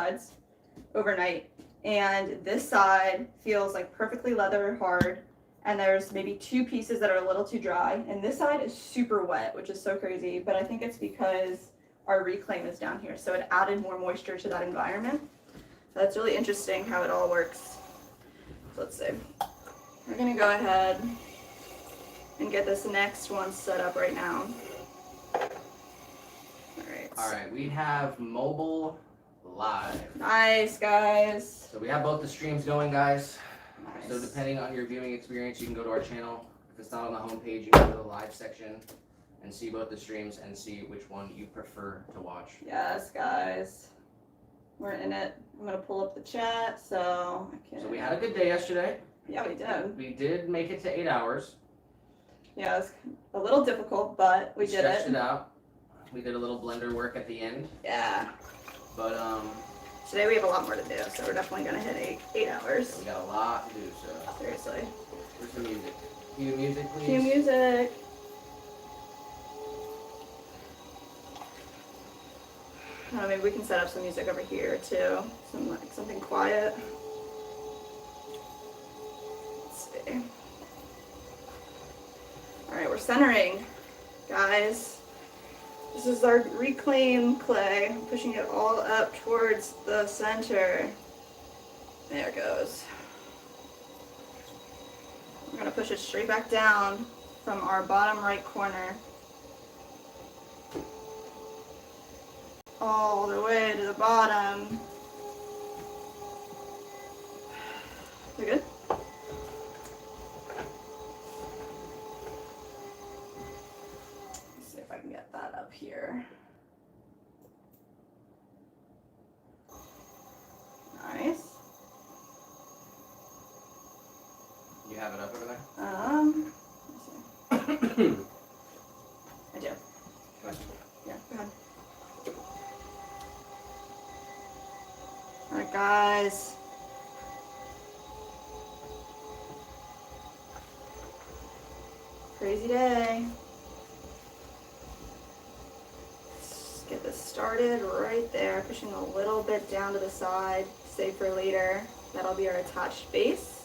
sides overnight, and this side feels like perfectly leather hard, and there's maybe 2 pieces that are a little too dry, and this side is super wet, which is so crazy, but I think it's because our reclaim is down here, so it added more moisture to that environment. So that's really interesting how it all works. So let's see. We're gonna go ahead and get this next one set up right now. All right, we have mobile live. Nice, guys. So we have both the streams going, guys. Nice. So depending on your viewing experience, you can go to our channel. If it's not on the homepage, you can go to the live section and see both the streams and see which one you prefer to watch. Yes, guys. We're in it. I'm gonna pull up the chat so I can. So we had a good day yesterday. Yeah, we did. We did make it to 8 hours. Yeah, it was a little difficult, but we did Stretched it out. We did a little blender work at the end. Yeah. But today we have a lot more to do, so we're definitely gonna hit 8 hours. we got a lot to do, so. Seriously. Where's the music? Cue music, please. Cue music. Maybe we can set up some music over here too. Something quiet. Let's see. Alright, we're centering, guys. This is our reclaim clay. I'm pushing it all up towards the center. There it goes. We're gonna push it straight back down from our bottom right corner. All the way to the bottom. We good? Let's see if I can get that up here. Nice. You have it up over there? Let me see. I do. Yeah, go ahead. Alright, guys. Crazy day. Let's get this started right there. Pushing a little bit down to the side. Save for later. That'll be our attached base.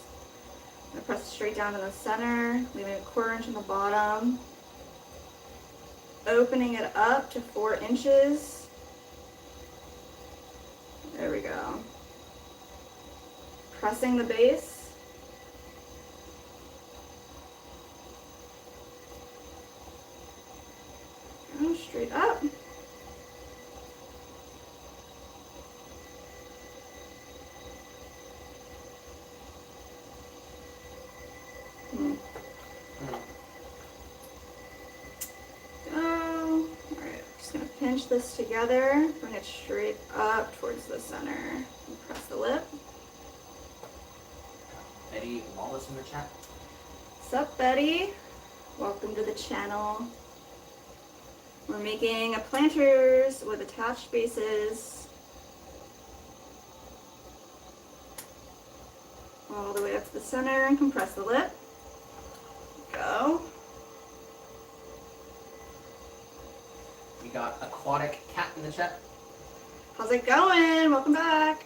I'm going to press it straight down to the center, leaving a 1/4 inch in the bottom. Opening it up to 4 inches. There we go. Pressing the base. Go straight up. Pinch this together, bring it straight up towards the center, and press the lip. Betty Wallace in the chat. What's up, Betty? Welcome to the channel. We're making a planters with attached bases. All the way up to the center and compress the lip. Go. We got Aquatic Cat in the chat. How's it going? Welcome back.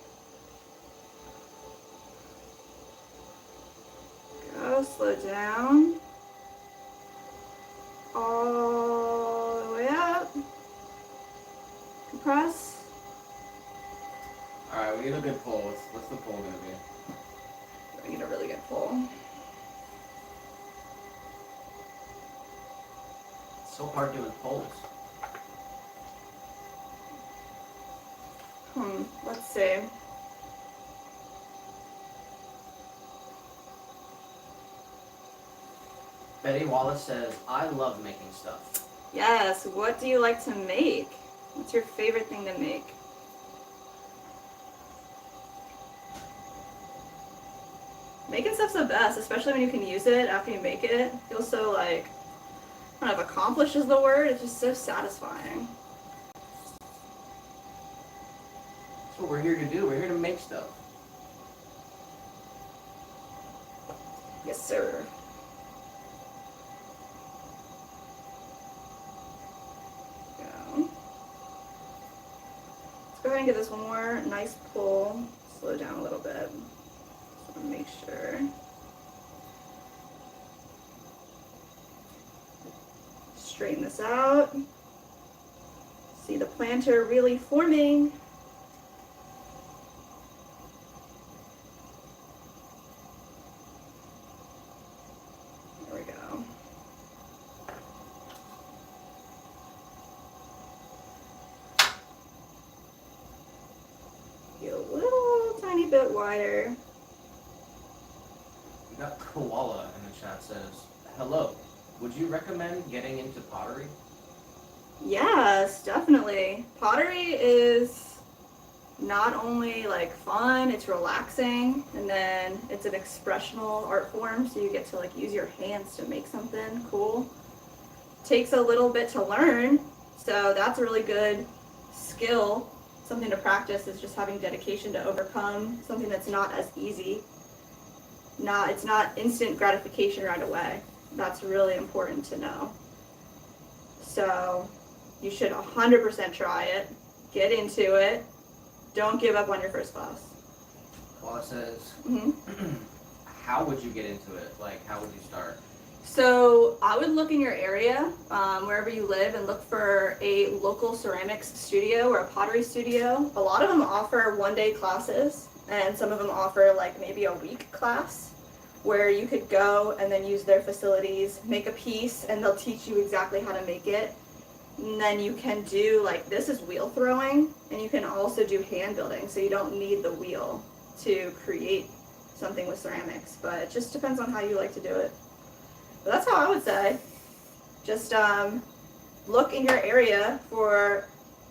Go, slow down. All the way up. Compress. Alright, we need a good pull. What's the pull gonna be? We need a really good pull. It's so hard doing pulls. Let's see. Betty Wallace says, I love making stuff. Yes, what do you like to make? What's your favorite thing to make? Making stuff's the best, especially when you can use it after you make it. It feels so like, I don't know if accomplished is the word, it's just so satisfying. That's what we're here to do. We're here to make stuff. Yes, sir. Go. Let's go ahead and give this one more nice pull. Slow down a little bit. Just want to make sure. Straighten this out. See the planter really forming. There we go. Get a little tiny bit wider. We got Koala in the chat says, hello, would you recommend getting into pottery? Yes, definitely. Pottery is not only like fun, it's relaxing, and then it's an expressional art form, so you get to like use your hands to make something cool. Takes a little bit to learn, so that's a really good skill. Something to practice is just having dedication to overcome something that's not as easy. It's not instant gratification right away. That's really important to know. So you should 100% try it, get into it, don't give up on your first class. Koala says, Mm-hmm. how would you get into it? Like, how would you start? So I would look in your area, wherever you live, and look for a local ceramics studio or a pottery studio. A lot of them offer one-day classes, and some of them offer like maybe a week class where you could go and then use their facilities, make a piece, and they'll teach you exactly how to make it. And then you can do, like, this is wheel throwing, and you can also do hand building, so you don't need the wheel to create something with ceramics, but it just depends on how you like to do it. But that's how I would say. Just look in your area for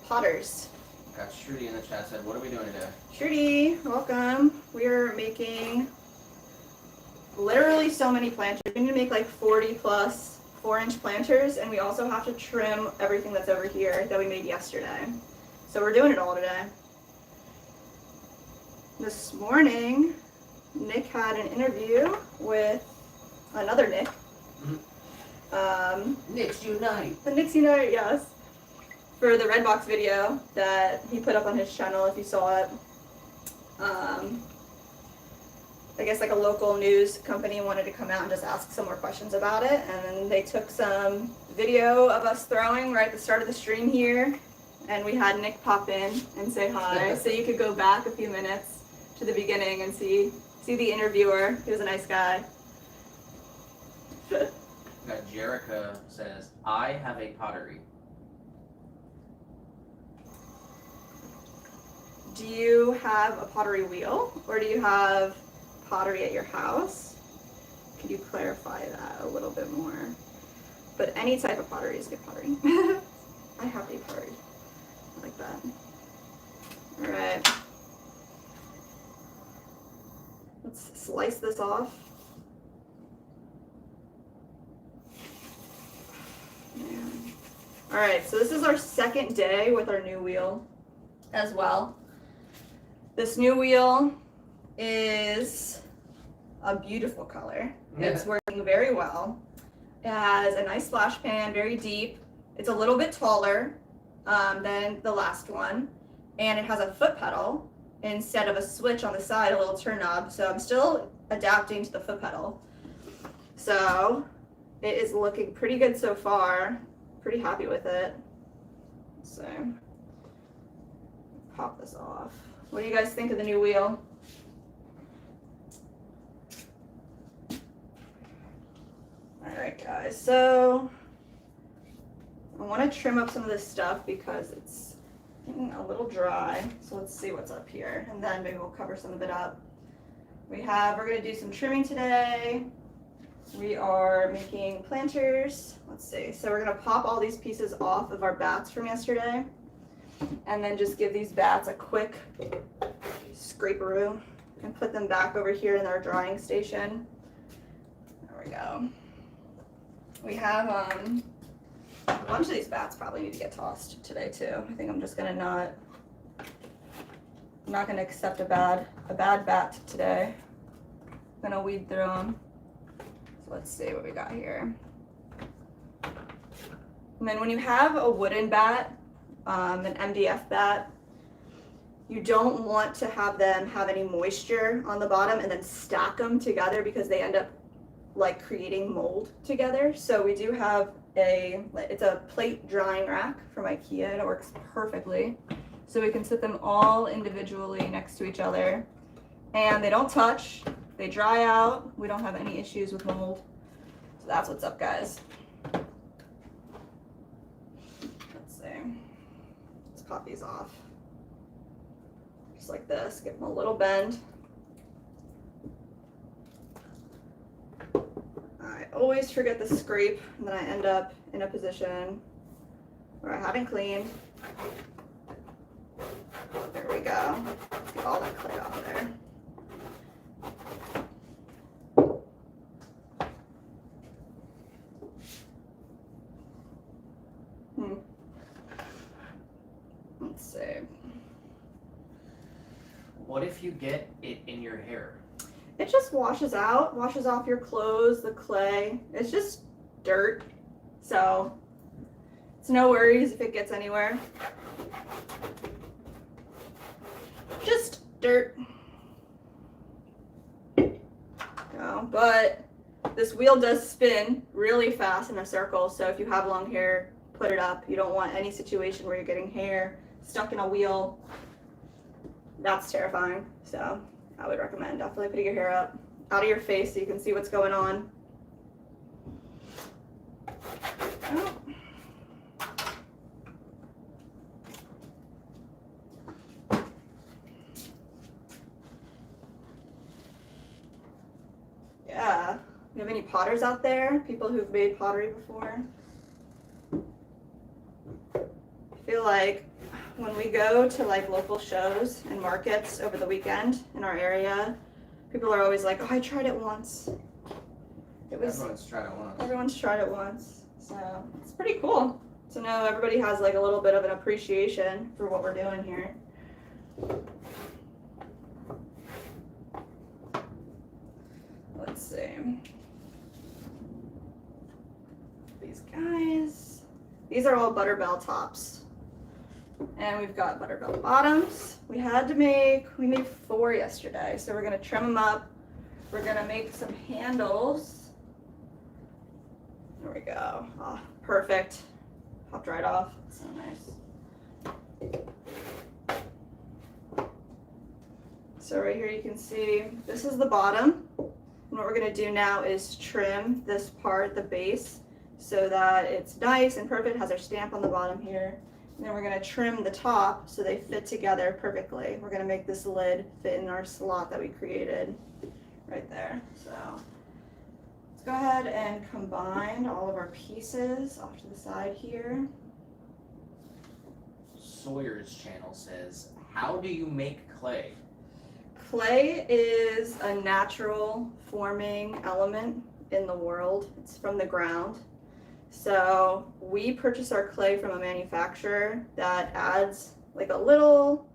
potters. Got Shruti in the chat said, what are we doing today? Shruti, welcome. We're making literally so many planters. We're going to make like 40 plus 4-inch planters, and we also have to trim everything that's over here that we made yesterday. So we're doing it all today. This morning, Nick had an interview with another Nick. Knicks Unite. The Knicks Unite, yes. For the Redbox video that he put up on his channel, if you saw it. I guess like a local news company wanted to come out and just ask some more questions about it, and they took some video of us throwing right at the start of the stream here, and we had Nick pop in and say hi. So you could go back a few minutes to the beginning and see the interviewer. He was a nice guy. Got Jerica says, I have a pottery. Do you have a pottery wheel, or do you have pottery at your house? Could you clarify that a little bit more? But any type of pottery is good pottery. I have a pottery. I like that. All right. Let's slice this off. All right, so this is our second day with our new wheel as well. This new wheel is a beautiful color. Yeah. It's working very well. It has a nice splash pan, very deep. It's a little bit taller than the last one. And it has a foot pedal instead of a switch on the side, a little turn knob. So I'm still adapting to the foot pedal. So it is looking pretty good so far. Pretty happy with it. So pop this off. What do you guys think of the new wheel? Alright guys, so I want to trim up some of this stuff because it's getting a little dry. So let's see what's up here, and then maybe we'll cover some of it up. We're going to do some trimming today. We are making planters. Let's see. So we're going to pop all these pieces off of our bats from yesterday, and then just give these bats a quick scraperoo and put them back over here in our drying station. There we go. We have a bunch of these bats probably need to get tossed today too. I think I'm just going to not going to accept a bad bat today. I'm going to weed through them. So let's see what we got here. And then when you have a wooden bat, an MDF bat, You don't want to have them have any moisture on the bottom and then stack them together because they end up like creating mold together. So we do have it's a plate drying rack from IKEA and it works perfectly. So we can sit them all individually next to each other and they don't touch, they dry out, we don't have any issues with mold. So that's what's up, guys. Let's see, let's pop these off. Just like this, give them a little bend. I always forget to scrape and then I end up in a position where I haven't cleaned. There we go. Let's get all that clay off there. Let's see. What if you get it in your hair? It just washes out, washes off your clothes, the clay. It's just dirt. So it's no worries if it gets anywhere. Just dirt. No, but this wheel does spin really fast in a circle. So if you have long hair, put it up. You don't want any situation where you're getting hair stuck in a wheel. That's terrifying. So I would recommend definitely putting your hair up out of your face so you can see what's going on. Oh. Yeah. You have any potters out there? People who've made pottery before? I feel like when we go to like local shows and markets over the weekend in our area, people are always like, oh, I tried it once. Everyone's tried it once. Everyone's tried it once. So it's pretty cool to know everybody has like a little bit of an appreciation for what we're doing here. Let's see. These guys. These are all butterbell tops. And we've got butterbell bottoms. We made 4 yesterday. So we're gonna trim them up. We're gonna make some handles. There we go. Oh, perfect. Popped right off. So nice. So right here you can see, this is the bottom. And what we're gonna do now is trim this part, the base, so that it's nice and perfect. It has our stamp on the bottom here. And then we're gonna trim the top so they fit together perfectly. We're gonna make this lid fit in our slot that we created right there. So let's go ahead and combine all of our pieces off to the side here. Sawyer's channel says, how do you make clay? Clay is a natural forming element in the world. It's from the ground. So we purchase our clay from a manufacturer that adds like a little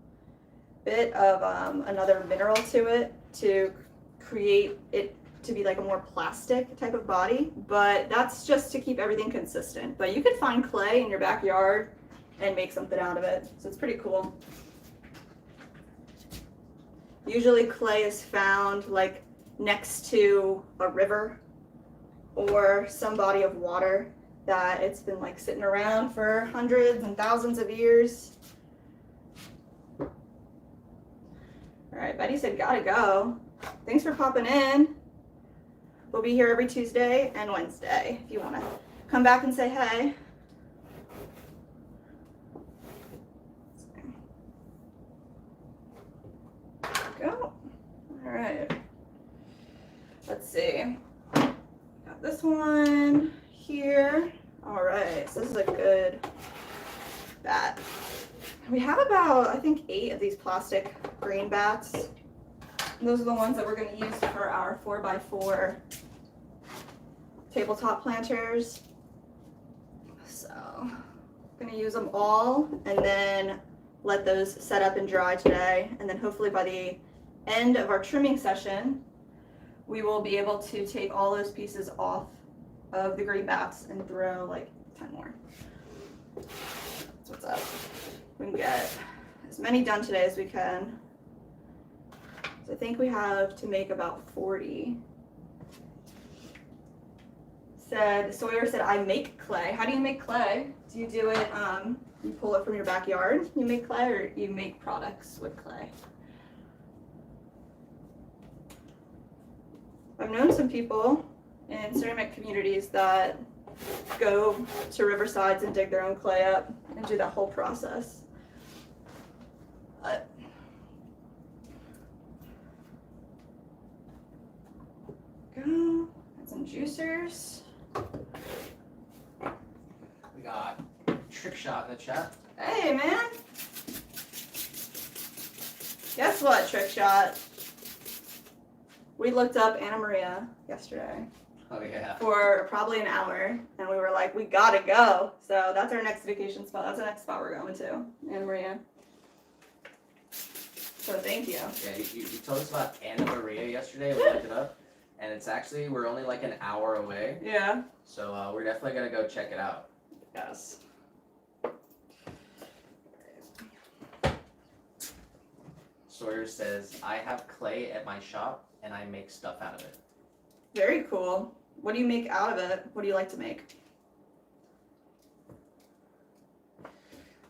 bit of another mineral to it to create it to be like a more plastic type of body, but that's just to keep everything consistent. But you could find clay in your backyard and make something out of it. So it's pretty cool. Usually clay is found like next to a river or some body of water that it's been like sitting around for hundreds and thousands of years. All right, Betty said gotta go. Thanks for popping in. We'll be here every Tuesday and Wednesday if you want to come back and say hey. Go. All right. Let's see. Got this one here. All right. So this is a good bat. We have about, I think, 8 of these plastic green bats. And those are the ones that we're going to use for our 4x4 tabletop planters. So I'm going to use them all and then let those set up and dry today. And then hopefully by the end of our trimming session, we will be able to take all those pieces off of the green bats and throw like 10 more. That's what's up. We can get as many done today as we can. So I think we have to make about 40. Sawyer said, I make clay. How do you make clay? Do you do it, you pull it from your backyard, you make clay, or you make products with clay? I've known some people in ceramic communities that go to riversides and dig their own clay up and do that whole process. Go, add some juicers. We got Trick Shot in the chat. Hey, man. Guess what, Trick Shot? We looked up Anna Maria yesterday Oh yeah. for probably an hour, and we were like, we gotta go. So that's our next vacation spot. That's the next spot we're going to, Anna Maria. So thank you. Yeah, you told us about Anna Maria yesterday. We looked it up, and it's actually, we're only like an hour away. Yeah. So we're definitely gonna go check it out. Yes. Sawyer says, I have clay at my shop and I make stuff out of it. Very cool. What do you make out of it? What do you like to make?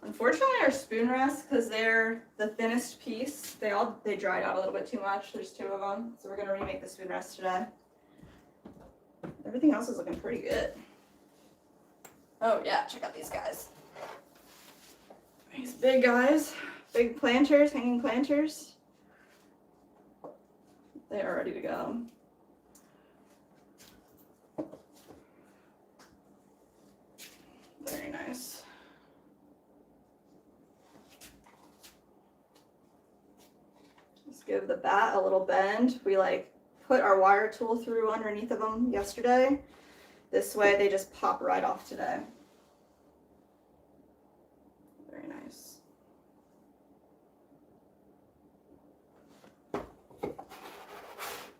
Unfortunately, our spoon rests, because they're the thinnest piece, they dried out a little bit too much. There's 2 of them, so we're gonna remake the spoon rest today. Everything else is looking pretty good. Oh yeah, check out these guys. These big guys, big planters, hanging planters. They are ready to go. Very nice. Let's give the bat a little bend. We put our wire tool through underneath of them yesterday. This way they just pop right off today. Very nice.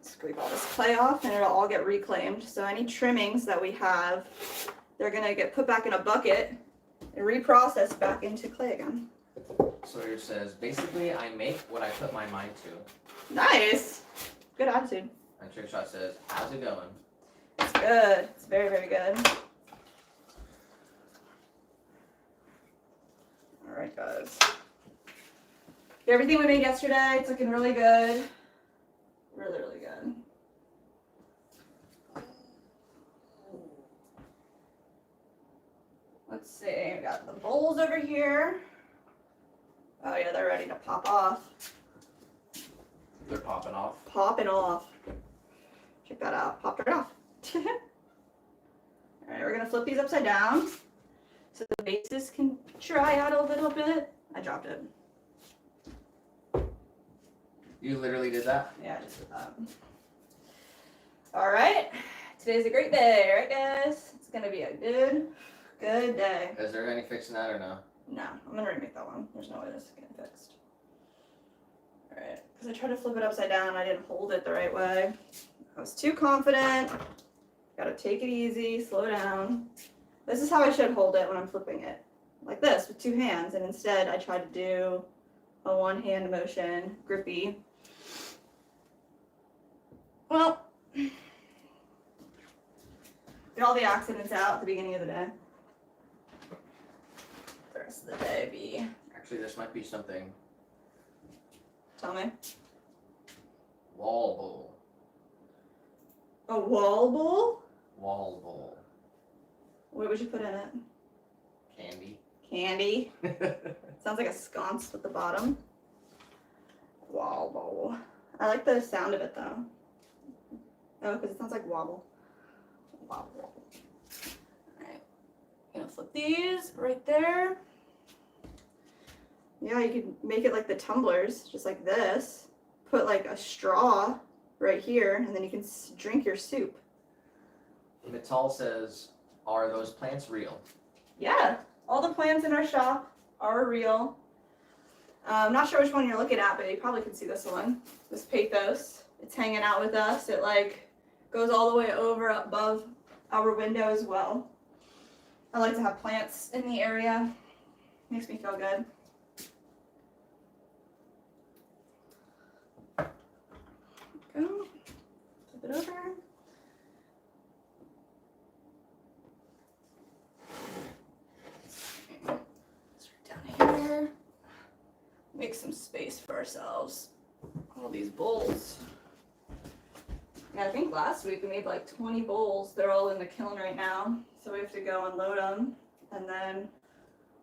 Scrape all this clay off and it'll all get reclaimed. So any trimmings that we have, they're gonna get put back in a bucket and reprocessed back into clay again. Sawyer says, basically I make what I put my mind to. Nice. Good attitude. And Trick Shot says, how's it going? It's good. It's very, very good. All right, guys. Everything we made yesterday, it's looking really good. Really, really good. Let's see. We got the bowls over here. Oh yeah, they're ready to pop off. They're popping off. Popping off. Check that out. Popped right off. All right, we're gonna flip these upside down so the bases can dry out a little bit. I dropped it. You literally did that? Yeah, I just did that. All right, today's a great day, right, guys? It's gonna be a good day. Is there any fixing that or no? No, I'm gonna remake that one. There's no way this is getting fixed. All right, because I tried to flip it upside down and I didn't hold it the right way. I was too confident. Gotta take it easy, slow down. This is how I should hold it when I'm flipping it. Like this, with 2 hands, and instead I tried to do a one-hand motion, grippy. Well, get all the accidents out at the beginning of the day. The rest of the day be... Actually, this might be something. Tell me. Wall bowl. A wall bowl? Wall bowl. What would you put in it? Candy. Candy. Sounds like a sconce with the bottom. Wall bowl. I like the sound of it though. Oh, because it sounds like wobble. Wobble. Alright. Gonna flip these right there. Yeah, you could make it like the tumblers, just like this. Put like a straw right here, and then you can drink your soup. Mittal says, are those plants real? Yeah, all the plants in our shop are real. I'm not sure which one you're looking at, but you probably can see this one. This pathos. It's hanging out with us. It goes all the way over above our window as well. I like to have plants in the area. Makes me feel good. ourselves all these bowls. Yeah, I think last week we made like 20 bowls. They're all in the kiln right now. So we have to go unload them. And then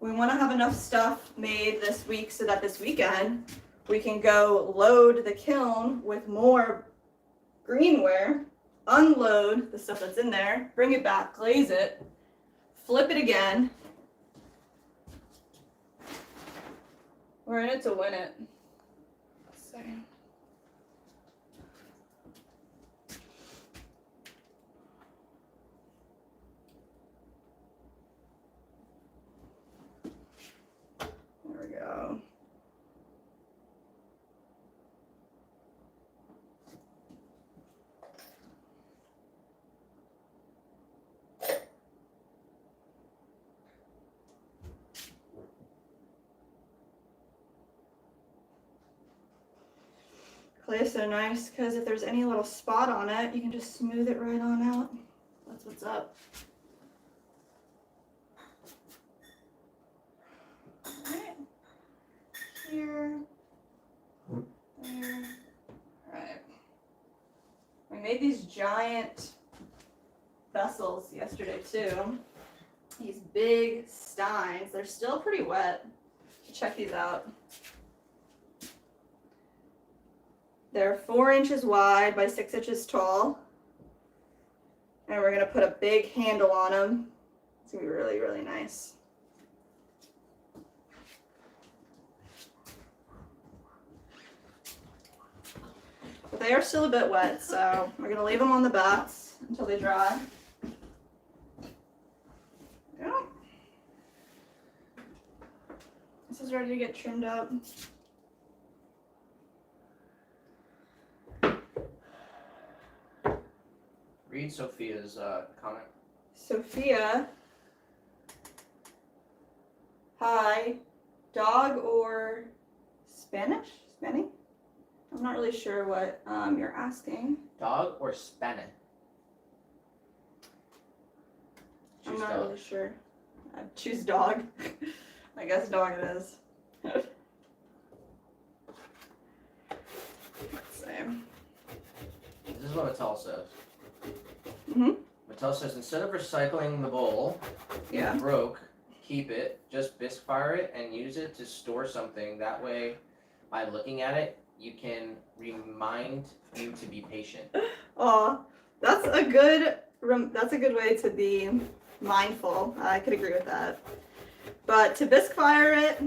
we want to have enough stuff made this week so that this weekend we can go load the kiln with more greenware, unload the stuff that's in there, bring it back, glaze it, flip it again. We're in it to win it. So. There we go. Clay is so nice because if there's any little spot on it, you can just smooth it right on out. That's what's up. Alright. Here. There. Alright. We made these giant vessels yesterday too. These big steins. They're still pretty wet. Check these out. They're 4 inches wide by 6 inches tall. And we're gonna put a big handle on them. It's gonna be really, really nice. But they are still a bit wet, so we're gonna leave them on the bats until they dry. Yeah. This is ready to get trimmed up. Read Sophia's comment. Sophia. Hi. Dog or Spanish? Spanish? I'm not really sure what you're asking. Dog or Spanish? I'm not really sure. Choose dog. I guess dog it is. Let's see. This is what Mattel says. Mm-hmm. Mattel says instead of recycling the bowl, Yeah. it broke, keep it, just bisque fire it and use it to store something. That way, by looking at it, you can remind you to be patient. Oh, that's a good way to be mindful. I could agree with that. But to bisque fire it,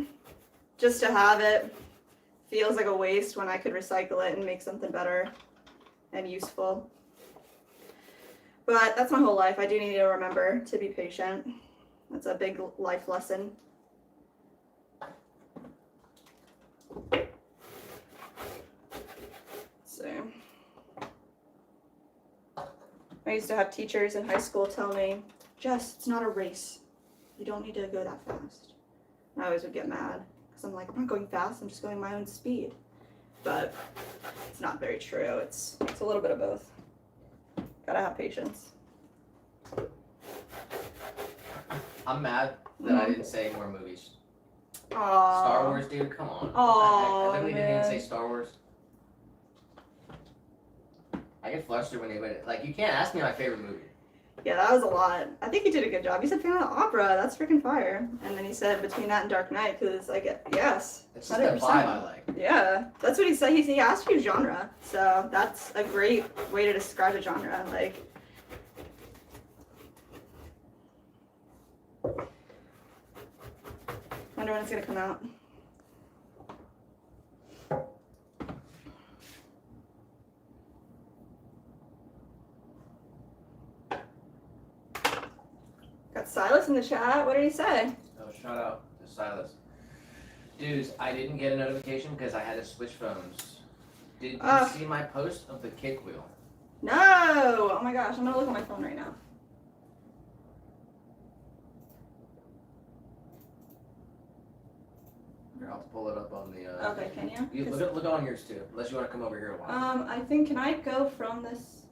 just to have it, feels like a waste when I could recycle it and make something better and useful. But that's my whole life. I do need to remember to be patient. That's a big life lesson. So, I used to have teachers in high school tell me, Jess, it's not a race. You don't need to go that fast. And I always would get mad because I'm like, I'm not going fast. I'm just going my own speed. But it's not very true. It's a little bit of both. Gotta have patience. I'm mad that I didn't say more movies. Aww. Star Wars, dude, come on. Aw, I literally didn't even say man. Star Wars. I get flustered when they win it. Like, you can't ask me my favorite movie. Yeah, that was a lot. I think you did a good job. You said Phantom of the Opera. That's freaking fire. And then he said between that and Dark Knight, because yes. It's just that 100%. vibe I like. Yeah, that's what he said. He asked you genre, so that's a great way to describe a genre. Like, wonder when it's gonna come out. Got Silas in the chat. What did he say? Oh, shout out to Silas. Dudes, I didn't get a notification because I had to switch phones. Did you see my post of the kick wheel? No! Oh my gosh, I'm gonna look at my phone right now. Here, I'll pull it up on the. Okay, can you? Look on yours too, unless you want to come over here a while. I think, can I go from this?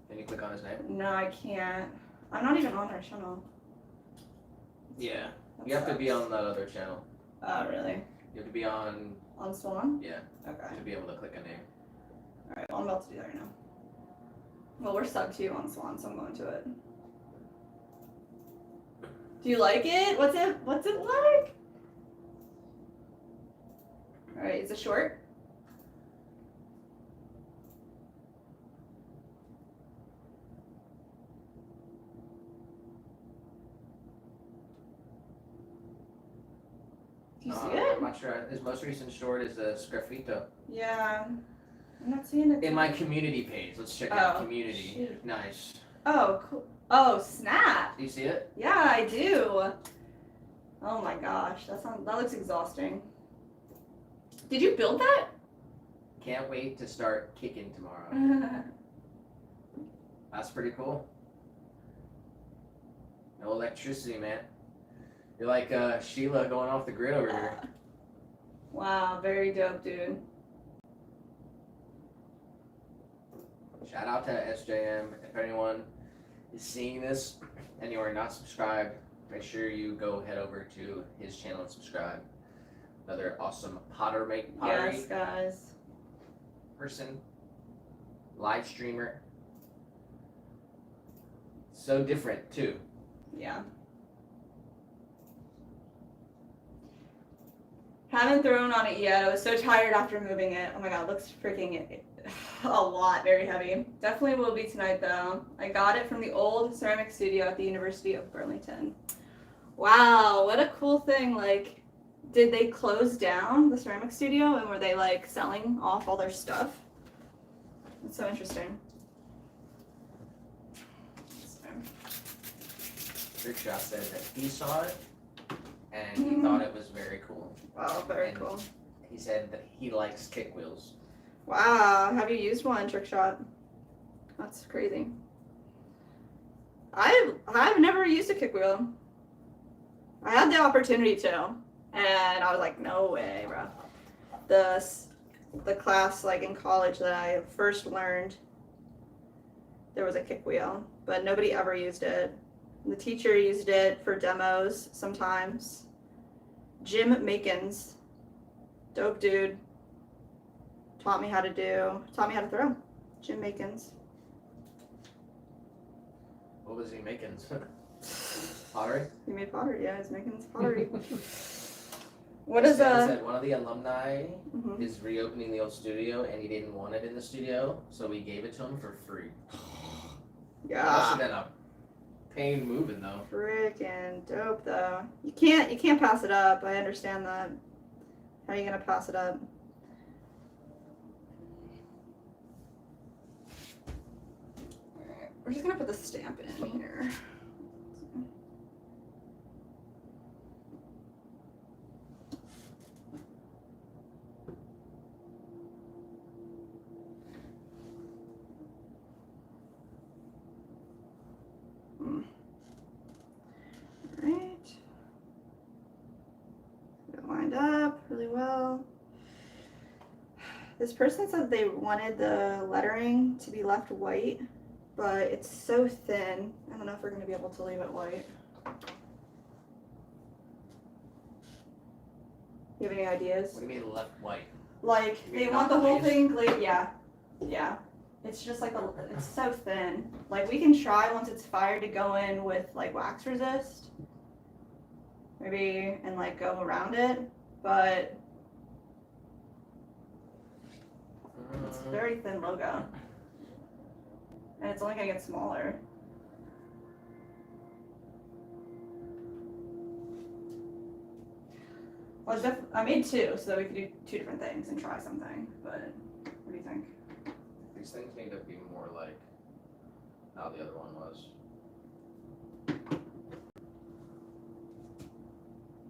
Can you click on his name? No, I can't. I'm not even on our channel. Yeah. That You have to be sucks. on that other channel. Oh, really? You have to be on On Swan? Yeah. Okay. To be able to click a name. Alright, well, I'm about to do that right now. Well, we're sub 2 on Swan, so I'm going to it. Do you like it? What's it like? Alright, is it short? Do you see it? I'm not sure. His most recent short is a Sgraffito. Yeah. I'm not seeing it. In my community page. Let's check out Oh, community. shoot. Nice. Oh, cool. Oh, snap. Do you see it? Yeah, I do. Oh my gosh, that looks exhausting. Did you build that? Can't wait to start kicking tomorrow. That's pretty cool. No electricity, man. You're like Sheila going off the grid over here. Wow, very dope, dude. Shout out to SJM. If anyone is seeing this and you are not subscribed, make sure you go head over to his channel and subscribe. Another awesome pottery Yes, guys. person, live streamer. So different too. Yeah. Haven't thrown on it yet. I was so tired after moving it. Oh my god, looks freaking a lot, very heavy. Definitely will be tonight though. I got it from the old ceramic studio at the University of Burlington. Wow, what a cool thing. Like, did they close down the ceramic studio and were they like selling off all their stuff? That's so interesting. Rick Shot said that he saw it and he thought it was very cool. Wow, very And cool. He said that he likes kick wheels. Wow, have you used one, Trick Shot? That's crazy. I've never used a kick wheel. I had the opportunity to, and I was like, no way, bro. The class like in college that I first learned, there was a kick wheel, but nobody ever used it. The teacher used it for demos sometimes. Jim Makins, dope dude. Taught me how to throw. Jim Makins. What was he making? Pottery? He made pottery, yeah, he's making pottery. What is that? One of the alumni Mhm. is reopening the old studio and he didn't want it in the studio, so we gave it to him for free. It must have Yeah. been a pain moving though. Freaking dope though. You can't pass it up. I understand that. How are you gonna pass it up? Alright, we're just gonna put the stamp in here. Alright. Get it lined up really well. This person said they wanted the lettering to be left white, but it's so thin. I don't know if we're going to be able to leave it white. You have any ideas? What do you mean left white? Like, You mean they want the not whole glazed? thing glazed. Yeah. Yeah. It's just like, it's so thin. Like, we can try once it's fired to go in with, like, wax resist. Maybe, and, like, go around it. But it's a very thin logo. And it's only going to get smaller. Well, I made two, so that we could do two different things and try something. But what do you think? These things need to be more like how the other one was.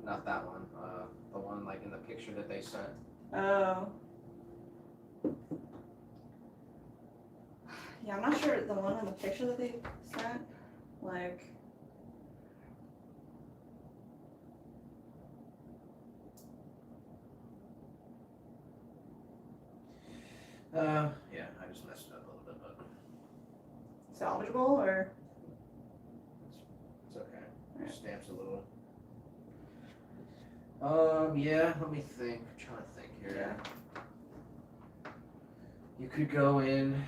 Not that one. The one like in the picture that they sent. Oh. Yeah, I'm not sure the one in the picture that they sent. Like. Yeah, I just messed it up a little bit, but Salvageable or? it's okay. Alright. Stamps a little. Yeah, let me think. I'm trying to think here. You could go in.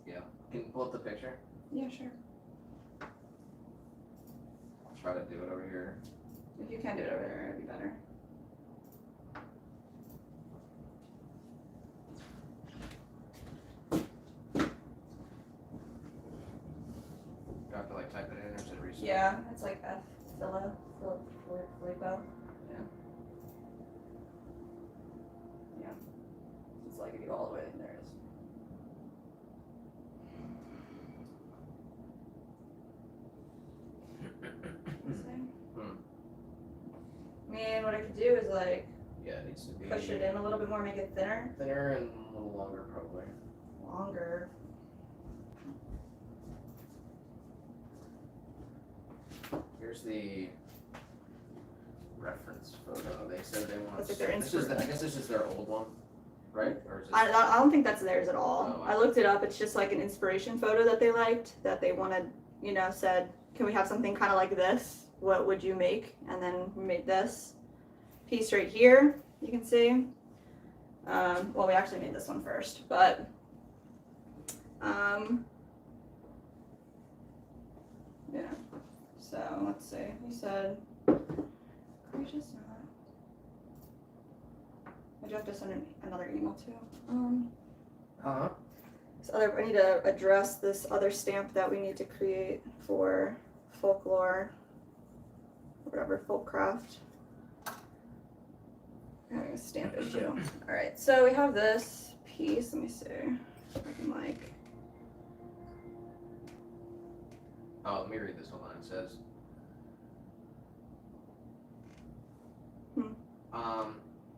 Yeah. Can you pull up the picture? Yeah, sure. I'll try to do it over here. If you can do it over there, it'd be better. You have to like type it in or is it recent? Yeah, it's like F Filippo. Yeah. Yeah. It's like if you go all the way in, there it is. I mean, what I could do is like Yeah, it needs to be push it in a little bit more, make it thinner. thinner and a little longer probably. Longer. Here's the reference photo. They said they want. That's like their This is I guess this is their old one, right? Or is this? I don't think that's theirs at all. Oh, I looked it up. It's just like an inspiration photo that they liked, that they wanted, you know, said, can we have something kind of like this? What would you make? And then we made this piece right here, you can see. Well, we actually made this one first, but yeah. So let's see. He said, gracious not. I do have to send another email too. I need to address this other stamp that we need to create for folklore, whatever, folkcraft. Having a stamp issue. All right, so we have this piece. Let me see if I can like. Oh, let me read this one line. It says,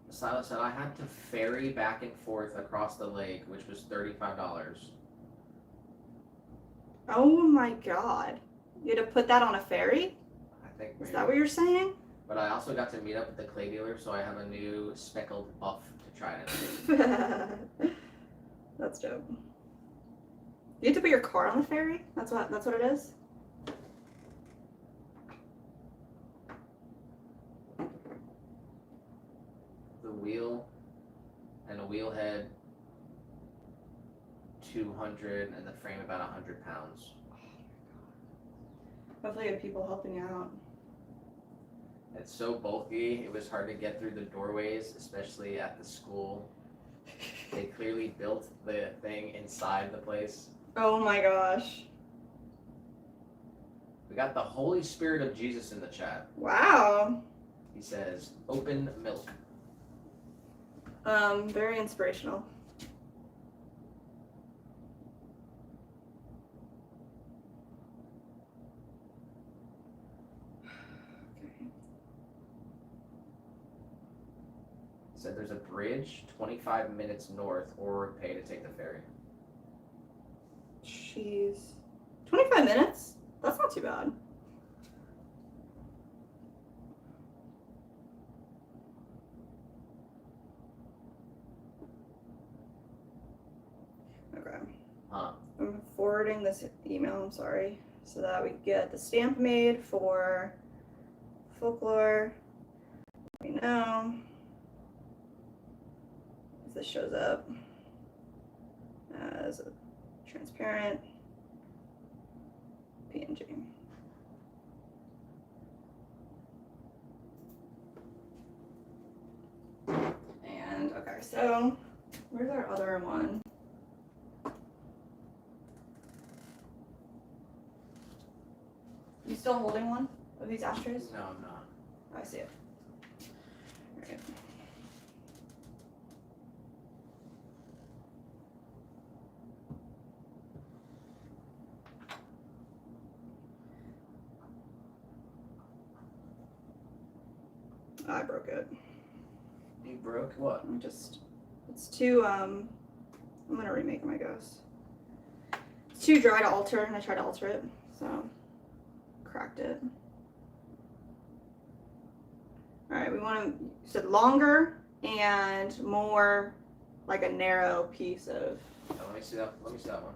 Silas said I had to ferry back and forth across the lake, which was $35. Oh my God! You had to put that on a ferry? I think. Is Maybe. that what you're saying? But I also got to meet up with the clay dealer, so I have a new speckled buff to try it. That's dope. You have to put your car on the ferry? That's what it is? The wheel and a wheel head, 200, and the frame about 100 pounds. Hopefully you have people helping you out. It's so bulky, it was hard to get through the doorways, especially at the school. They clearly built the thing inside the place. Oh my gosh. We got the Holy Spirit of Jesus in the chat. Wow. He says, open milk. Very inspirational. Said there's a bridge 25 minutes north or pay to take the ferry. Jeez. 25 minutes? That's not too bad. Okay. Huh. I'm forwarding this email, I'm sorry, so that we get the stamp made for folklore. Let me know if this shows up as a transparent PNG. And okay, so where's our other one? You still holding one of these ashtrays? No, I'm not. Oh, I see it. Alright. I broke it. You broke what? It's too, I'm gonna remake them, I guess. It's too dry to alter, and I tried to alter it, so cracked it. Alright, we want to, you said longer and more like a narrow piece of. Oh, let me see that. Let me see that one.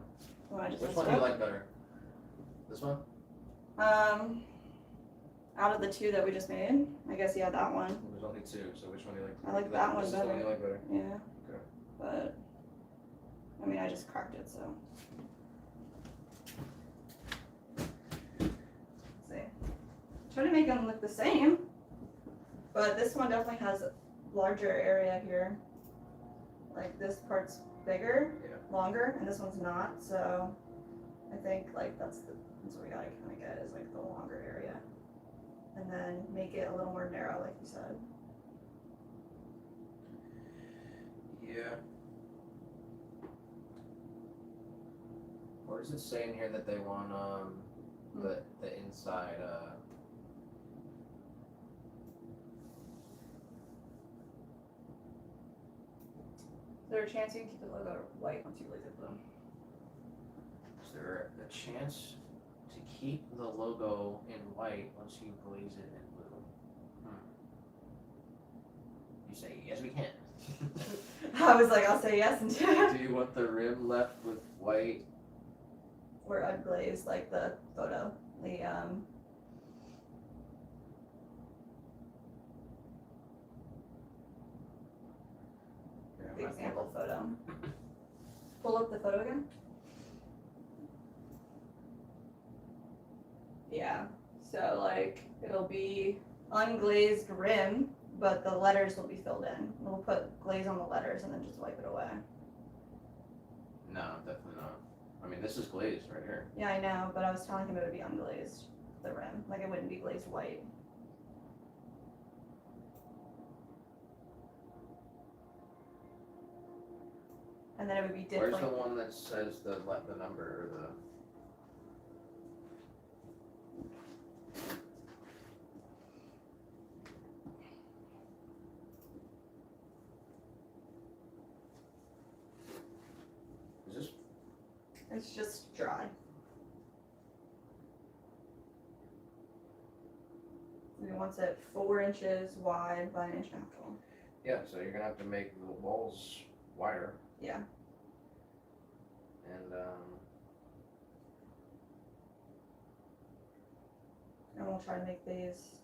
Well, I just Which messed one it do you up. like better? This one? Out of the two that we just made, I guess yeah, that one. There's only two, so which one do you like? I like that one This is the one better. you like better. Yeah. Okay. But I mean, I just cracked it, so. Let's see. Try to make them look the same, but this one definitely has a larger area here. Like this part's bigger, longer, and this one's not. So I think like that's what we gotta kind of get is like the longer area, and then make it a little more narrow, like you said. Yeah. Or does it say in here that they want the inside Is there a chance you can keep the logo white once you glaze it blue? is there a chance to keep the logo in white once you glaze it in blue? You say yes we can. I was like, I'll say yes and Do you want the rim left with white? or unglazed like the photo, the example photo. Pull up the photo again. Yeah, so like it'll be unglazed rim, but the letters will be filled in. We'll put glaze on the letters and then just wipe it away. No, definitely not. I mean, this is glazed right here. Yeah, I know, but I was telling him it would be unglazed, the rim. Like it wouldn't be glazed white. And then it would be different. Where's the one that says the number or the? Is this? It's just dry. And he wants it 4 inches wide by 1.5 inches tall. Yeah, so you're gonna have to make the walls wider. Yeah. And And we'll try to make these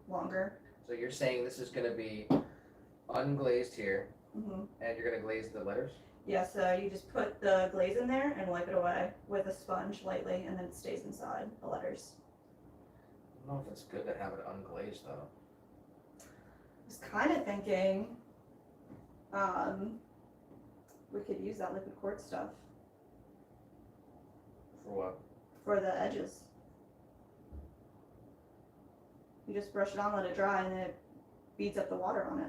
longer. so you're saying this is gonna be unglazed here, and you're gonna glaze the letters? Yeah, so you just put the glaze in there and wipe it away with a sponge lightly, and then it stays inside the letters. I don't know if it's good to have it unglazed though. I was kind of thinking we could use that liquid quartz stuff For what? for the edges. You just brush it on, let it dry, and then it beads up the water on it.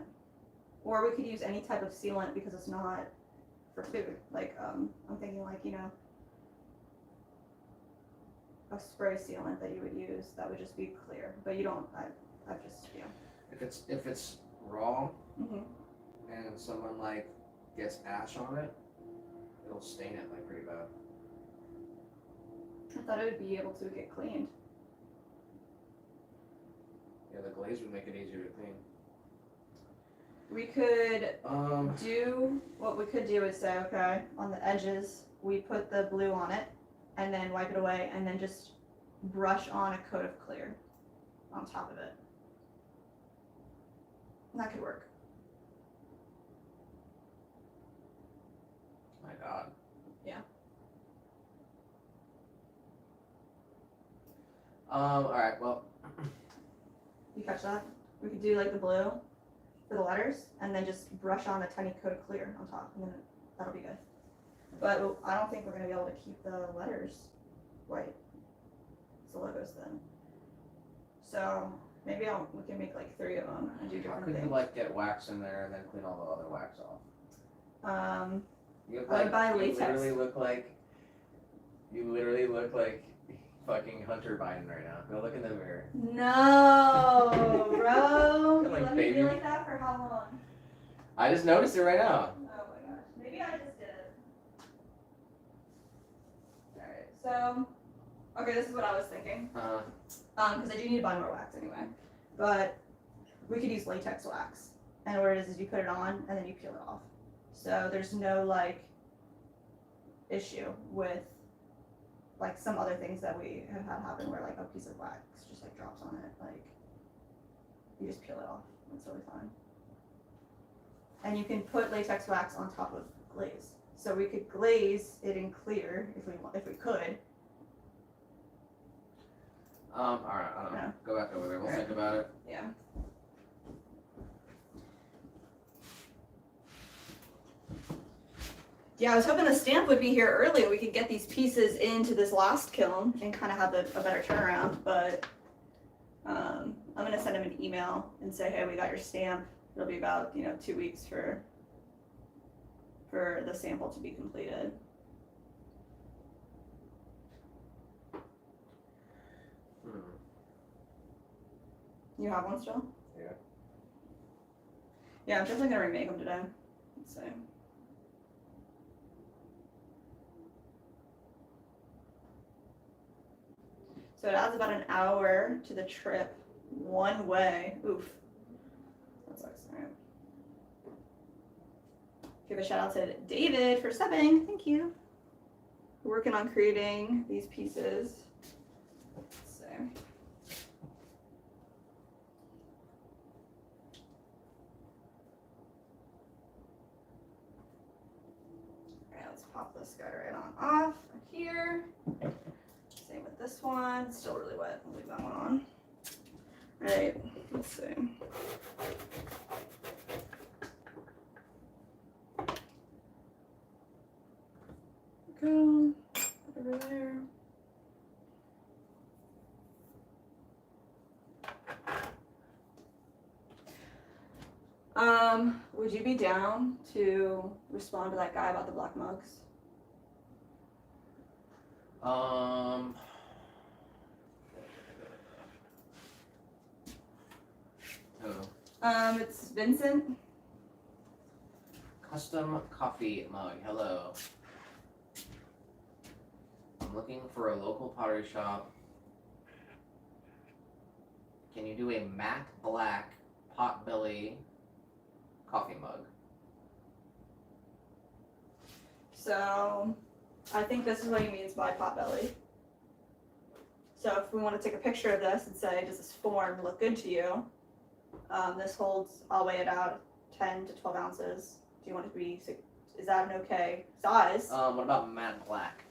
Or we could use any type of sealant because it's not for food. Like, I'm thinking like, you know, a spray sealant that you would use that would just be clear. But you don't, I've just, yeah. If it's raw Mm-hmm. and someone like gets ash on it, it'll stain it like pretty bad. I thought it would be able to get cleaned. Yeah, the glaze would make it easier to clean. We could Um, what we could do is say, okay, on the edges, we put the blue on it, and then wipe it away, and then just brush on a coat of clear on top of it. And that could work. my God. Yeah. Alright, well, You catch that? We could do like the blue for the letters, and then just brush on a tiny coat of clear on top, and then that'll be good. But I don't think we're gonna be able to keep the letters white. It's the logos then. So maybe we can make like 3 of them and do how different could you things. like get wax in there and then clean all the other wax off? You look I would buy you latex. literally look like fucking Hunter Biden right now. Go look in the mirror. No, bro. Like Let me baby- feel like that for how long? I just noticed it right now. Oh my gosh. Maybe I just did it. Alright, so okay, this is what I was thinking. Because I do need to buy more wax anyway. But we could use latex wax. And what it is you put it on and then you peel it off. So there's no like issue with like some other things that we have had happen where like a piece of wax just like drops on it, like you just peel it off. It's really fine. And you can put latex wax on top of glaze. So we could glaze it in clear if we could. All right, I don't know. Yeah. Go back over there. We'll All think about it. Yeah. Yeah, I was hoping the stamp would be here early and we could get these pieces into this last kiln and kind of have a better turnaround, but I'm going to send him an email and say, hey, we got your stamp. It'll be about, 2 weeks for the sample to be completed. You have one still? Yeah. Yeah, I'm definitely going to remake them today. Let's see. So it adds about an hour to the trip one way. Oof. That sucks. All right. Give a shout out to David for subbing. Thank you. We're working on creating these pieces. Let's see. All right, let's pop this guy right on off here. Same with this one. It's still really wet. I'll leave that one on. All right, let's see. Go over there. Would you be down to respond to that guy about the black mugs? Who? It's Vincent. Custom coffee mug. Hello. I'm looking for a local pottery shop. Can you do a matte black potbelly coffee mug? So, I think this is what he means by potbelly. So if we want to take a picture of this and say, does this form look good to you? This holds, I'll weigh it out, 10 to 12 ounces. Do you want it to be, is that an okay size? What about matte black?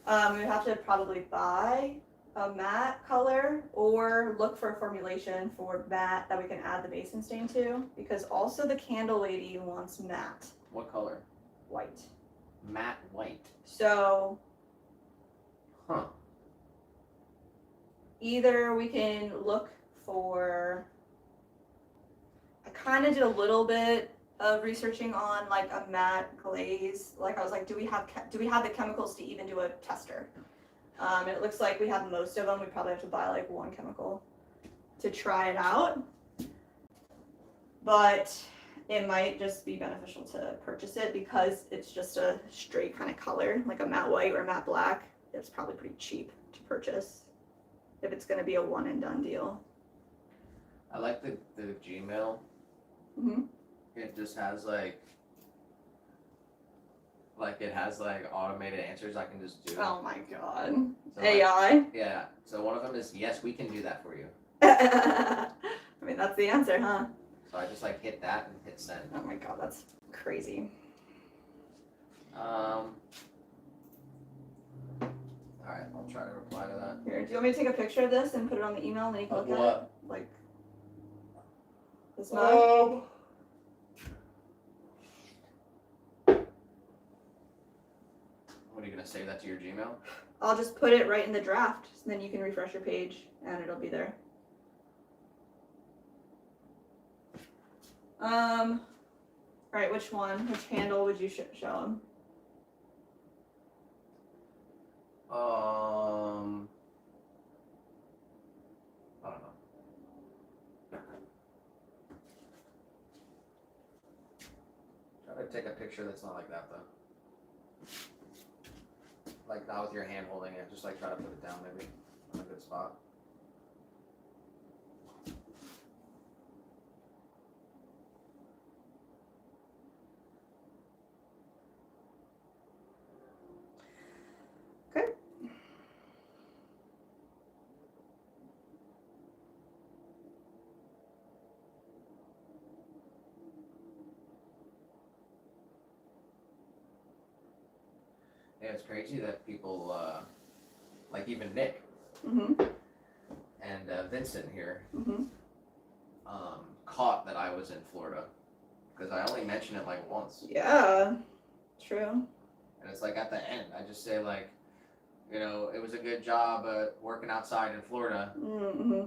We would have to probably buy a matte color or look for a formulation for matte that we can add the basin stain to, because also the candle lady wants matte. What color? White. Matte white. So Huh. either we can look for, I kind of did a little bit of researching on like a matte glaze. Like I was like, do we have the chemicals to even do a tester? And it looks like we have most of them. We probably have to buy like one chemical to try it out. But it might just be beneficial to purchase it because it's just a straight kind of color, like a matte white or matte black. It's probably pretty cheap to purchase if it's going to be a one and done deal. I like the Gmail. Mm-hmm. It just has like it has like automated answers I can just do. Oh my god. So, like, AI? yeah. So one of them is, yes, we can do that for you. I mean, that's the answer, huh? So I just like hit that and hit send. Oh my god, that's crazy. Alright, I'll try to reply to that. Here, do you want me to take a picture of this and put it on the email and then you can Of look what? at it? Like this mug? What are you gonna save that to your Gmail? I'll just put it right in the draft, so then you can refresh your page and it'll be there. Alright, which one? Which handle would you show them? I don't know. Try to take a picture that's not like that though. Like not with your hand holding it, just like try to put it down maybe in a good spot. it's crazy that people, like even Nick Mm-hmm. and Vincent here, Mm-hmm. caught that I was in Florida because I only mentioned it like once, Yeah. True. and it's like at the end I just say like, you know, it was a good job working outside in Florida. Mm-hmm.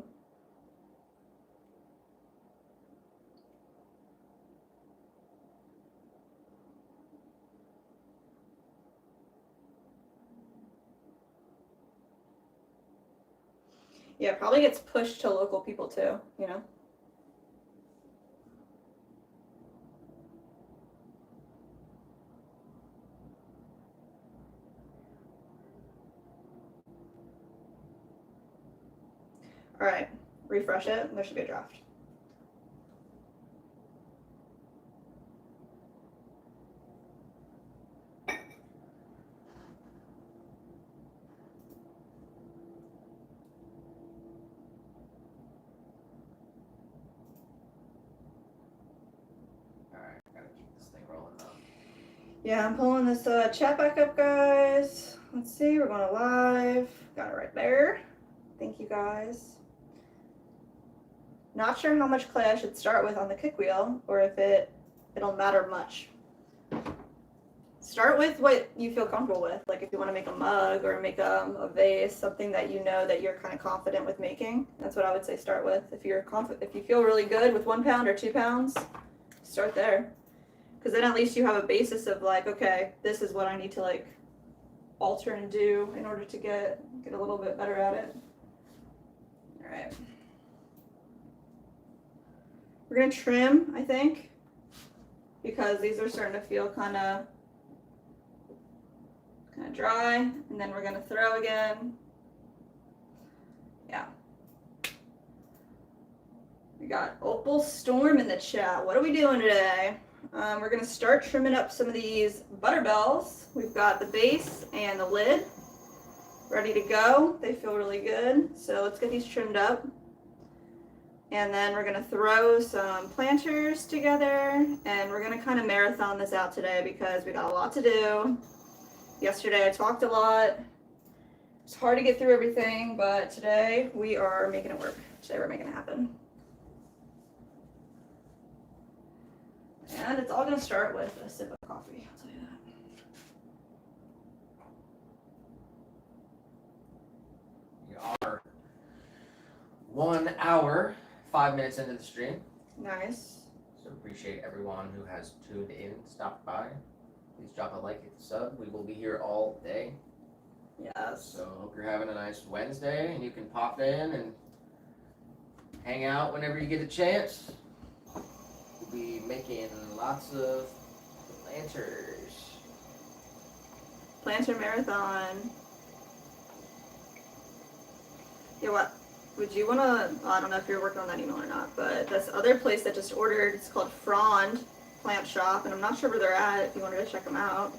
Yeah, probably gets pushed to local people too, you know? All right, refresh it. There should be a draft. All right, gotta keep this thing rolling though. Yeah, I'm pulling this chat back up, guys. Let's see, we're going live. Got it right there. Thank you, guys. Not sure how much clay I should start with on the kick wheel, or if it'll matter much. Start with what you feel comfortable with. Like if you want to make a mug or make a vase, something that you know that you're kind of confident with making. That's what I would say start with. If you feel really good with 1 pound or 2 pounds, start there. Because then at least you have a basis of like, okay, this is what I need to like alter and do in order to get a little bit better at it. All right. We're gonna trim, I think, because these are starting to feel kind of dry, and then we're gonna throw again. Yeah. We got Opal Storm in the chat. What are we doing today? We're gonna start trimming up some of these butterbells. We've got the base and the lid ready to go. They feel really good. So let's get these trimmed up. And then we're gonna throw some planters together, and we're gonna kind of marathon this out today because we got a lot to do. Yesterday I talked a lot. It's hard to get through everything, but today we are making it work. Today we're making it happen. And it's all gonna start with a sip of coffee, I'll tell you that. We are 1 hour, 5 minutes into the stream. Nice. So appreciate everyone who has tuned in, stopped by. Please drop a like, hit the sub. We will be here all day. Yes. So hope you're having a nice Wednesday and you can pop in and hang out whenever you get a chance. We'll be making lots of planters. Planter marathon. Yeah, what? Would you wanna, I don't know if you're working on that email or not, but this other place that just ordered, it's called Frond Plant Shop, and I'm not sure where they're at if you wanted to check them out.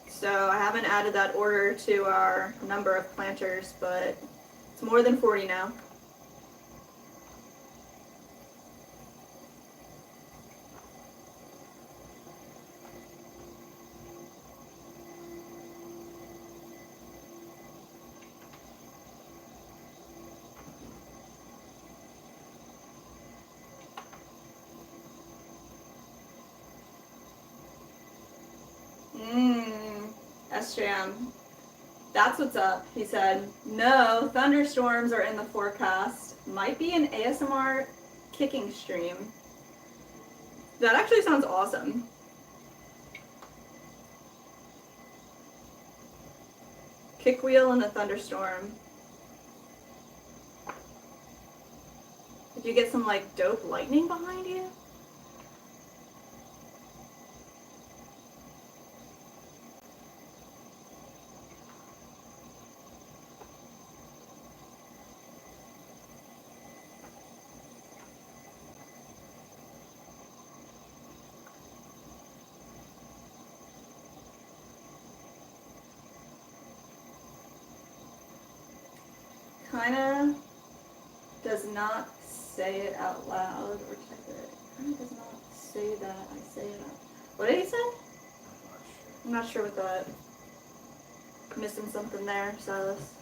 So I haven't added that order to our number of planters, but it's more than 40 now. SJM. That's what's up, he said. No, thunderstorms are in the forecast. Might be an ASMR kicking stream. That actually sounds awesome. Kick wheel in a thunderstorm. If you get some like dope lightning behind you. Kinda does not say it out loud or type it. Kinda does not say that I say it out. What did he say? I'm not sure what that. Missing something there, Silas.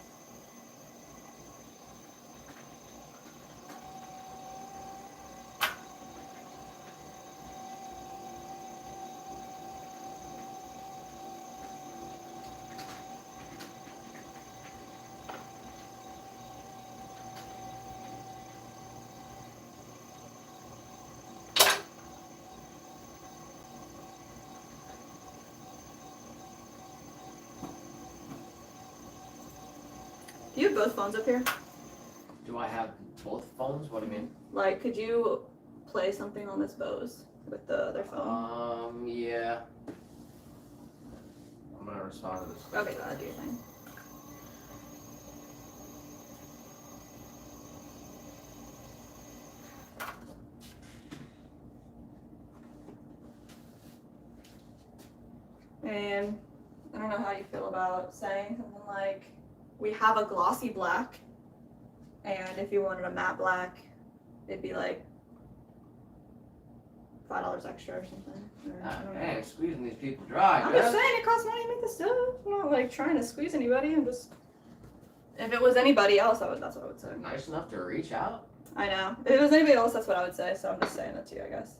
Do you have both phones up here? Do I have both phones? What do you mean? Like, could you play something on this Bose with the other phone? Yeah. I'm gonna respond to this. Okay, go ahead, do your thing. And I don't know how you feel about saying something like, we have a glossy black, and if you wanted a matte black, it'd be like $5 extra or something. Or, I don't know. Man, squeezing these people dry. I'm just saying it costs money to make this stuff. I'm not like trying to squeeze anybody. I'm just, if it was anybody else, that's what I would say. Nice enough to reach out. I know. If it was anybody else, that's what I would say. So I'm just saying that to you, I guess.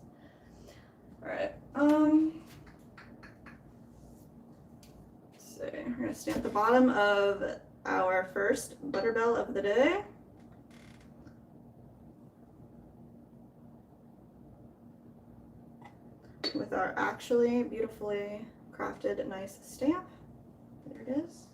All right. Let's see. We're gonna stand at the bottom of our first butterbell of the day. With our actually beautifully crafted nice stamp. There it is.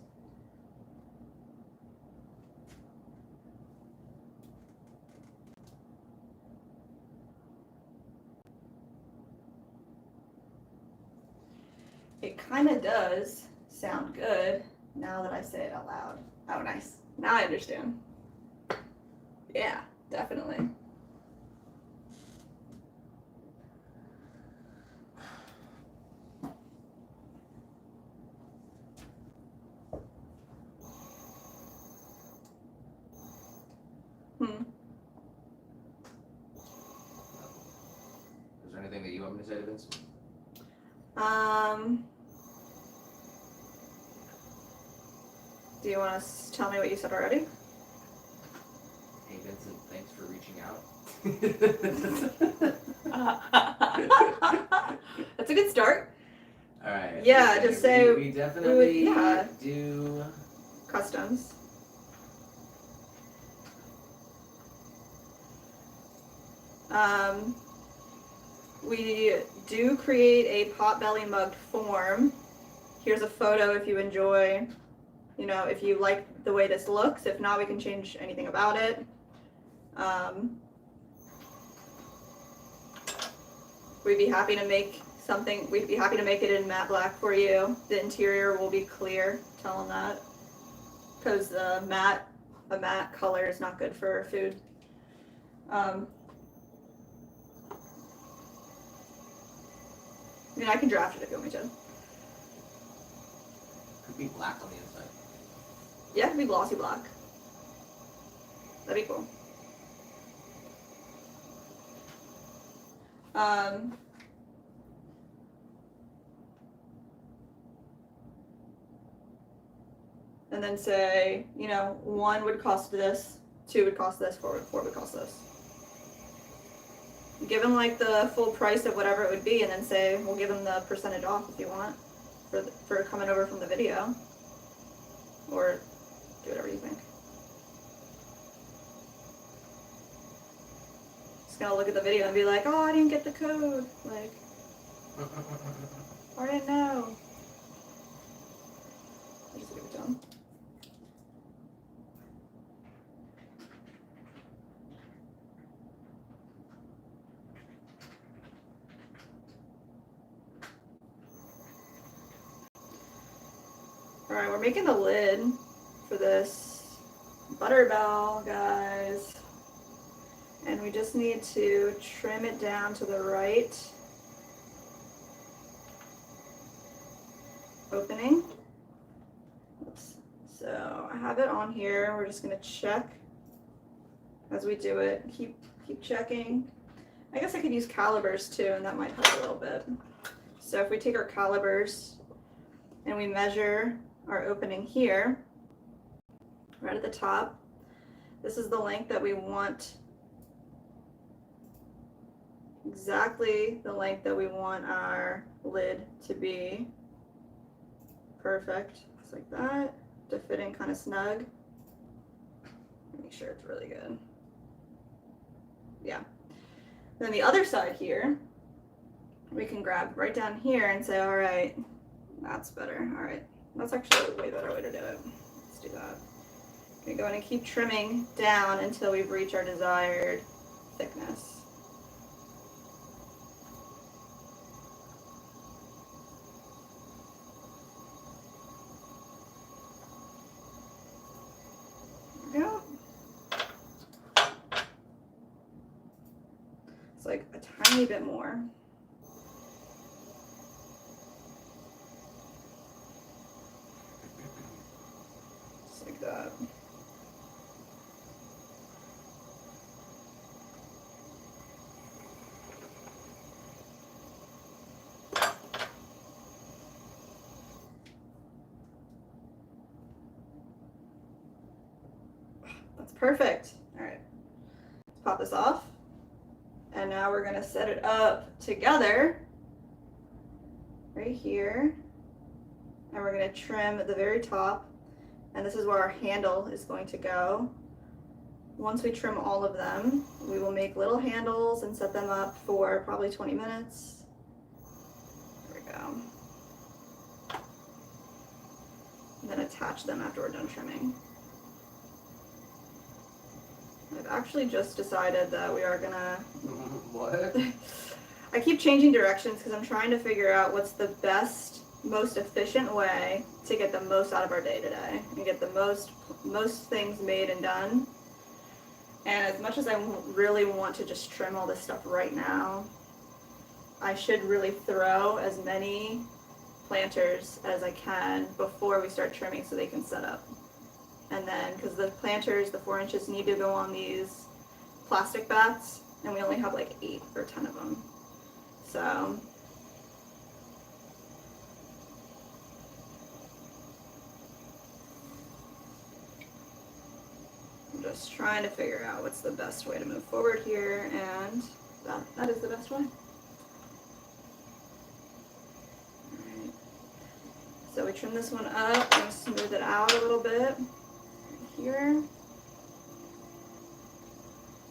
It kind of does sound good now that I say it out loud. Oh, nice. Now I understand. Yeah, definitely. Is there anything that you want me to say to Vince? Do you want to tell me what you said already? Hey Vincent, thanks for reaching out. That's a good start. Alright. Yeah, just say we definitely yeah. do Customs. We do create a potbelly mugged form. Here's a photo if you enjoy, you know, if you like the way this looks. If not, we can change anything about it. We'd be happy to make something, we'd be happy to make it in matte black for you. The interior will be clear, tell them that. Because a matte color is not good for food. I mean, I can draft it if you want me to. could be black on the inside. Yeah, it could be glossy black. That'd be cool. And then say, you know, 1 would cost this, 2 would cost this, 4 would cost this. Give them like the full price of whatever it would be, and then say we'll give them the percentage off if you want for coming over from the video, or do whatever you think. Just gonna look at the video and be like, oh, I didn't get the code, like, I didn't know. I'll just give it to them. Alright, we're making the lid for this butterbell, guys. And we just need to trim it down to the right opening. Oops. So I have it on here. We're just gonna check as we do it. Keep checking. I guess I could use calibers too, and that might help a little bit. So if we take our calibers, and we measure our opening here, right at the top. This is the length that we want, exactly the length that we want our lid to be. Perfect, just like that, to fit in kind of snug. Make sure it's really good. Yeah. Then the other side here, we can grab right down here and say, all right, that's better. All right, that's actually a way better way to do it. Let's do that. Okay, go in and keep trimming down until we reach our desired thickness. There we go. It's like a tiny bit more. Just like that. That's perfect. All right, let's pop this off. And now we're gonna set it up together right here. And we're gonna trim at the very top. And this is where our handle is going to go. Once we trim all of them, we will make little handles and set them up for probably 20 minutes. There we go. And then attach them after we're done trimming. I've actually just decided that we are gonna... What? I keep changing directions because I'm trying to figure out what's the best, most efficient way to get the most out of our day today and get the most things made and done. And as much as I really want to just trim all this stuff right now, I should really throw as many planters as I can before we start trimming so they can set up. And then, because the planters, the 4 inches, need to go on these plastic bats, and we only have like 8 or 10 of them. So I'm just trying to figure out what's the best way to move forward here, and that is the best way. Alright. So we trim this one up and smooth it out a little bit. Here.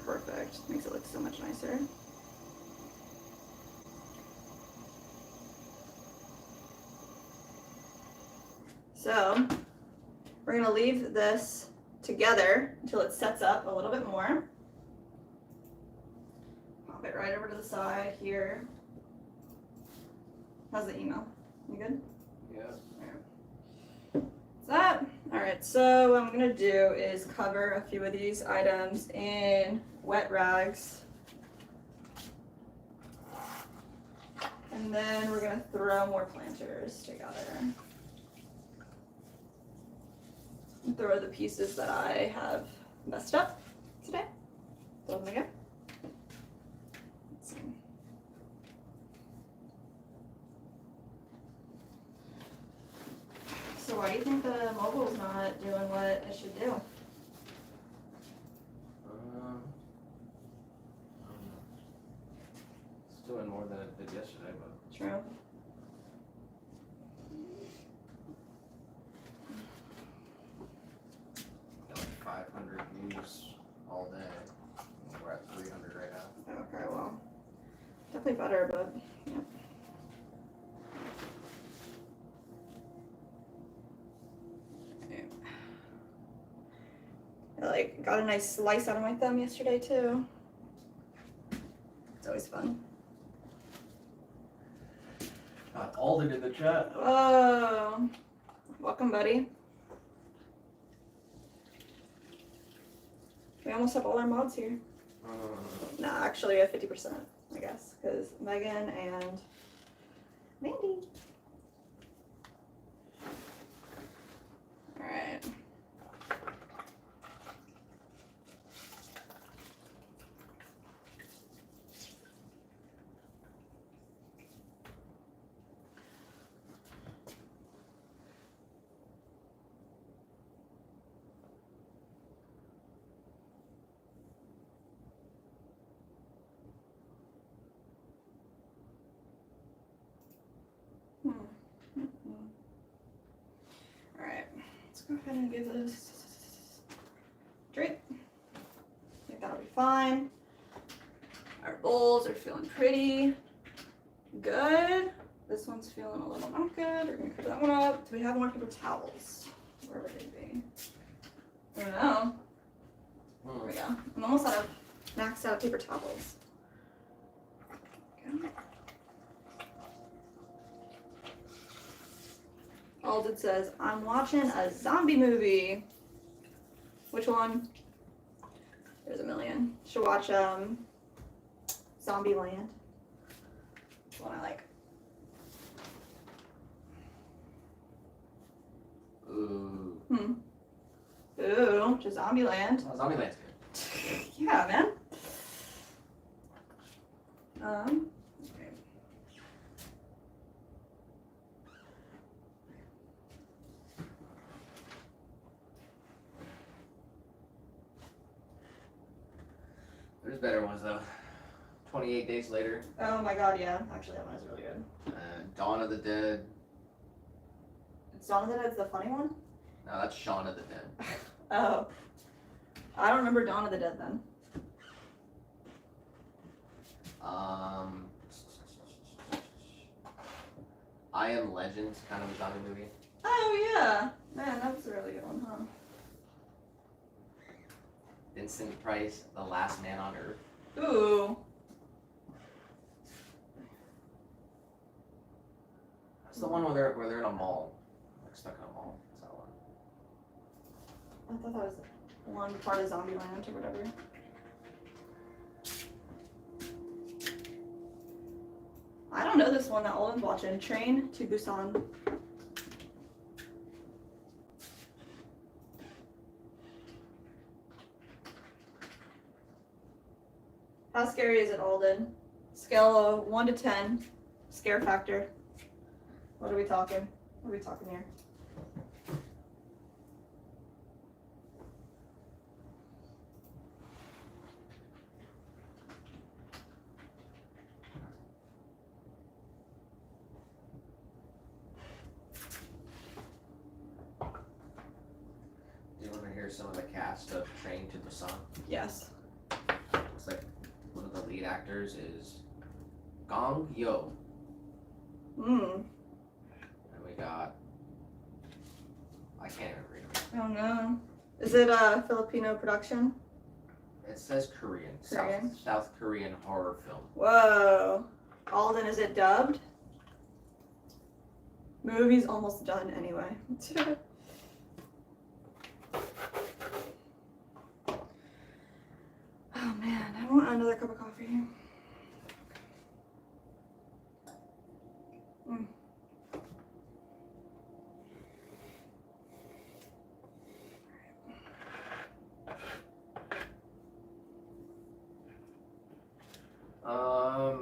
Perfect. Makes it look so much nicer. So we're going to leave this together until it sets up a little bit more. Pop it right over to the side here. How's the email? You good? Yeah. That. All right, so what I'm gonna do is cover a few of these items in wet rags. And then we're gonna throw more planters together. And throw the pieces that I have messed up today. Throw them again. Let's see. So why do you think the mobile's not doing what it should do? It's doing more than it did yesterday, but True. got like 500 views all day. We're at 300 right now. Okay, well, definitely better, but yeah. Okay. I like got a nice slice out of my thumb yesterday too. It's always fun. Alden in the chat. Oh, welcome, buddy. We almost have all our mods here. No, actually, we have 50%, I guess, because Megan and Mandy. All right. go ahead and give this drink. I think that'll be fine. Our bowls are feeling pretty good. This one's feeling a little not good. We're gonna cover that one up. Do we have more paper towels? Where would they be? I don't know. There we go. I'm almost out of maxed out paper towels. Okay. Alden says, I'm watching a zombie movie. Which one? There's a million. Should watch Zombie Land. That's one I like. Ooh. Ooh, just Zombie Land. Oh, Zombie Land's good. Yeah, man. Okay. There's better ones though. 28 Days Later. Oh my god, yeah. Actually, that one is really good. Dawn of the Dead. It's Dawn of the Dead's the funny one? No, that's Shaun of the Dead. Oh. I don't remember Dawn of the Dead then. I Am Legend, kind of a zombie movie. Oh yeah. Man, that's a really good one, huh? Vincent Price, The Last Man on Earth. Ooh. That's the one where they're in a mall. Like stuck in a mall. That's that one. I thought that was one part of Zombie Land or whatever. I don't know this one that Alden's watching. Train to Busan. How scary is it, Alden? Scale of 1 to 10. Scare factor. What are we talking? What are we talking here? Do you want to hear some of the cast of Train to Busan? Yes. Looks like one of the lead actors is Gong Yo. Hmm. And we got, I can't even read them. I don't know. Is it a Filipino production? It says Korean. Korean? South Korean horror film. Whoa. Alden, is it dubbed? Movie's almost done anyway. Oh man, I want another cup of coffee.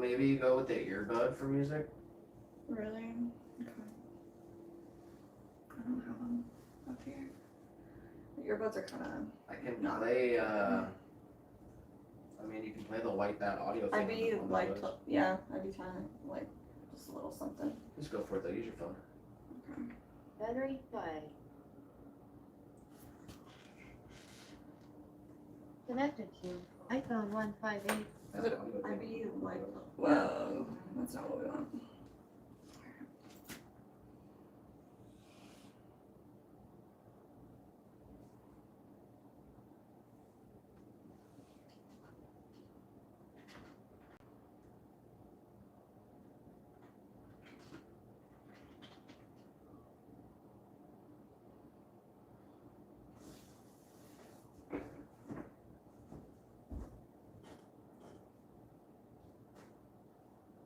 Maybe go with the earbud for music. Really? Okay. I don't have them up here. The earbuds are kind of. I can play, I mean, you can play the white band audio thing. I'd be on the like, windows. yeah, I'd be trying to like just a little something. Just go for it though, use your phone. Okay. Battery 5. Connected to iPhone 158. That's an audio I'd thing. be like, whoa, that's not what we want.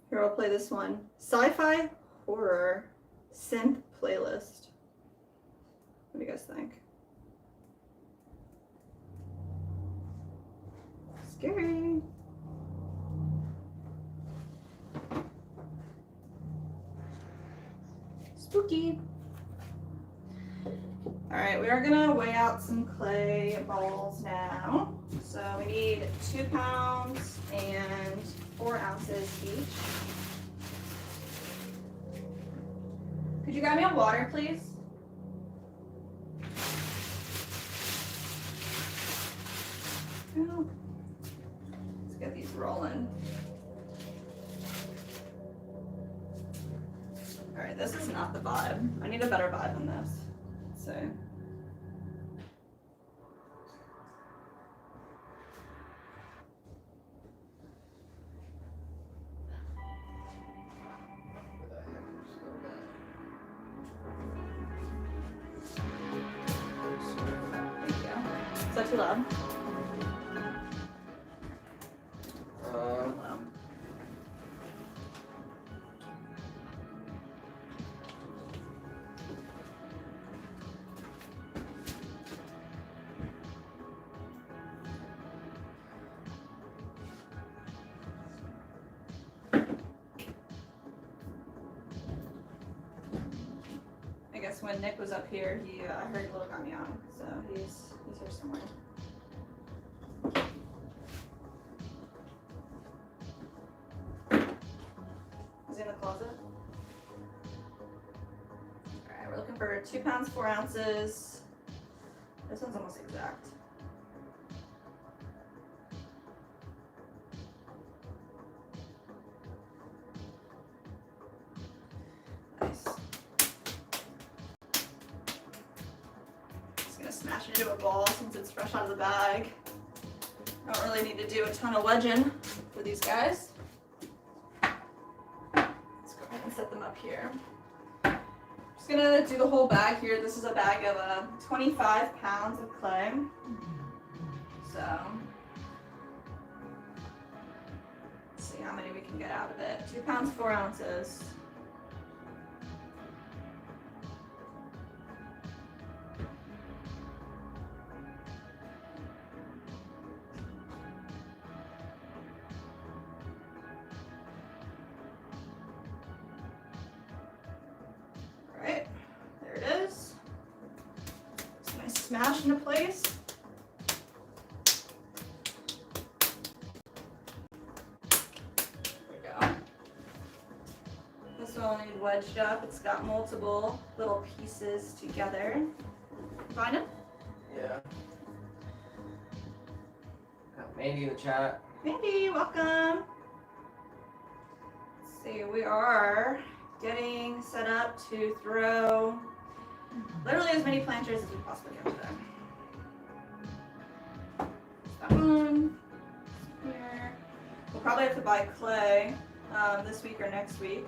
Here, I'll play this one. Sci-fi horror synth playlist. What do you guys think? Scary. Spooky. All right, we are gonna weigh out some clay balls now. So we need 2 pounds and 4 ounces each. Could you grab me a water, please? Well, let's get these rolling. Alright, this is not the vibe. I need a better vibe than this. So. Thank you. Is that too loud? Low. I guess when Nick was up here, he heard little got me on, so he's here somewhere. Is he in the closet? Alright, we're looking for 2 pounds, 4 ounces. This one's almost exact. Nice. Just gonna smash it into a ball since it's fresh out of the bag. I don't really need to do a ton of wedging for these guys. Let's go ahead and set them up here. Just gonna do the whole bag here. This is a bag of 25 pounds of clay. So, let's see how many we can get out of it. 2 pounds, 4 ounces. Alright, there it is. Just gonna smash into place. There we go. This one will need wedged up. It's got multiple little pieces together. Find them? Yeah. Got Mandy in the chat. Mandy, welcome. Let's see, we are getting set up to throw literally as many planters as we possibly can today. That one here. We'll probably have to buy clay this week or next week.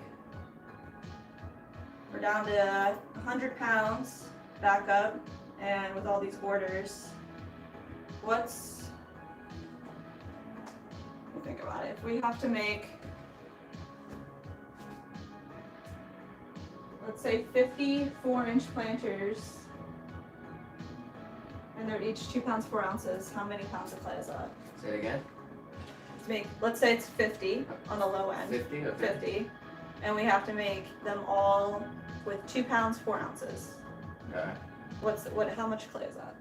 We're down to 100 pounds back up, and with all these orders, let me think about it. If we have to make, let's say 50 4-inch planters, and they're each 2 pounds, 4 ounces, how many pounds of clay is that? Say it again. To make, let's say it's 50 on the low end. 50? Okay. 50. And we have to make them all with 2 pounds, 4 ounces. Okay. How much clay is that?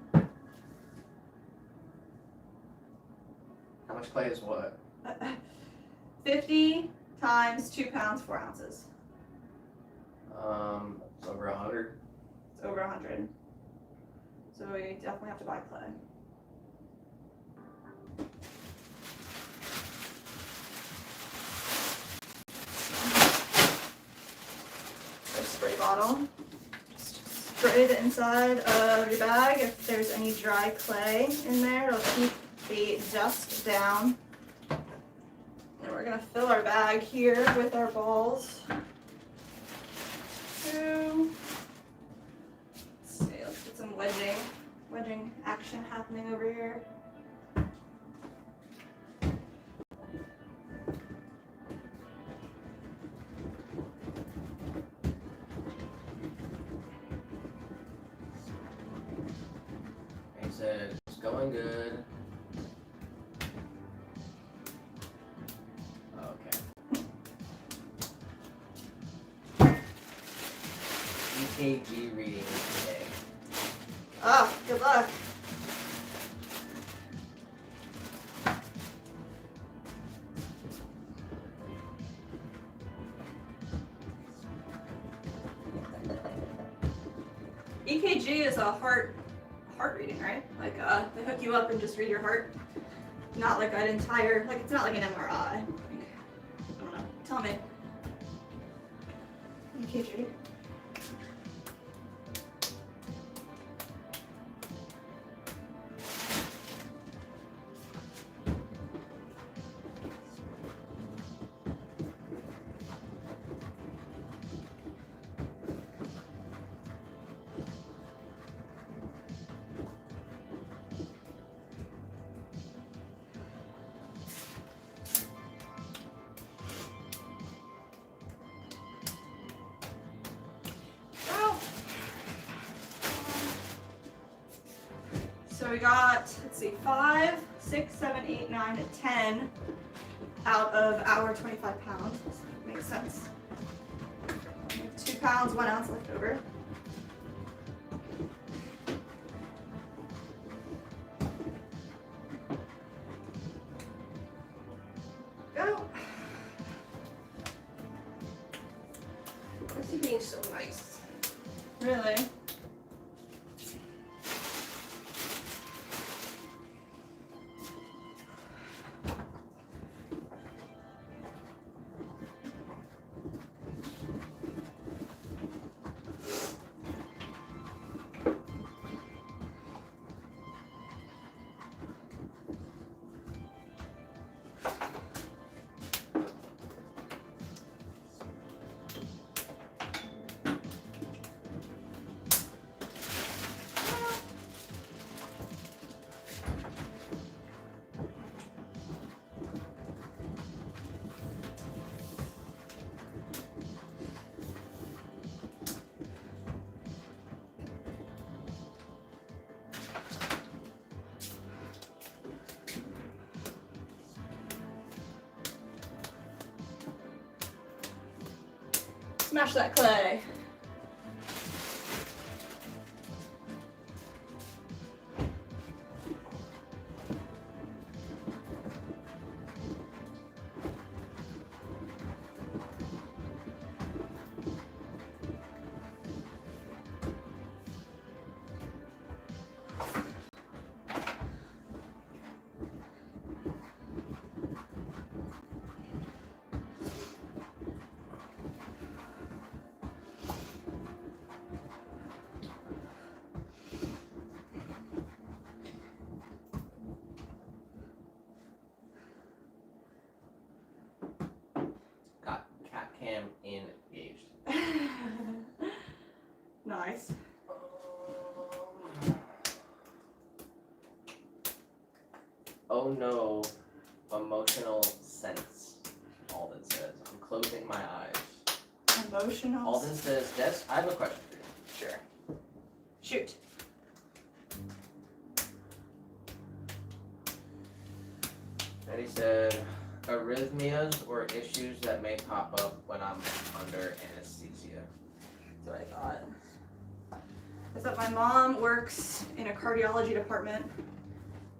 How much clay is what? 50 times 2 pounds, 4 ounces. It's over 100. It's over 100. So we definitely have to buy clay. A spray bottle. Just spray the inside of your bag. If there's any dry clay in there, it'll keep the dust down. And we're gonna fill our bag here with our balls. Let's see, let's get some wedging action happening over here. He said it's going good. EKG reading today. Ah, good luck. EKG is a heart reading, right? Like they hook you up and just read your heart. not like an entire, like it's not like an MRI. I don't know. Tell me. EKG. So we got, let's see, 5, 6, 7, 8, 9, 10 out of our 25 pounds. Makes sense. 2 pounds, 1 ounce left over. Go. What's he being so nice? Really? Smash that clay. Got cat cam engaged. Nice. Oh no, emotional sense. Alden says. I'm closing my eyes. Emotional. Alden says, Des, I have a question for you. Sure. Shoot. And he said, arrhythmias or issues that may pop up when I'm under anesthesia. That's what I thought. I thought my mom works in a cardiology department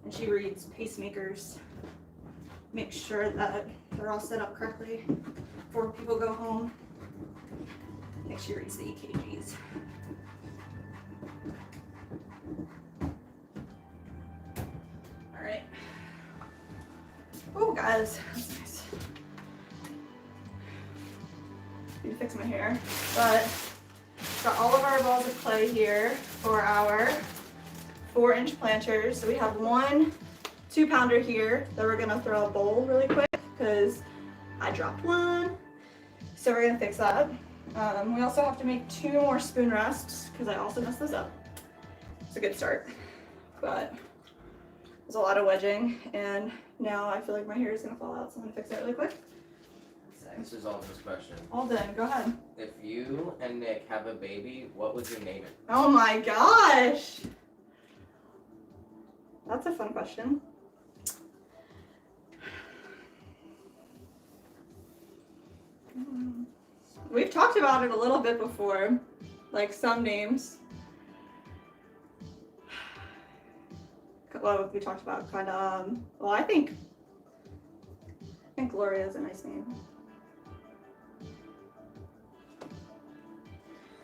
and she reads pacemakers, make sure that they're all set up correctly before people go home. I think she reads the EKGs. All right. Oh, guys, that's nice. Need to fix my hair, but got all of our balls of clay here for our 4-inch planters. So we have one 2-pounder here that we're gonna throw a bowl really quick because I dropped one. So we're gonna fix that. We also have to make 2 more spoon rests because I also messed this up. It's a good start, but there's a lot of wedging and now I feel like my hair is gonna fall out, so I'm gonna fix it really quick. This is Alden's question. Alden, go ahead. If you and Nick have a baby, what would you name it? Oh my gosh! That's a fun question. We've talked about it a little bit before, like some names. What have we talked about? Kind of. Well, I think Gloria is a nice name.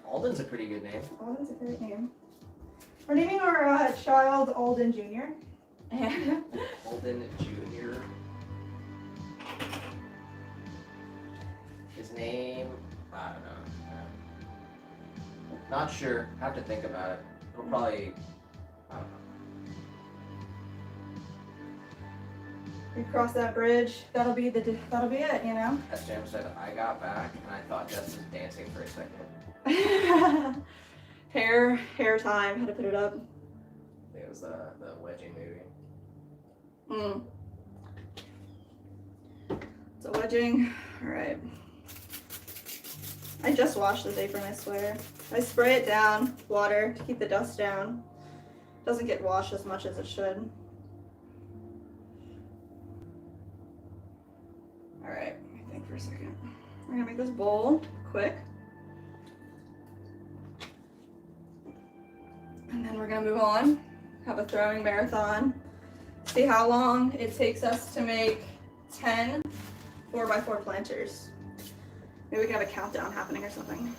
Alden's a pretty good name. Alden's a great name. We're naming our child Alden Jr. Alden Jr. name, I don't know. Not sure. Have to think about it. It'll probably, I don't know. We cross that bridge. That'll be it. You know. As Jam said, I got back and I thought Jess was dancing for a second. hair time. Had to put it up. I think it was the wedging movie. So wedging. All right. I just washed this apron, I swear. I spray it down, water to keep the dust down. Doesn't get washed as much as it should. All right, let me think for a second. We're gonna make this bowl quick. And then we're gonna move on, have a throwing marathon. See how long it takes us to make 10 4x4 planters. Maybe we can have a countdown happening or something.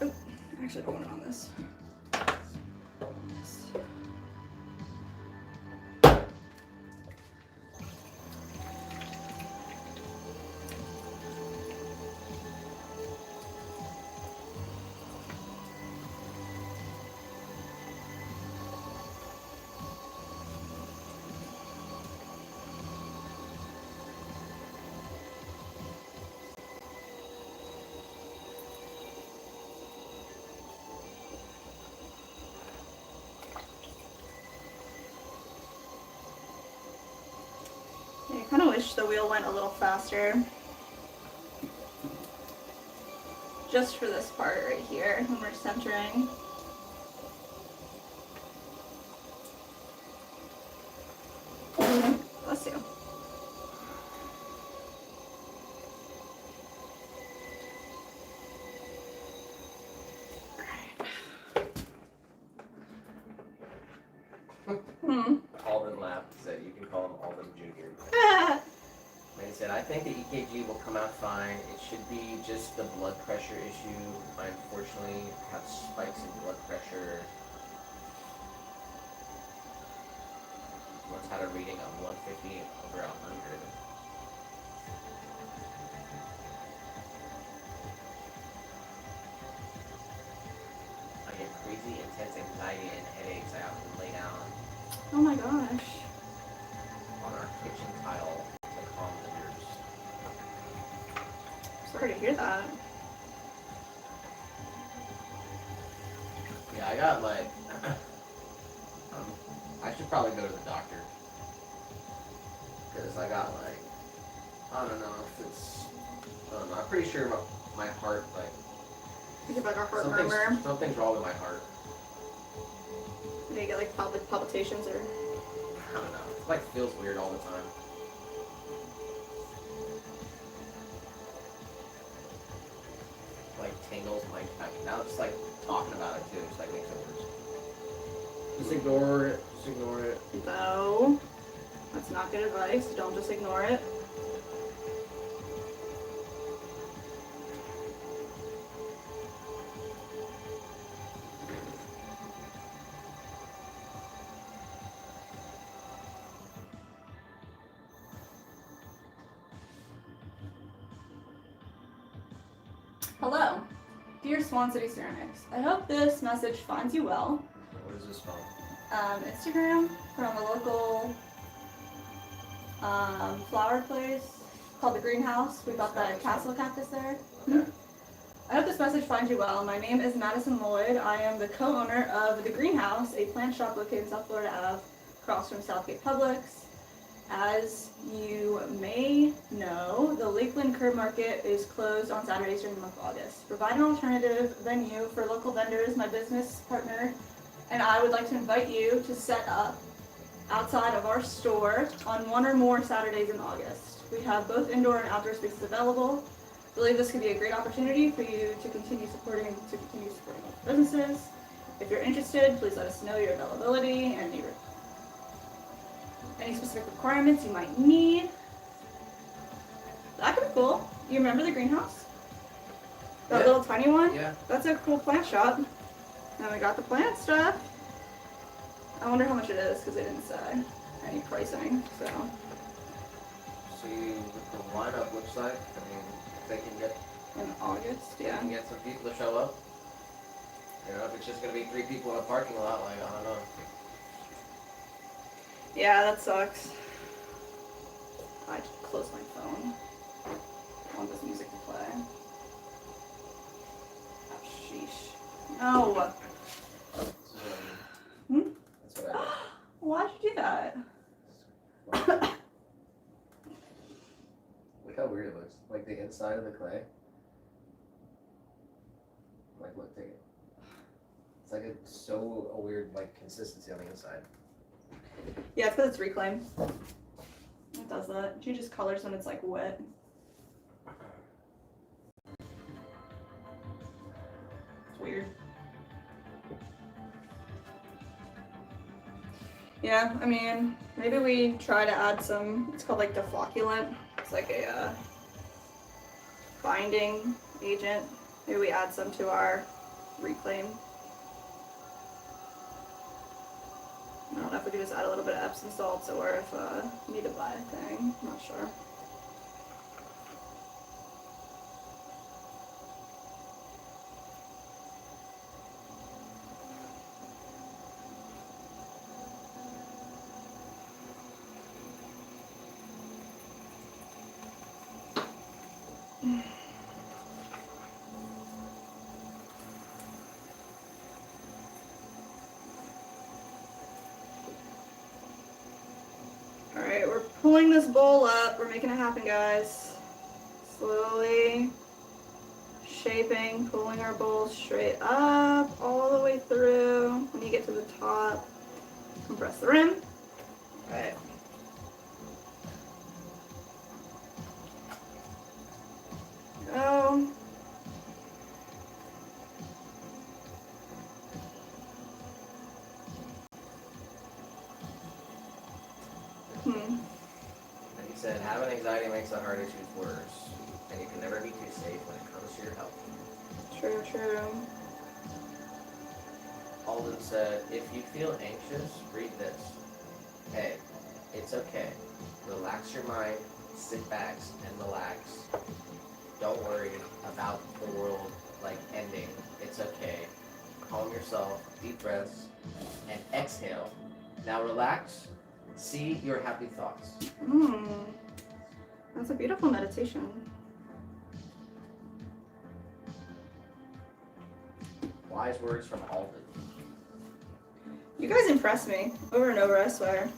Oh, I actually don't want it on this. I kind of wish the wheel went a little faster. Just for this part right here, when we're centering. Bless you. Alden laughed and said, you can call him Alden Jr. And he said, I think the EKG will come out fine. It should be just the blood pressure issue. I unfortunately have spikes in blood pressure. Once had a reading of 150 over 100. I get crazy intense anxiety and headaches. I have to lay down Oh my gosh. on our kitchen tile to calm the nerves. Sorry to hear that. Yeah, I got like, I should probably go to the doctor. Because I got like, I don't know if it's, I don't know, I'm pretty sure my heart, like, You get like a heart murmur. something's wrong with my heart. Do you get like palpitations or? I don't know, it like feels weird all the time. Like tingles, like, now it's like talking about it too, it's like makes it worse. Just ignore it, just ignore it. No. That's not good advice. Don't just ignore it. Hello, dear Swan City Ceramics. I hope this message finds you well. What is this from? Instagram from a local flower place called the Greenhouse. We bought the castle cactus there. Okay. I hope this message finds you well. My name is Madison Lloyd. I am the co-owner of the Greenhouse, a plant shop located in South Florida Ave, across from Southgate Publix. As you may know, the Lakeland Curb Market is closed on Saturdays during the month of August. To provide an alternative venue for local vendors, my business partner and I would like to invite you to set up outside of our store on one or more Saturdays in August. We have both indoor and outdoor spaces available. I believe this could be a great opportunity for you to continue supporting local businesses. If you're interested, please let us know your availability and any specific requirements you might need. That could be cool. You remember the Greenhouse? That Yeah. little tiny one? Yeah. That's a cool plant shop. Now we got the plant stuff. I wonder how much it is because they didn't say any pricing. So see what the lineup looks like. I mean, if they can get, In August, they yeah. can get some people to show up. You know, if it's just gonna be 3 people in a parking lot, like, I don't know. Yeah, that sucks. I had to close my phone. I want this music to play. Oh, sheesh. No. This is what I Hmm? mean. That's what I do. Why'd you do that? Look how weird it looks. Like the inside of the clay. Like, look, take it. It's like a weird, like, consistency on the inside. Yeah, it's because it's reclaimed. It does that. It changes colors when it's like wet. It's weird. Yeah, I mean, maybe we try to add some, it's called like deflocculant. It's like a binding agent. Maybe we add some to our reclaim. I don't know if we could just add a little bit of Epsom salts or if we need to buy a thing. I'm not sure. Alright, we're pulling this bowl up. We're making it happen, guys. Slowly shaping, pulling our bowl straight up, all the way through. When you get to the top, compress the rim. Alright. Go. And he said, having anxiety makes the hard issues worse, and you can never be too safe when it comes to your health. True, true. Alden said, if you feel anxious, read this. Hey, it's okay. Relax your mind, sit back and relax. Don't worry about the world like ending. It's okay. Calm yourself, deep breaths, and exhale. Now relax. See your happy thoughts. That's a beautiful meditation. Wise words from Alden. You guys impress me over and over, I swear.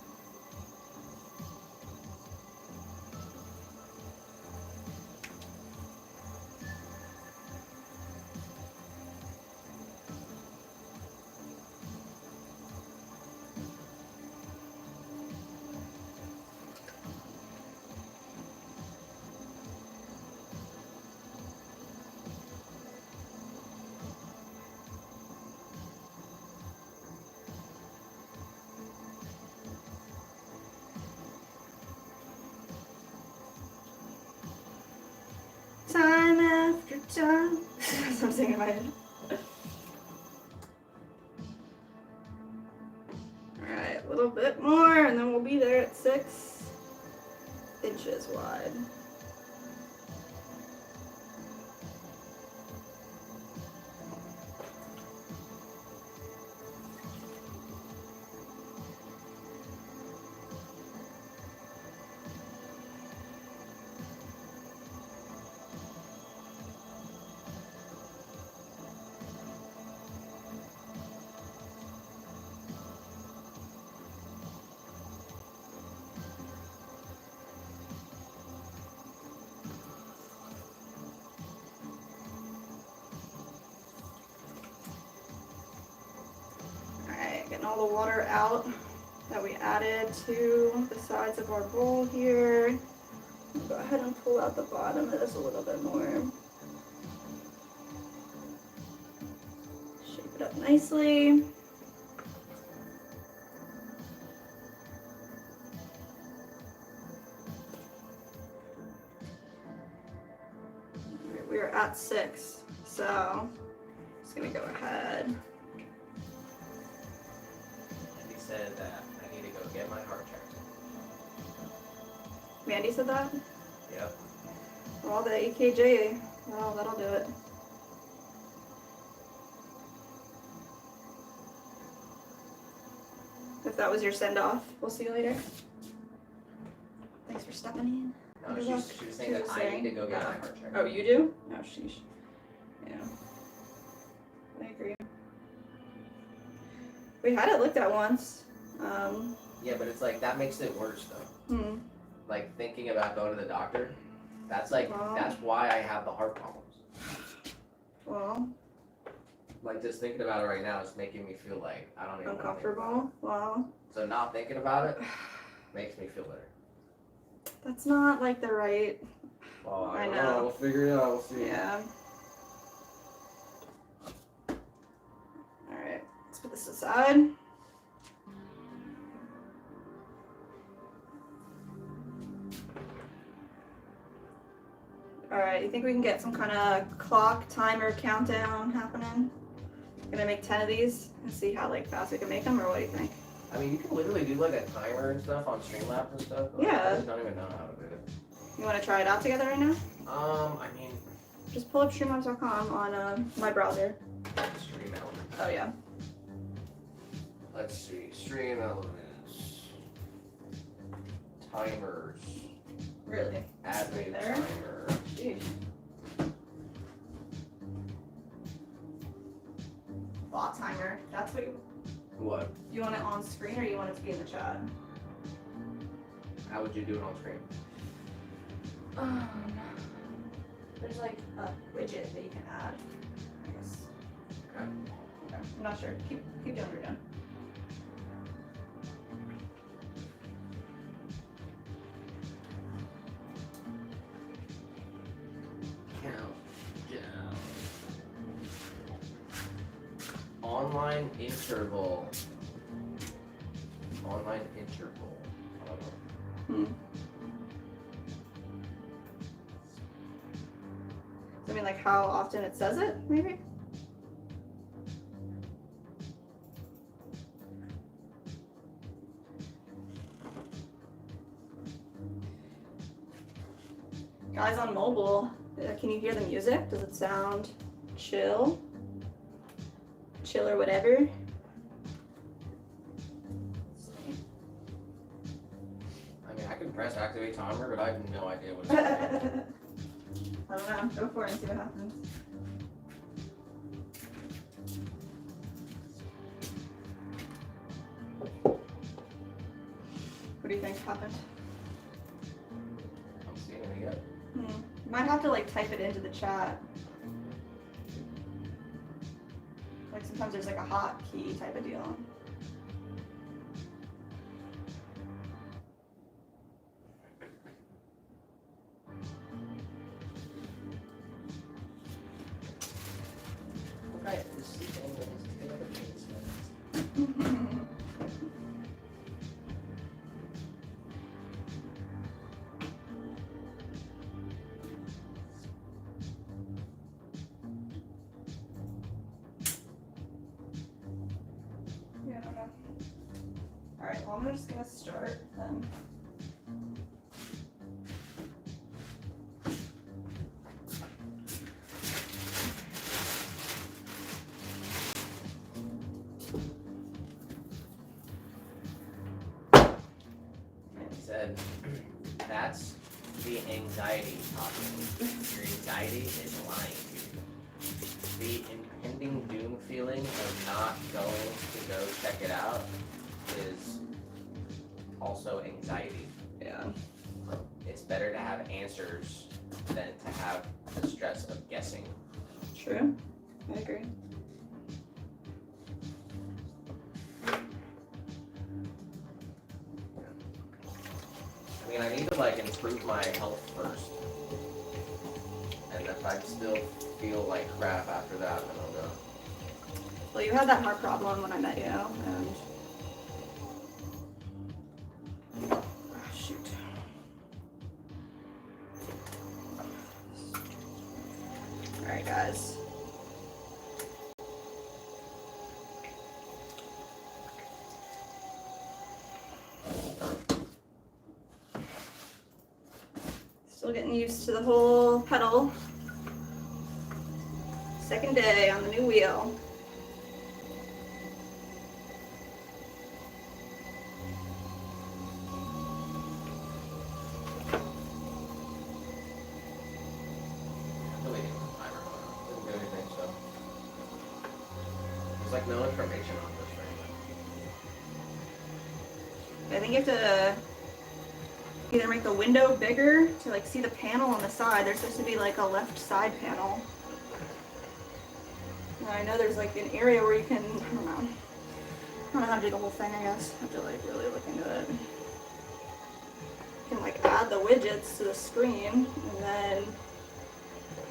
Time after time. So I'm singing in my head. Alright, a little bit more and then we'll be there at 6 inches wide. Getting all the water out that we added to the sides of our bowl here. I'll go ahead and pull out the bottom of this a little bit more. Shape it up nicely. We are at 6, so I'm just gonna go ahead. Said that I need to go get my heart checked. Mandy said that? Yep. Well, the EKJ, well, that'll do it. If that was your send-off, we'll see you later. Thanks for stepping in. No, Good she luck. was saying that I need to go get my heart checked. Oh, you do? Oh, sheesh. Yeah. I agree. We had it looked at once. Yeah, but it's like that makes it worse though. Like thinking about going to the doctor. That's like Well. that's why I have the heart problems. Well, Like just thinking about it right now is making me feel like I don't even wanna think about uncomfortable. Well, it. So not thinking about it makes me feel better. that's not like the right. Well, I don't know. We'll figure it out. We'll see. Yeah. Alright, let's put this aside. Alright, you think we can get some kind of clock, timer, countdown happening? Gonna make 10 of these and see how like fast we can make them, or what do you think? I mean, you can literally do like a timer and stuff on Streamlabs and stuff. But Yeah. I just don't even know how to do it. You want to try it out together right now? I mean, Just pull up streamlabs.com on my browser. stream elements. Oh yeah. Let's see. Stream elements. Timers. Really? Add Right new there? timer. Jeez. Bot timer. That's what What? you want it on screen, or you want it to be in the chat? How would you do it on screen? There's like a widget that you can add. I guess. Okay. Okay. I'm not sure. Keep doing what you're doing. Countdown. Online interval. Online interval. I don't know. I mean, like how often it says it, maybe? Guys on mobile, can you hear the music? Does it sound chill? Chill or whatever? I mean, I can press activate timer, but I have no idea what it's doing. I don't know. Go for it and see what happens. What do you think happened? I'm seeing it yet. You might have to like type it into the chat. Like sometimes there's like a hotkey type of deal. Okay, this is the thing that needs to be like a basement. Yeah, I don't know. Alright, well I'm just gonna start then. He said, that's the anxiety talking. Your anxiety is lying to you. The impending doom feeling of not going to go check it out is also anxiety. Yeah. It's better to have answers than to have the stress of guessing. True. I agree. I mean, I need to like improve my health first. And if I still feel like crap after that, then I'll go. Well, you had that heart problem when I met you, and oh, shoot. All right, guys. Still getting used to the whole pedal. Second day on the new wheel. The waiting for the timer going on. Didn't do anything, so. There's like no information on this right now. I think you have to either make the window bigger to like see the panel on the side. There's supposed to be like a left side panel. And I know there's like an area where you can, I don't know how to do the whole thing, I guess. I have to like really look into it. You can like add the widgets to the screen and then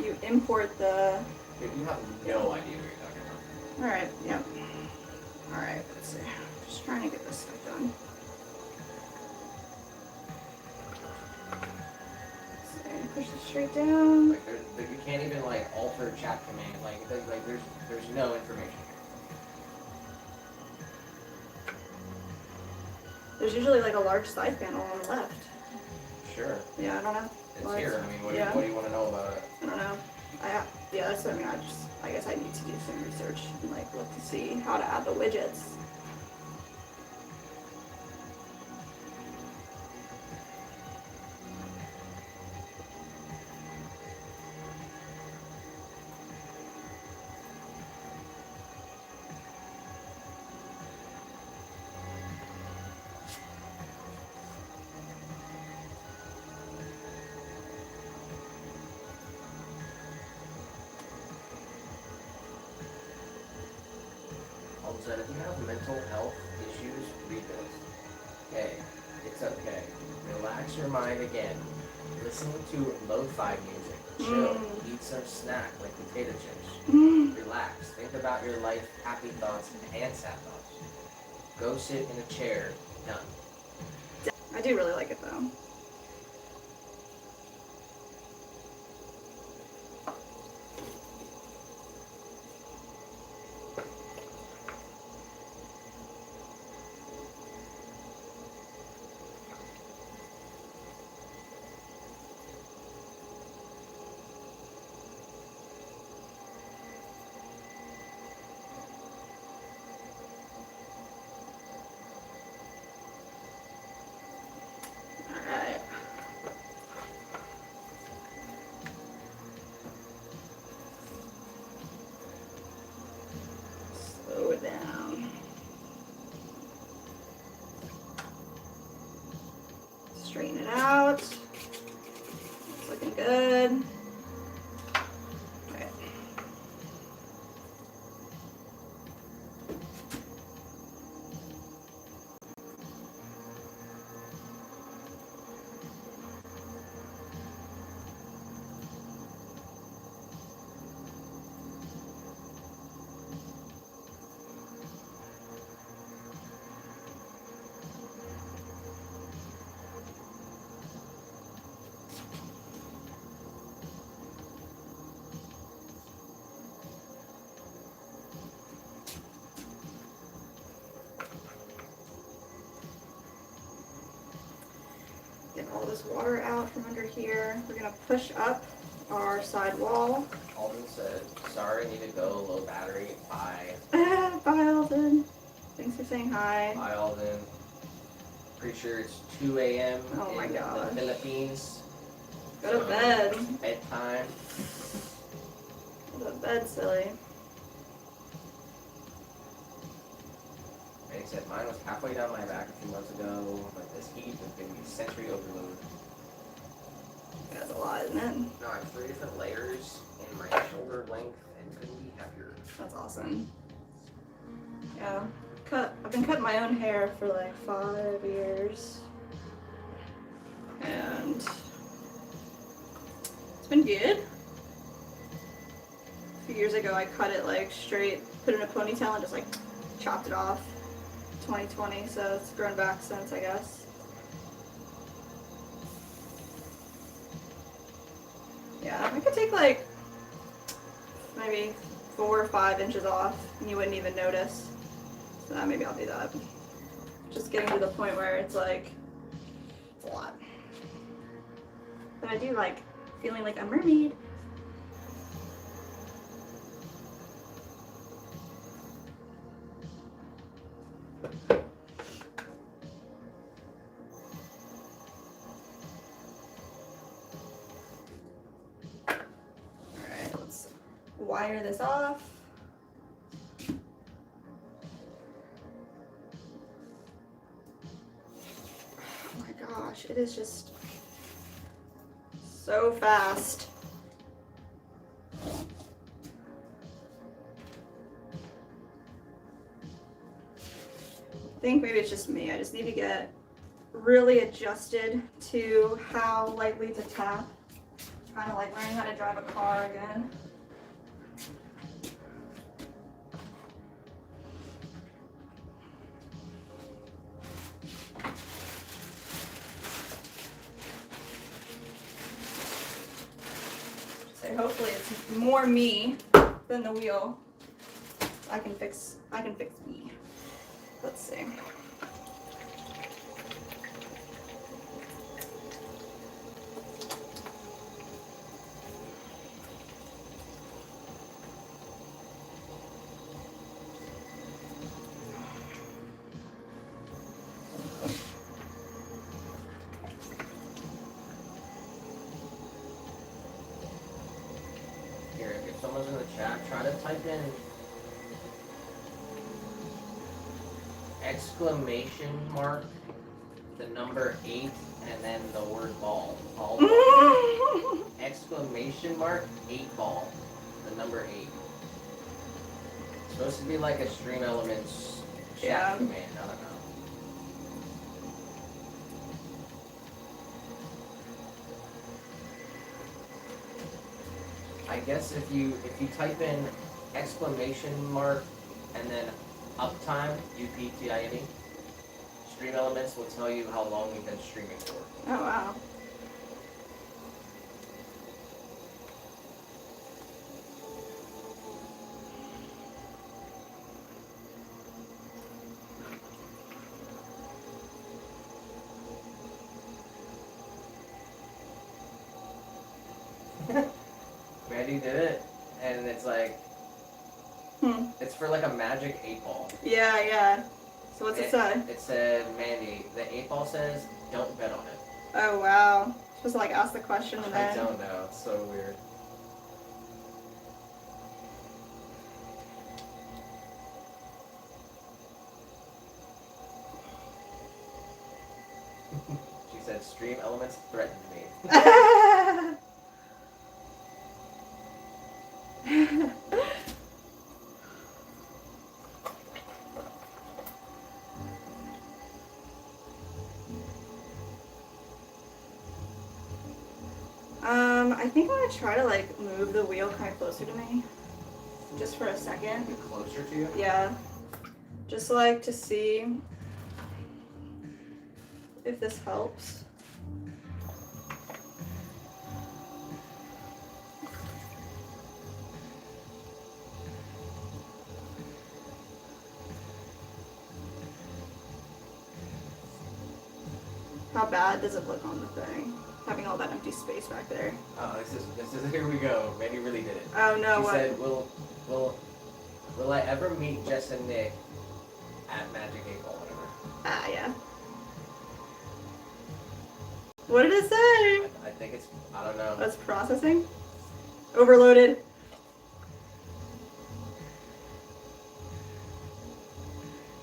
you import the, Dude, you have no idea what you're talking about. alright, yep. Alright, let's see. Just trying to get this stuff done. Push it straight down. Like, you can't even like alter chat command. Like there's no information. There's usually like a large side panel on the left. Sure, Yeah, I don't know. it's Well, here. I mean, what, yeah. what do you want to know about it? I don't know. Yeah, that's what I mean. I guess I need to do some research and like look to see how to add the widgets. All of a sudden, if you have mental health issues, read this. Hey, it's okay. Relax your mind again. Listen to lo-fi music. Chill. Eat some snack like potato chips. Relax. Think about your life, happy thoughts and sad thoughts. Go sit in a chair. Done. I do really like it though. Alright. Slow it down. Straighten it out. It's looking good. Okay. Get all this water out from under here. We're gonna push up our side wall. Alden said, sorry, need to go, low battery. Bye. Bye, Alden. Thanks for saying hi. Bye, Alden. Pretty sure it's 2 a.m. Oh my in gosh. the Philippines. Go to bed. Bedtime. Go to bed, silly. And he said, mine was halfway down my back a few months ago, but this heat is giving me sensory overload. That's a lot, isn't it? No, I have 3 different layers in my shoulder length and couldn't be happier. That's awesome. Yeah. I've been cutting my own hair for like 5 years. And it's been good. A few years ago I cut it like straight, put it in a ponytail and just like chopped it off. 2020, so it's grown back since, I guess. Yeah, I could take like maybe 4 or 5 inches off and you wouldn't even notice. So maybe I'll do that. Just getting to the point where it's like, it's a lot. But I do like feeling like a mermaid. Alright, let's wire this off. Oh my gosh, it is just so fast. I think maybe it's just me. I just need to get really adjusted to how lightly to tap. Kind of like learning how to drive a car again. So hopefully it's more me than the wheel. I can fix me. Let's see. Here, if someone's in the chat, try to type in exclamation mark, the number 8, and then the word ball. Ball. Exclamation mark, 8 ball. The number 8. It's supposed to be like a Stream Elements chat Yeah. command. I don't know. I guess if you type in exclamation mark and then uptime, UPTIME, Stream Elements will tell you how long you've been streaming for. Oh wow. Mandy did it, and it's like, it's for like a magic 8 ball. Yeah, yeah. So what's it say? It said, Mandy, the 8 ball says, don't bet on it. Oh wow. Supposed to like ask the question and I then. don't know, it's so weird. She said, Stream Elements threatened me. I think I'm gonna try to like move the wheel kind of closer to me, just for a second. Get closer to you? Yeah, just like to see if this helps. How bad does it look on the thing? Having all that empty space back there. Oh, this is here we go. Mandy really did it. Oh no, She what? said, will I ever meet Jess and Nick at Magic 8 Ball, whatever? Ah, yeah. What did it say? I think it's, I don't know. That's processing? Overloaded.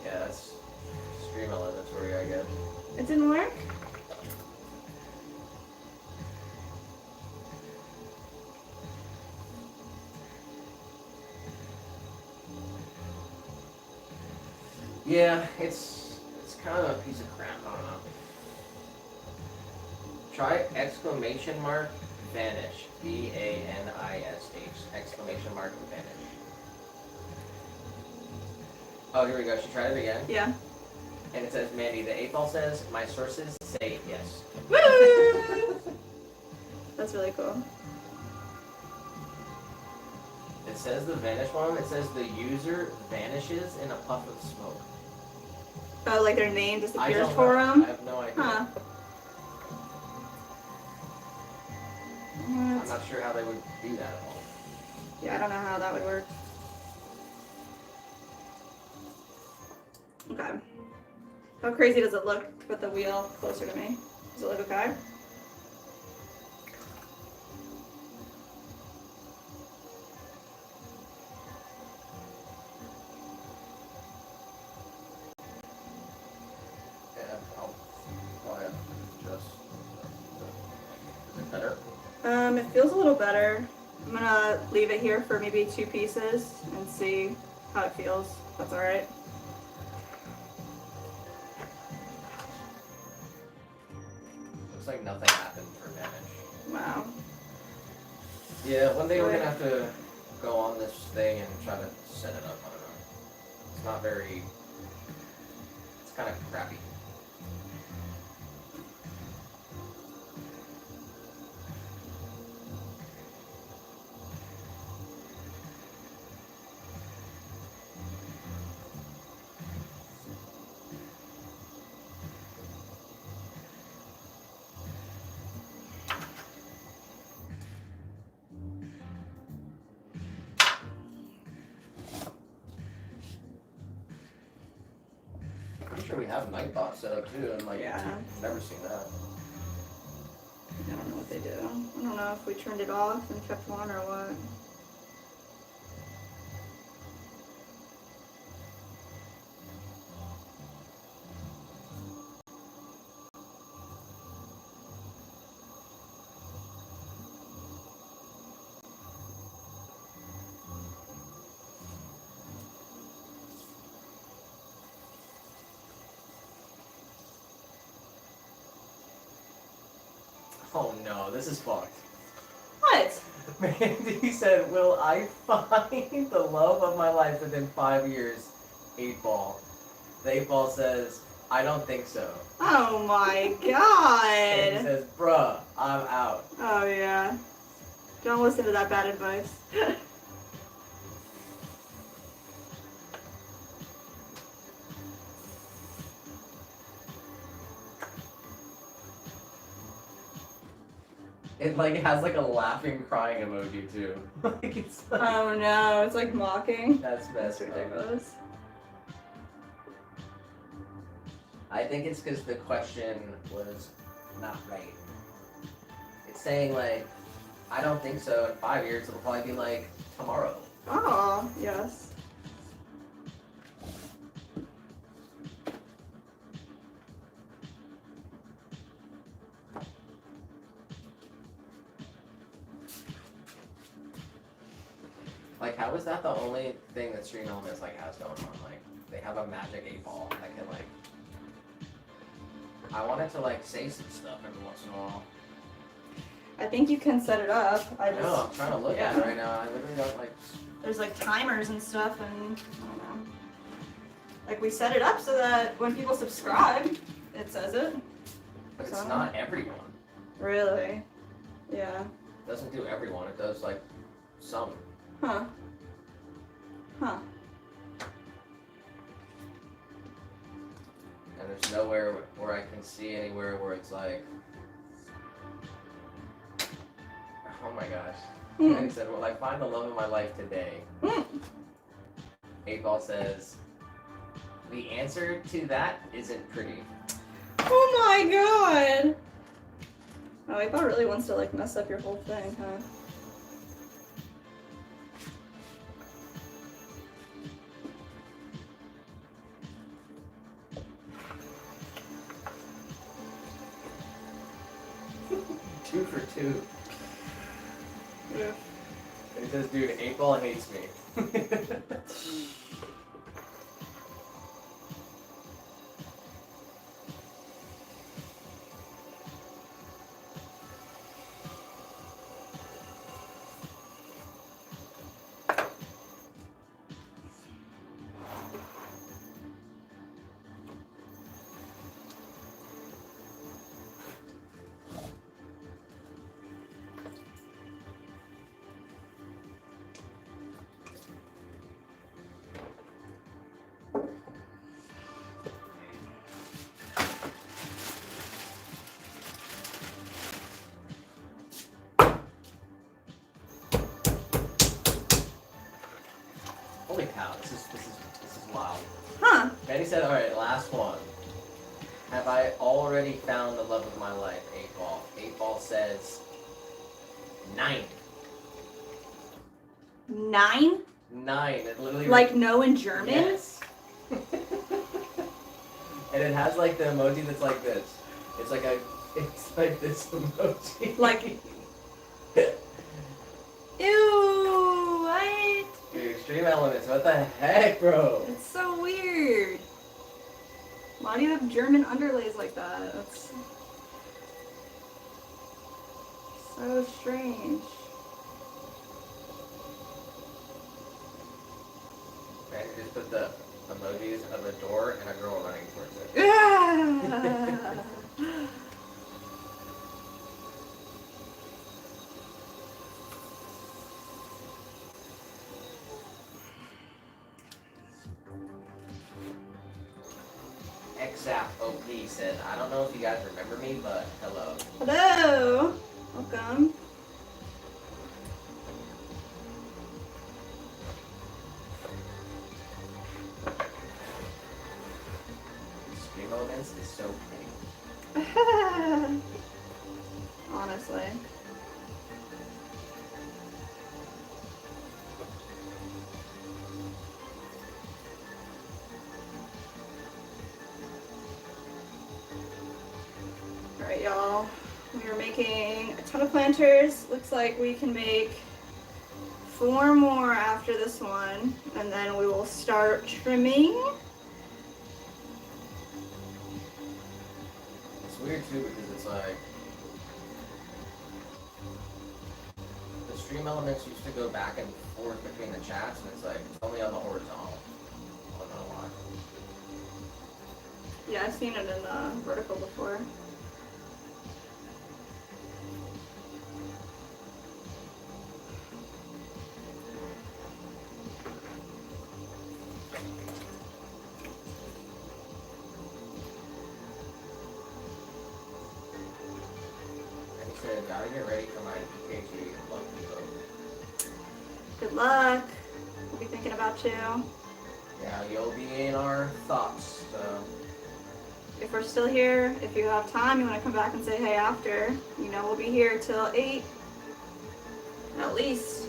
Yeah, that's Stream Elements for you, I guess. It didn't work? Yeah, it's kind of a piece of crap, I don't know. Try exclamation mark vanish. VANISH. Exclamation mark vanish. Oh, here we go. She tried it again. Yeah. And it says, Mandy, the 8 ball says, my sources say yes. Woo! That's really cool. It says the vanish one. It says the user vanishes in a puff of smoke. Oh, like their name I disappears don't for know. them? I have no idea. Huh. I'm not sure how they would do that at all. Yeah, I don't know how that would work. Okay. How crazy does it look to put the wheel closer to me? Does it look okay? Yeah, I'll probably have to adjust. Is it better? It feels a little better. I'm gonna leave it here for maybe 2 pieces and see how it feels. That's alright. Looks like nothing happened for damage. Wow. Yeah, one day we're gonna have to go on this thing and try to set it up. I don't know. It's not very. It's kind of crappy. I'm sure we have Nightbot set up too, and like, Yeah. never seen that. I don't know what they do. I don't know if we turned it off and kept one or what. Oh no, this is fucked. What? Mandy said, "Will I find the love of my life within 5 years?" 8-ball. The 8-ball says, "I don't think so." Oh my And he god. says, "Bruh, I'm out." Oh yeah. Don't listen to that bad advice. It like has like a laughing, crying emoji too. Like it's like, Oh no, it's like mocking. that's That's messed up. ridiculous. I think it's because the question was not right. It's saying like, "I don't think so." In 5 years, it'll probably be like tomorrow. Oh, yes. Like, how is that the only thing that Stream Elements like has going on? Like, they have a magic 8-ball that can like. I wanted to like say some stuff every once in a while. I think you can set it up. I I know, just I'm trying to look at it right now. I literally don't like. there's like timers and stuff and I don't know. Like we set it up so that when people subscribe, it says it. But it's So- not everyone. Really? Yeah. It doesn't do everyone. It does like some. Huh. Huh. And there's nowhere where I can see anywhere where it's like. Oh my gosh. Hmm. And he said, "Will I find the love of my life today?" Hmm. 8-ball says, "The answer to that isn't pretty." Oh my god! Oh, April really wants to like mess up your whole thing, huh? Two for two. Yeah. And he says, "Dude, 8-ball hates me." cow. This is wild. Huh. Manny said, all right, last one. Have I already found the love of my life? 8-ball. 8-ball says 9. 9? 9. It literally Like no in German? Yes. And it has like the emoji that's like this. It's like this emoji. Like- Ew, what? Dude, extreme elements. What the heck, bro? It's so weird. Why do you have German underlays like that? That's so strange. Man, you just put the emojis of a door and a girl running towards it. Ah. XAP OP said, I don't know if you guys remember me, but hello. Hello. Welcome. Stream elements is so pretty. Honestly. Alright, y'all. We are making a ton of planters. Looks like we can make 4 more after this one, and then we will start trimming. It's weird too because it's like the stream elements used to go back and forth between the chats, and it's like it's only on the horizontal. I don't know why. Yeah, I've seen it in the vertical before. And he said, gotta get ready for my PhD. Love you both. Good luck. We'll be thinking about you. Yeah, you'll be in our thoughts. So If we're still here, if you have time, you want to come back and say hey after. You know we'll be here till 8. At least.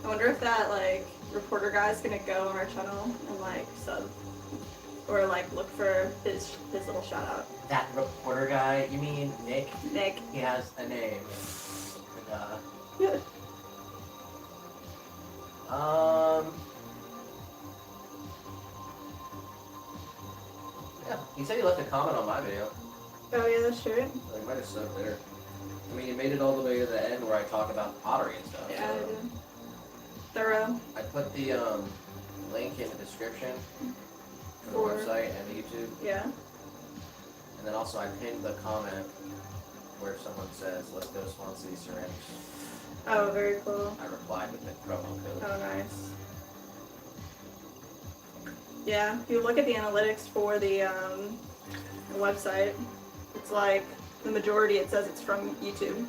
I wonder if that like reporter guy's gonna go on our channel and like sub or like look for his little shout out. that reporter guy, you mean Nick? Nick. He has a name. And, yeah, he said he left a comment on my video. Oh yeah, that's true. So he might have subbed there. I mean, he made it all the way to the end where I talk about pottery and stuff. Yeah, I so. did. Thorough. I put the link in the description for the For- website and the YouTube. Yeah. And then also I pinned the comment where someone says, let's go Swan City Ceramics. Oh, very cool. I replied with the promo code. Oh, nice. Yeah, if you look at the analytics for the website, it's like the majority it says it's from YouTube.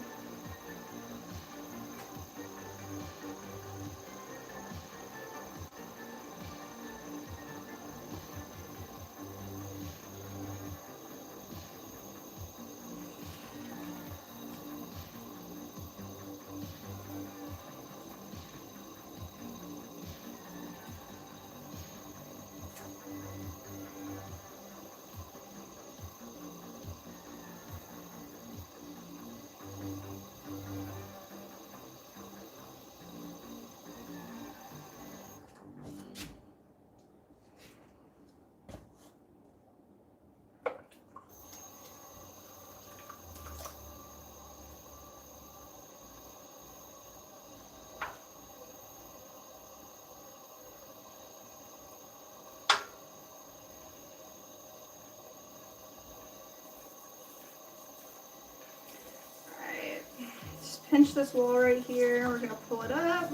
pinch this wall right here. We're gonna pull it up,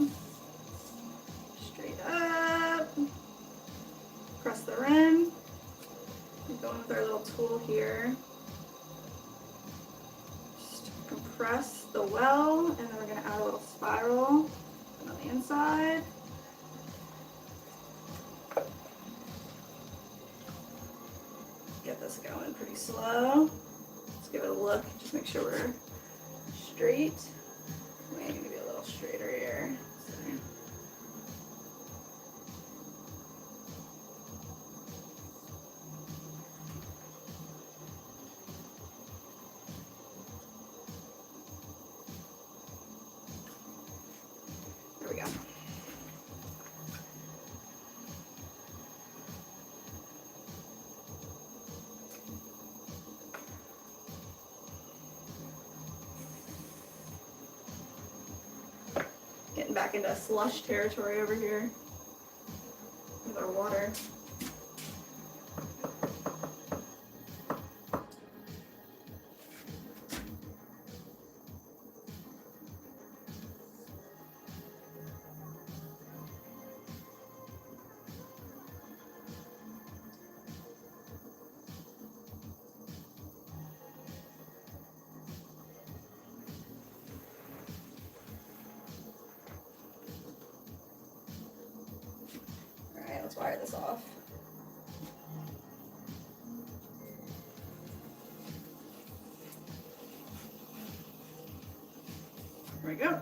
straight up, press the rim. We're going with our little tool here. Just compress the well, and then we're gonna add a little spiral on the inside. Get this going pretty slow. Let's give it a look, just make sure we're straight. Maybe be a little straighter here. Sorry. There we go. Getting back into slush territory over here with our water. Let's wire this off. There we go.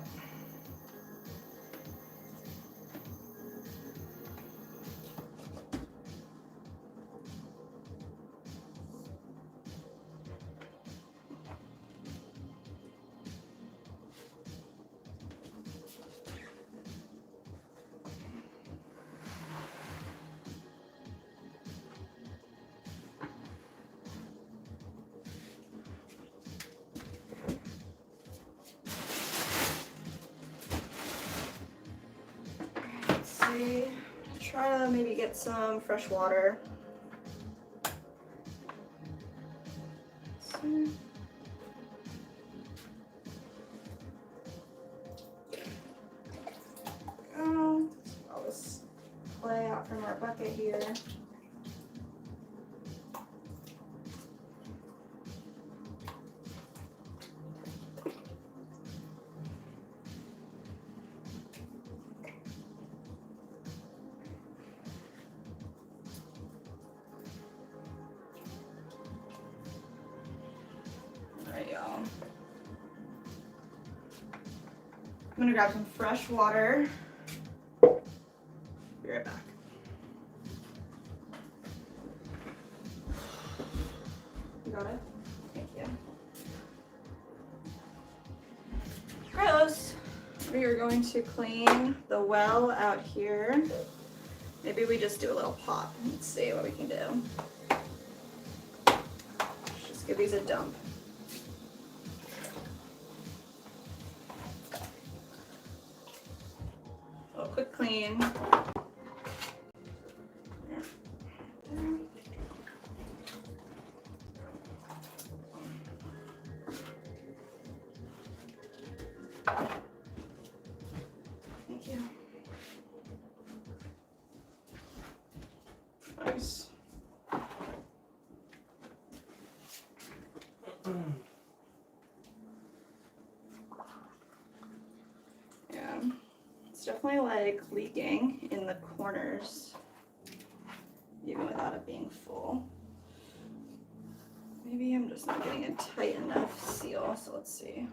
Try to maybe get some fresh water. Go. All this clay out from our bucket here. Y'all. I'm gonna grab some fresh water. Be right back. You got it? Thank you. Carlos, we are going to clean the well out here. Maybe we just do a little pop. Let's see what we can do. Just give these a dump. Quick clean. Thank you. Nice. Yeah. It's definitely like leaking in the corners, even without it being full. Maybe I'm just not getting a tight enough seal, so let's see.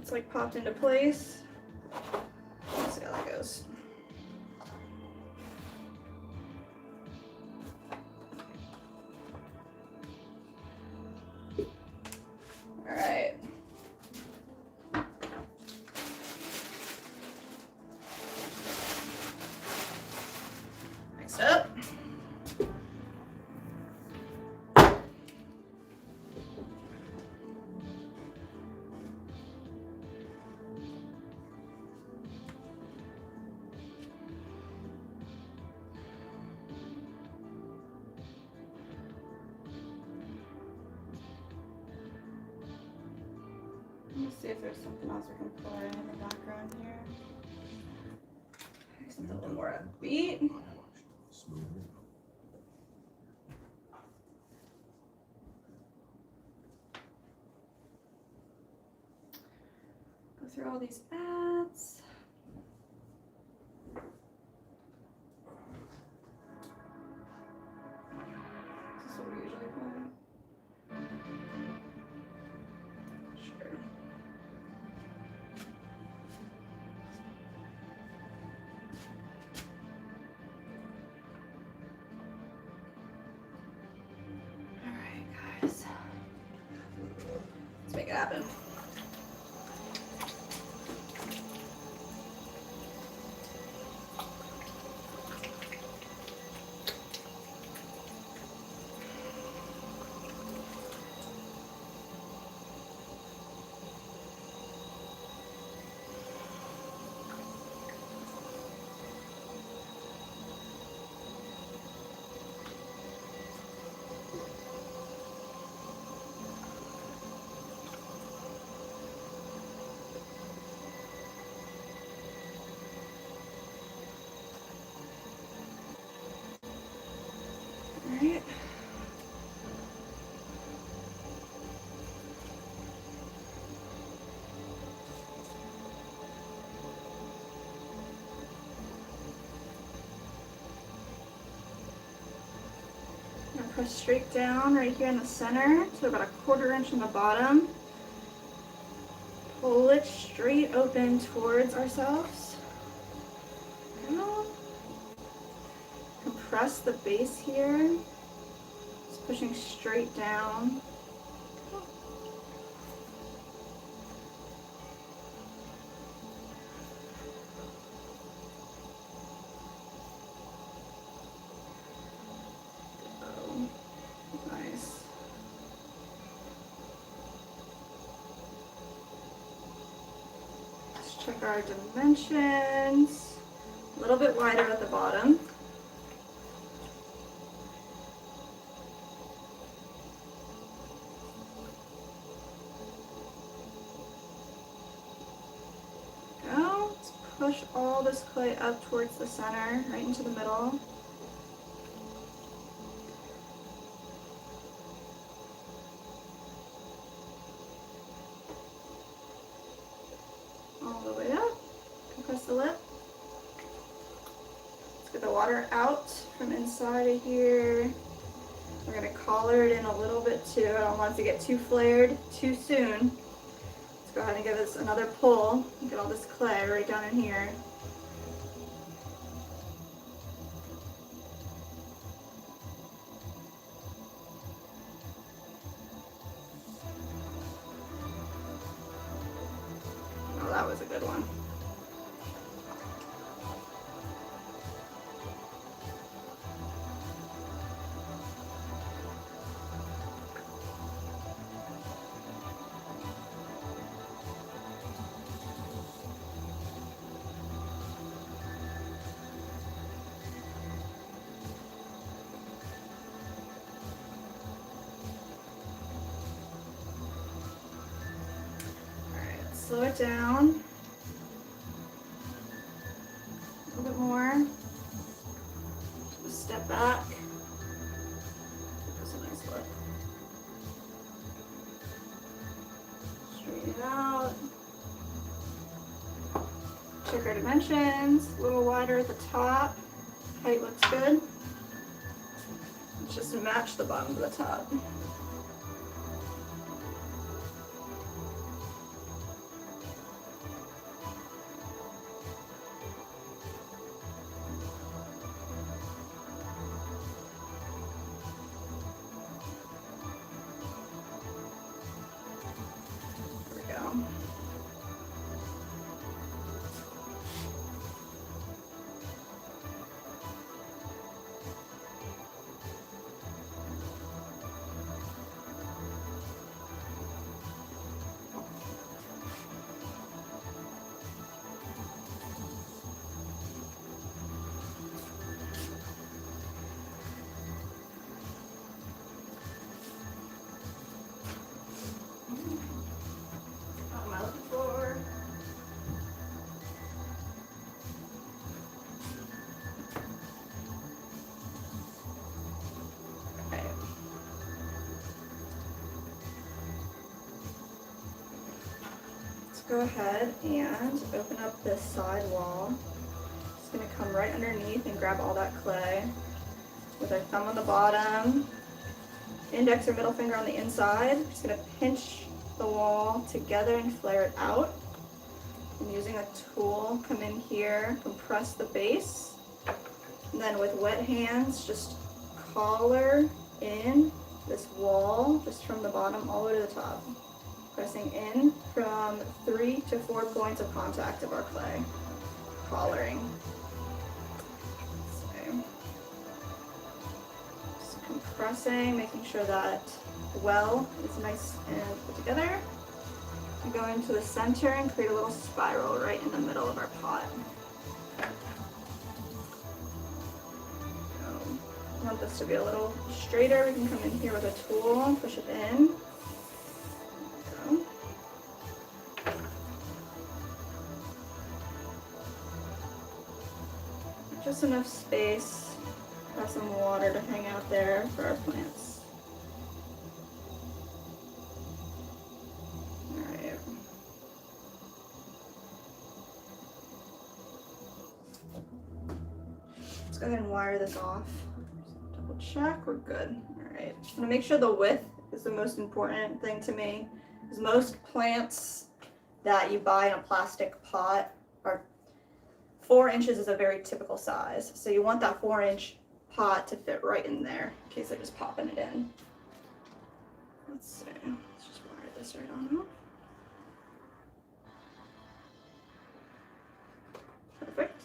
It's like popped into place. Let's see how that goes. All right. Next up, Let me see if there's something else we can play in the background here. Something a little more upbeat. Go through all these ads. Is this what we usually play? Sure. All right, guys. Let's make it happen. Alright. I'm gonna press straight down right here in the center to about 1/4 inch on the bottom. Pull it straight open towards ourselves. Go. Compress the base here. Just pushing straight down. Oh, nice. Let's check our dimensions. A little bit wider at the bottom. Push all this clay up towards the center, right into the middle. All the way up. Compress the lip. Let's get the water out from inside of here. We're going to collar it in a little bit too. I don't want it to get too flared too soon. Go ahead and give this another pull. Get all this clay right down in here. Oh, that was a good one. Slow it down a little bit more. Just step back. That's a nice look. Straighten it out. Check our dimensions. A little wider at the top. Height looks good. Let's just match the bottom of the top. go ahead and open up this side wall. Just gonna come right underneath and grab all that clay with our thumb on the bottom, index or middle finger on the inside. Just gonna pinch the wall together and flare it out. And using a tool, come in here, compress the base, and then with wet hands, just collar in this wall, just from the bottom all the way to the top. Pressing in from 3 to 4 points of contact of our clay. Collaring. So, just compressing, making sure that well is nice and put together. We go into the center and create a little spiral right in the middle of our pot. So, want this to be a little straighter, we can come in here with a tool and push it in. Just enough space, have some water to hang out there for our plants. Alright. Let's go ahead and wire this off. Double check, we're good. Alright, I'm gonna make sure the width is the most important thing to me, because most plants that you buy in a plastic pot are 4 inches is a very typical size. So you want that 4-inch pot to fit right in there in case I'm just popping it in. Let's see, let's just wire this right on out. Perfect.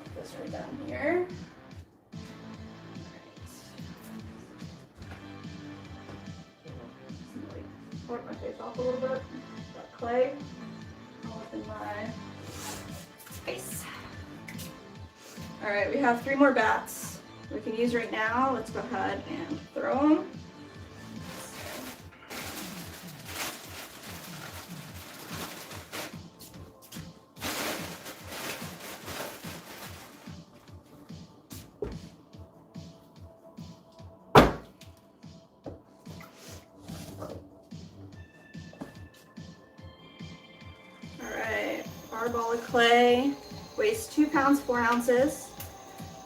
Put this right down here. Wipe my face off a little bit. Got clay all up in my face. All right, we have 3 more bats we can use right now. Let's go ahead and throw them. Our ball of clay weighs 2 pounds 4 ounces.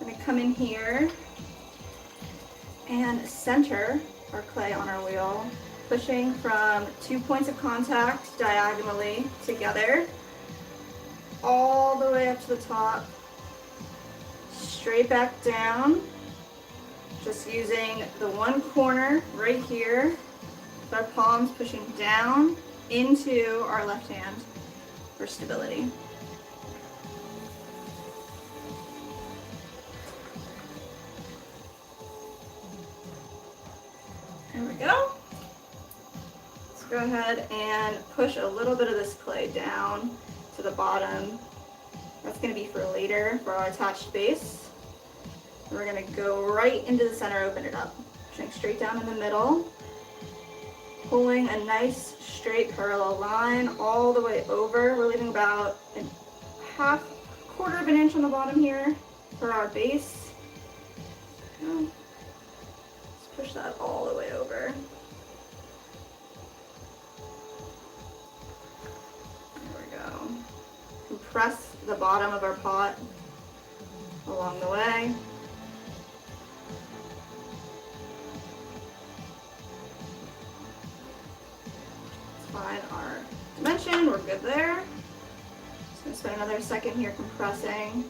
I'm going to come in here and center our clay on our wheel, pushing from 2 points of contact diagonally together, all the way up to the top, straight back down, just using the one corner right here, with our palms pushing down into our left hand for stability. There we go. Let's go ahead and push a little bit of this clay down to the bottom. That's going to be for later for our attached base. And we're going to go right into the center, open it up, pushing straight down in the middle, pulling a nice straight parallel line all the way over. We're leaving about a quarter of an inch on the bottom here for our base. Let's push that all the way over. There we go. Compress the bottom of our pot along the way. Find our dimension, we're good there. Just gonna spend another second here compressing.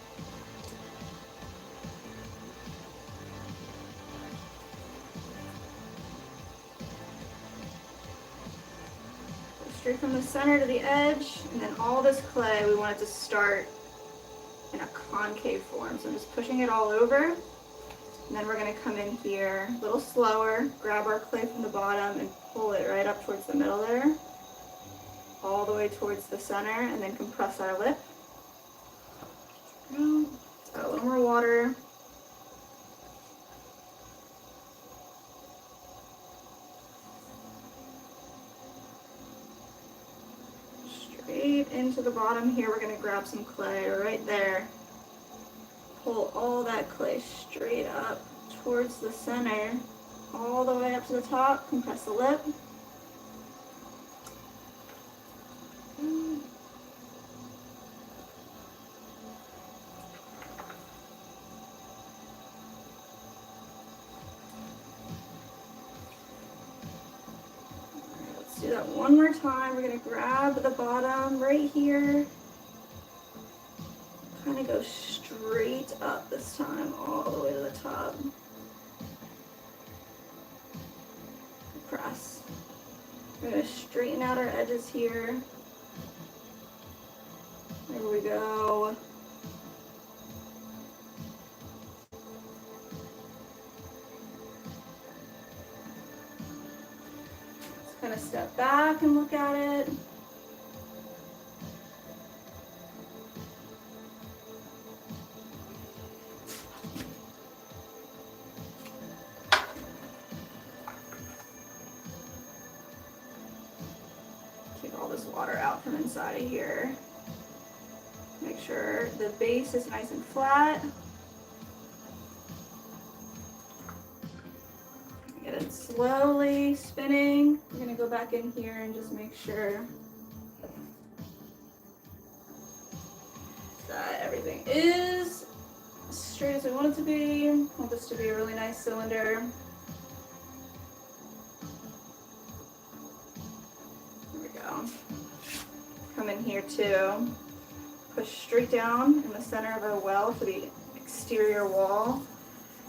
Go straight from the center to the edge, and then all this clay, we want it to start in a concave form. So I'm just pushing it all over, and then we're gonna come in here a little slower, grab our clay from the bottom and pull it right up towards the middle there, all the way towards the center, and then compress our lip. Add a little more water. Straight into the bottom here, we're going to grab some clay right there. Pull all that clay straight up towards the center, all the way up to the top, compress the lip. Let's do that one more time. We're gonna grab the bottom right here. Kind of go straight up this time, all the way to the top. Press. We're gonna straighten out our edges here. There we go. Let's kind of step back and look at it. Take all this water out from inside of here. Make sure the base is nice and flat. Get it slowly spinning. We're gonna go back in here and just make sure that everything is as straight as we want it to be. I want this to be a really nice cylinder. There we go. Come in here too. Push straight down in the center of our well for the exterior wall.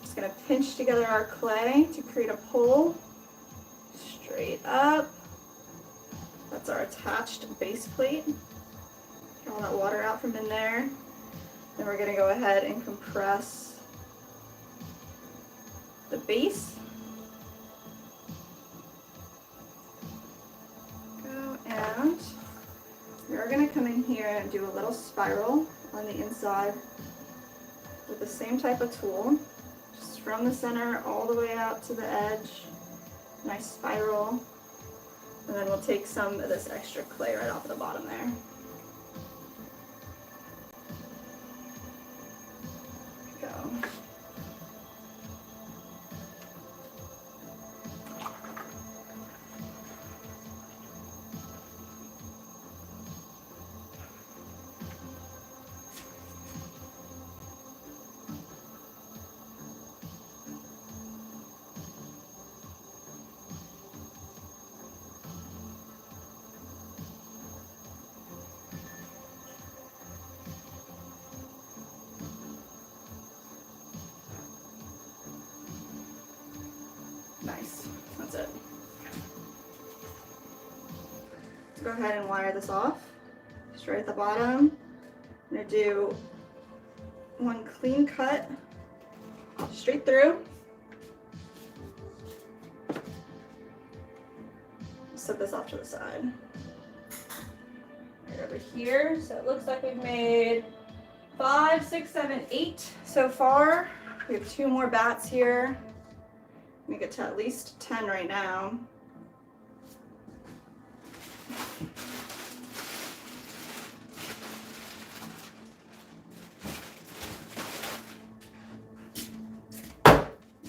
Just gonna pinch together our clay to create a pull. Straight up. That's our attached base plate. Get all that water out from in there. Then we're gonna go ahead and compress the base. Go, and we're gonna come in here and do a little spiral on the inside with the same type of tool. Just from the center all the way out to the edge. Nice spiral. And then we'll take some of this extra clay right off the bottom there. Go. Nice, that's it. Let's go ahead and wire this off. Straight at the bottom. I'm gonna do one clean cut straight through. Set this off to the side. Right over here. So it looks like we've made 5, 6, 7, 8 so far. We have 2 more bats here. We get to at least 10 right now.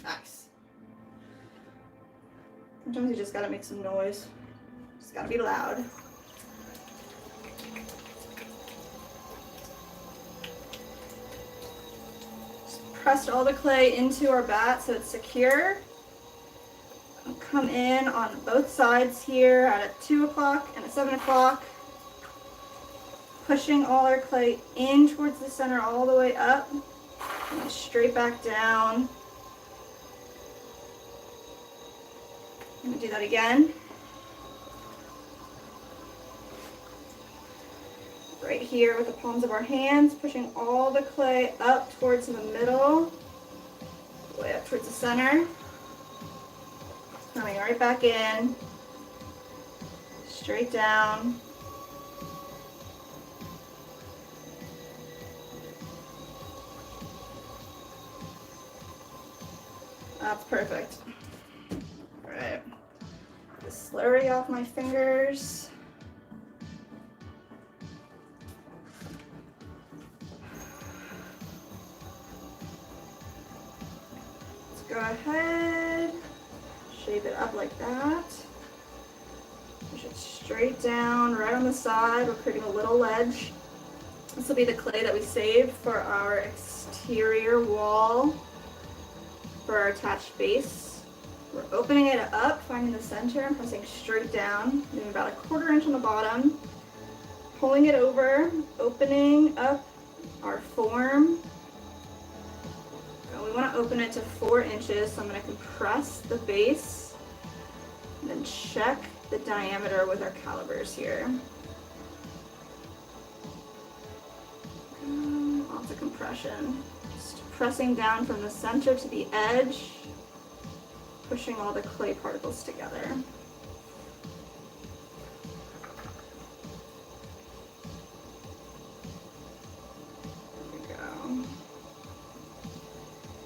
Nice. Sometimes you just gotta make some noise. Just gotta be loud. Just pressed all the clay into our bat so it's secure. Come in on both sides here at a 2 o'clock and a 7 o'clock. Pushing all our clay in towards the center all the way up and straight back down. I'm gonna do that again. Right here with the palms of our hands, pushing all the clay up towards the middle, way up towards the center. Coming right back in, straight down. That's perfect. All right, the slurry off my fingers. Let's go ahead, shape it up like that. Push it straight down, right on the side. We're creating a little ledge. This will be the clay that we saved for our exterior wall for our attached base. We're opening it up, finding the center and pressing straight down, doing about 1/4 inch on the bottom, pulling it over, opening up our form. And we want to open it to 4 inches, so I'm going to compress the base and then check the diameter with our calipers here. Lots of compression. Just pressing down from the center to the edge, pushing all the clay particles together. There we go.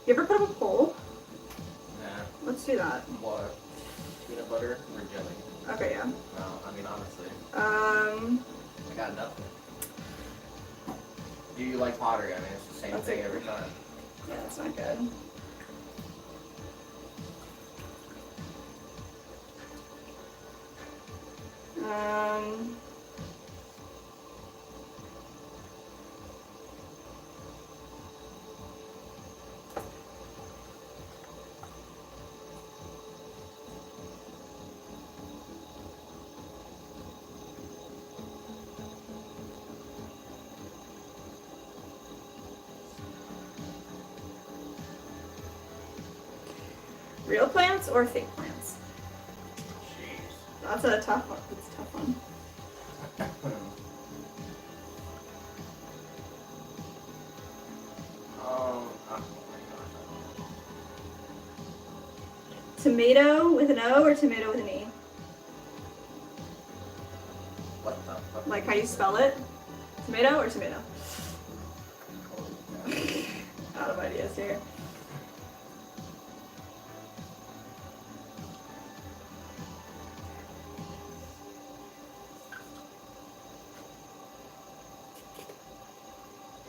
You ever put up a poll? Nah. Let's do that. What? Peanut butter or jelly? Okay, yeah. No, I mean honestly, I got nothing. Do you like pottery? I mean, it's the same That's thing it. every time. Yeah, that's not good. Real plants or fake plants? Jeez. That's a tough one. That's a tough one. Oh my gosh. Tomato with an O or tomato with an E? What the fuck? Like how you spell it? Tomato or tomato? Out of ideas here.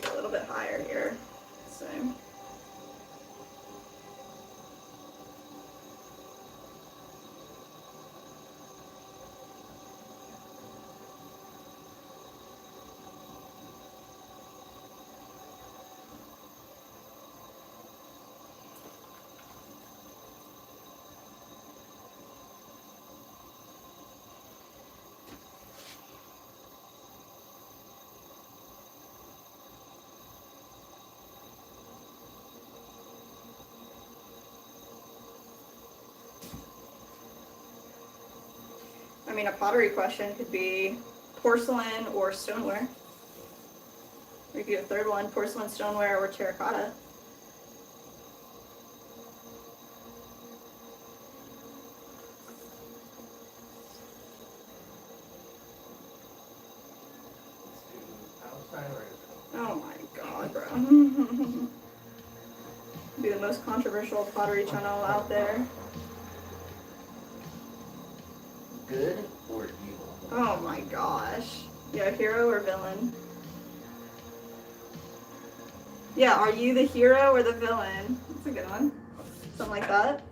A little bit higher here. So. I mean, a pottery question could be porcelain or stoneware. Or you could do a third one, porcelain, stoneware, or terracotta. Oh my god, bro. Be the most controversial pottery channel out there. Good or evil? Oh my gosh. Yeah, hero or villain? Yeah, are you the hero or the villain? That's a good one. Something like that.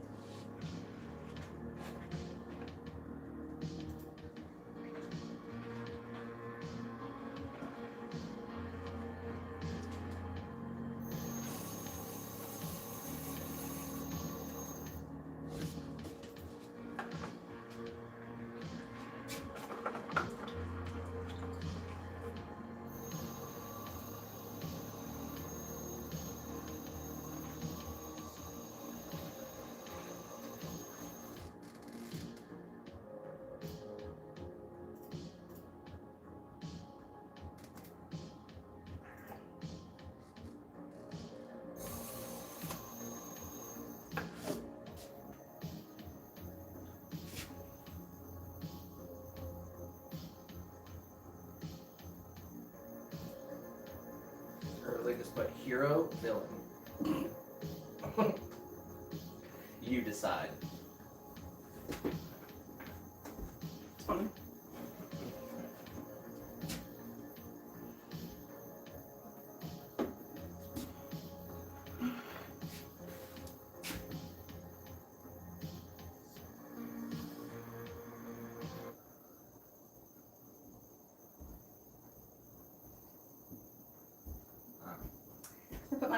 Or like just put hero, villain. You decide. It's fun.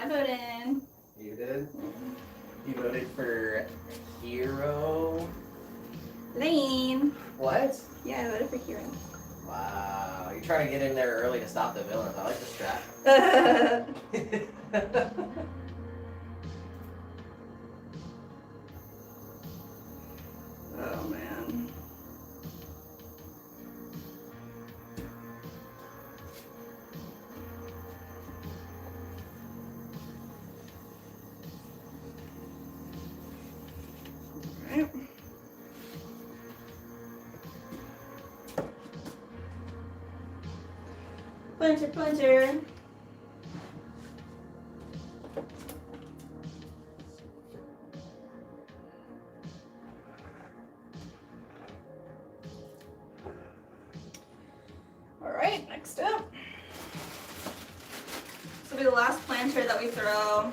I vote in. You did? You voted for Hero. Lane. What? Yeah, I voted for Hero. Wow. You're trying to get in there early to stop the villains. I like the strat. Oh man. Alright. Planter. Alright, next up. This will be the last planter that we throw. And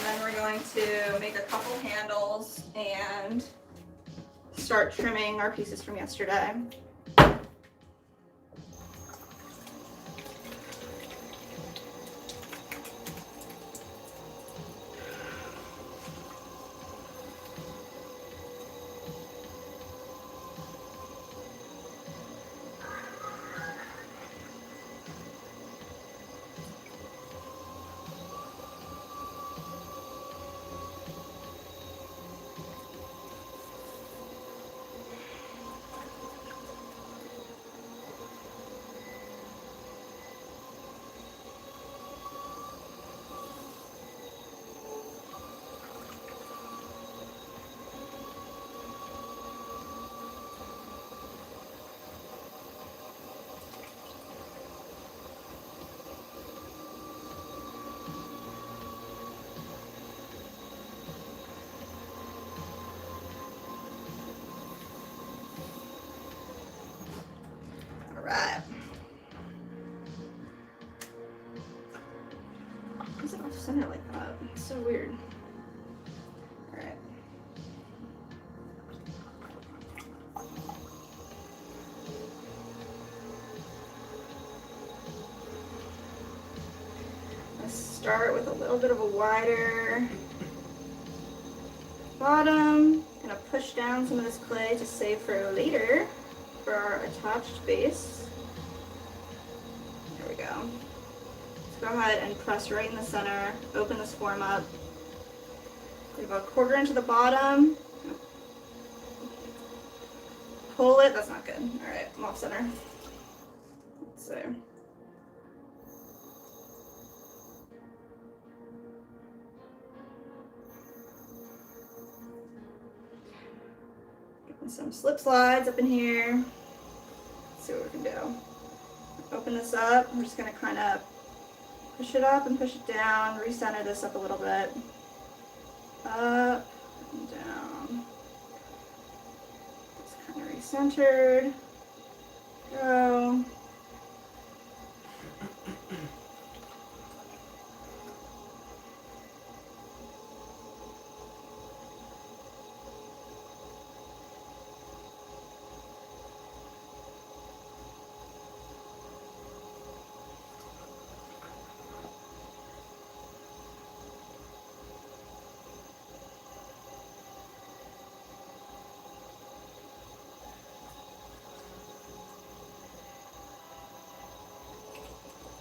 then we're going to make a couple handles and start trimming our pieces from yesterday. Alright. Why is it off center like that? It's so weird. Alright. Let's start with a little bit of a wider bottom. Gonna push down some of this clay to save for later for our attached base. There we go. Let's go ahead and press right in the center. Open this form up. Leave a 1/4 inch at the bottom. Pull it. That's not good. All right, I'm off center. Let's see. Some slip slides up in here. Let's see what we can do. Open this up. We're just going to kind of push it up and push it down. Recenter this up a little bit. Up and down. It's kind of recentered. Go.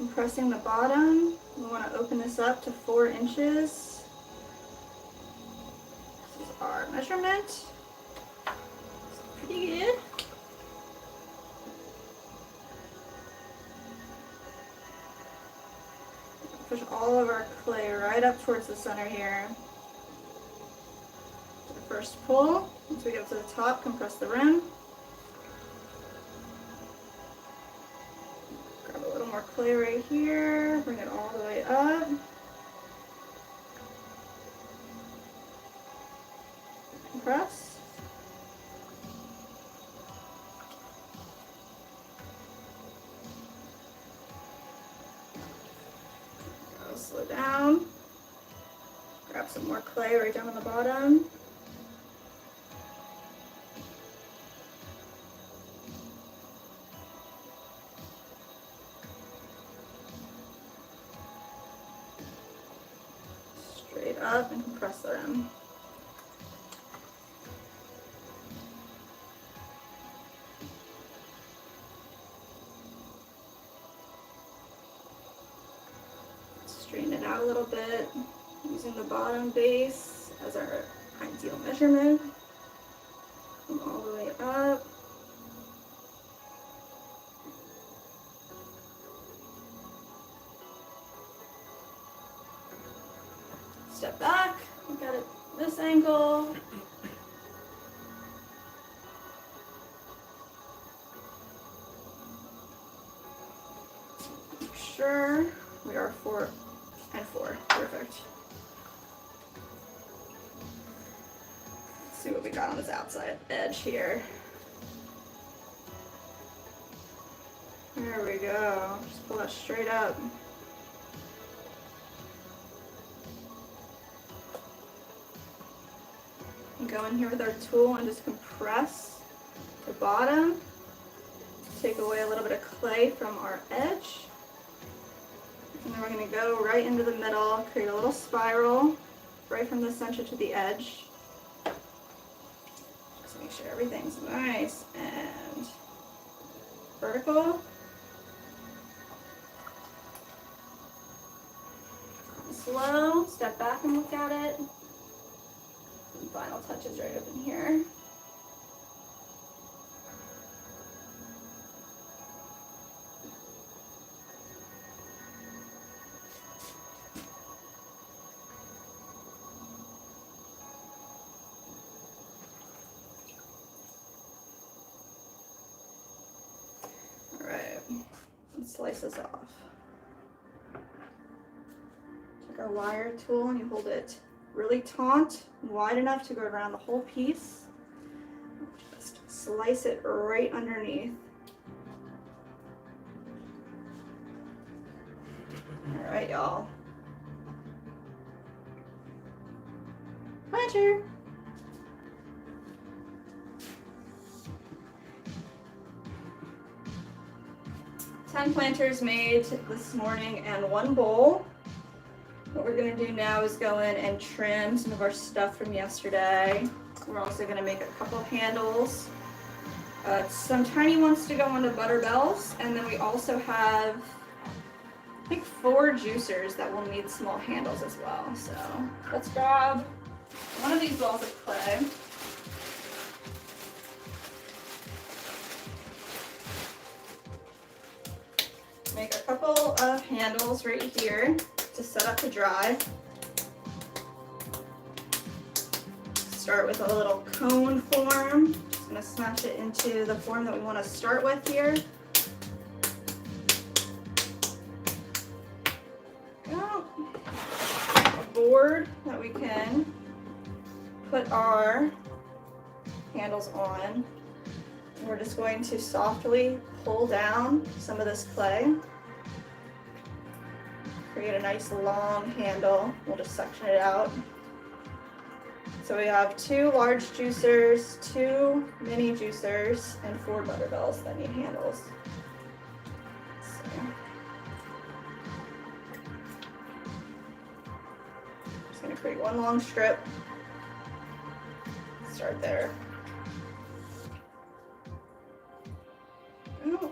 I'm pressing the bottom. We want to open this up to 4 inches. This is our measurement. It's pretty good. Push all of our clay right up towards the center here. The first pull. Once we get to the top, compress the rim. Grab a little more clay right here. Bring it all the way up. Compress. Slow down. Grab some more clay right down on the bottom. it out a little bit, using the bottom base as our ideal measurement. Come all the way up. Step back, look at it this angle. Make sure we are 4 and 4, perfect. Let's see what we got on this outside edge here. There we go, just pull that straight up. And go in here with our tool and just compress the bottom. Take away a little bit of clay from our edge. And then we're going to go right into the middle, create a little spiral right from the center to the edge. Just make sure everything's nice and vertical. Slow, step back and look at it. And final touches right up in here. All right, let's slice this off. Take our wire tool and you hold it really taut, wide enough to go around the whole piece. Just slice it right underneath. All right, y'all. Planter. Ten planters made this morning and 1 bowl. What we're gonna do now is go in and trim some of our stuff from yesterday. We're also gonna make a couple of handles. Some tiny ones to go onto butter bells, and then we also have, I think, 4 juicers that will need small handles as well. So let's grab one of these balls of clay. Make a couple of handles right here to set up to dry. Start with a little cone form. Just gonna smash it into the form that we want to start with here. Go. A board that we can put our handles on. And we're just going to softly pull down some of this clay. Create a nice long handle. We'll just section it out. So we have 2 large juicers, 2 mini juicers, and 4 butter bells that need handles. So. Just gonna create 1 long strip. Start there. Oh.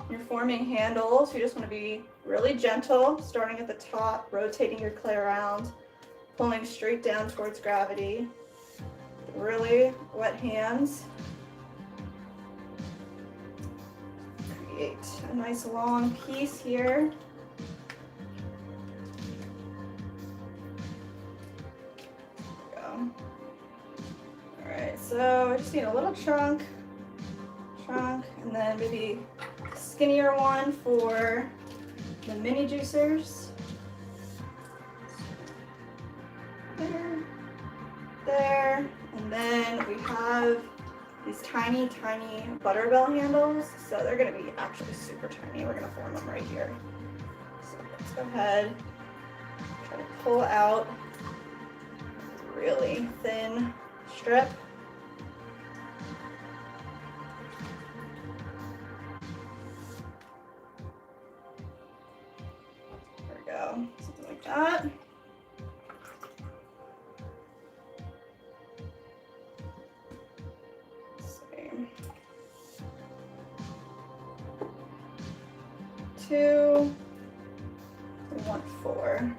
You're forming handles. You just want to be really gentle, starting at the top, rotating your clay around, pulling straight down towards gravity. Really wet hands. Create a nice long piece here. There we go. All right, so I just need a little chunk, and then maybe a skinnier one for the mini juicers. There, and then we have these tiny butter bell handles. So they're gonna be actually super tiny. We're gonna form them right here. So let's go ahead, try to pull out a really thin strip. There we go, something like that. Two. We want 4.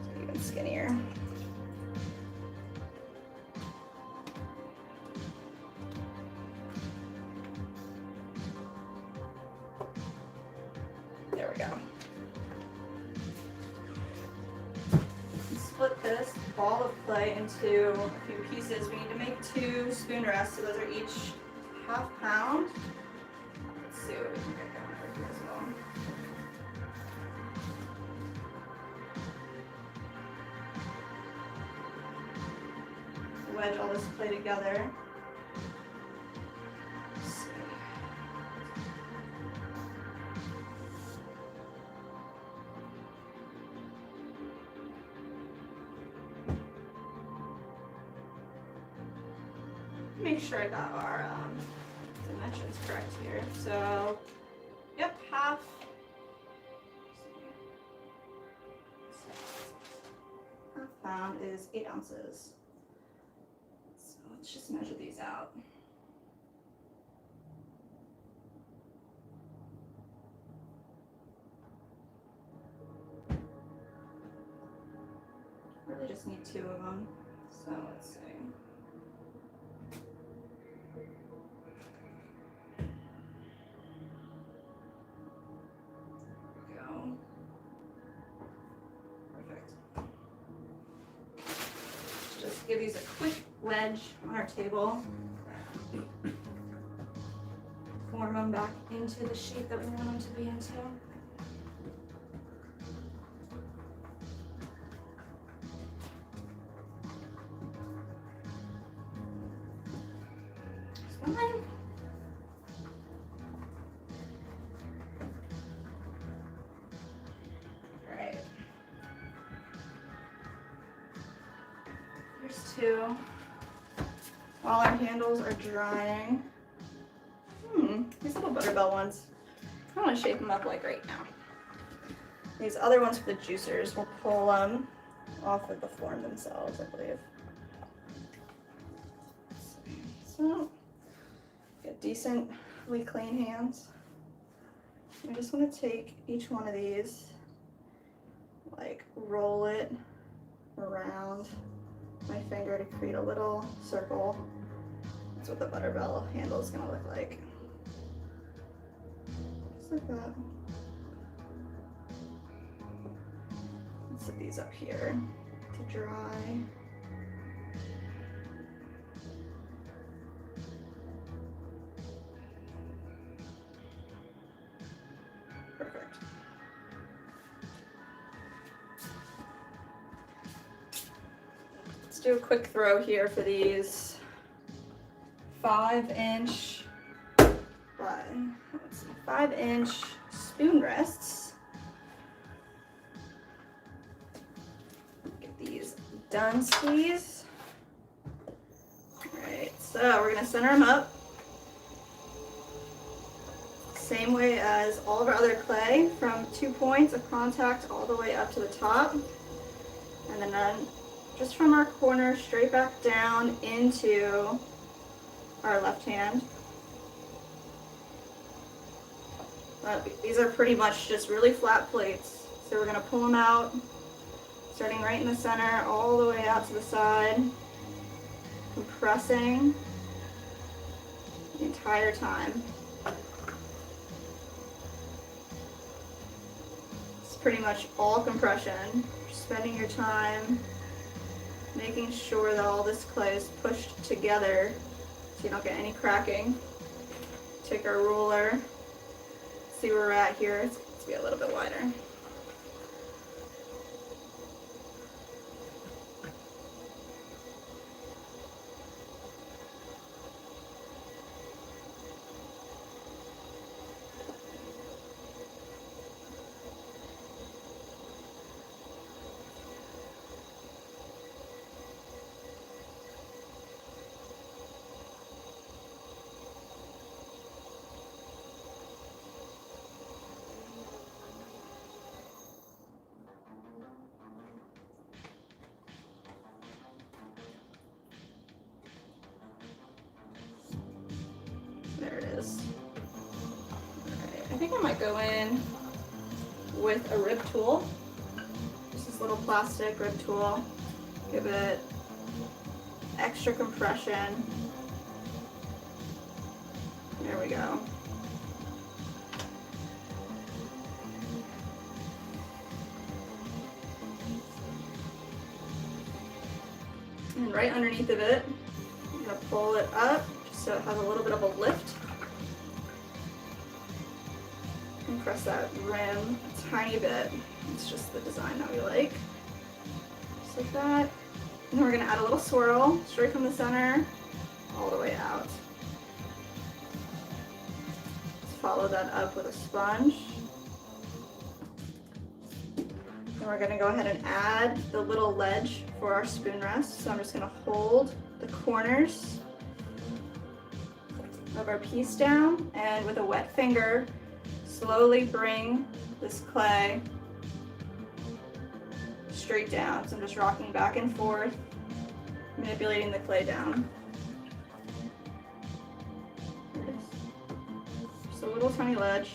So even skinnier. There we go. Split this ball of clay into a few pieces. We need to make 2 spoon rests, so those are each ½ pound. Let's see what we can get going over here as well. Wedge all this clay together. Make sure I got our dimensions correct here. So, yep, ½ pound is 8 ounces. So let's just measure these out. Really just need 2 of them. So let's see. Give these a quick wedge on our table. Form them back into the shape that we want them to be into. Swan. Alright. Here's 2. While our handles are drying. These little butterbell ones. I want to shape them up like right now. These other ones for the juicers, we'll pull them off of the form themselves, I believe. So, get decently clean hands. I just want to take each one of these, like roll it around my finger to create a little circle. That's what the butterbell handle is going to look like. Just like that. Let's set these up here to dry. Perfect. Let's do a quick throw here for these 5-inch, 5-inch spoon rests. Get these done, squeeze. All right, so we're gonna center them up. Same way as all of our other clay, from 2 points of contact all the way up to the top. And then just from our corner straight back down into our left hand. These are pretty much just really flat plates. So we're gonna pull them out, starting right in the center, all the way out to the side, compressing the entire time. It's pretty much all compression. Just spending your time making sure that all this clay is pushed together so you don't get any cracking. Take our ruler, see where we're at here. Let's be a little bit wider. There it is. All right, I think I might go in with a rib tool. Just this little plastic rib tool. Give it extra compression. There we go. And right underneath of it, I'm gonna pull it up just so it has a little bit of a lift. Compress that rim a tiny bit. It's just the design that we like. Just like that. And then we're gonna add a little swirl straight from the center all the way out. Let's follow that up with a sponge. And we're gonna go ahead and add the little ledge for our spoon rest. So I'm just gonna hold the corners of our piece down and with a wet finger, slowly bring this clay straight down. So I'm just rocking back and forth, manipulating the clay down. There it is. Just a little tiny ledge.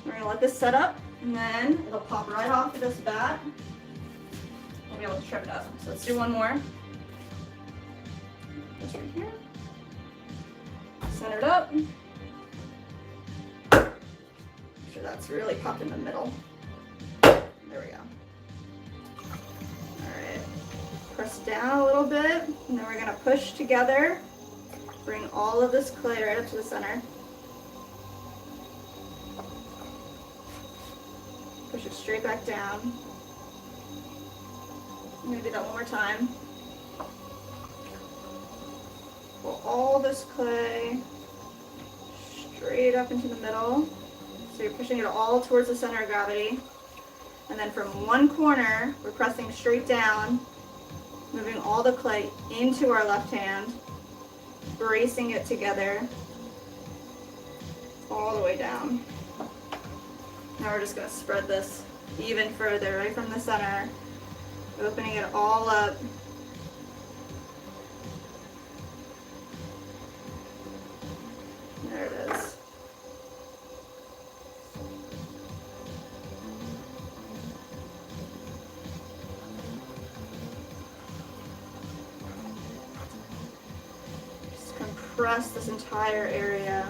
We're gonna let this set up and then it'll pop right off of this bat. We'll be able to trim it up. So let's do one more. Just right here. Center it up. Make sure that's really popped in the middle. There we go. Alright. Press down a little bit, and then we're going to push together. Bring all of this clay right up to the center. Push it straight back down. I'm going to do that one more time. Pull all this clay straight up into the middle. So you're pushing it all towards the center of gravity. And then from one corner, we're pressing straight down, moving all the clay into our left hand, bracing it together all the way down. Now we're just going to spread this even further, right from the center, opening it all up. There it is. Just compress this entire area.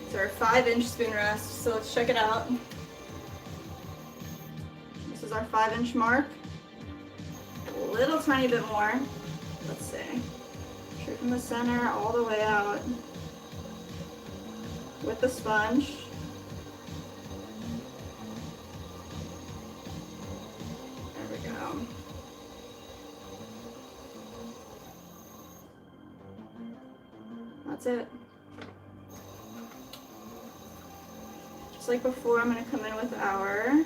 It's our 5-inch spoon rest, so let's check it out. This is our 5-inch mark. A little tiny bit more. Let's see. Straight from the center all the way out. With the sponge. There we go. That's it. Just like before, I'm going to come in with our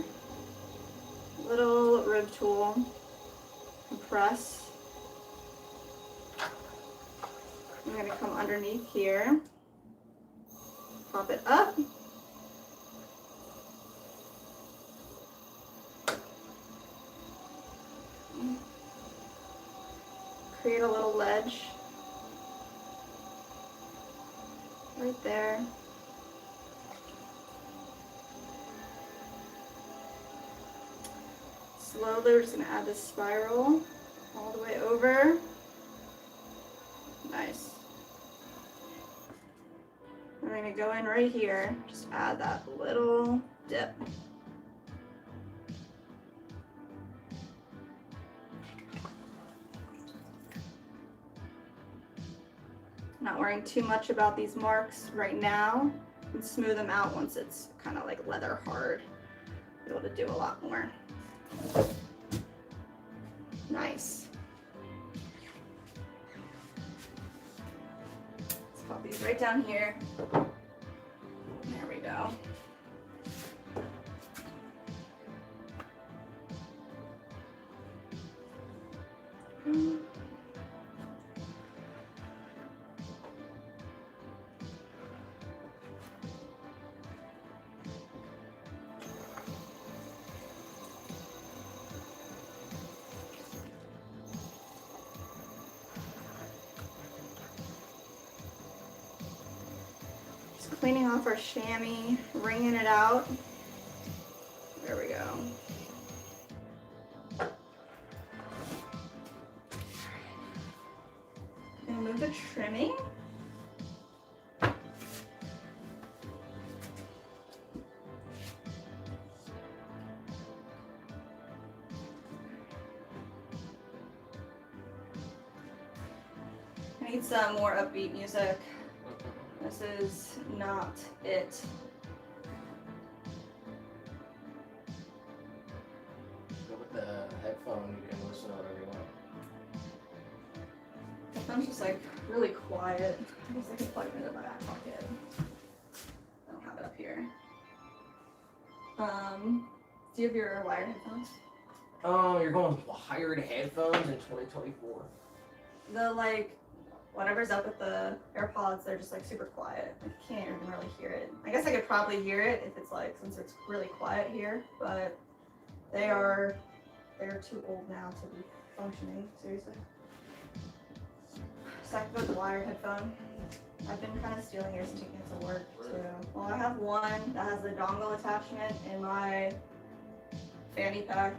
little rib tool, compress. I'm going to come underneath here, pop it up. Create a little ledge right there. Slowly, we're just going to add this spiral all the way over. Nice. I'm going to go in right here, just add that little dip. Not worrying too much about these marks right now. And smooth them out once it's kind of like leather hard. Be able to do a lot more. Nice. Let's pop these right down here. There we go. cleaning off our chamois, wringing it out. There we go. And move the trimming. I need some more upbeat music. This is not it. Go with the headphone, you can listen to whatever you want. Headphones just like really quiet. I guess I can plug it in my back pocket. I don't have it up here. Do you have your wired headphones? You're going with wired headphones in 2024. The like, whatever's up with the AirPods, they're just like super quiet. I can't even really hear it. I guess I could probably hear it if it's like, since it's really quiet here, but they're too old now to be functioning, seriously. So I can go with the wired headphone. I've been kind of stealing yours and taking it to work too. Well, I have one that has the dongle attachment in my fanny pack.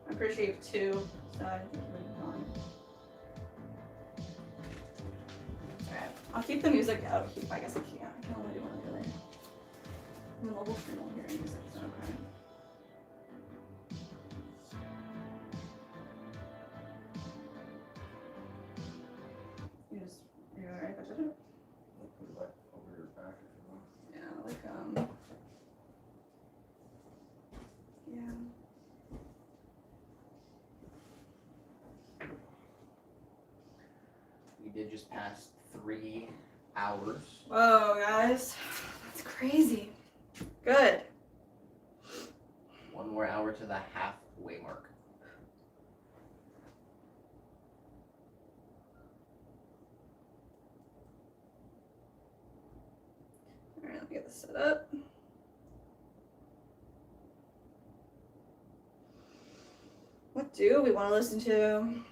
I'm pretty sure you have two, so I think we're fine. Alright, I'll keep the music out. I guess I can't. I can only do one really. The mobile screen won't hear any music, so okay. You're alright if I touch it? Put it like over your back if you want. Yeah, like yeah. We did just pass 3 hours. Whoa, guys, that's crazy. Good. 1 more hour to the halfway mark. All right, let me get this set up. What do we want to listen to?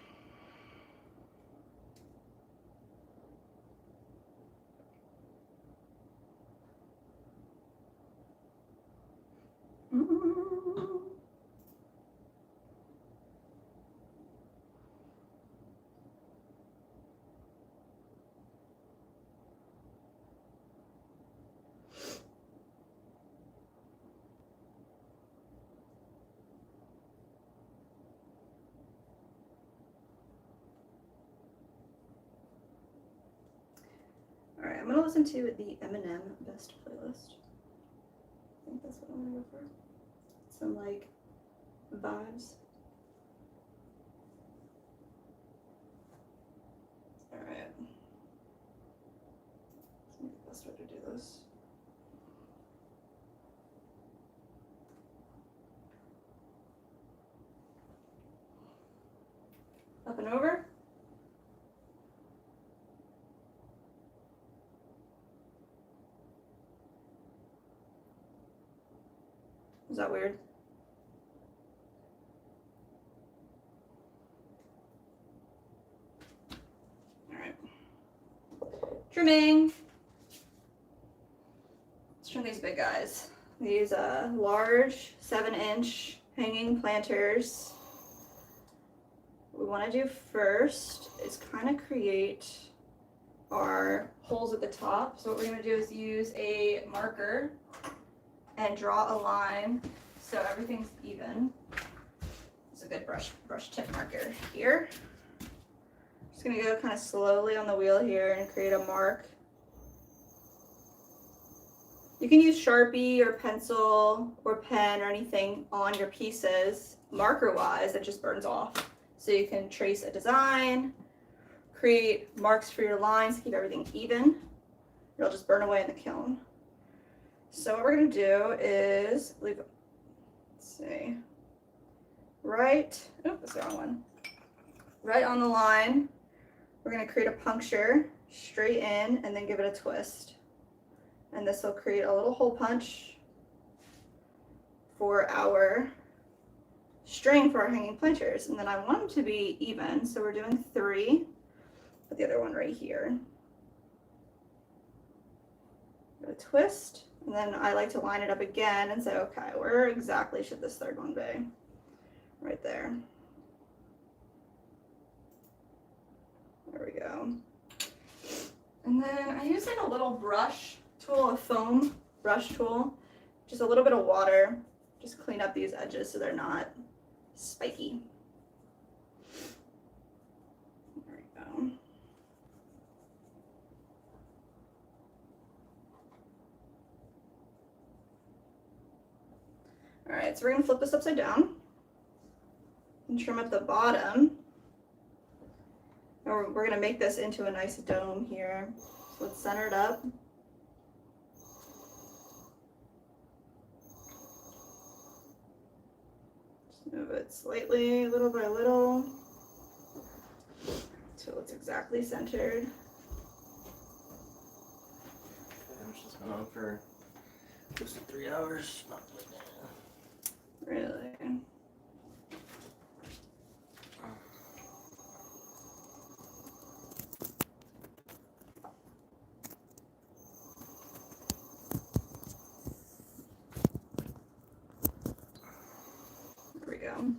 All right, I'm gonna listen to the Eminem best playlist. I think that's what I'm gonna go for. Some like vibes. All right. That's the best way to do this. Up and over. Is that weird? All right. Trimming. Let's trim these big guys. These large 7-inch hanging planters. What we want to do first is kind of create our holes at the top. So what we're going to do is use a marker and draw a line so everything's even. It's a good brush tip marker here. Just gonna go kind of slowly on the wheel here and create a mark. You can use Sharpie or pencil or pen or anything on your pieces, marker wise, that just burns off. So you can trace a design, create marks for your lines, keep everything even. It'll just burn away in the kiln. So what we're gonna do is leave, let's see, that's the wrong one. Right on the line, we're gonna create a puncture straight in and then give it a twist. And this will create a little hole punch for our string for our hanging planters. And then I want them to be even, so we're doing 3, put the other one right here. twist, and then I like to line it up again and say, okay, where exactly should this third one be? Right there. There we go. And then I use like a little brush tool, a foam brush tool, just a little bit of water, just clean up these edges so they're not spiky. There we go. All right, so we're gonna flip this upside down and trim up the bottom. And we're gonna make this into a nice dome here. So let's center it up. Just move it slightly, little by little, until it's exactly centered. It's just been on for close to 3 hours. Not like that. Really? There we go.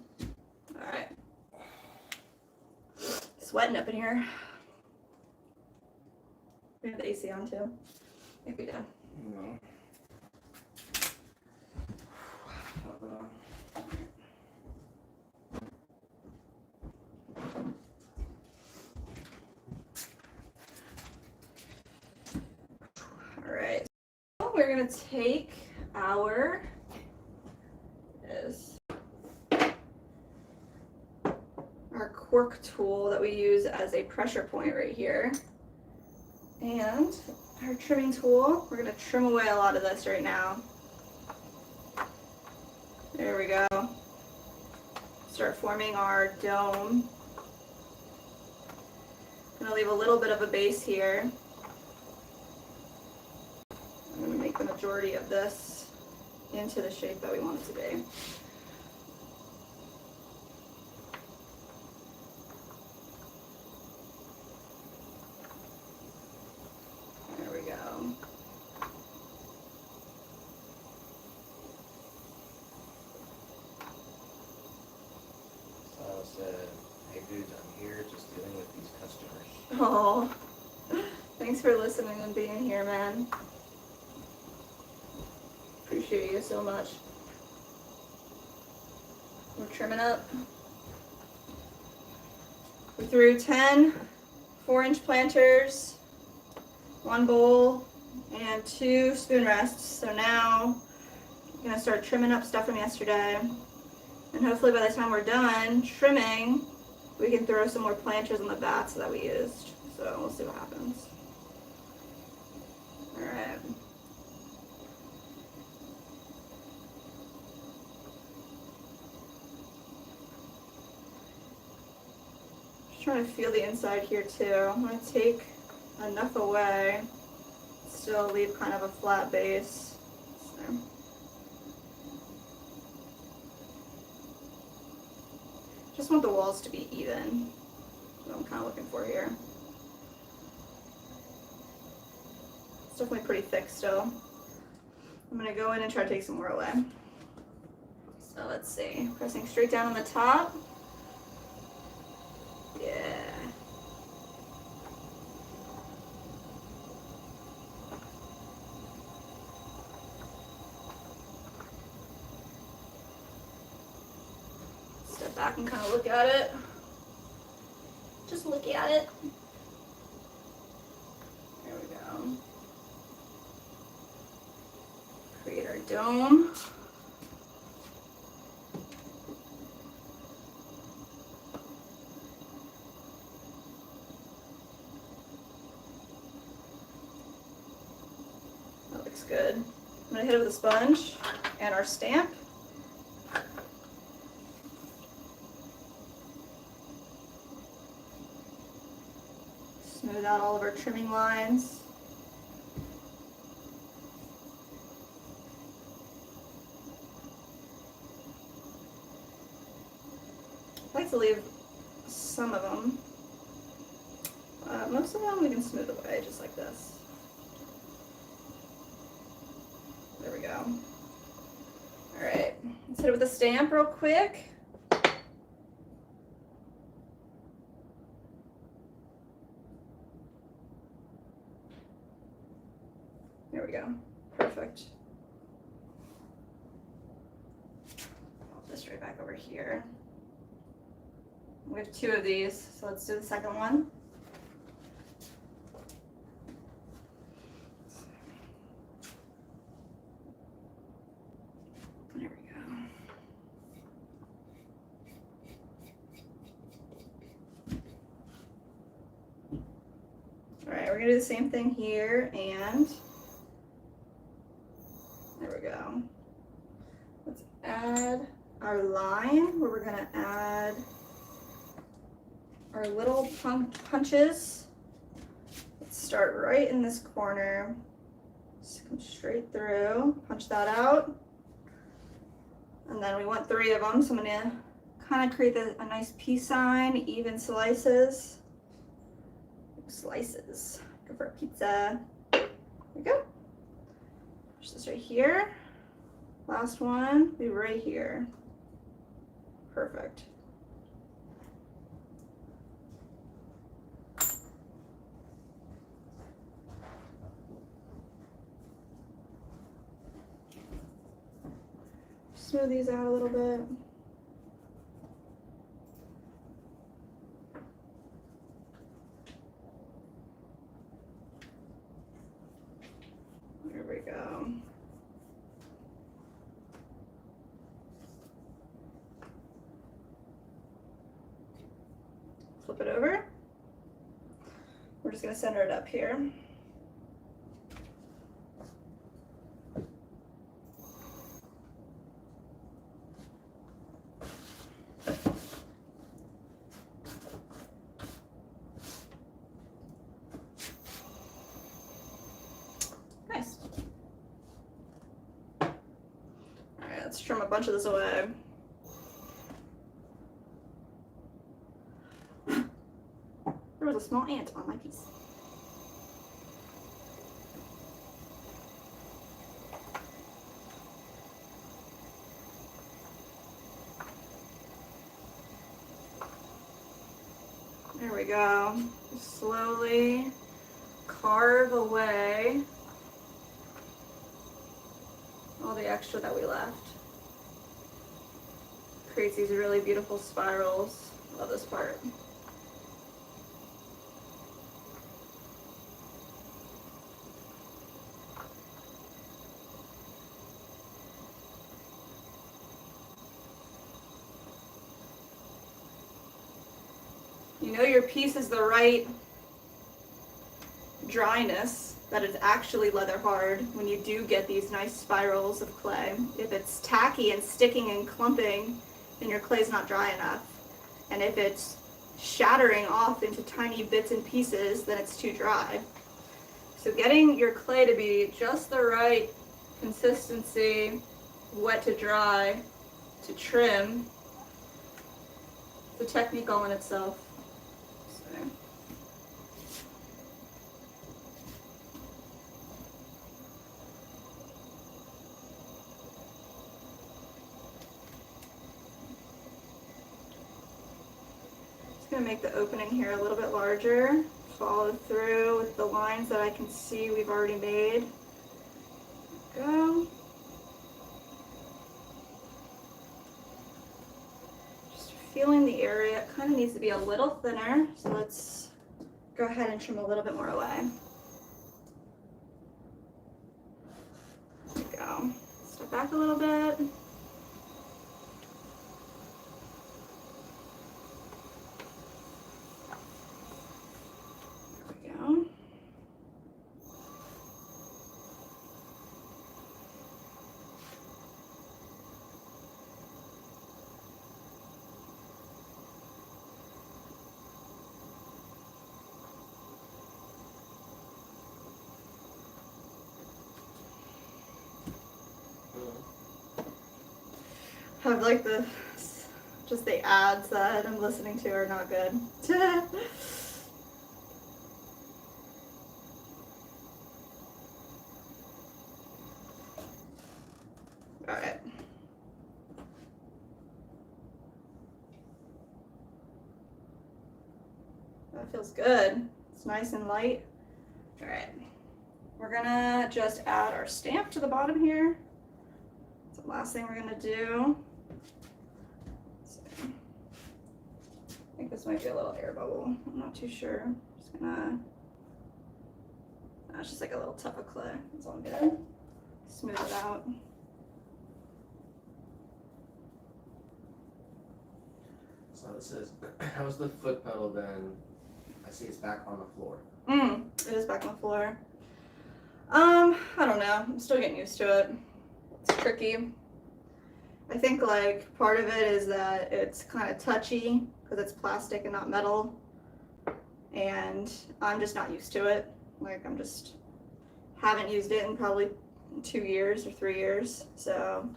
All right. Sweating up in here. We have the AC on too. I think we do. No. All right. So we're gonna take our cork tool that we use as a pressure point right here, and our trimming tool. We're gonna trim away a lot of this right now. There we go. Start forming our dome. Gonna leave a little bit of a base here. I'm gonna make the majority of this into the shape that we want it to be. There we go. So said, hey dudes, I'm here just dealing with these customers. Oh, thanks for listening and being here, man. Appreciate you so much. We're trimming up. We threw 10 4-inch planters, 1 bowl, and 2 spoon rests. So now I'm gonna start trimming up stuff from yesterday. And hopefully by the time we're done trimming, we can throw some more planters on the bats that we used. So we'll see what happens. All right. Just trying to feel the inside here too. I'm gonna take enough away, still leave kind of a flat base. So. Just want the walls to be even. That's what I'm kind of looking for here. It's definitely pretty thick still. I'm gonna go in and try to take some more away. So let's see, pressing straight down on the top. Yeah. Step back and kind of look at it. Just look at it. There we go. Create our dome. That looks good. I'm gonna hit it with a sponge and our stamp. Smooth out all of our trimming lines. I like to leave some of them. Most of them we can smooth away just like this. we go. All right, let's hit it with a stamp real quick. There we go. Perfect. Put this right back over here. We have 2 of these, so let's do the second one. There we go. All right, we're gonna do the same thing here, and there we go. Let's add our line where we're gonna add our little punches. Let's start right in this corner. Just come straight through, punch that out. And then we want 3 of them, so I'm gonna kind of create a nice peace sign, even slices. Slices, go for a pizza. There we go. Push this right here. Last one, be right here. Perfect. Smooth these out a little bit. There we go. Flip it over. We're just going to center it up here. Nice. All right, let's trim a bunch of this away. There was a small ant on my piece. There we go. Just slowly carve away all the extra that we left. Creates these really beautiful spirals. Love this part. You know your piece is the right dryness, that it's actually leather hard when you do get these nice spirals of clay. If it's tacky and sticking and clumping, then your clay's not dry enough. And if it's shattering off into tiny bits and pieces, then it's too dry. So getting your clay to be just the right consistency, wet to dry, to trim, it's a technique all in itself. Going to make the opening here a little bit larger, follow through with the lines that I can see we've already made. Go. Just feeling the area, it kind of needs to be a little thinner, so let's go ahead and trim a little bit more away. There we go. Step back a little bit. Have like just the ads that I'm listening to are not good. That feels good. It's nice and light. All right. We're gonna just add our stamp to the bottom here. That's the last thing we're gonna do. So, I think this might be a little air bubble. I'm not too sure. Just gonna, it's just like a little tub of clay. That's all I'm gonna smooth it out. So this is, how's the foot pedal then? I see it's back on the floor. It is back on the floor. I don't know. I'm still getting used to it. It's tricky. I think like part of it is that it's kind of touchy because it's plastic and not metal. And I'm just not used to it. Like I'm just haven't used it in probably 2 years or 3 years. So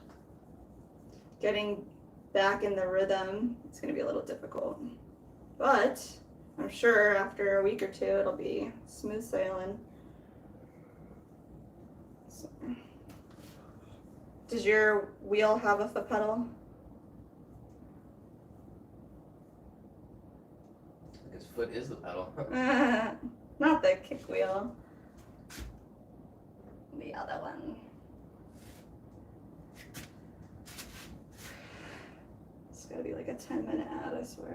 getting back in the rhythm, it's gonna be a little difficult. But I'm sure after a week or two it'll be smooth sailing. So, does your wheel have a foot pedal? His foot is the pedal. Not the kick wheel. The other one. It's gotta be like a 10-minute ad, I swear.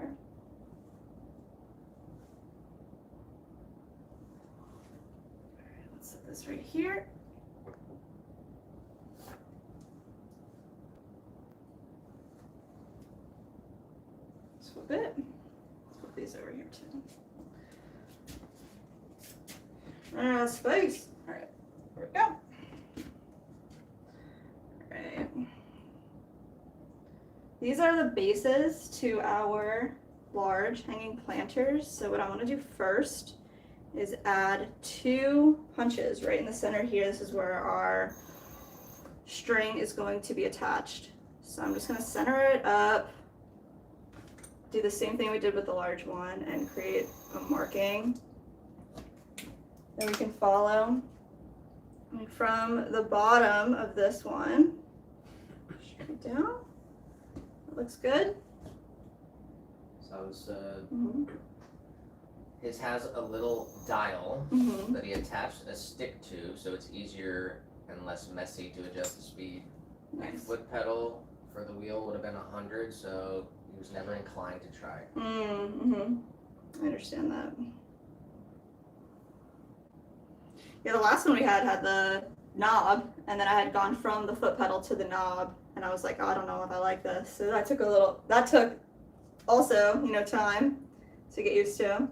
Alright, let's set this right here. Flip it. Let's put these over here too. Space. Alright, here we go. Alright. These are the bases to our large hanging planters. So what I want to do first is add 2 punches right in the center here. This is where our string is going to be attached. So I'm just going to center it up. Do the same thing we did with the large one and create a marking that we can follow. And from the bottom of this one, straight down. That looks good. So I was, his has a little dial that he attached a stick to, so it's easier and less messy to adjust the speed. My Nice. foot pedal for the wheel would have been 100, so he was never inclined to try. I understand that. Yeah, the last one we had the knob, and then I had gone from the foot pedal to the knob, and I was like, oh, I don't know if I like this. So that took also, time to get used to.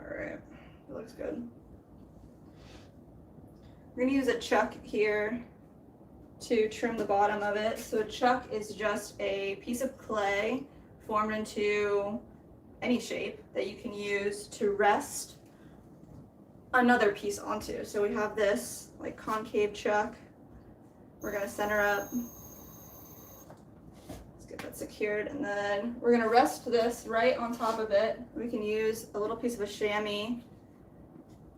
Alright, it looks good. We're gonna use a chuck here to trim the bottom of it. So a chuck is just a piece of clay formed into any shape that you can use to rest another piece onto. So we have this like concave chuck. We're gonna center up. Let's get that secured, and then we're gonna rest this right on top of it. We can use a little piece of a chamois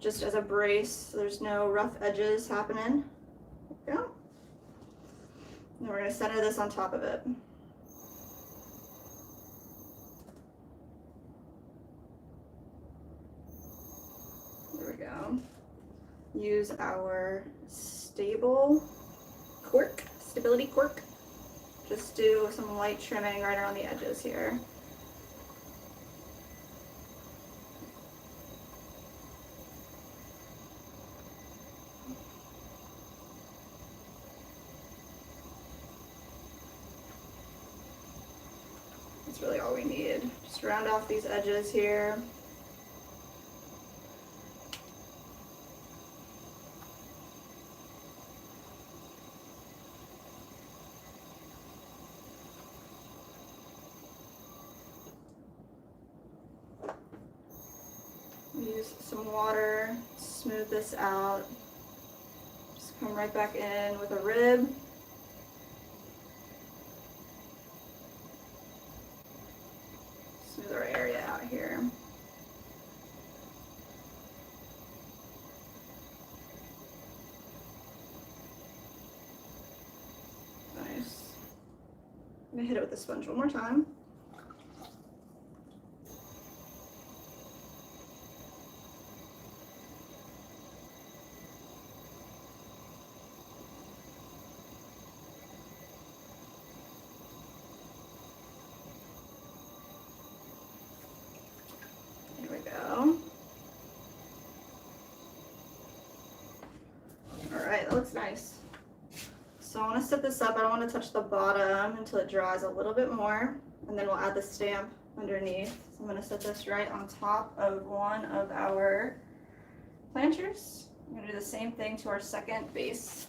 just as a brace, so there's no rough edges happening. There we go. And we're gonna center this on top of it. There we go. Use our stability cork. Just do some light trimming right around the edges here. That's really all we need. Just round off these edges here. Use some water, smooth this out. Just come right back in with a rib. Smooth our area out here. Nice. I'm gonna hit it with the sponge one more time. There we go. All right, that looks nice. So I want to set this up. I don't want to touch the bottom until it dries a little bit more, and then we'll add the stamp underneath. So I'm going to set this right on top of one of our planters. I'm going to do the same thing to our second base.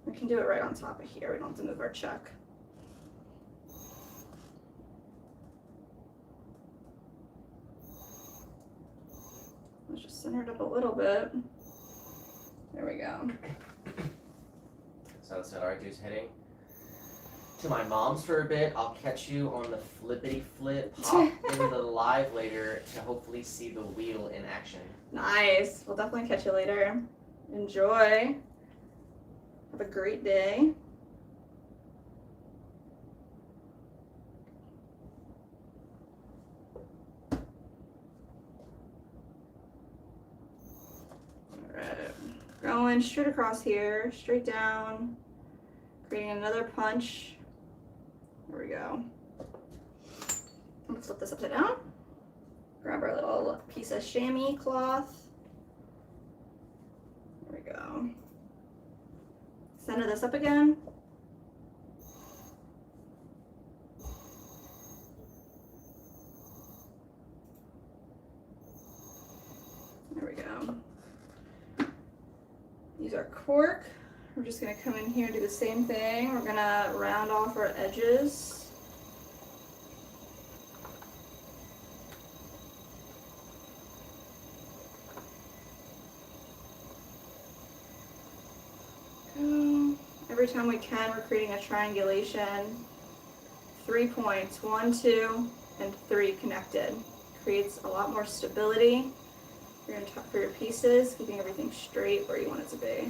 We can do it right on top of here. We don't have to move our chuck. Let's just center it up a little bit. There we go. So R2's heading to my mom's for a bit. I'll catch you on the flippity flip. Hop in the live later to hopefully see the wheel in action. Nice. We'll definitely catch you later. Enjoy. Have a great day. Going straight across here, straight down, creating another punch. There we go. Let's flip this upside down. Grab our little piece of chamois cloth. There we go. Center this up again. There we go. Use our cork. We're just going to come in here and do the same thing. We're going to round off our edges. Every time we can, we're creating a triangulation. 3 points, 1, 2, and 3 connected. Creates a lot more stability for your pieces, keeping everything straight where you want it to be. There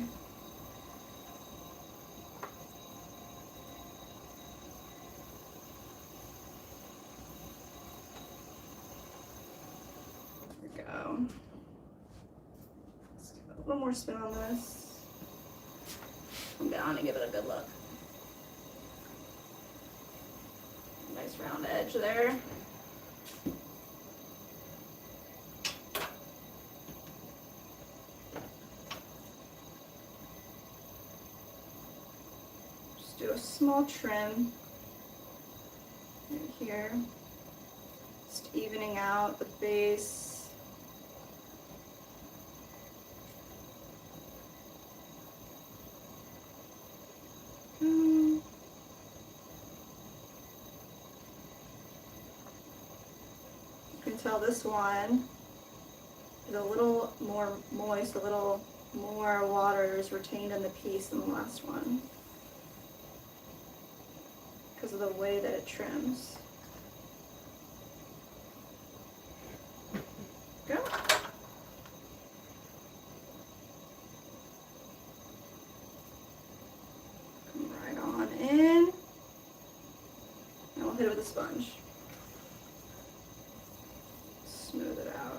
we go. Let's give it a little more spin on this. Come down and give it a good look. Nice round edge there. Do a small trim right here, just evening out the base. You can tell this one is a little more moist, a little more water is retained in the piece than the last one, because of the way that it trims. Go. Come right on in. And we'll hit it with a sponge. Smooth it out.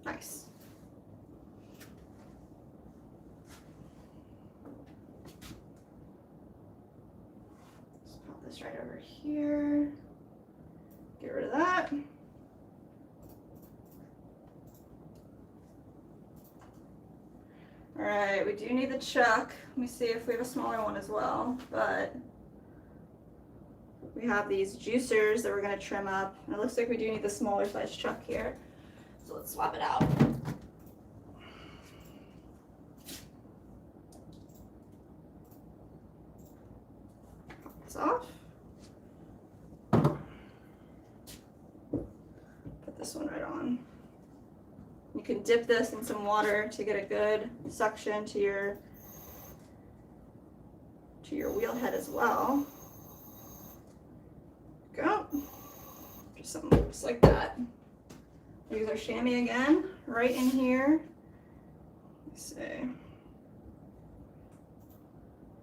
Nice. Just pop this right over here. Get rid of that. All right, we do need the chuck. Let me see if we have a smaller one as well, but we have these juicers that we're gonna trim up. And it looks like we do need the smaller size chuck here. So let's swap it out. that's off. Put this one right on. You can dip this in some water to get a good suction to your wheel head as well. Go. Just something just like that. Use our chamois again, right in here. Let's see.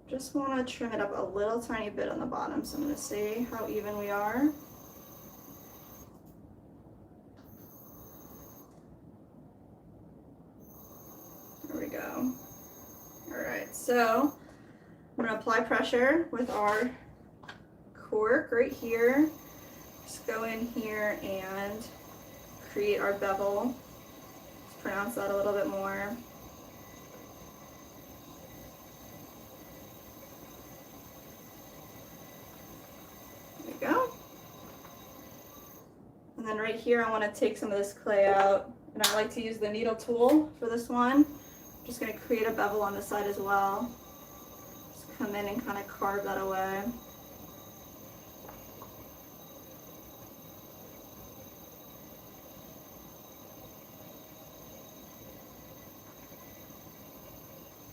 Just want to trim it up a little tiny bit on the bottom, so I'm going to see how even we are. There we go. All right, so I'm going to apply pressure with our cork right here. Just go in here and create our bevel. Just pronounce that a little bit more. There we go. And then right here, I want to take some of this clay out, and I like to use the needle tool for this one. I'm just going to create a bevel on the side as well. Just come in and kind of carve that away.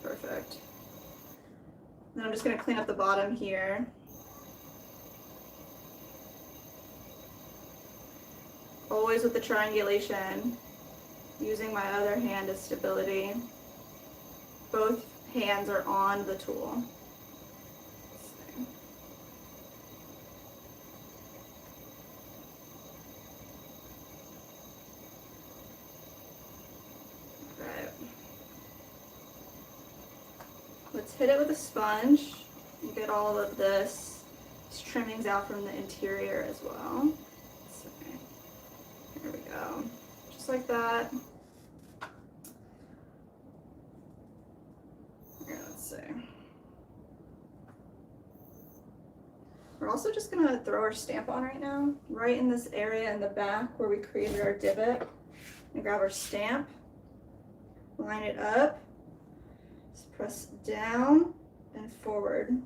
Perfect. Then I'm just going to clean up the bottom here. Always with the triangulation, using my other hand as stability. Both hands are on the tool. Right. Let's hit it with a sponge and get all of these trimmings out from the interior as well. There we go, just like that. Here, let's see. We're also just gonna throw our stamp on right now, right in this area in the back where we created our divot. And grab our stamp, line it up, just press down and forward.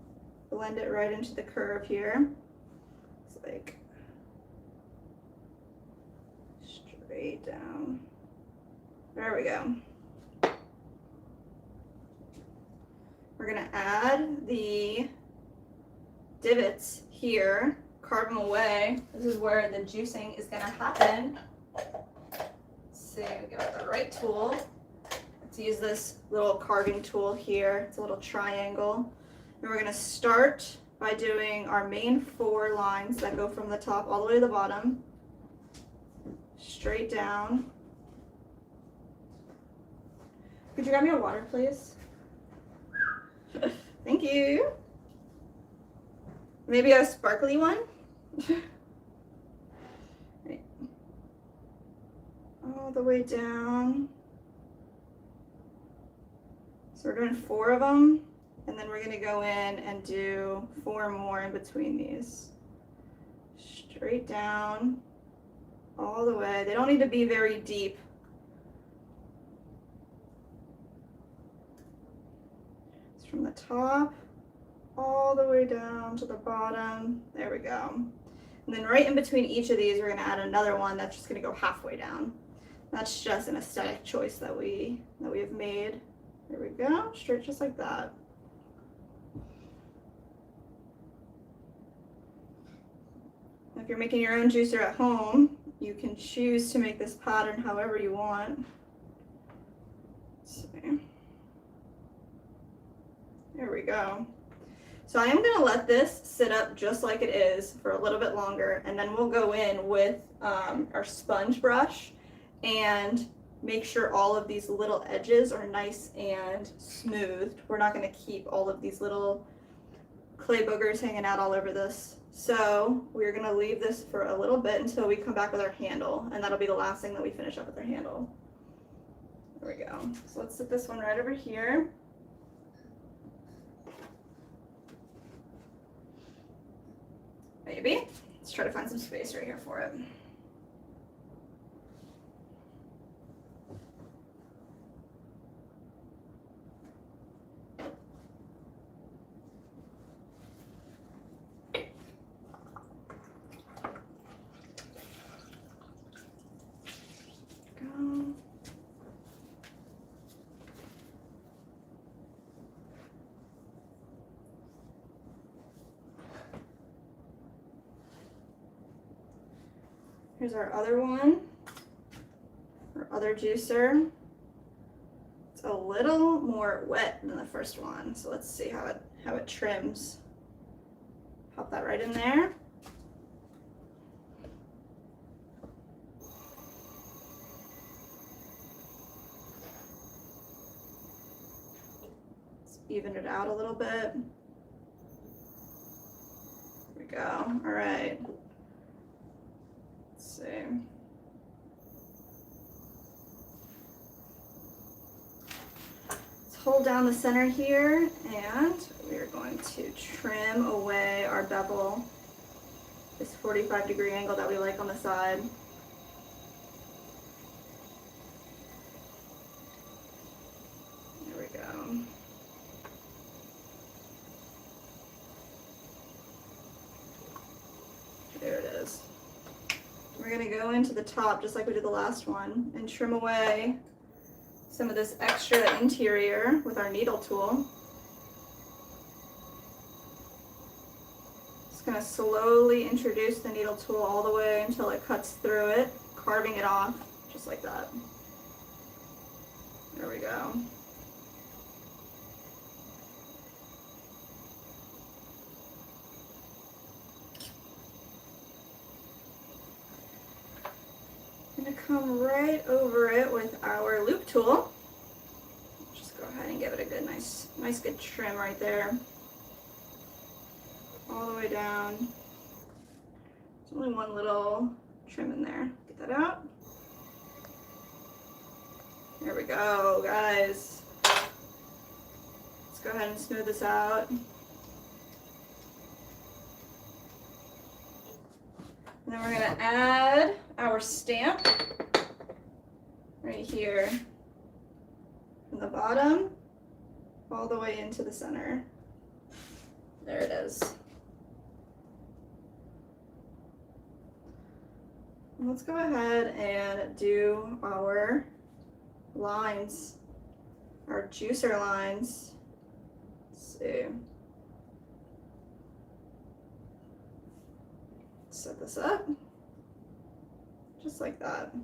Blend it right into the curve here. It's like straight down. There we go. We're gonna add the divots here, carve them away. This is where the juicing is gonna happen. Let's see, we got the right tool. Let's use this little carving tool here. It's a little triangle. And we're gonna start by doing our main 4 lines that go from the top all the way to the bottom. Straight down. Could you grab me a water, please? Thank you. Maybe a sparkly one? Right. All the way down. So we're doing 4 of them, and then we're gonna go in and do 4 more in between these. Straight down, all the way. They don't need to be very deep. It's from the top all the way down to the bottom. There we go. And then right in between each of these, we're gonna add another one that's just gonna go halfway down. That's just an aesthetic choice that we have made. There we go, straight just like that. If you're making your own juicer at home, you can choose to make this pattern however you want. Let's see. There we go. So I am going to let this sit up just like it is for a little bit longer, and then we'll go in with our sponge brush and make sure all of these little edges are nice and smooth. We're not going to keep all of these little clay boogers hanging out all over this. So we're going to leave this for a little bit until we come back with our handle, and that'll be the last thing that we finish up with our handle. There we go. So let's sit this one right over here. Maybe. Let's try to find some space right here for it. Here's our other one, our other juicer. It's a little more wet than the first one, so let's see how it trims. Pop that right in there. Let's even it out a little bit. There we go. All right. Let's see. Let's hold down the center here, and we are going to trim away our bevel, this 45-degree angle that we like on the side. There we go. There it is. We're gonna go into the top just like we did the last one and trim away some of this extra interior with our needle tool. Just gonna slowly introduce the needle tool all the way until it cuts through it, carving it off just like that. There we go. Gonna come right over it with our loop tool. Just go ahead and give it a good, nice good trim right there. All the way down. There's only one little trim in there. Get that out. There we go, guys. Let's go ahead and smooth this out. And then we're gonna add our stamp right here from the bottom all the way into the center. There it is. And let's go ahead and do our lines, our juicer lines. Let's see. Set this up just like that.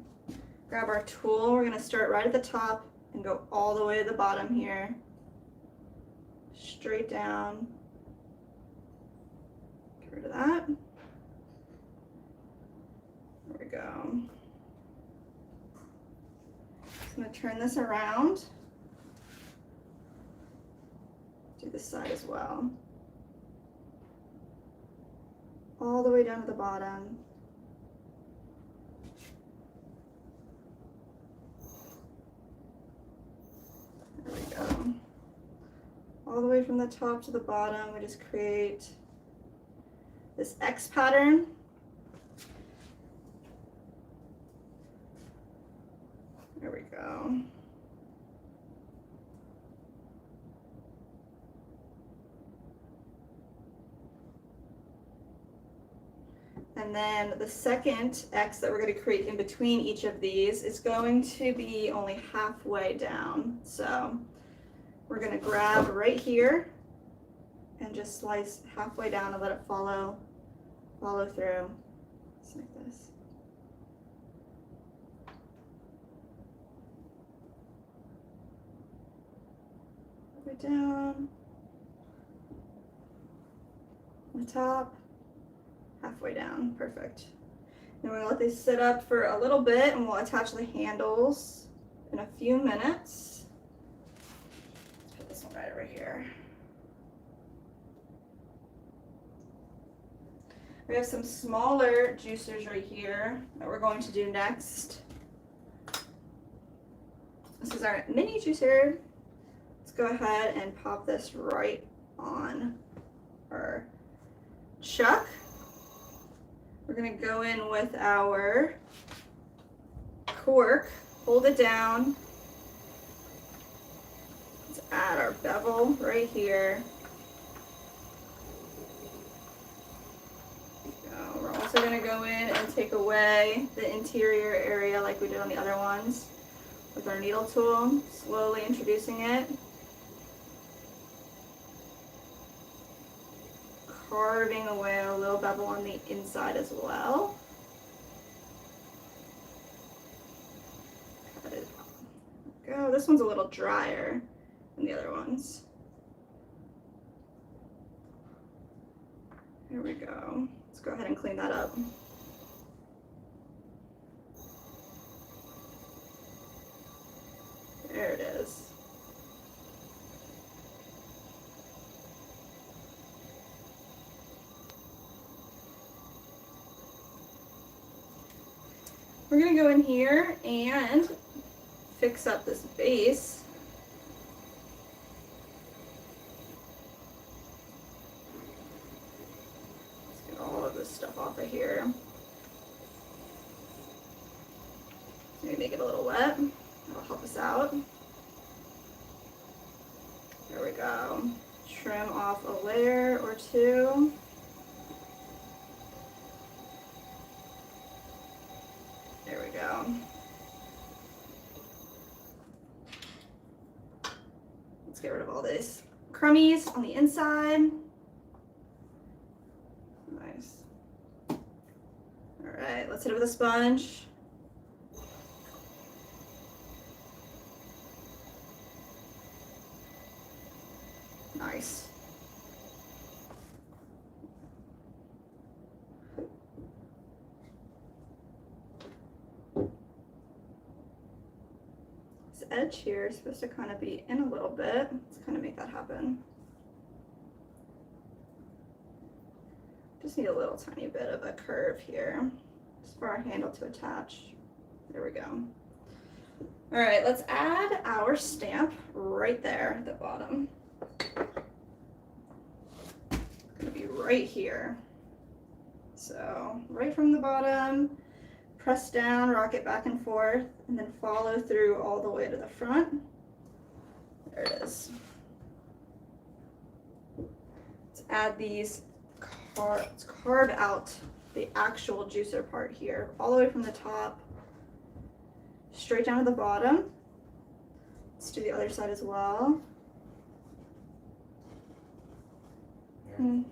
Grab our tool. We're going to start right at the top and go all the way to the bottom here, straight down. Get rid of that. There we go. I'm going to turn this around. Do this side as well. All the way down to the bottom. There we go. All the way from the top to the bottom, we just create this X pattern. There we go. And then the second X that we're going to create in between each of these is going to be only halfway down. So we're going to grab right here and just slice halfway down and let it follow through. Just like this. Halfway down. On the top. Halfway down, perfect. Then we're gonna let these sit up for a little bit and we'll attach the handles in a few minutes. Let's put this one right over here. We have some smaller juicers right here that we're going to do next. This is our mini juicer. Let's go ahead and pop this right on our chuck. We're gonna go in with our cork, hold it down. Let's add our bevel right here. So we're also gonna go in and take away the interior area like we did on the other ones with our needle tool, slowly introducing it. Carving away a little bevel on the inside as well. we go. This one's a little drier than the other ones. Here we go. Let's go ahead and clean that up. There it is. We're gonna go in here and fix up this base. Let's get all of this stuff off of here. Maybe make it a little wet. That'll help us out. There we go. Trim off a layer or two. There we go. Let's get rid of all these crummies on the inside. Nice. All right, let's hit it with a sponge. Nice. This edge here is supposed to kind of be in a little bit. Let's kind of make that happen. Just need a little tiny bit of a curve here, just for our handle to attach. There we go. All right, let's add our stamp right there at the bottom. It's gonna be right here. So right from the bottom, press down, rock it back and forth, and then follow through all the way to the front. There it is. Let's add these let's carve out the actual juicer part here, all the way from the top, straight down to the bottom. Let's do the other side as well. Hmm.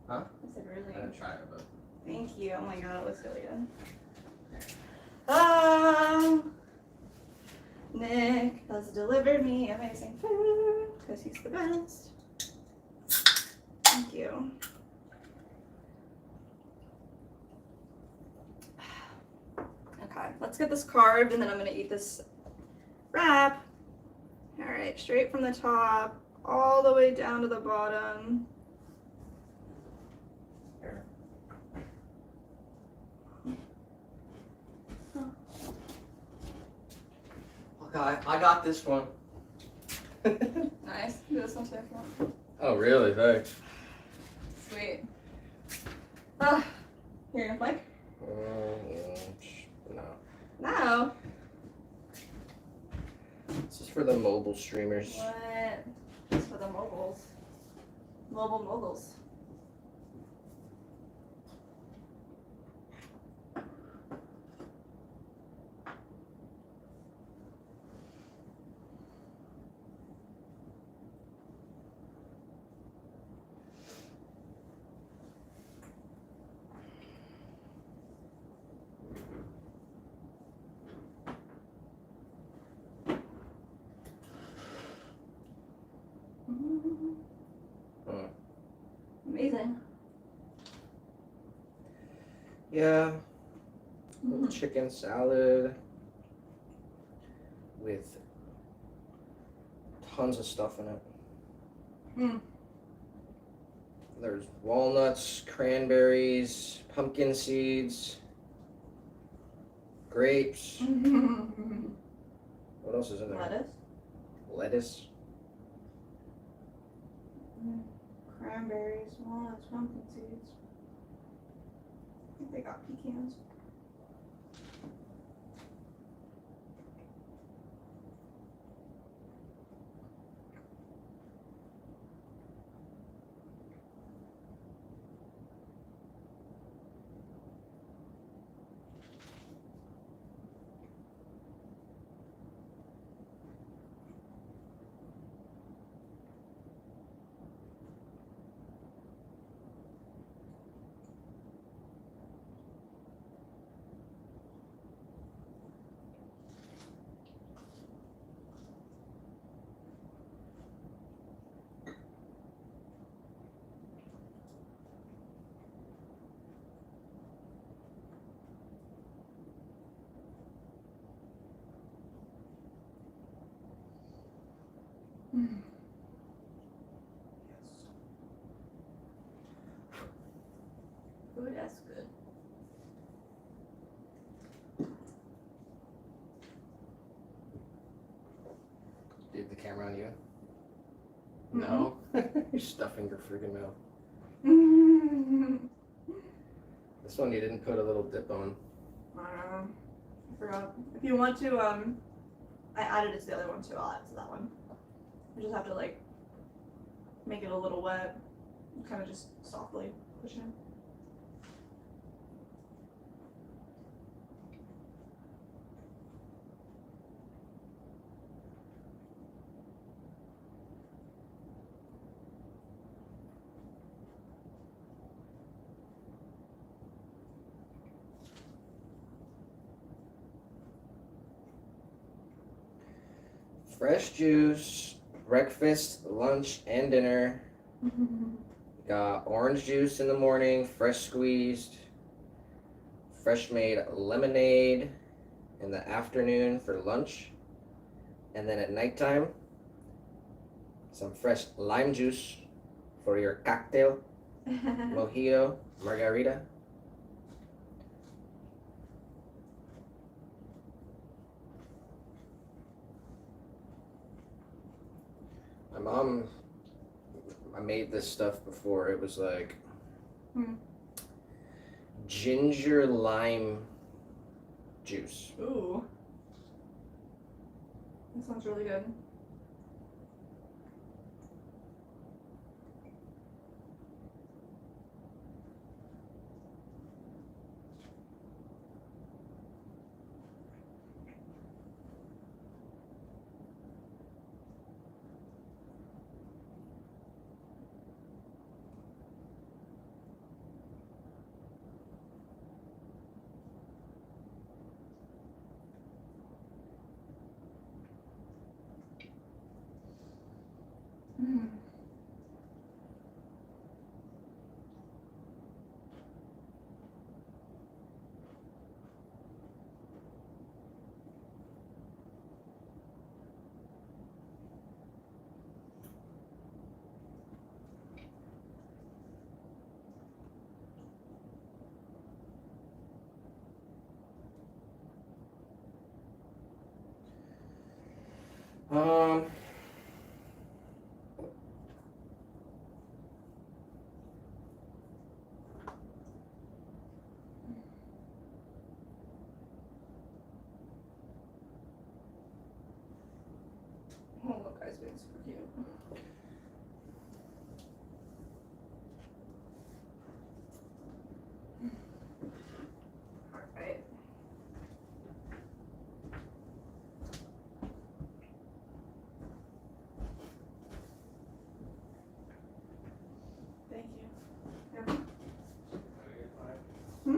Huh? I said really. I didn't try it, but Thank you. Oh my god, it looks really good. Nick has delivered me amazing food because he's the best. Thank you. Okay, let's get this carved and then I'm gonna eat this wrap. All right, straight from the top all the way down to the bottom. okay, I got this one. Nice. Do this one too if you want. Oh, really? Thanks. Sweet. Ah, you're gonna play? No. No. This is for the mobile streamers. What? It's for the moguls. Mobile moguls. Amazing. Yeah. Little chicken salad with tons of stuff in it. Mm. There's walnuts, cranberries, pumpkin seeds, grapes. What else is in there? Lettuce. Lettuce. Cranberries, walnuts, pumpkin seeds. I think they got pecans. Good as good. Did the camera on you? Mm-mm. No? You're stuffing your friggin' mouth. This one you didn't put a little dip on. I forgot. If you want to, I added it to the other one too. I'll add it to that one. You just have to like make it a little wet, kind of just softly push in. Fresh juice, breakfast, lunch, and dinner. Got orange juice in the morning, fresh squeezed. Fresh made lemonade in the afternoon for lunch. And then at nighttime, some fresh lime juice for your cocktail, mojito, margarita. My mom, I made this stuff before. It was like ginger lime juice. Ooh. That sounds really good. Mm. Um, Oh, look, guys, being super cute. Alright. Thank you. Yeah. Mm-hmm.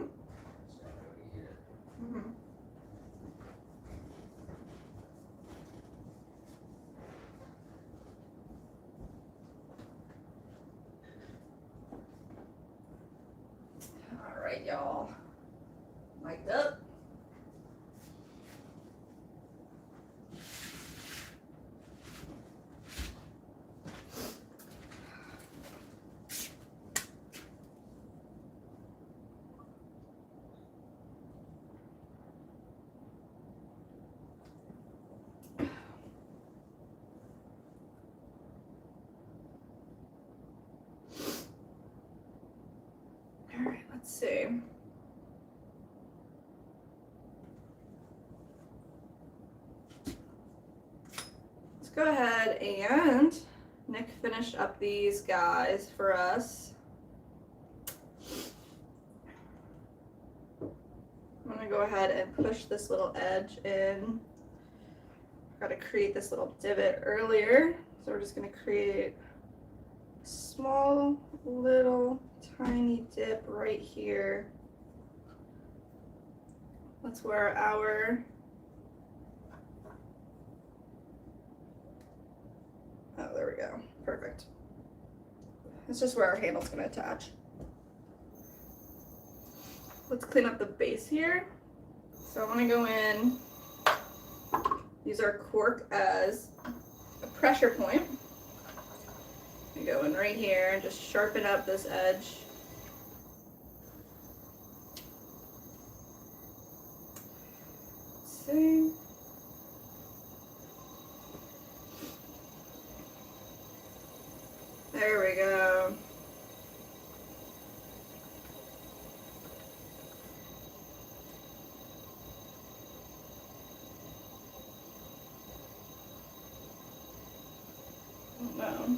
All right, y'all. Mic'd up. All right, let's see. Let's go ahead and Nick finished up these guys for us. I'm gonna go ahead and push this little edge in. Got to create this little divot earlier, so we're just gonna create a small little tiny dip right here. That's where our oh, there we go. Perfect. It's just where our handle's gonna attach. Let's clean up the base here. So I wanna go in, use our cork as a pressure point. We go in right here and just sharpen up this edge. see. There we go. No.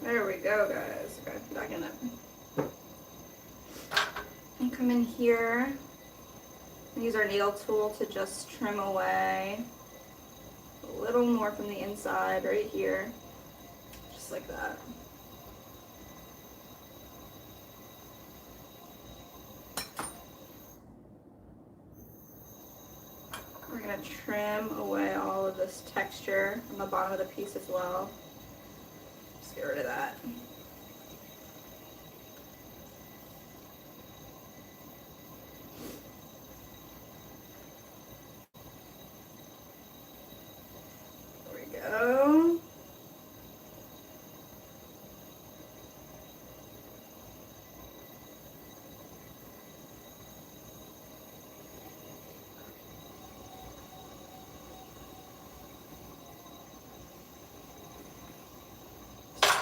There we go, guys. Okay, back in it. And come in here. Use our needle tool to just trim away a little more from the inside right here. Just like that. We're going to trim away all of this texture on the bottom of the piece as well. Just get rid of that. There we go.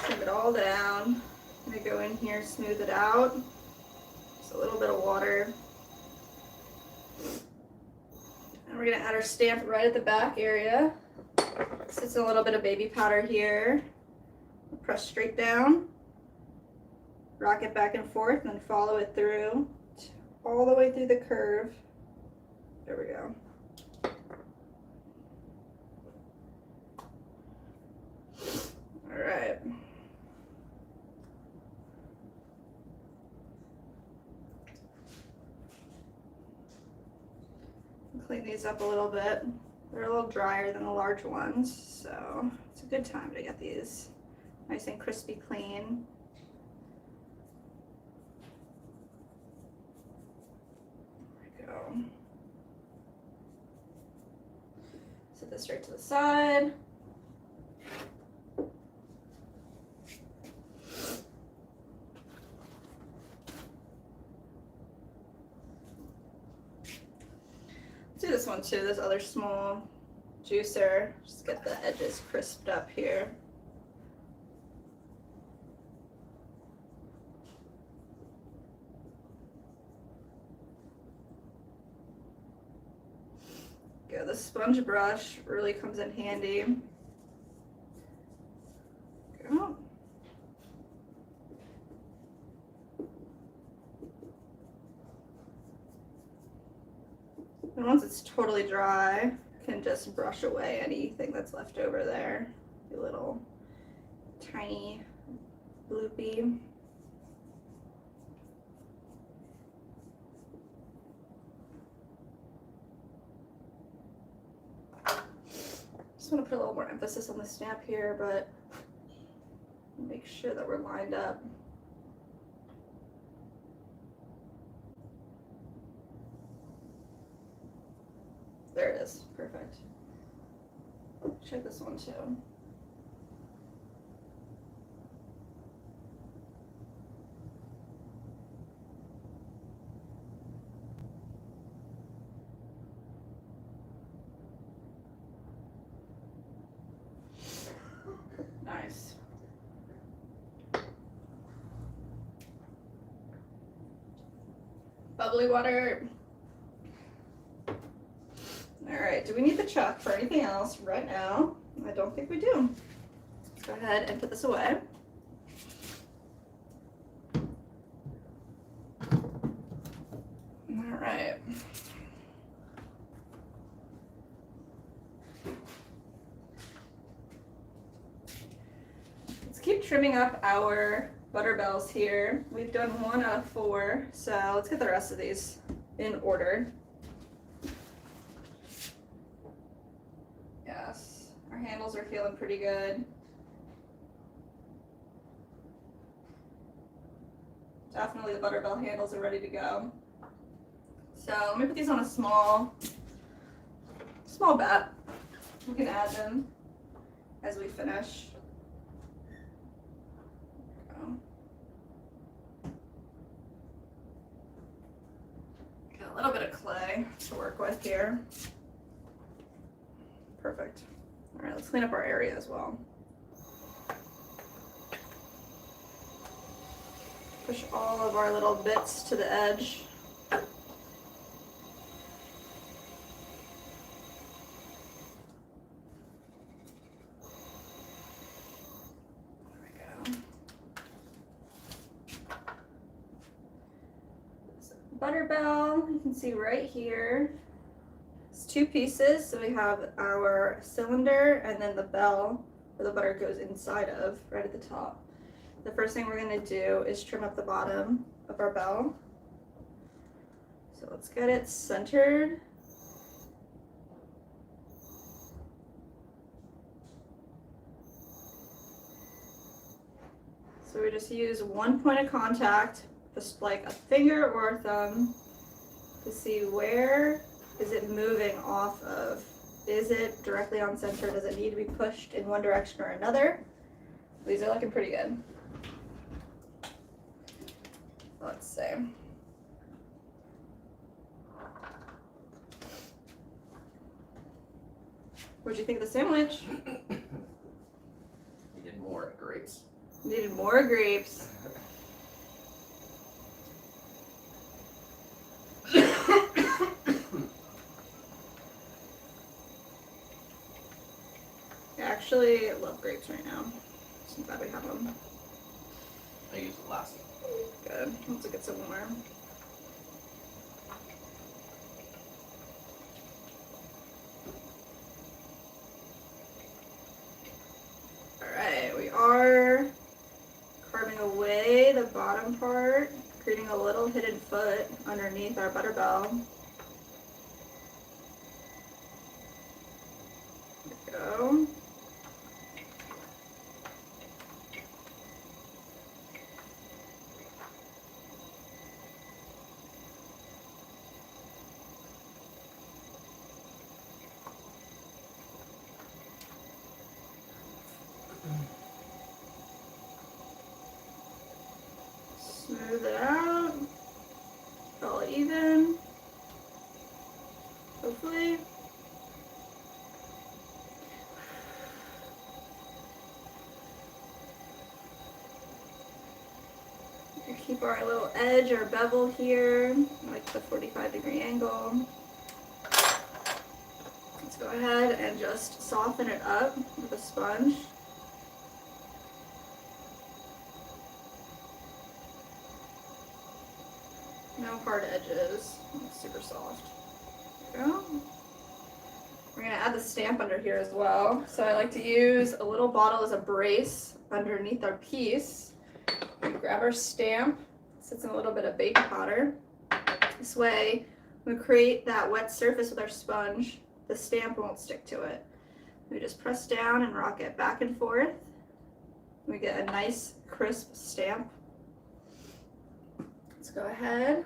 Trim it all down. I'm gonna go in here, smooth it out. Just a little bit of water. And we're gonna add our stamp right at the back area. Sits a little bit of baby powder here. Press straight down. Rock it back and forth, and then follow it through all the way through the curve. There we go. All right. Clean these up a little bit. They're a little drier than the large ones, so it's a good time to get these nice and crispy clean. There we go. Set this right to the side. Do this one too, this other small juicer. Just get the edges crisped up here. Go, the sponge brush really comes in handy. Go. And once it's totally dry, you can just brush away anything that's left over there. A little tiny loopy. Just want to put a little more emphasis on the stamp here, but make sure that we're lined up. There it is, perfect. Check this one too. Nice. Bubbly water. All right, do we need the chuck for anything else right now? I don't think we do. Let's go ahead and put this away. All right. Let's keep trimming up our butter bells here. We've done 1 out of 4, so let's get the rest of these in order. Yes, our handles are feeling pretty good. Definitely the butterbell handles are ready to go. So let me put these on a small bat. We can add them as we finish. a little bit of clay to work with here. Perfect. All right, let's clean up our area as well. Push all of our little bits to the edge. Butter bell, you can see right here. It's two pieces, so we have our cylinder and then the bell where the butter goes inside of, right at the top. The first thing we're gonna do is trim up the bottom of our bell. So let's get it centered. So we just use one point of contact, just like a finger or a thumb, to see where is it moving off of. Is it directly on center? Does it need to be pushed in one direction or another? These are looking pretty good. Let's see. What'd you think of the sandwich? Needed more grapes. Needed more grapes. I actually love grapes right now. So I'm glad we have them. I used the last one. Good. Let's get some more. Alright, we are carving away the bottom part, creating a little hidden foot underneath our butter bell. There we go. Smooth it out, all even, hopefully. We keep our little edge, our bevel here, like the 45-degree angle. Let's go ahead and just soften it up with a sponge. No hard edges, it's super soft. There we go. We're gonna add the stamp under here as well. So I like to use a little bottle as a brace underneath our piece. We grab our stamp, sits in a little bit of baking powder. This way, we create that wet surface with our sponge. The stamp won't stick to it. We just press down and rock it back and forth. We get a nice crisp stamp. Let's go ahead,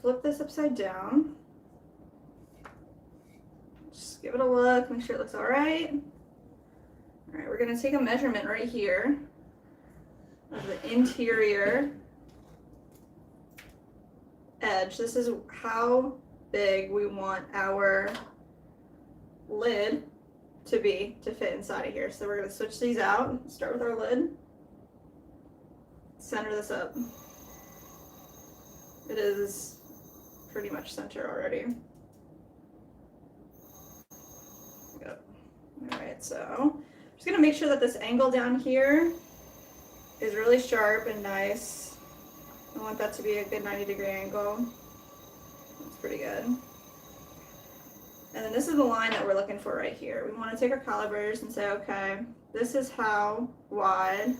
flip this upside down. Just give it a look, make sure it looks all right. All right, we're gonna take a measurement right here of the interior edge. This is how big we want our lid to be to fit inside of here. So we're gonna switch these out, start with our lid. Center this up. It is pretty much center already. Yep. All right, so I'm just gonna make sure that this angle down here is really sharp and nice. I want that to be a good 90-degree angle. That's pretty good. And then this is the line that we're looking for right here. We want to take our calipers and say, okay, this is how wide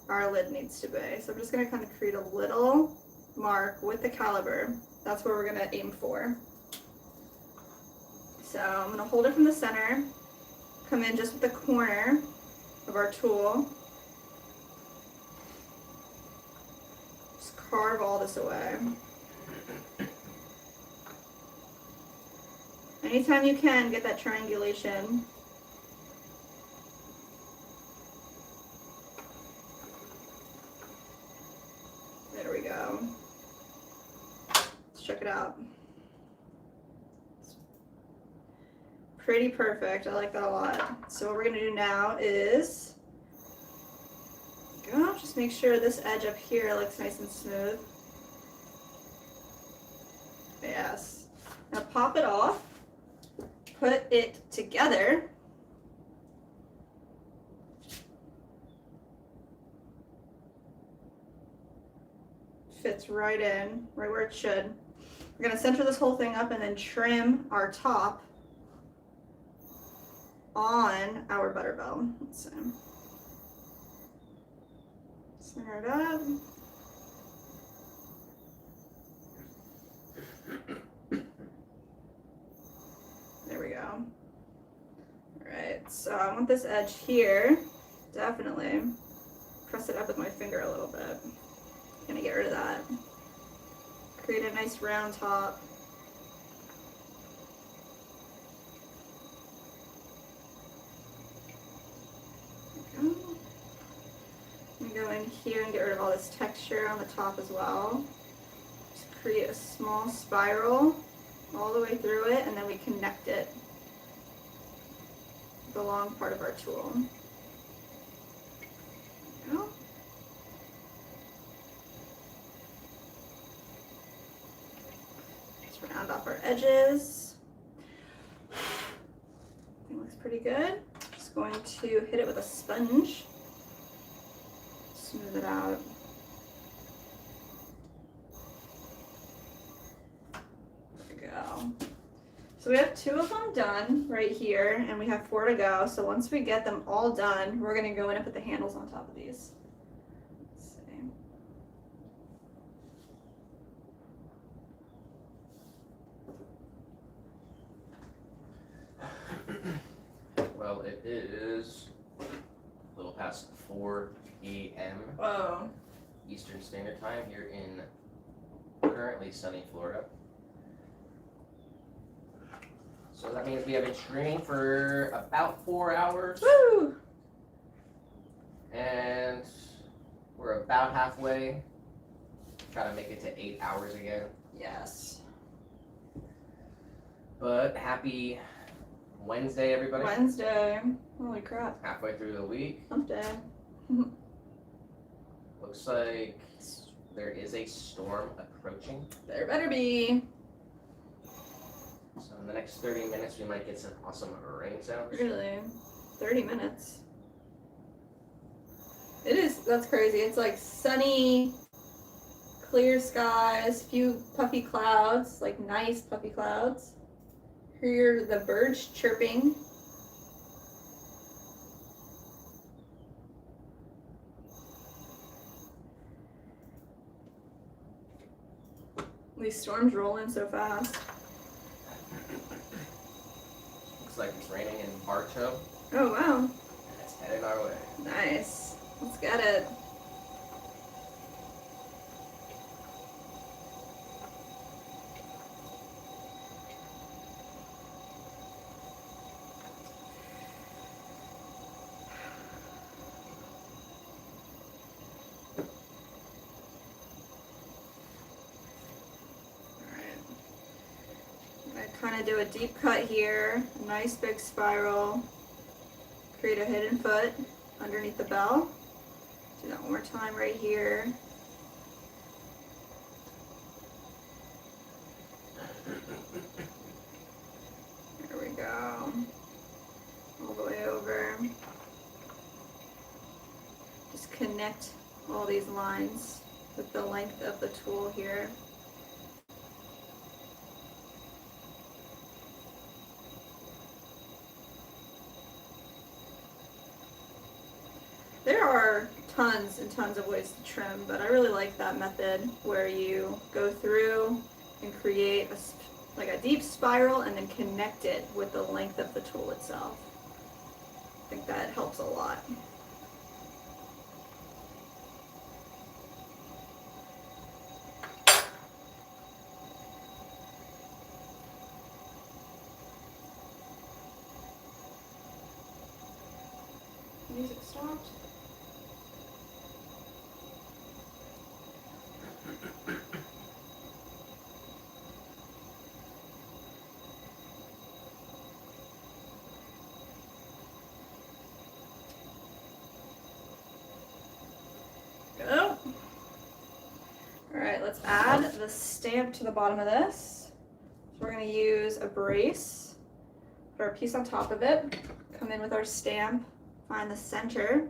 our lid needs to be. So I'm just going to kind of create a little mark with the caliper. That's where we're going to aim for. So I'm going to hold it from the center, come in just with the corner of our tool, just carve all this away. Anytime you can, get that triangulation. There we go. out. It's pretty perfect. I like that a lot. So what we're gonna do now is just make sure this edge up here looks nice and smooth. Yes. Now pop it off, put it together. Fits right in, right where it should. We're gonna center this whole thing up and then trim our top on our butter bell. Let's see. Center it up. There we go. Alright, so I want this edge here. Definitely press it up with my finger a little bit. Gonna get rid of that. Create a nice round top. There we go. I'm gonna go in here and get rid of all this texture on the top as well. Just create a small spiral all the way through it, and then we connect it with the long part of our tool. There we go. Just round off our edges. It looks pretty good. Just going to hit it with a sponge. Smooth it out. There we go. So we have 2 of them done right here, and we have 4 to go. So once we get them all done, we're going to go in and put the handles on top of these. Let's see. Well, it is a little past 4 p.m. Whoa. Eastern Standard Time here in currently sunny Florida. So that means we have been training for about 4 hours. Woo! And we're about halfway. Try to make it to 8 hours again. Yes. But happy Wednesday, everybody. Wednesday. Holy crap. Halfway through the week. Hump day. Looks like there is a storm approaching. There better be. So in the next 30 minutes, we might get some awesome rain sounds. Really? 30 minutes. It is, that's crazy. It's like sunny, clear skies, few puffy clouds, like nice puffy clouds. Hear the birds chirping. These storms roll in so fast. Looks like it's raining in Bartow, Oh wow. and it's headed our way. Nice. Let's get it. Kind of do a deep cut here, a nice big spiral, create a hidden foot underneath the bell. Do that one more time right here. There we go. All the way over. Just connect all these lines with the length of the tool here. There are tons and tons of ways to trim, but I really like that method where you go through and create like a deep spiral and then connect it with the length of the tool itself. I think that helps a lot. Music stopped. let's add the stamp to the bottom of this. So we're going to use a brace, put our piece on top of it, come in with our stamp, find the center,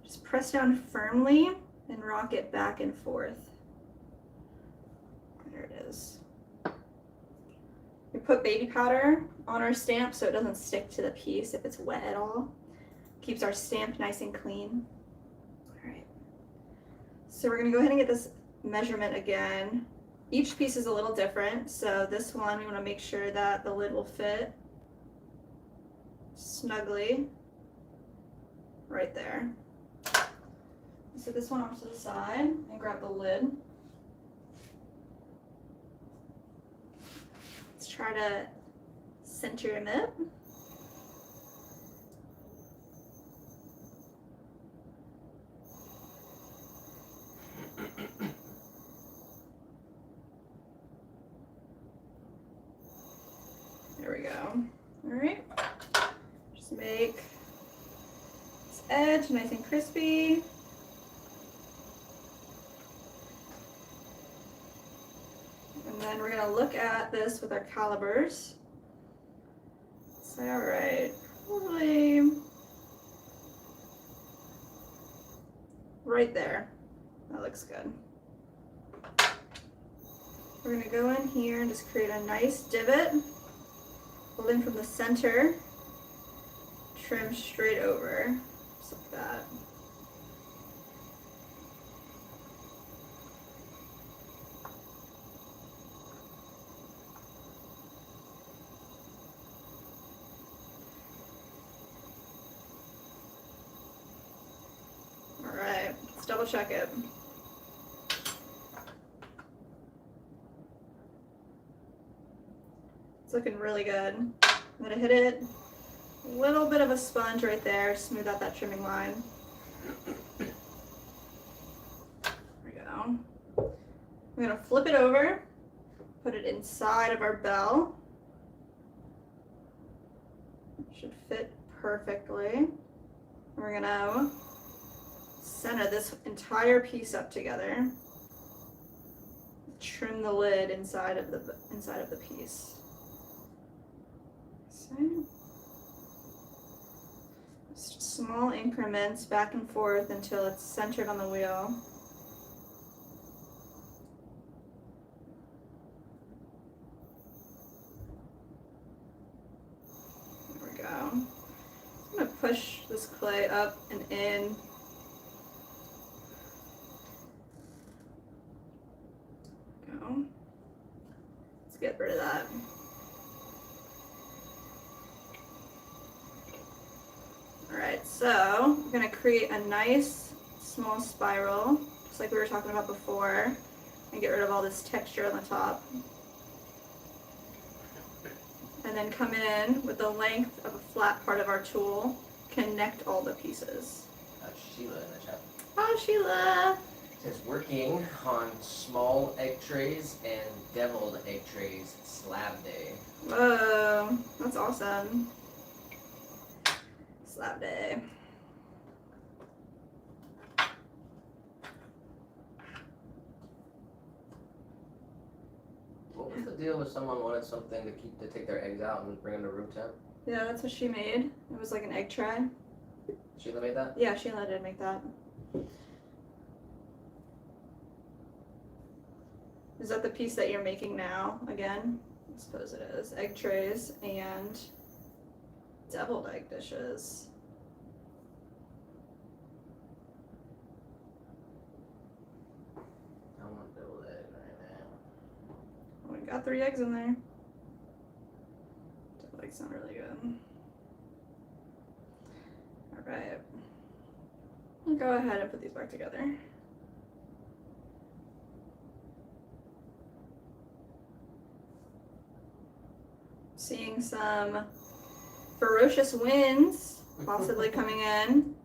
just press down firmly and rock it back and forth. There it is. We put baby powder on our stamp so it doesn't stick to the piece if it's wet at all. Keeps our stamp nice and clean. All right. So we're gonna go ahead and get this measurement again. Each piece is a little different. So this one, we wanna make sure that the lid will fit snugly right there. Set this one off to the side and grab the lid. Let's try to center him up. There we go. All right. Just make this edge nice and crispy. And then we're gonna look at this with our calipers. Say, all right, probably right there. That looks good. We're gonna go in here and just create a nice divot. Pull in from the center, trim straight over, just like that. All right, let's double check it. It's looking really good. I'm gonna hit it, a little bit of a sponge right there, smooth out that trimming line. There we go. I'm gonna flip it over, put it inside of our bell. Should fit perfectly. We're gonna center this entire piece up together. Trim the lid inside of the piece. Just small increments back and forth until it's centered on the wheel. There we go. I'm gonna push this clay up and in. Go. Let's get rid of that. Alright, so we're going to create a nice small spiral, just like we were talking about before, and get rid of all this texture on the top. And then come in with the length of a flat part of our tool, connect all the pieces. Sheila in the chat. Oh, Sheila! It says working on small egg trays and deviled egg trays slab day. Whoa, that's awesome. Slab day. What was the deal with someone wanted something to take their eggs out and bring them to room temp? Yeah, that's what she made. It was like an egg tray. Sheila made that? Yeah, Sheila did make that. Is that the piece that you're making now again? I suppose it is. Egg trays and deviled egg dishes. I want deviled egg right now. Oh, we got 3 eggs in there. Deviled eggs sound really good. Alright. I'll go ahead and put these back together. Seeing some ferocious winds possibly coming in.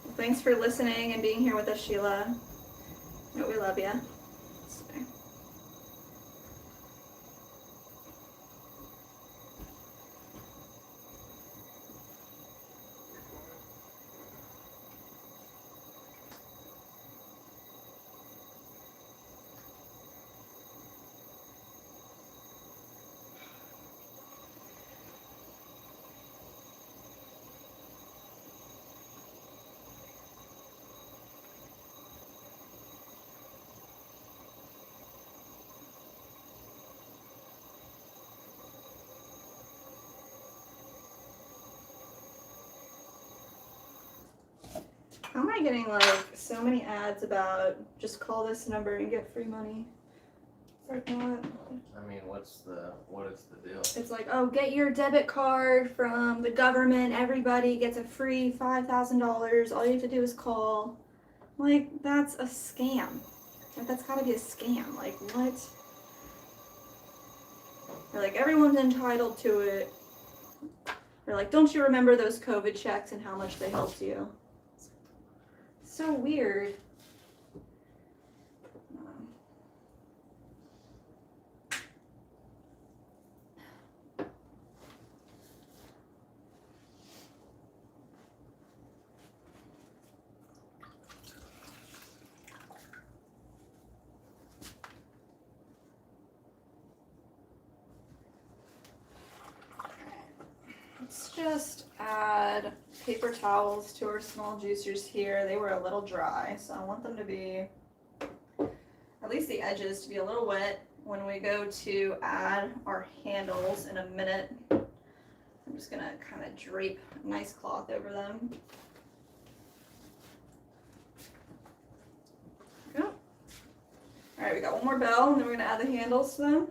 Well, thanks for listening and being here with us, Sheila. We love you. How am I getting like so many ads about just call this number and get free money? It's like not. I mean, what is the deal? It's like, oh, get your debit card from the government. Everybody gets a free $5,000. All you have to do is call. Like, that's a scam. Like, that's gotta be a scam. Like, what? Or like, everyone's entitled to it. Or like, don't you remember those COVID checks and how much they helped you? So weird. Let's just add paper towels to our small juicers here. They were a little dry, so I want them to be, at least the edges to be a little wet when we go to add our handles in a minute. I'm just gonna kind of drape a nice cloth over them. Go. All right, we got one more bell, and then we're gonna add the handles to them.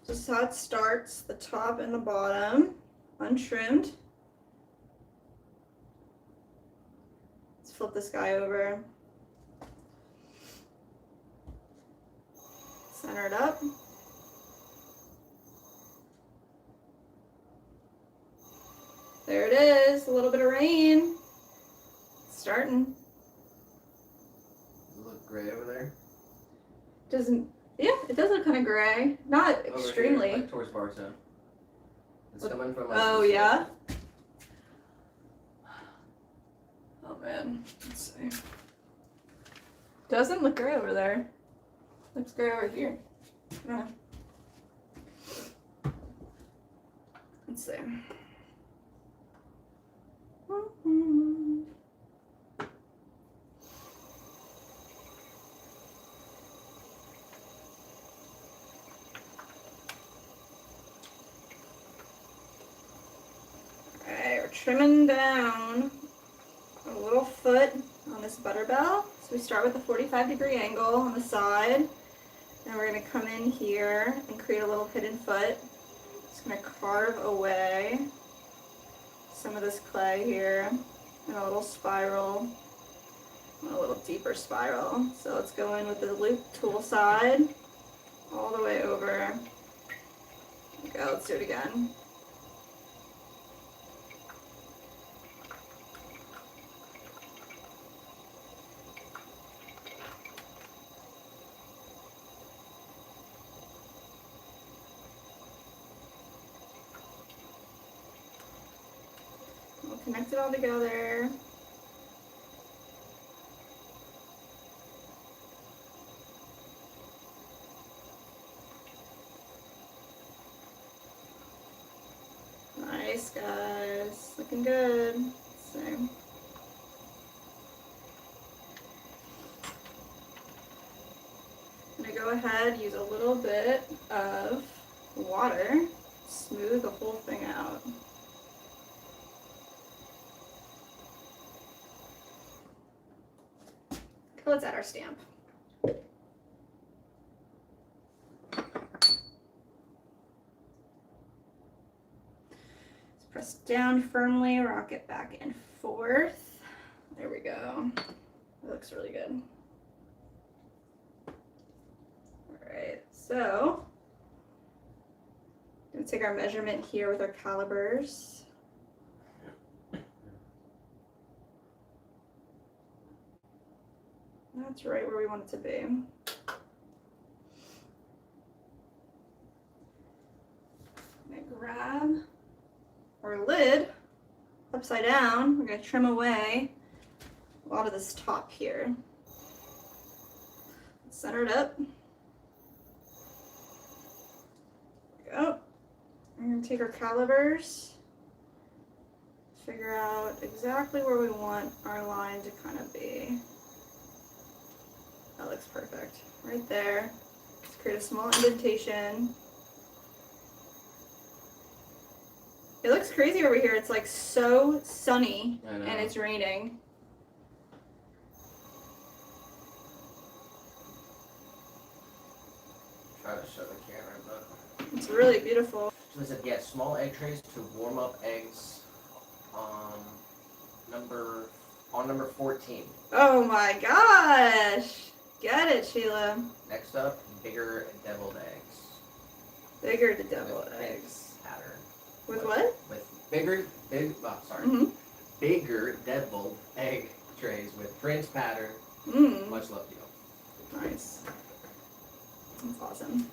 Just how it starts, the top and the bottom, untrimmed. Let's flip this guy over. Center it up. There it is, a little bit of rain. It's starting. Does it look gray over there? Doesn't, yeah, it does look kind of gray. Not Over extremely. Here, like towards Bartow. It's What- coming from like Oh, this yeah? way. Oh man, let's see. Doesn't look gray over there. Looks gray over here. I don't know. Let's see. Alright, we're trimming down a little foot on this butter bell. So we start with a 45-degree angle on the side. And we're going to come in here and create a little hidden foot. Just going to carve away some of this clay here in a little spiral, a little deeper spiral. So let's go in with the loop tool side all the way over. There we go, let's do it again. We'll connect it all together. Nice, guys. Looking good. Let's see. I'm gonna go ahead, use a little bit of water, smooth the whole thing out. Let's add our stamp. Let's press down firmly, rock it back and forth. There we go. It looks really good. Alright, so I'm gonna take our measurement here with our calipers. That's right where we want it to be. I'm gonna grab our lid upside down. We're gonna trim away a lot of this top here. Center it up. There we go. We're gonna take our calipers, figure out exactly where we want our line to kind of be. That looks perfect. Right there. Let's create a small indentation. It looks crazy over here. It's like so sunny I know. and it's raining. Try to show the camera, but. It's really beautiful. So they said, yeah, small egg trays to warm up eggs on number 14. Oh my gosh. Get it, Sheila. Next up, bigger deviled eggs. Bigger to double With print eggs. pattern. With what? With Mm-hmm. bigger deviled egg trays with print pattern. Mm. Much love to you. Nice. That's awesome.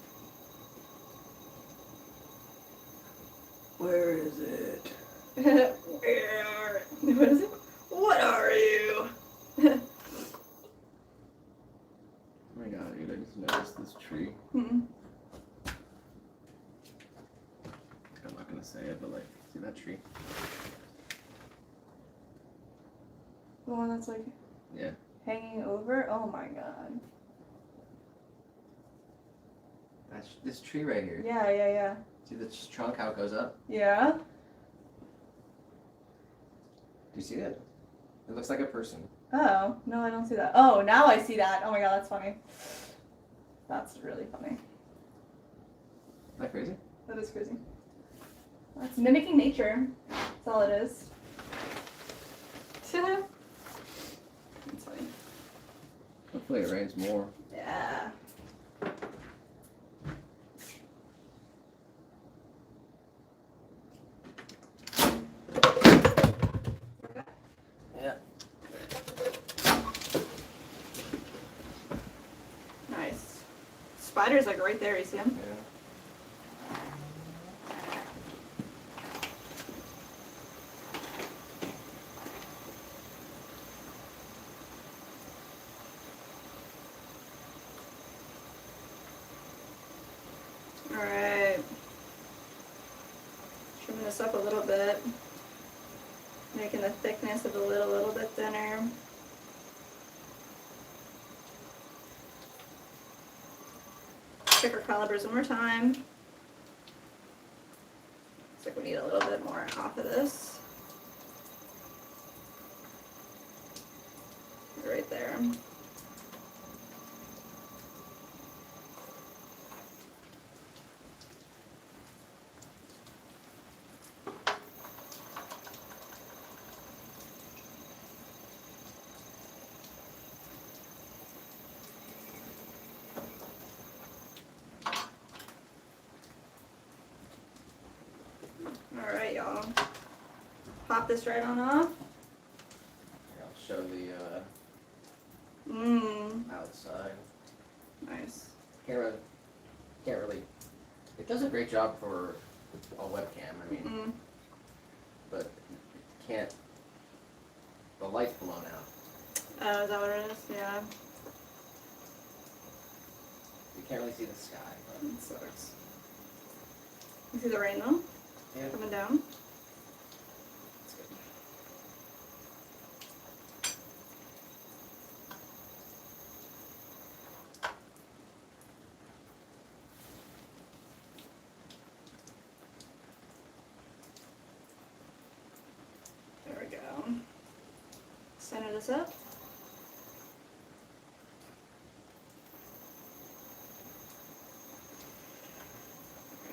Where is it? Where? What is it? What are you? Oh my god, dude, I just noticed this tree. Hmm. I'm not gonna say it, but like, see that tree? The one that's like Yeah. hanging over? Oh my god. That's this tree right here. Yeah, yeah, yeah. See the trunk, how it goes up? Yeah? Do you see it? It looks like a person. Oh, no, I don't see that. Oh, now I see that. Oh my god, that's funny. That's really funny. Isn't that crazy? That is crazy. That's mimicking nature. That's all it is. That's funny. Hopefully it rains more. Yeah. Yeah. Nice. Spider's like right there, you see him? Yeah. Alright. Trimming this up a little bit. Making the thickness of the lid a little bit thinner. Check our calibers one more time. Looks like we need a little bit more off of this. Right there. Alright, y'all. Pop this right on off. Here, I'll show the Mmm. outside. Nice. Can't really. It does a great job for a webcam. I mean, Mm. but can't. The light's blown out. Oh, is that what it is? Yeah. You can't really see the sky. But That sucks. You see the rain though? yeah. Coming down? That's good. There we go. Center this up.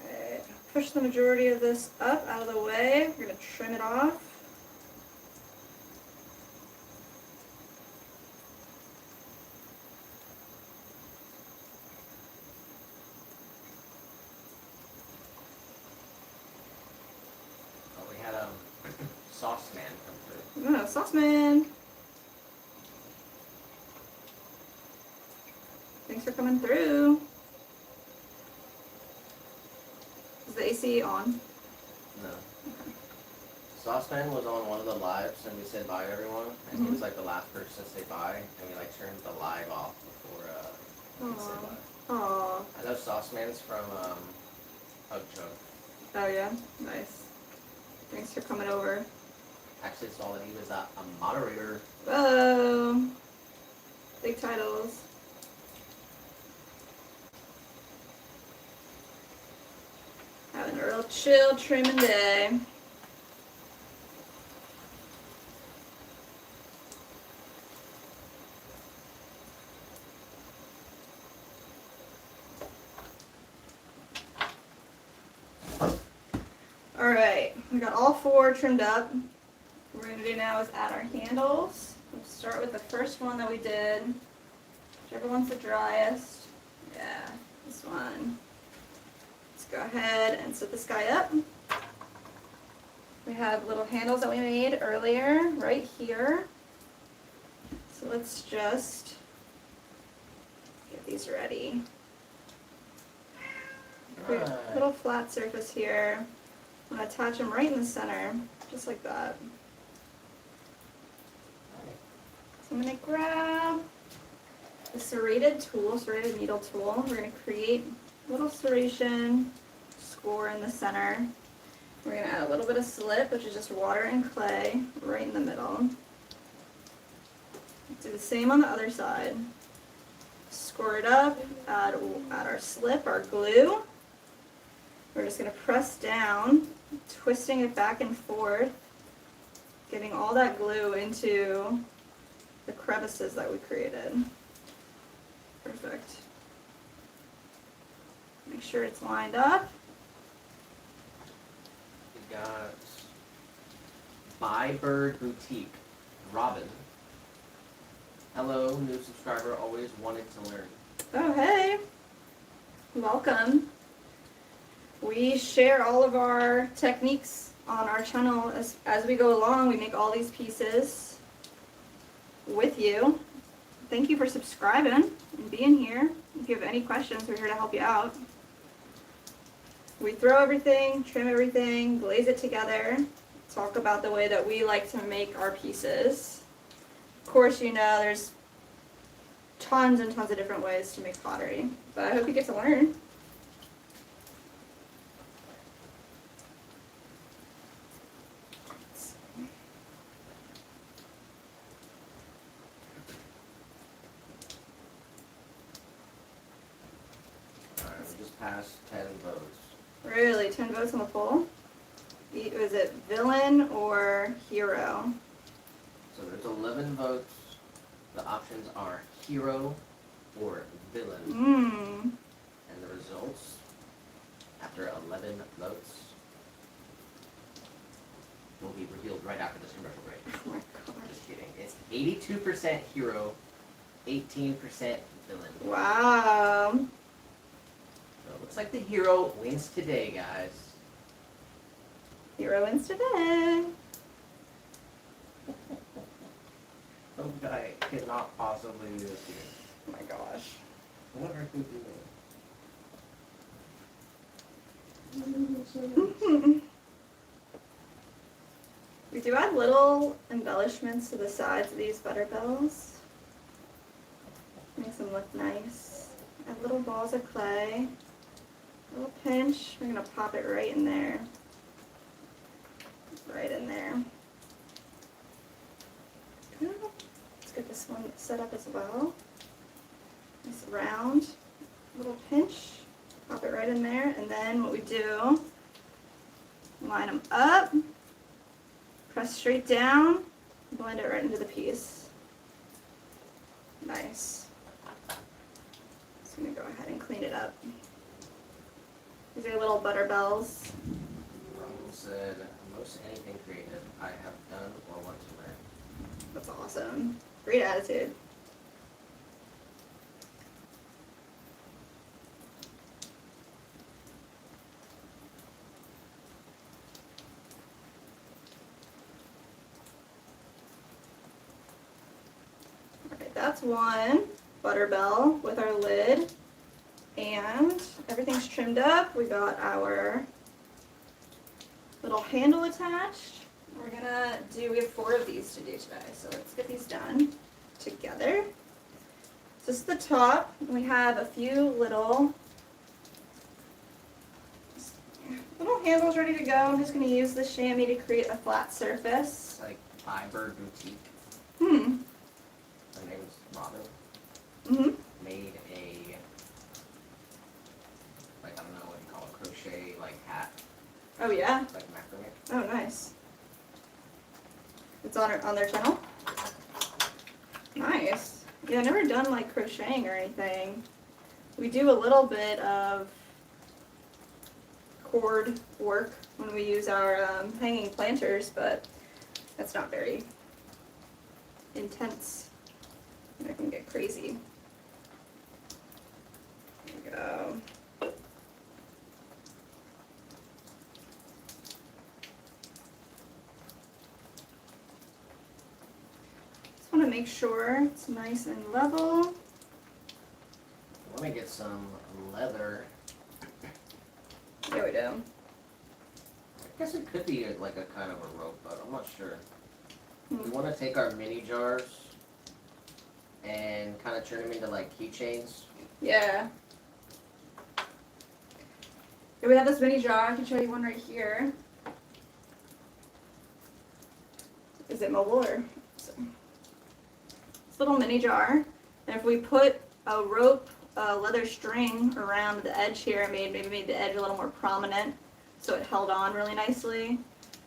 Alright, push the majority of this up out of the way. We're going to trim it off. Oh, we had sauce man come through. Oh, sauce man. Thanks for coming through. Is the AC on? No. Sauceman was on one of the lives and we said bye to everyone and he was like the last person to say bye and we like turned the live off before we said Aw. bye. Aw. I know Sauceman's from Hug Chug. Oh yeah, nice. Thanks for coming over. Actually saw that he was a moderator. Whoa. Big titles. Having a real chill trimming day. right, we got all 4 trimmed up. What we're gonna do now is add our handles. We'll start with the first one that we did. Whichever one's the driest. Yeah, this one. Let's go ahead and set this guy up. We have little handles that we made earlier right here. So let's just get these ready. Create a little flat surface here. I'm gonna attach them right in the center, just like that. So I'm gonna grab the serrated needle tool. We're gonna create a little serration score in the center. We're gonna add a little bit of slip, which is just water and clay, right in the middle. Do the same on the other side. Score it up, add our slip, our glue. We're just gonna press down, twisting it back and forth, getting all that glue into the crevices that we created. Perfect. Make sure it's lined up. We got Buy Bird Boutique, Robin. Hello, new subscriber, always wanted to learn. Oh, hey. Welcome. We share all of our techniques on our channel as we go along. We make all these pieces with you. Thank you for subscribing and being here. If you have any questions, we're here to help you out. We throw everything, trim everything, glaze it together, talk about the way that we like to make our pieces. Of course, you know, there's tons and tons of different ways to make pottery, but I hope you get to learn. Alright, we just passed 10 votes. Really, 10 votes on the poll? Was it villain or hero? So there's 11 votes. The options are hero or villain. And the results, after 11 votes, will be revealed right after this commercial break. Oh my gosh. Just kidding. It's 82% hero, 18% villain. Wow. So it looks like the hero wins today, guys. Hero wins today. Some guy cannot possibly do this here. Oh my gosh. What are you doing? We do add little embellishments to the sides of these butter bells. Makes them look nice. Add little balls of clay. A little pinch. We're gonna pop it right in there. Right in there. Let's get this one set up as well. Nice round. Little pinch. Pop it right in there. And then what we do, line them up. Press straight down, blend it right into the piece. Nice. Just gonna go ahead and clean it up. These are little butter bells. Rumble said, most anything creative I have done or want to learn. That's awesome. Great attitude. That's one butter bell with our lid, and everything's trimmed up. We got our little handle attached. We have 4 of these to do today, so let's get these done together. So this is the top. We have a few little handles ready to go. I'm just going to use the chamois to create a flat surface. It's like Buy Bird Boutique. Hmm. Her name is Robin. Mm-hmm. Made a, like, I don't know what you call it, crochet, like, hat, Oh yeah. like macrame. Oh nice. It's on their channel. Nice. Yeah, I've never done like crocheting or anything. We do a little bit of cord work when we use our hanging planters, but that's not very intense. It can get crazy. There we go. Just want to make sure it's nice and level. Let me get some leather. There we go. I guess it could be like a kind of a rope, but I'm not sure. Hmm. We want to take our mini jars and kind of turn them into like keychains. Yeah. Here we have this mini jar. I can show you one right here. Is it mobile or? This little mini jar, and if we put a rope, leather string around the edge here, maybe made the edge a little more prominent, so it held on really nicely.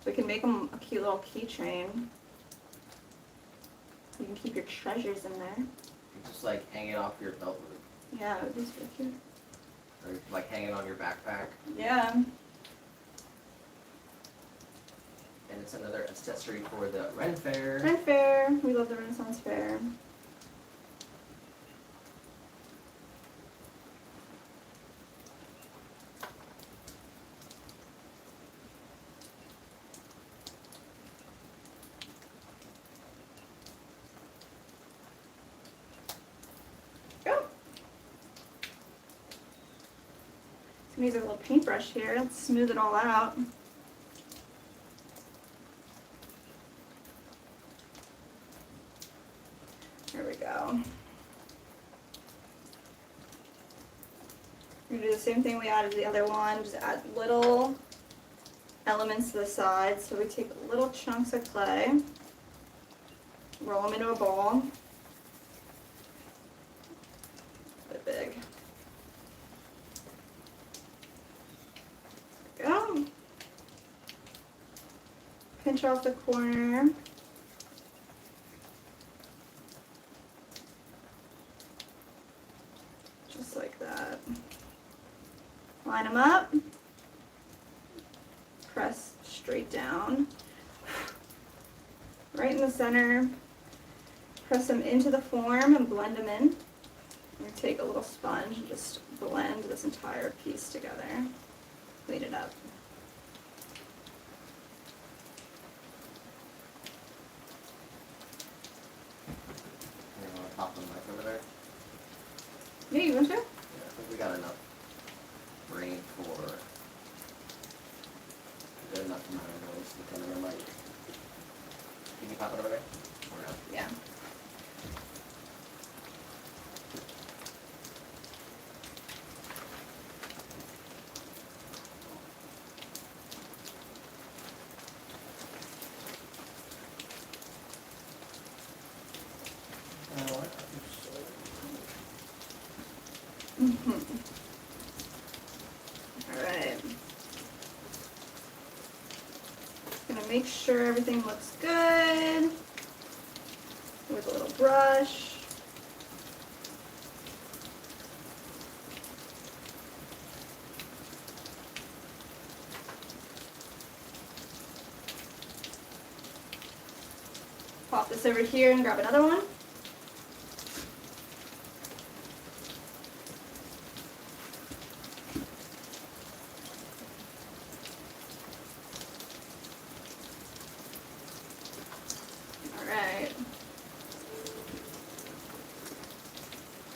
We can make them a cute little keychain. You can keep your treasures in there. Just like hang it off your belt loop, Yeah, it is really cute. or like hang it on your backpack. Yeah. And it's another accessory for the Ren Fair. Ren Fair. We love the Renaissance Fair. Use a little paintbrush here. Let's smooth it all out. There we go. We're gonna do the same thing we added to the other one. Just add little elements to the sides. So we take little chunks of clay, roll them into a ball. Bit big. Go. Pinch off the corner. Just like that. Line them up. Press straight down. Right in the center. Press them into the form and blend them in. We take a little sponge and just blend this entire piece together. Clean it up. You want to pop the knife over there? Yeah, you want to? Yeah, I think we got enough brain for good enough amount of noise to come in the mic. Can you pop it over there? Or no? Yeah. Alright. Gonna make sure everything looks good with a little brush. Pop this over here and grab another one.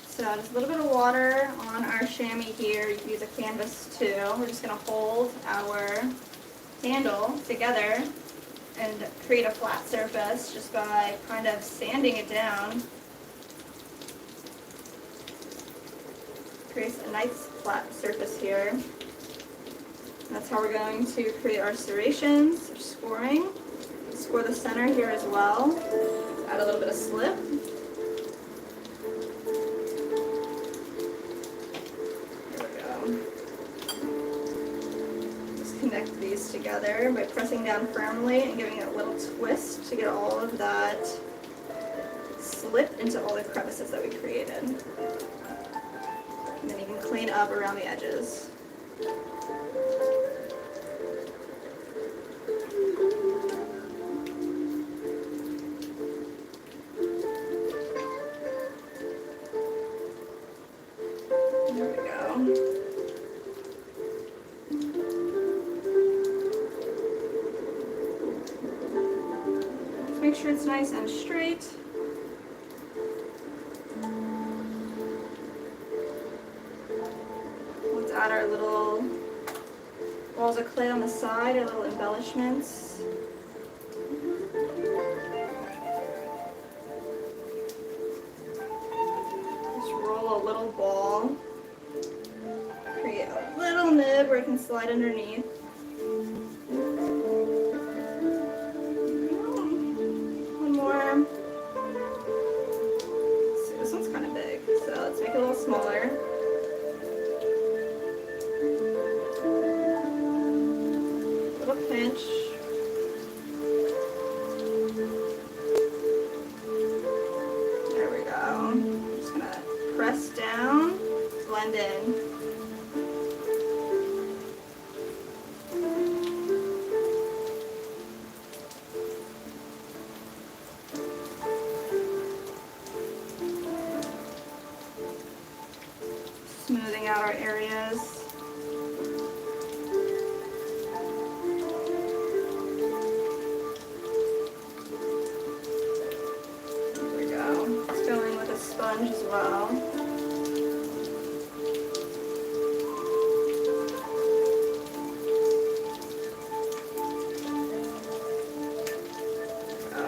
So just a little bit of water on our chamois here. You can use a canvas too. We're just going to hold our handle together and create a flat surface just by kind of sanding it down. Creates a nice flat surface here. That's how we're going to create our serrations, or scoring. Score the center here as well. Add a little bit of slip. Connect these together by pressing down firmly and giving it a little twist to get all of that slip into all the crevices that we created. And then you can clean up around the edges. make sure it's nice and straight. Let's add our little balls of clay on the side, our little embellishments. Just roll a little ball. Create a little nib where it can slide underneath. One more. So this one's kind of big, so let's make it a little smaller. Little pinch. There we go. I'm just gonna press down, blend in. Smoothing out our areas. There we go. It's going with a sponge as well. There we go.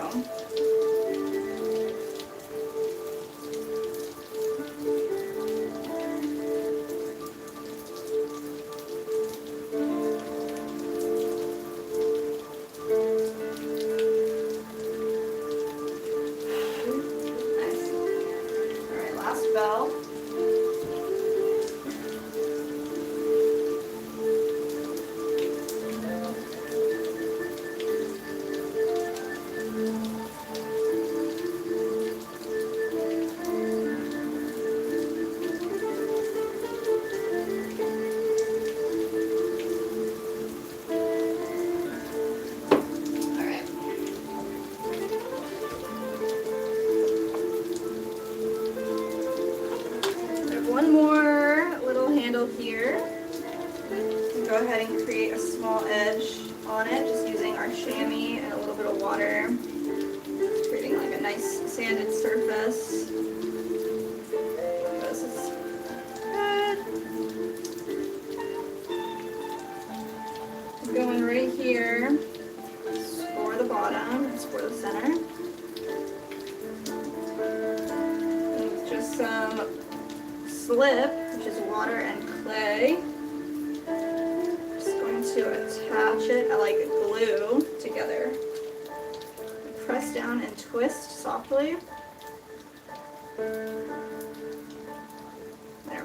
Nice. Alright, last bell. Alright. We have one more little handle here. Go ahead and create a small edge on it, just using our chamois and a little bit of water, creating like a nice sanded surface. This is good. Going right here, score the bottom and score the center. And just some slip, which is water and clay. Just going to attach it like glue together. Press down and twist softly. There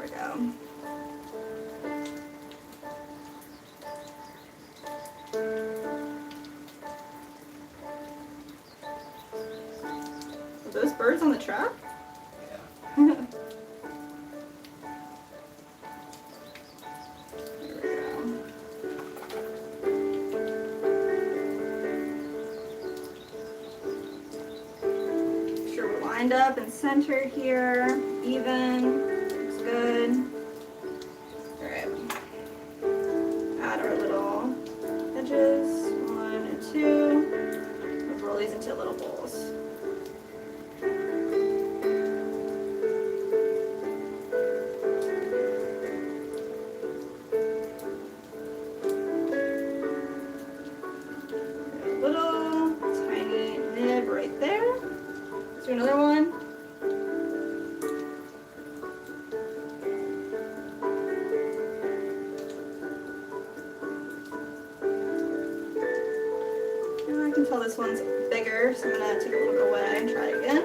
we go. Are those birds on the trap? Yeah. There we go. Make sure we're lined up and centered here, even. Looks good. Alright. Add our little edges, 1 and 2. We'll roll these into little bowls. A little tiny nib right there. Let's do another one. And I can tell this one's bigger, so I'm gonna take a little bit away and try it again.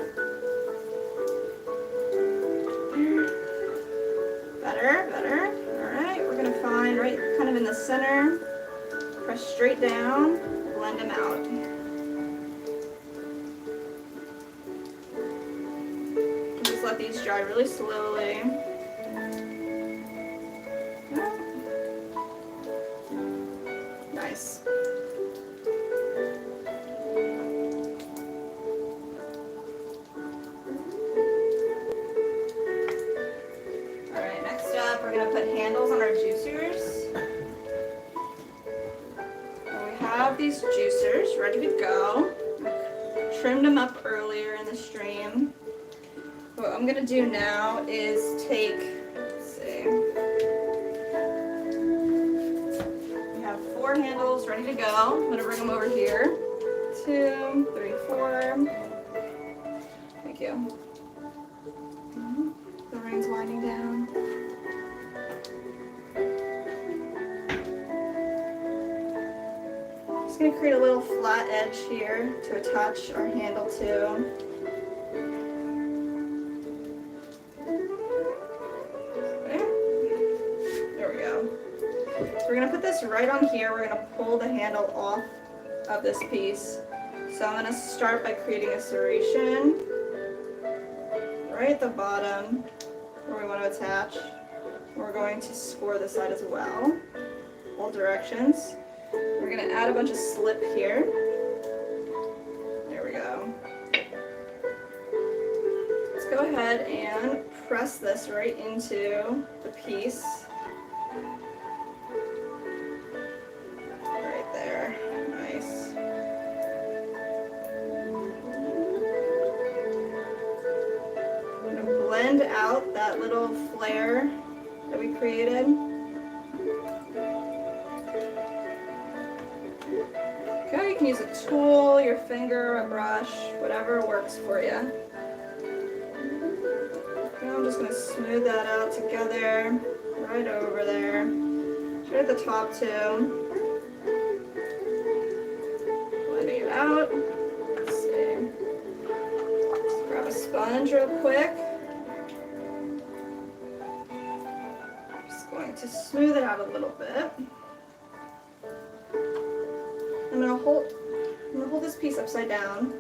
Better, better. Alright, we're gonna find right kind of in the center. Press straight down, blend them out. Just let these dry really slowly. Nice. Alright, next up we're going to put handles on our juicers. And we have these juicers ready to go. trimmed them up earlier in the stream. What I'm gonna do now is take, let's see, we have 4 handles ready to go. I'm gonna bring them over here. 2, 3, 4. Thank you. The rain's winding down. Just gonna create a little flat edge here to attach our handle to. There we go. So we're gonna put this right on here. We're gonna pull the handle off of this piece. So I'm gonna start by creating a serration right at the bottom where we want to attach. We're going to score this side as well, all directions. We're gonna add a bunch of slip here. There we go. Let's go ahead and press this right into the piece. Right there, nice. I'm gonna blend out that little flare that we created. Okay, you can use a tool, your finger, a brush, whatever works for you. Okay, I'm just going to smooth that out together, right over there. Right at the top too. Blending it out. Let's see. Just grab a sponge real quick. Just going to smooth it out a little bit. I'm gonna hold this piece upside down.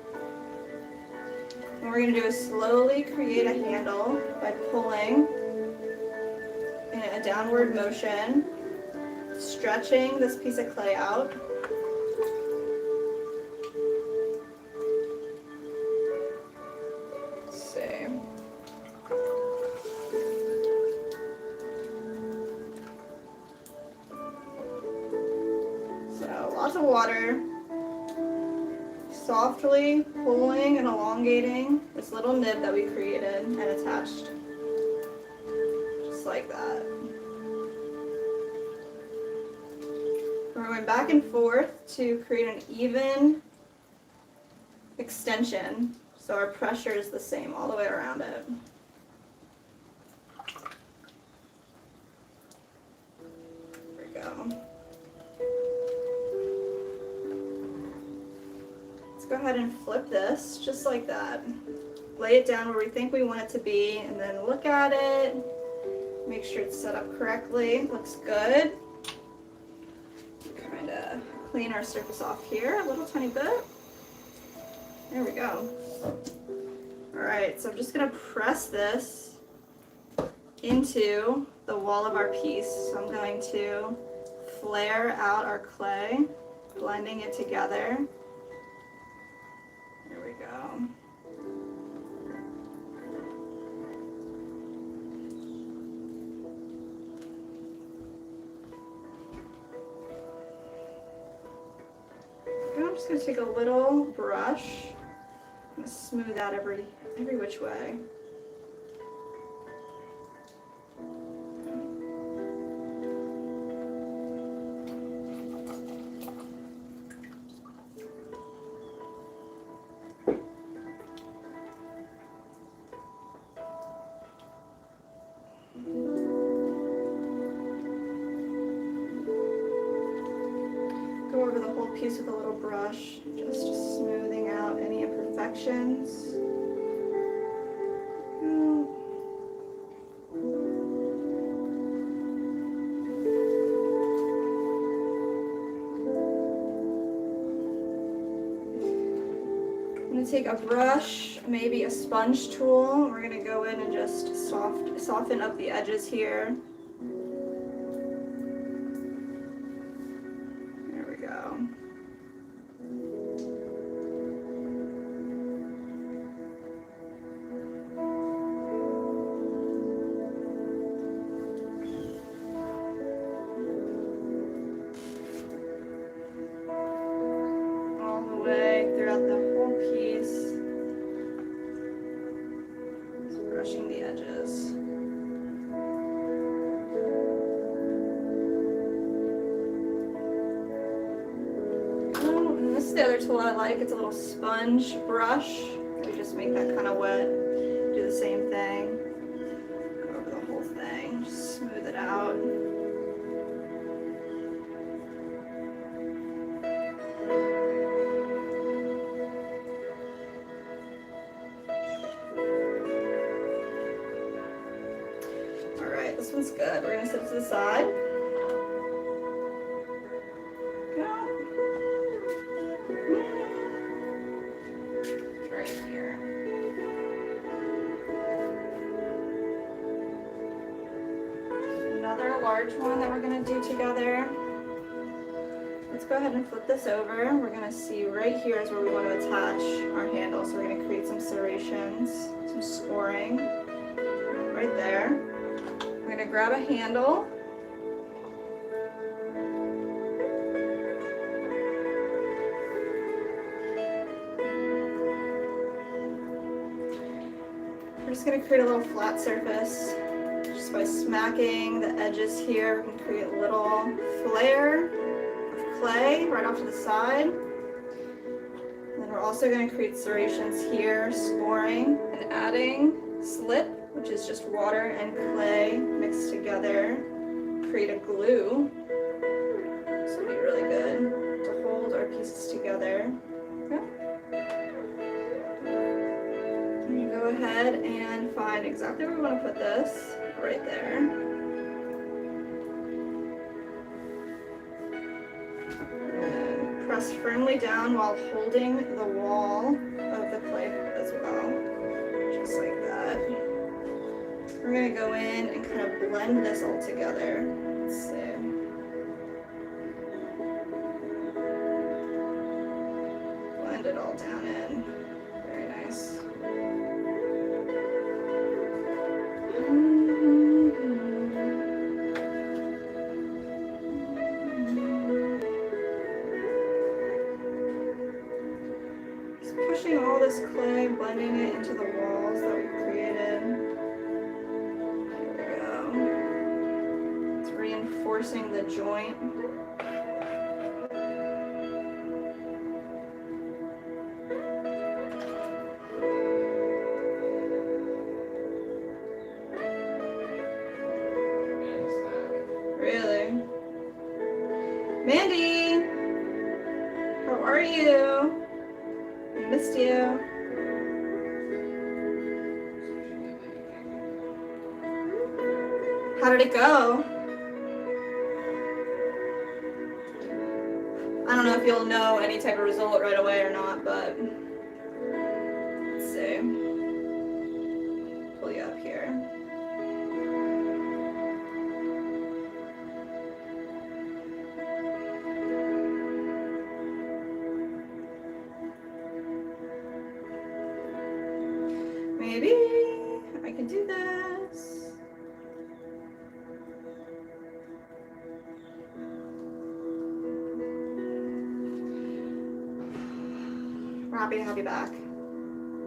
And we're gonna do is slowly create a handle by pulling in a downward motion, stretching this piece of clay out. Let's see. So lots of water. Softly pulling and elongating this little nib that we created and attached. Just like that. We're going back and forth to create an even extension so our pressure is the same all the way around it. There we go. Go ahead and flip this just like that. Lay it down where we think we want it to be and then look at it. Make sure it's set up correctly. Looks good. Kind of clean our surface off here a little tiny bit. There we go. All right, so I'm just gonna press this into the wall of our piece. So I'm going to flare out our clay, blending it together. There we go. I'm just going to take a little brush and smooth out every which way. Go over the whole piece with a little brush, just smoothing out any imperfections. I'm going to take a brush, maybe a sponge tool. We're going to go in and just soften up the edges here. There we go. All the way throughout the whole piece. the other tool I like. It's a little sponge brush. We just make that kind of wet. Do the same thing. Go over the whole thing. Just smooth it out. All right, this one's good. We're gonna set it to the side. Right here. Another large one that we're going to do together. Let's go ahead and flip this over. We're going to see right here is where we want to attach our handle. So we're going to create some serrations, some scoring right there. We're going to grab a handle. We're just going to create a little flat surface. Just by smacking the edges here, we can create a little flare of clay right off to the side. And then we're also going to create serrations here, scoring and adding slip, which is just water and clay mixed together. Create a glue. This will be really good to hold our pieces together. Okay. Go ahead and find exactly where we want to put this, right there. And press firmly down while holding the wall of the clay as well, just like that. We're going to go in and kind of blend this all together. Let's see. Blend it all down in. Very nice. Pushing all this clay, blending it into the walls that we created. There we go. It's reinforcing the joint. Really? Mandy! How are you? Missed you. How did it go? I don't know if you'll know any type of result right away or not, but let's see. Pull you up here. Maybe I can do this. We're happy to have you back.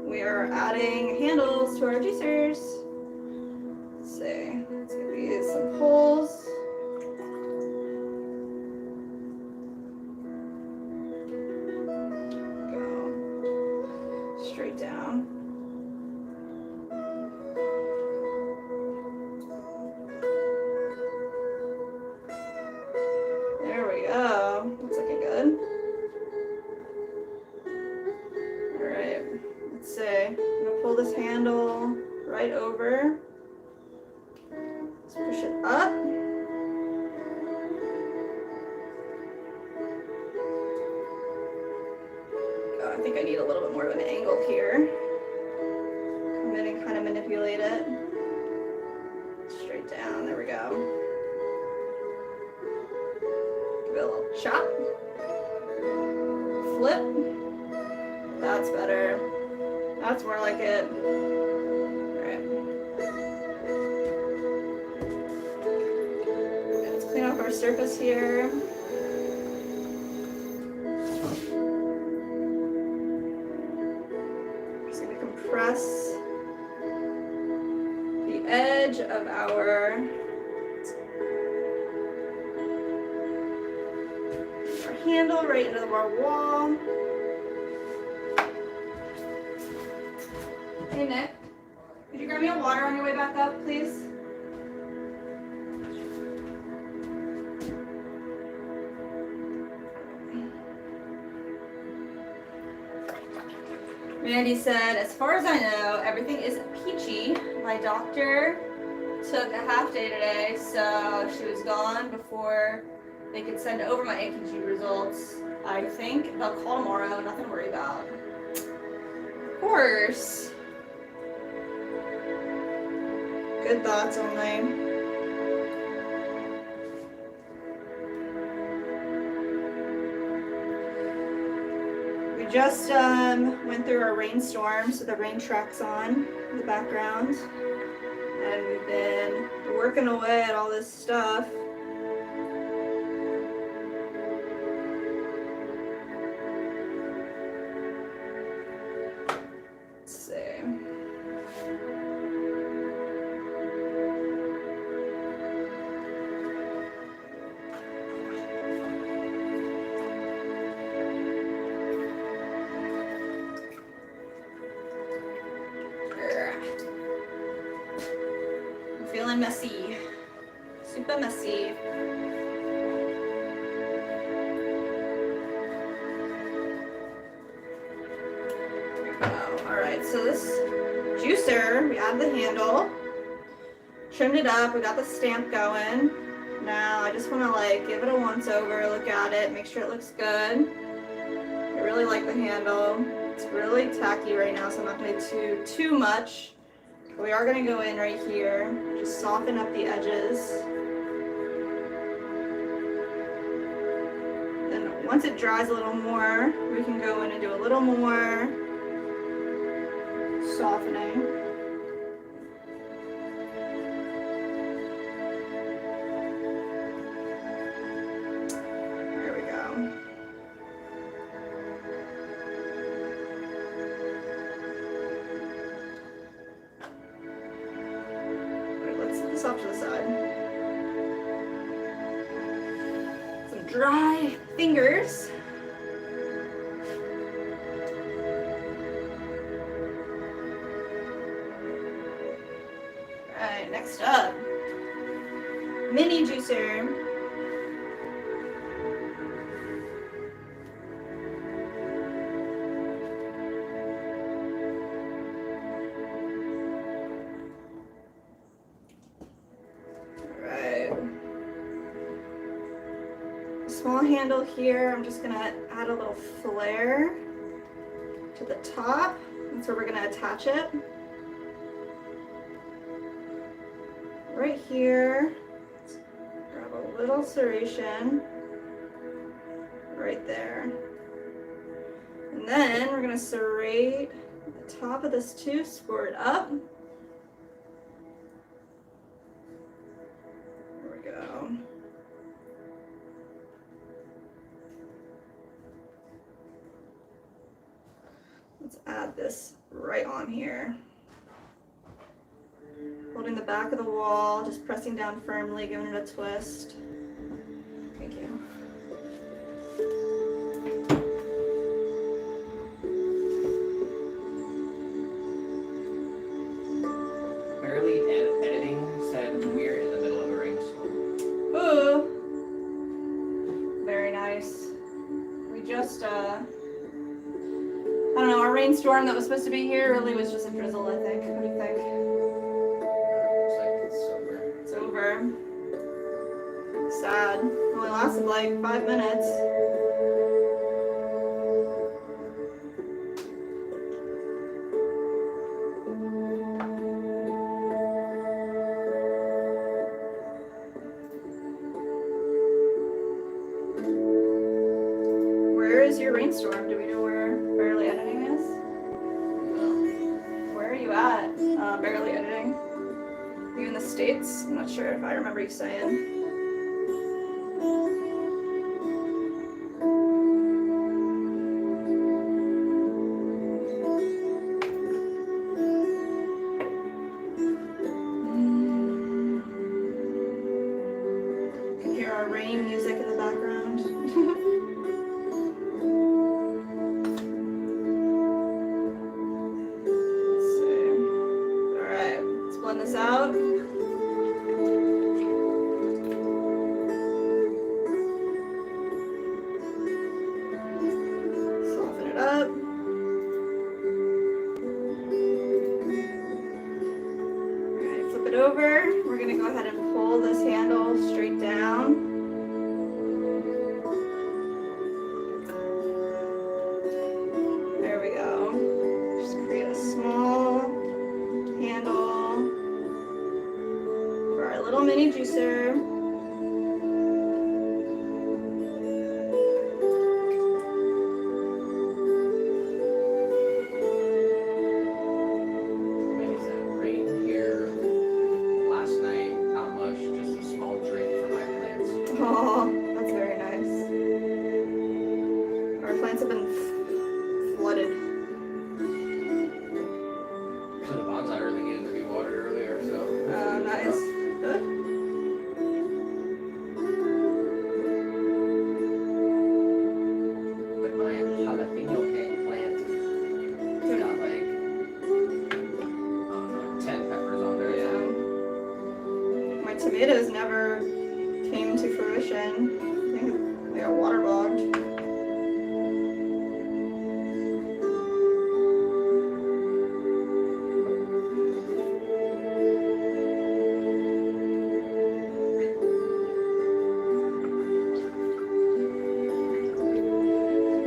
We are adding handles to our juicers. Let's see. Let's give these some holes. Go straight down. There we go. Looks looking good. All right. Let's see. I'm gonna pull this handle right over. Let's push it up. Oh, I think I need a little bit more of an angle here. Come in and kind of manipulate it. Straight down. There we go. Give it a little chop. Flip. That's better. That's more like it. Alright. Let's clean up our surface here. Just gonna compress the edge of our handle right into our wall. Hey Nick, could you grab me a water on your way back up, please? Mandy said, as far as I know, everything is peachy. My doctor took a half day today, so she was gone before they could send over my AKG results. I think they'll call tomorrow, nothing to worry about. Of course. Good thoughts only. We just went through our rainstorm, so the rain track's on in the background. And we've been working away at all this stuff. Let's see. I'm feeling messy. Super messy. Alright, so this juicer, we add the handle, trimmed it up, we got the stamp going. Now I just want to like give it a once over, look at it, make sure it looks good. I really like the handle. It's really tacky right now, so I'm not going to do too much. But we are going to go in right here, just soften up the edges. Then once it dries a little more, we can go in and do a little more softening. There we go. Right, let's set this off to the side. Some dry fingers. Alright, next up, mini juicer. Alright. Small handle here, I'm just gonna add a little flare to the top. That's where we're gonna attach it. Right here, grab a little serration right there. And then we're going to serrate the top of this too, squirt up. There we go. Let's add this right on here. Holding the back of the wall, just pressing down firmly, giving it a twist. Thank you. Barely editing said we're in the middle of a rainstorm. Ooh. Very nice. We just, I don't know, our rainstorm that was supposed to be here really was just a drizzle, I think. What do you think? It's over. Sad. It only lasted like 5 minutes. Where is your rainstorm? Do we know where Barely Editing is? No. Where are you at? Barely Editing? You in the States? I'm not sure if I remember you saying. You can hear our rain music in the background. this out. Soften it up. Alright, flip it over. We're gonna go ahead and pull this handle straight down. There we go. Just create a small handle for our little mini juicer. Maybe some rain here last night. Not much, just a small drink for my plants. Oh, that's very nice. Our plants have been flooded. So the bonsai really needed to be watered earlier, so. Oh, nice. Good. But my jalapeno plant got like 10 peppers on there. Yeah. My tomatoes never came to fruition. I think they got waterlogged.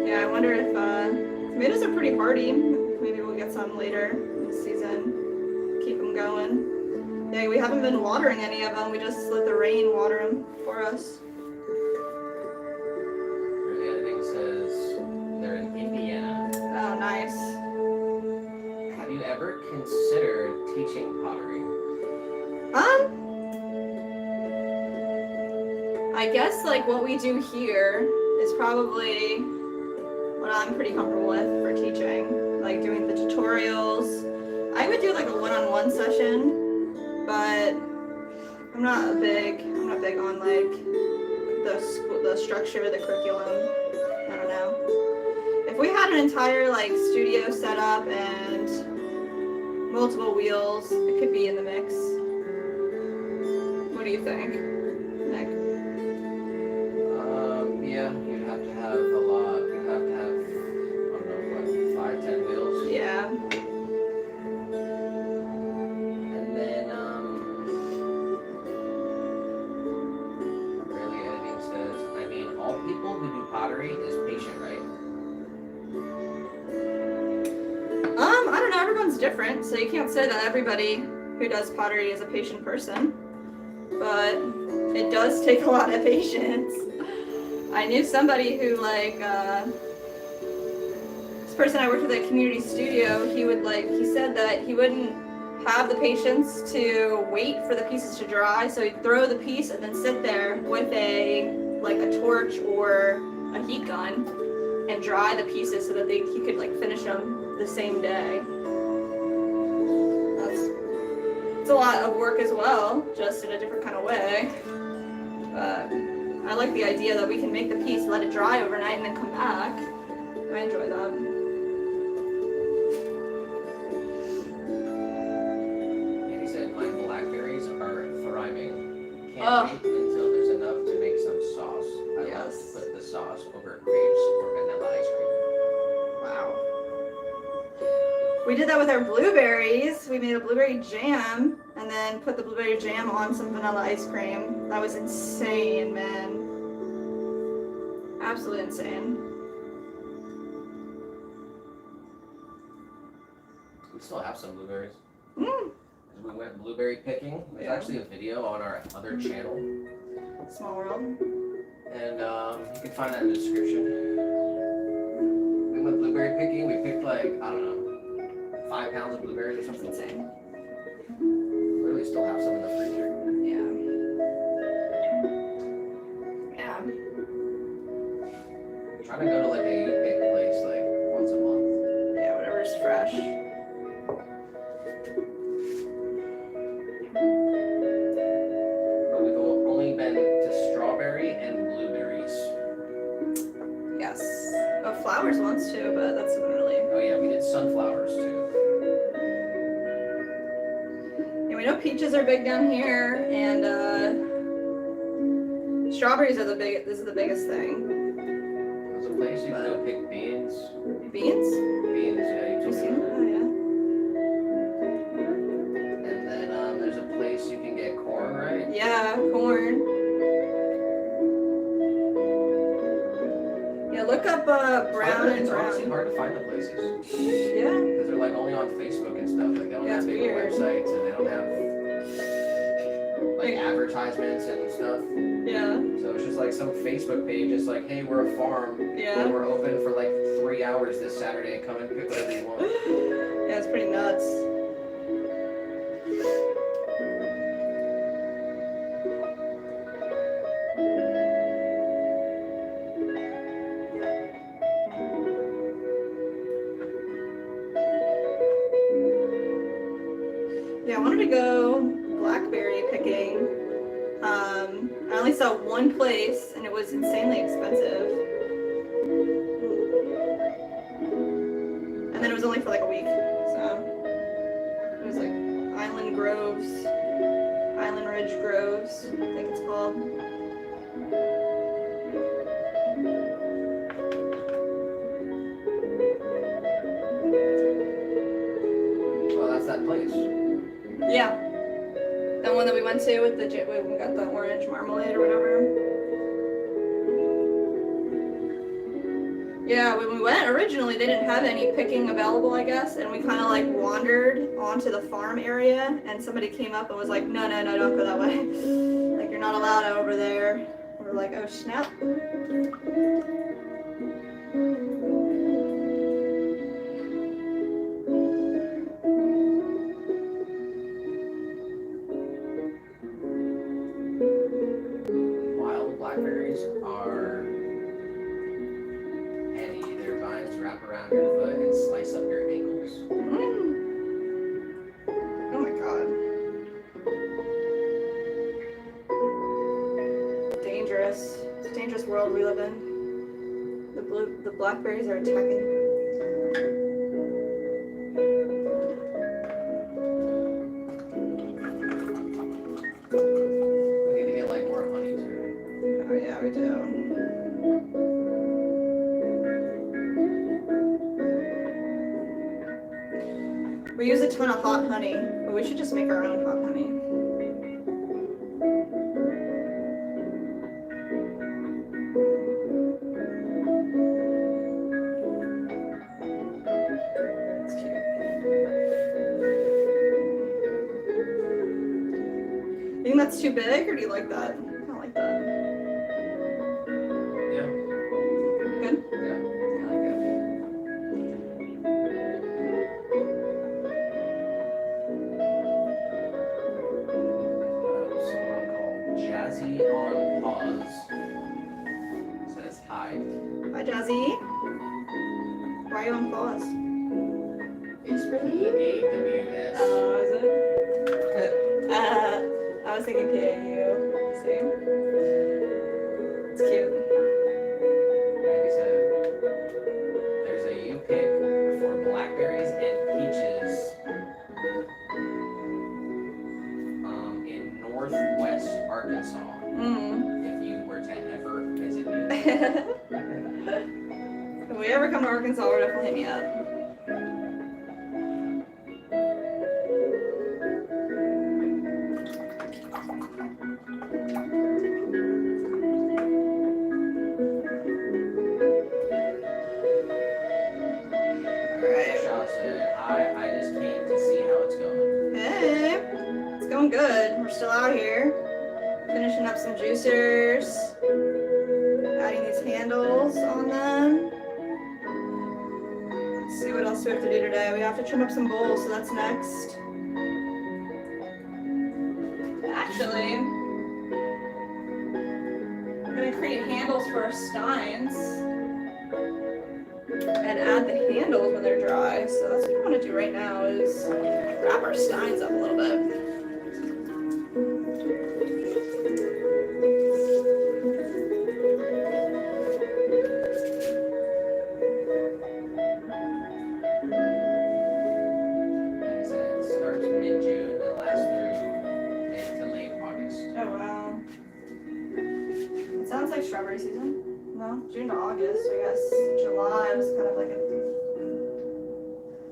Yeah, I wonder if tomatoes are pretty hardy. Maybe we'll get some later in the season. Keep them going. Yeah, we haven't been watering any of them. We just let the rain water them for us. The editing says they're in Indiana. Oh, nice. Have you ever considered teaching pottery? I guess like what we do here is probably what I'm pretty comfortable with for teaching, like doing the tutorials. I would do like a one-on-one session, but I'm not big on like the structure, the curriculum. I don't know. If we had an entire like studio set up and multiple wheels, it could be in the mix. What do you think, Nick? Yeah, you'd have to have a lot. You'd have to have, I don't know, what, 5, 10 wheels? Yeah. And then, really editing says, I mean, all people who do pottery is patient, right? I don't know, everyone's different, so you can't say that everybody who does pottery is a patient person. But it does take a lot of patience. I knew somebody who this person I worked with at community studio, he said that he wouldn't have the patience to wait for the pieces to dry, so he'd throw the piece and then sit there with a torch or a heat gun and dry the pieces so that he could finish them the same day. It's a lot of work as well, just in a different kind of way. But I like the idea that we can make the piece, let it dry overnight, and then come back. I enjoy that. Andy said, my blackberries are thriving. Can't Ugh. wait until there's enough to make some sauce. I love Yes. to put the sauce over grapes or vanilla ice cream. Wow. We did that with our blueberries. We made a blueberry jam and then put the blueberry jam on some vanilla ice cream. That was insane, man. Absolutely insane. We still have some blueberries. Mm. We went blueberry picking. There's Yeah. actually a video on our other channel. Small world. And you can find that in the description. We went blueberry picking. We picked I don't know, 5 pounds of blueberries or That's something. insane. Literally still have some in the freezer. Yeah. Yeah. Trying to go to a pick place once a month. Yeah, whatever's fresh. But we've only been to strawberry and blueberries. Yes. Oh, flowers once too, but that's not really. Oh yeah, we did sunflowers too. And we We know peaches are big down here, and strawberries are the big. This is the biggest thing. There's a place you can go pick beans. Beans? Beans, yeah. You Have you told me seen that. that? Oh, yeah. And then there's a place you can get corn, right? Yeah, corn. Yeah, look up brown and It's honestly brown. hard to find the places. Yeah. Because they're like only on Facebook and stuff. Like they don't Yeah, have it's big weird. websites and they don't have like advertisements and stuff. Yeah. So it's just like some Facebook page. It's like, hey, we're a farm. Yeah. And we're open for like 3 hours this Saturday. Come and pick whatever you want. Yeah, it's pretty nuts. Yeah, I wanted to go blackberry picking. I only saw one place and it was insanely expensive. And then it was only for like a week. So it was like Island Groves, Island Ridge Groves, I think it's called. Well, that's that place. Yeah. The one that we went to with the when we got the orange marmalade or whatever. Yeah, when we went originally, they didn't have any picking available, I guess, and we kind of like wandered onto the farm area, and somebody came up and was like, no, don't go that way. Like, you're not allowed over there. And we're like, oh, snap. Wild blackberries are heady. Their vines wrap around your foot and slice up your ankles. Oh my god. Dangerous. It's a dangerous world we live in. The blackberries are attacking. We need to get like more honey too. Oh yeah, we do. We use a ton of hot honey, but we should just make our own hot honey. It's cute. You think that's too big, or do you like that? I kind of like that. Yeah. Good? Yeah. I like it. Someone called Jazzy on Pause says hi. Hi, Jazzy. Why are you on pause? It's PAWS. Oh, is it? I was thinking PAU. See? It's cute. Like I said, there's a U pick for blackberries and peaches in northwest Arkansas. Mm. If you were to ever visit me. If we ever come to Arkansas, we're definitely hit me up. Alright. Shaw said, hi, I just came to see how it's going. Hey, it's going good. We're still out here. Finishing up some juicers. Adding these handles on them. Let's see what else we have to do today. We have to trim up some bowls, so that's next. Actually, I'm gonna create handles for our steins and add the handles when they're dry. So that's what I want to do right now is wrap our steins up a little bit. Like I said, it starts mid-June and lasts through strawberry season? No, June to August, I guess. July was kind of like a.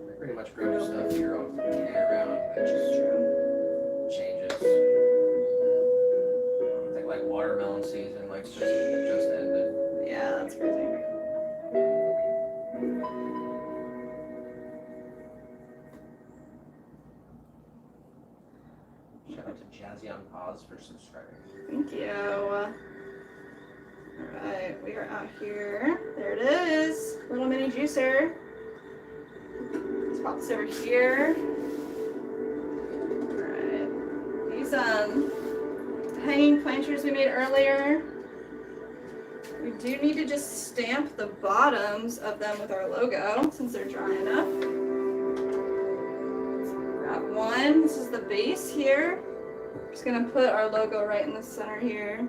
They pretty much grow stuff year round. It just True. changes. I think like watermelon season, like just ended. Yeah, that's crazy. Shout out to Jazzy on Pause for subscribing. Thank you. Alright, we are out here. There it is. Little mini juicer. Let's pop this over here. Alright. These hanging planters we made earlier. We do need to just stamp the bottoms of them with our logo since they're dry enough. Grab one. This is the base here. Just gonna put our logo right in the center here.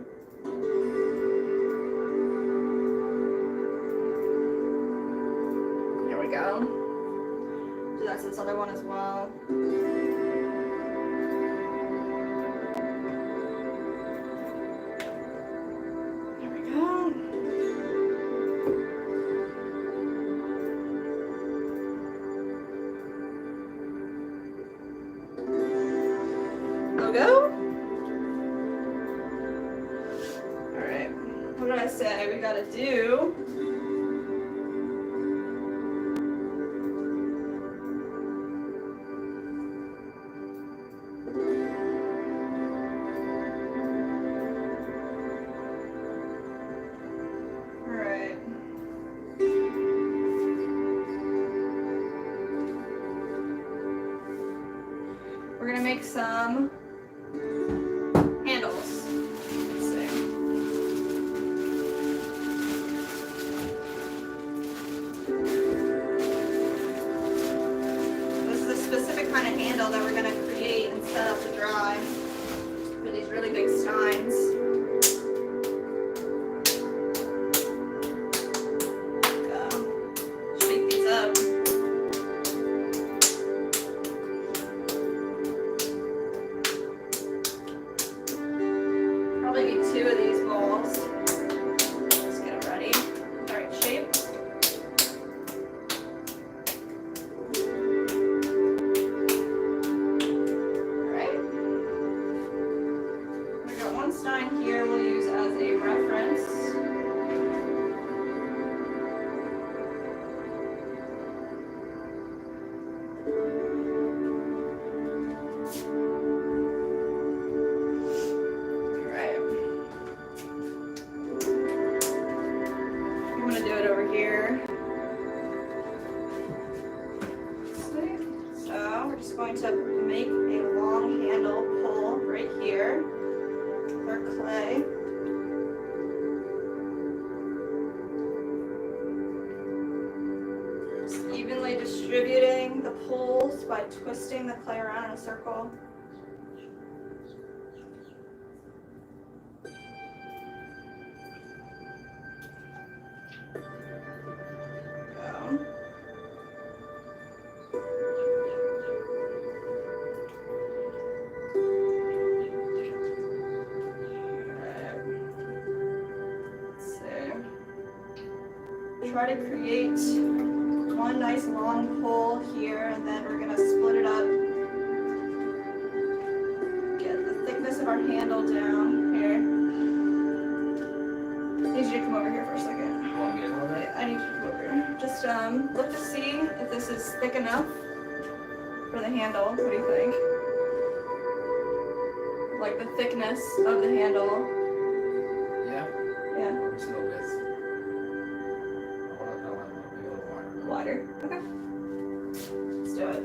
Here we go. Do that to this other one as well. There we go. Logo. Alright, what did I say? We gotta do. Alright. We're gonna make some handles. Let's see. This is a specific kind of handle that we're going to create and set up to dry for these really big steins. Go. Shake these up. Probably need 2 of these bowls. Let's get it ready. Alright, shape. Alright. We got one stein here we'll use as a reference. Alright. I'm gonna do it over here. See? So we're just going to make a long handle pull right here with our clay. Just evenly distributing the pulls by twisting the clay around in a circle. Go. Try to create one nice long pole here, and then we're gonna split it up. Get the thickness of our handle down here. I need you to come over here for a second. You want me to go with it? I need you to come over here. Just look to see if this is thick enough for the handle. What do you think? Like the thickness of the handle. Yeah. Yeah. Let's go with. I want to go a little wider. Wider. Okay. Let's do it.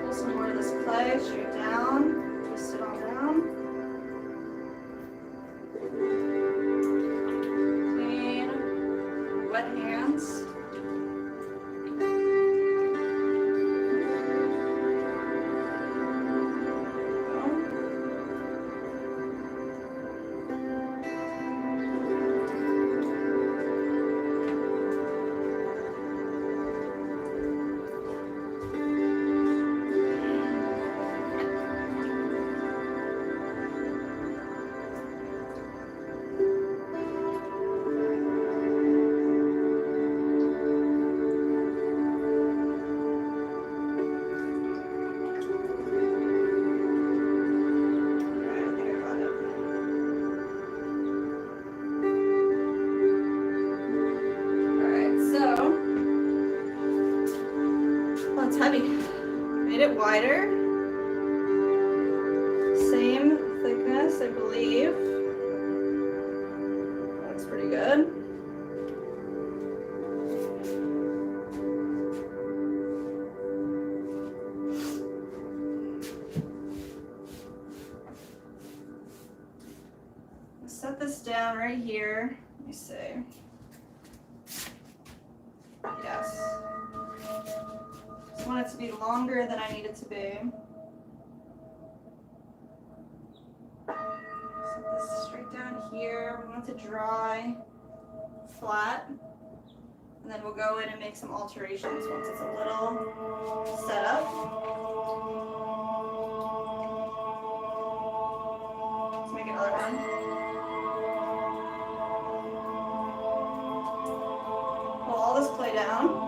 Pull some more of this clay straight down. Twist it all down. Clean, wet hands. made it wider. Same thickness, I believe. Looks pretty good. Set this down right here. Let me see. Yes. Just want it to be longer than I need it to be. Set this straight down here. We want it to dry flat. And then we'll go in and make some alterations once it's a little set up. Let's make another one. Pull all this clay down.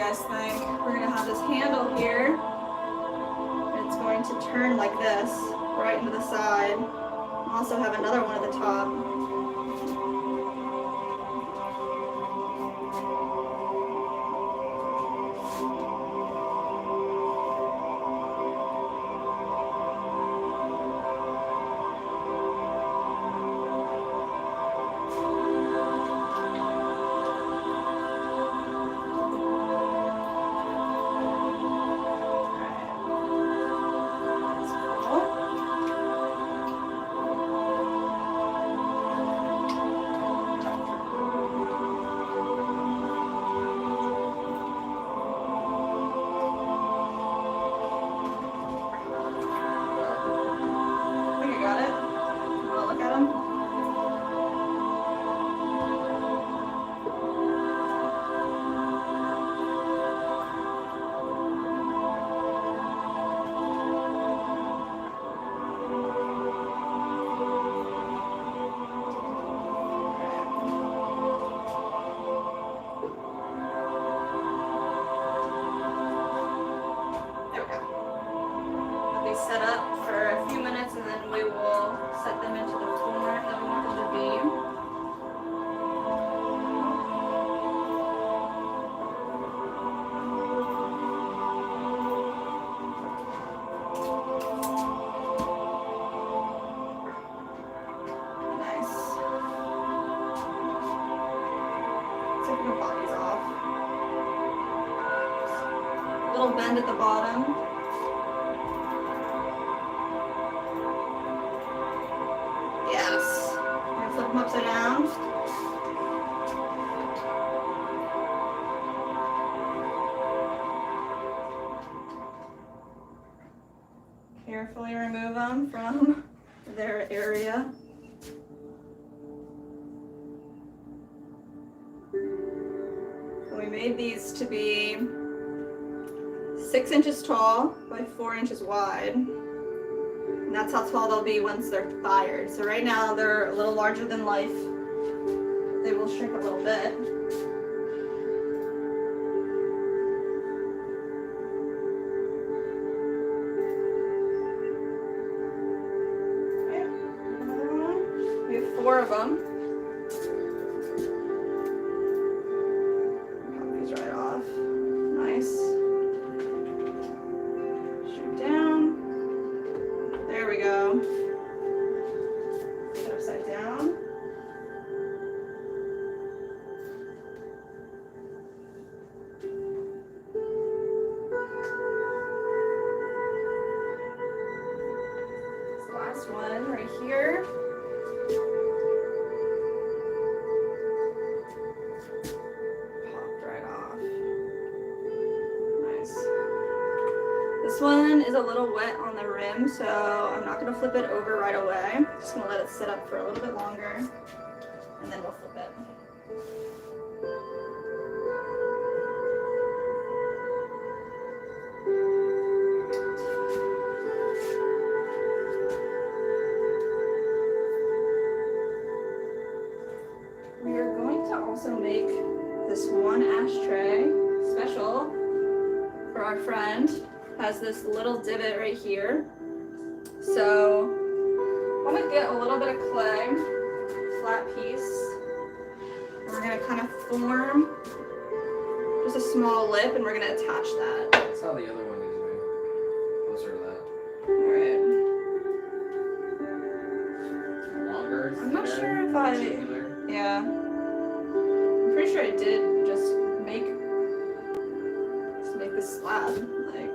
Thing. We're going to have this handle here. It's going to turn like this, right into the side. We'll also have another one at the top. Set up for a few minutes and then we will set them into the form that we want them to be. Nice. Take the bodies off. A little bend at the bottom. Flip them upside down. Carefully remove them from their area. We made these to be 6 inches tall by 4 inches wide. And that's how tall they'll be once they're fired. So right now they're a little larger than life. They will shrink a little bit. Okay, another one. We have 4 of them. is a little wet on the rim, so I'm not gonna flip it over right away. Just gonna let it sit up for a little bit longer, and then we'll flip it. We are going to also make this one ashtray special for our friend. Has this little divot right here. So I'm gonna get a little bit of clay, flat piece. And we're gonna kind of form just a small lip, and we're gonna attach that. That's how the other one needs to be. Closer to that. All right. Longer. I'm not thinner, sure if I. tubular. Yeah. I'm pretty sure I did just make this slab. Like.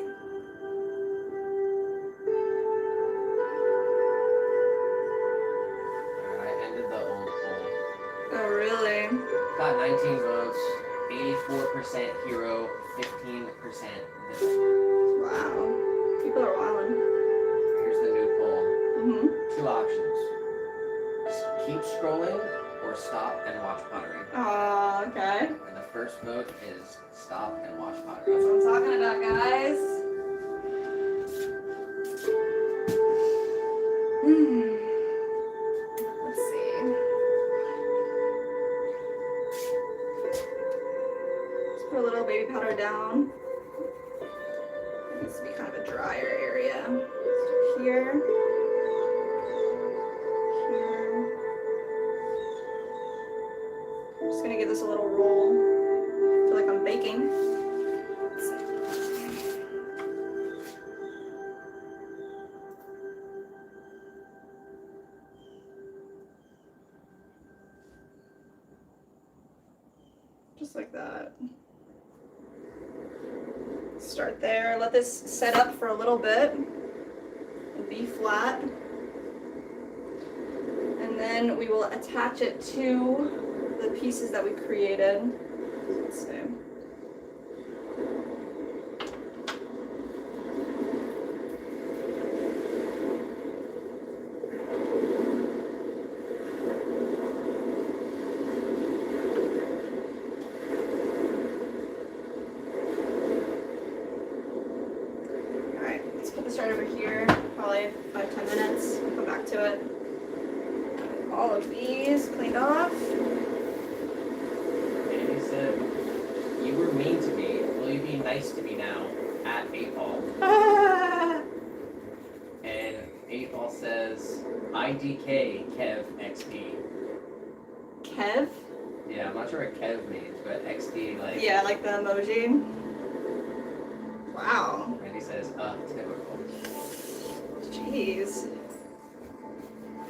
I ended the old poll. Oh really? Got 19 votes. 84% hero. 15% villain. Wow. People are wilding. Here's the new poll. Mhm. 2 options. Keep scrolling or stop and watch Pottery. Oh, okay. And the first vote is stop and watch That's Pottery. what I'm talking about, guys. Let's see. Just put a little baby powder down. It needs to be kind of a drier area. So here. Here. I'm just gonna give this a little roll. I feel like I'm baking. Let's see. Just like that. Start there. Let this set up for a little bit. And be flat. And then we will attach it to the pieces that we created. Let's see. Alright, let's put this right over here. Probably 5-10 minutes. We'll come back to it. All of these cleaned off. Andy said, you were mean to me. Will you be nice to me now? At 8ball. And 8ball says, IDK Kev XD. Kev? Yeah, I'm not sure what Kev means, but XD like. Yeah, like the emoji. Wow. And he says, typical. Jeez.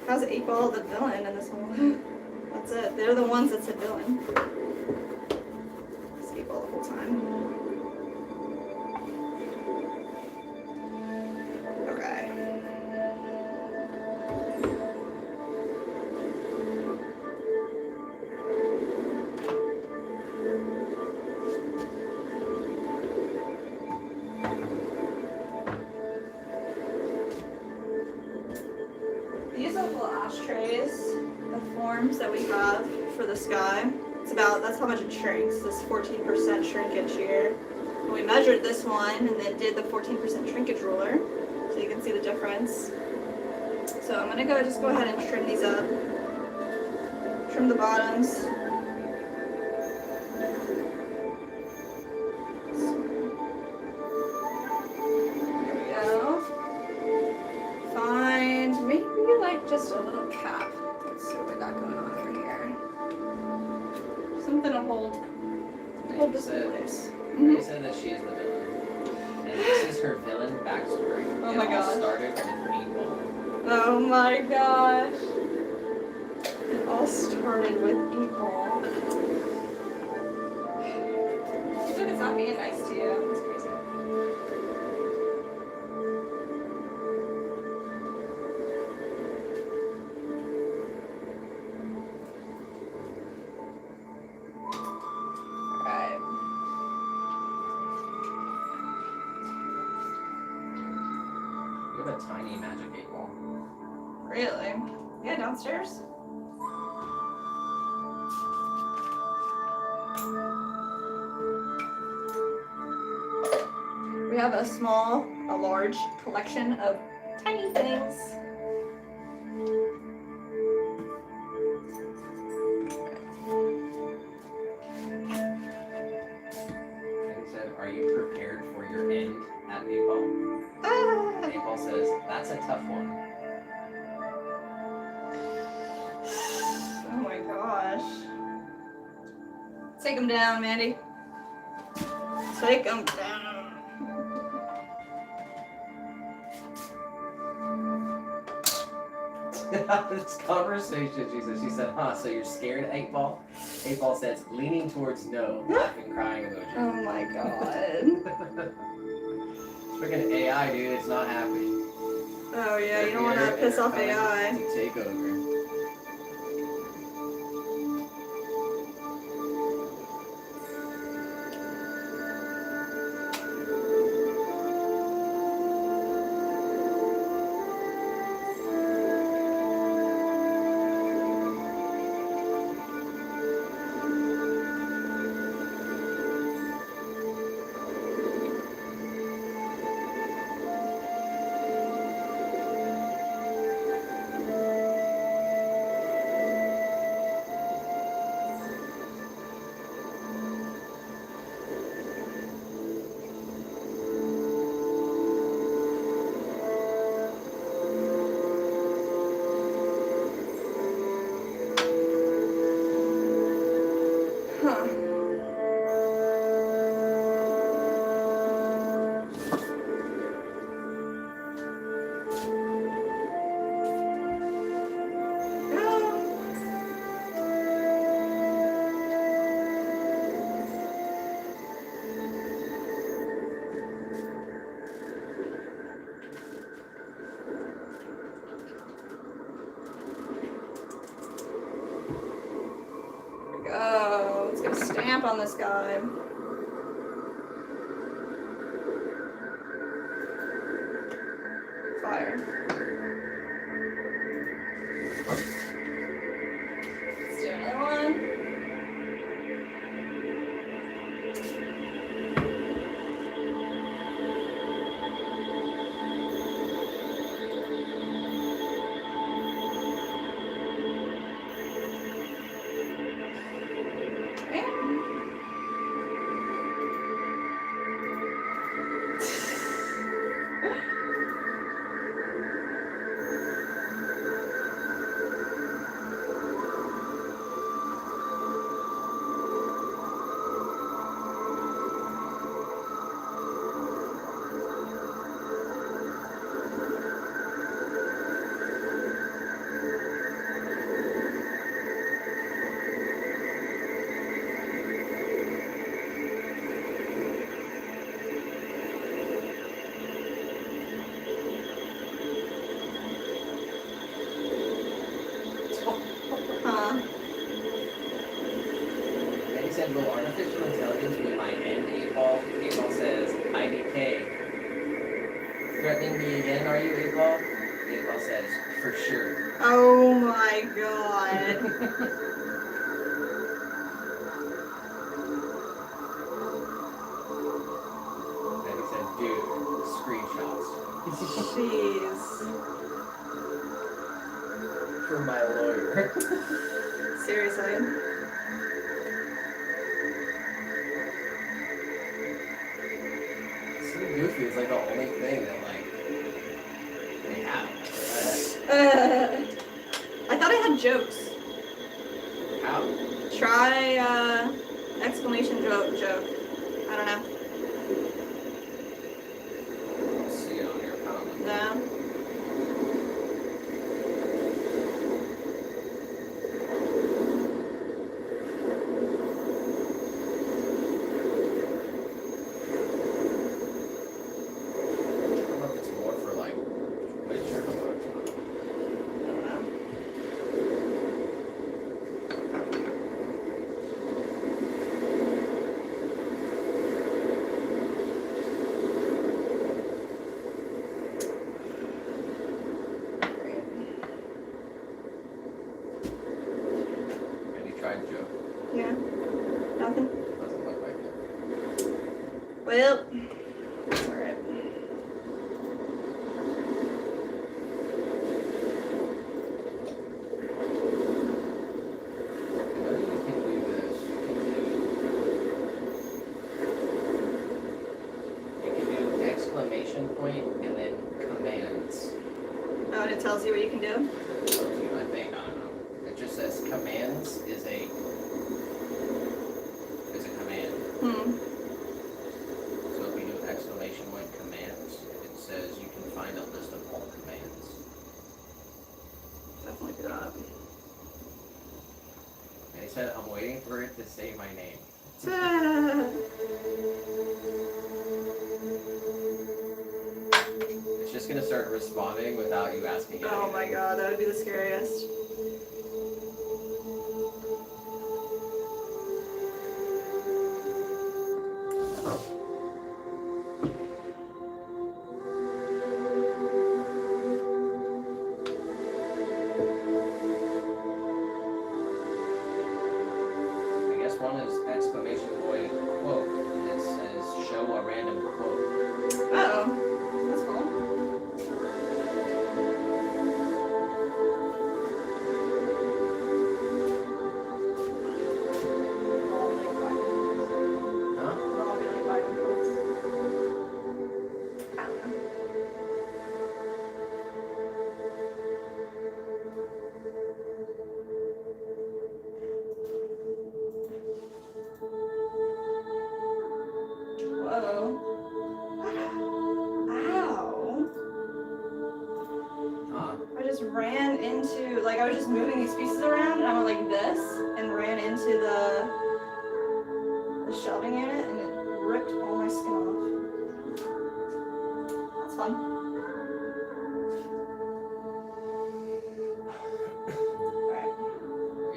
How's 8-ball the villain in this one? That's it. They're the ones that's a villain. It's 8-ball the whole time. Okay. These are little ashtrays, the forms that we have for the sky. That's how much it shrinks, this 14% shrinkage here. And we measured this one and then did the 14% shrinkage ruler, so you can see the difference. So I'm gonna just go ahead and trim these up. Trim the bottoms. There we go. Find maybe like just a little cap. Let's see what we got going on over here. Something to hold this in place. He said that she is the villain. And this is her villain backstory. Oh It my all gosh. started with 8ball. Oh my gosh. It all started with 8-ball. Even if it's not being nice to you. It's crazy. Alright. a tiny magic 8-ball. Really? Yeah, downstairs. We have a large collection of tiny things. And he said, "Are you prepared for your end at the 8-ball?" Ah! And 8-ball says, "That's a tough one." Oh my gosh. Take him down, Mandy. Take him down. This conversation, she said, "Huh, so you're scared, 8-ball?" 8-ball says, leaning towards no, laughing, crying emoji. Oh my god. Freaking AI, dude, it's not happy. Oh yeah, you don't They're want to here piss and off they're AI. coming to take over. Huh. Go. Let's get a stamp on this guy. Fire. Let's do another one. Huh. And he said, "Will artificial intelligence be my end, 8-ball?" 8-ball says, "IDK. Threatening me again, are you, 8-ball?" 8-ball says, "For sure." Oh my god. And he said, "Dude, screenshots." Jeez. For my lawyer. Seriously. So goofy. It's like the only thing that, like, they have. I thought I had jokes. How? Try exclamation joke. I don't know. Let's see it on here. I don't know. No. I don't know if it's more for, like, Twitch or what. I don't know. Well, that's alright. Maybe you can do this. You can do exclamation point and then commands. Oh, and it tells you what you can do? I think, I don't know. It just says commands is a command. So if we do exclamation point commands, it says you can find a list of all commands. Definitely do that. And he said, I'm waiting for it to say my name. It's just gonna start responding without you asking it. Oh my god, that would be the scariest. I guess one is exclamation point quote, and it says show a random quote. Oh, that's cool. Huh? Whoa. Ow. Huh? I just ran into, like, I was just moving these pieces around and I went like this and ran into the shelving unit and it ripped all my skin off. That's fun. Alright.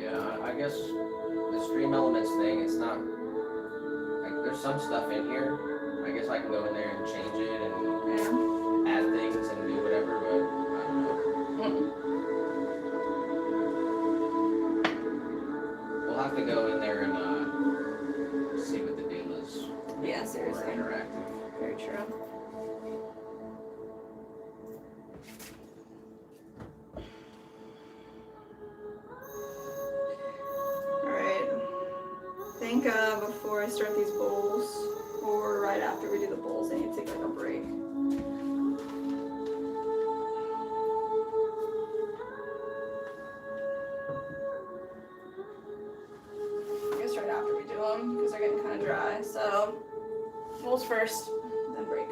Yeah, I guess the stream elements thing, it's not like there's some stuff in here. I guess I can go in there and change it and Yeah. add things and do whatever, but I don't know. We'll have to go in there and see what the deal is. Yeah, More seriously. interactive. Very true. Alright. Think before I start these bowls, or right after we do the bowls, I need to take like a break. I guess right after we do them, because they're getting kind of dry. So, bowls first, then break.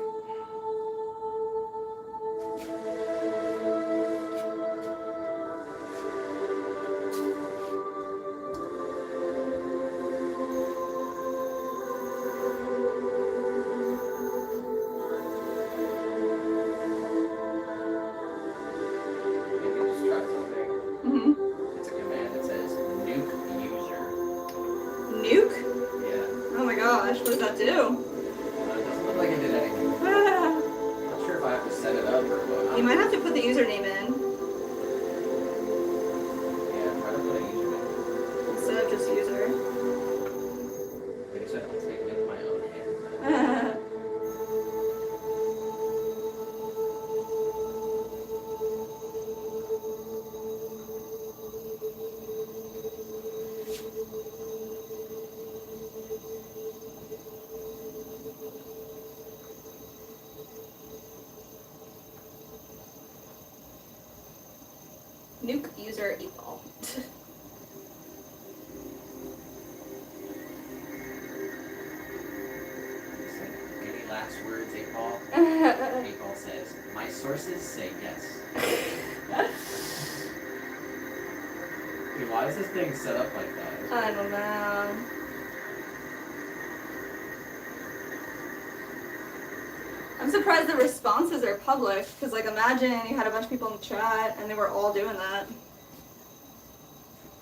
Maybe just try something. Mm-hmm. It's a command that says nuke user. Nuke? Yeah. Oh my gosh, what does that do? It doesn't look like it did anything. Ah. Not sure if I have to set it up or what. You might have to put the username in Yeah, try to put a username. instead of just user. Like I said, I'll take it into my own hands. Nuke user equal. Any last words, Apol? Apol says, my sources say yes. Dude, why is this thing set up like that? I don't know. I'm surprised the responses are public, because like imagine you had a bunch of people in the chat and they were all doing that.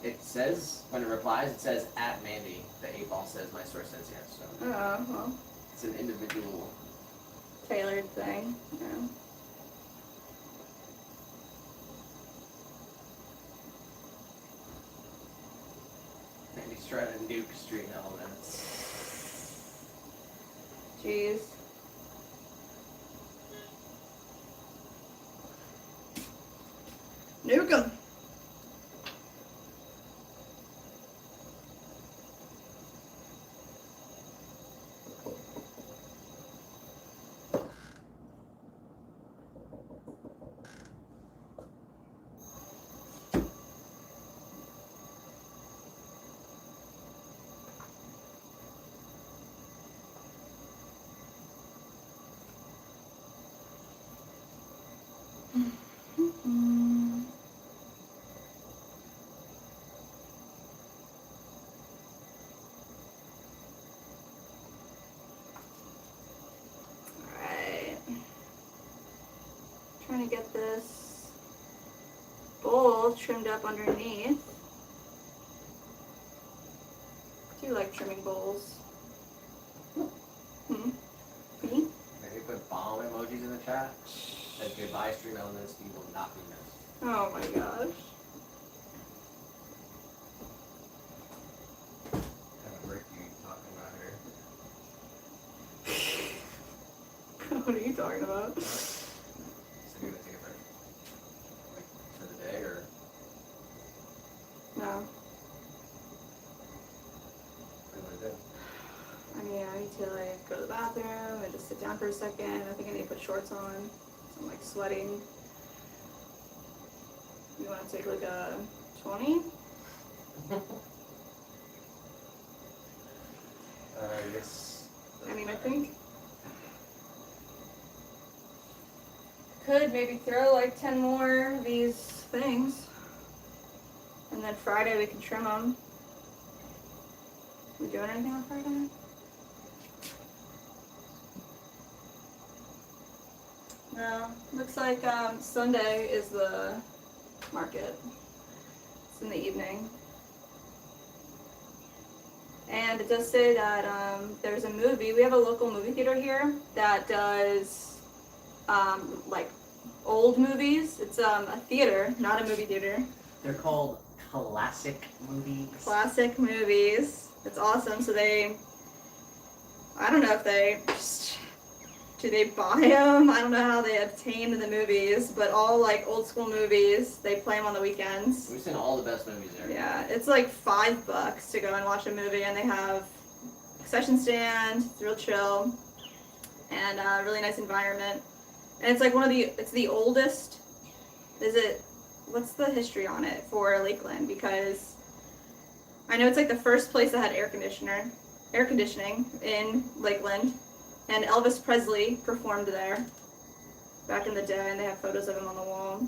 It says, when it replies, it says, at Mandy. The Apol says, my source says yes. So Oh, well, it's an individual. tailored thing. Yeah. Mandy's trying to nuke stream elements. Jeez. Nuke 'em. Alright. Trying to get this bowl trimmed up underneath. I do like trimming bowls. Me? Maybe put bomb emojis in the chat. That goodbye stream elements, you will not be missed. Oh my gosh. What kind of break are you talking about here? What are you talking about? So you're gonna take a break? Like for the day or? No. What do you want to do? I mean, I need to like go to the bathroom and just sit down for a second. I think I need to put shorts on. So I'm like sweating. You want to take like a 20? Yes. I mean, I think could maybe throw like 10 more of these things. And then Friday we can trim them. We doing anything on Friday? No. Looks like Sunday is the market. It's in the evening. And it does say that there's a movie. We have a local movie theater here that does like old movies. It's a theater, not a movie theater. They're called classic movies. Classic movies. It's awesome. So I don't know if do they buy them? I don't know how they obtain the movies, but all like old school movies, they play them on the weekends. We've seen all the best movies there. Yeah, it's like $5 to go and watch a movie, and they have concession stand. It's real chill, and a really nice environment. And it's like it's the oldest. What's the history on it for Lakeland? Because I know it's like the first place that had air conditioning in Lakeland. And Elvis Presley performed there back in the day, and they have photos of him on the wall.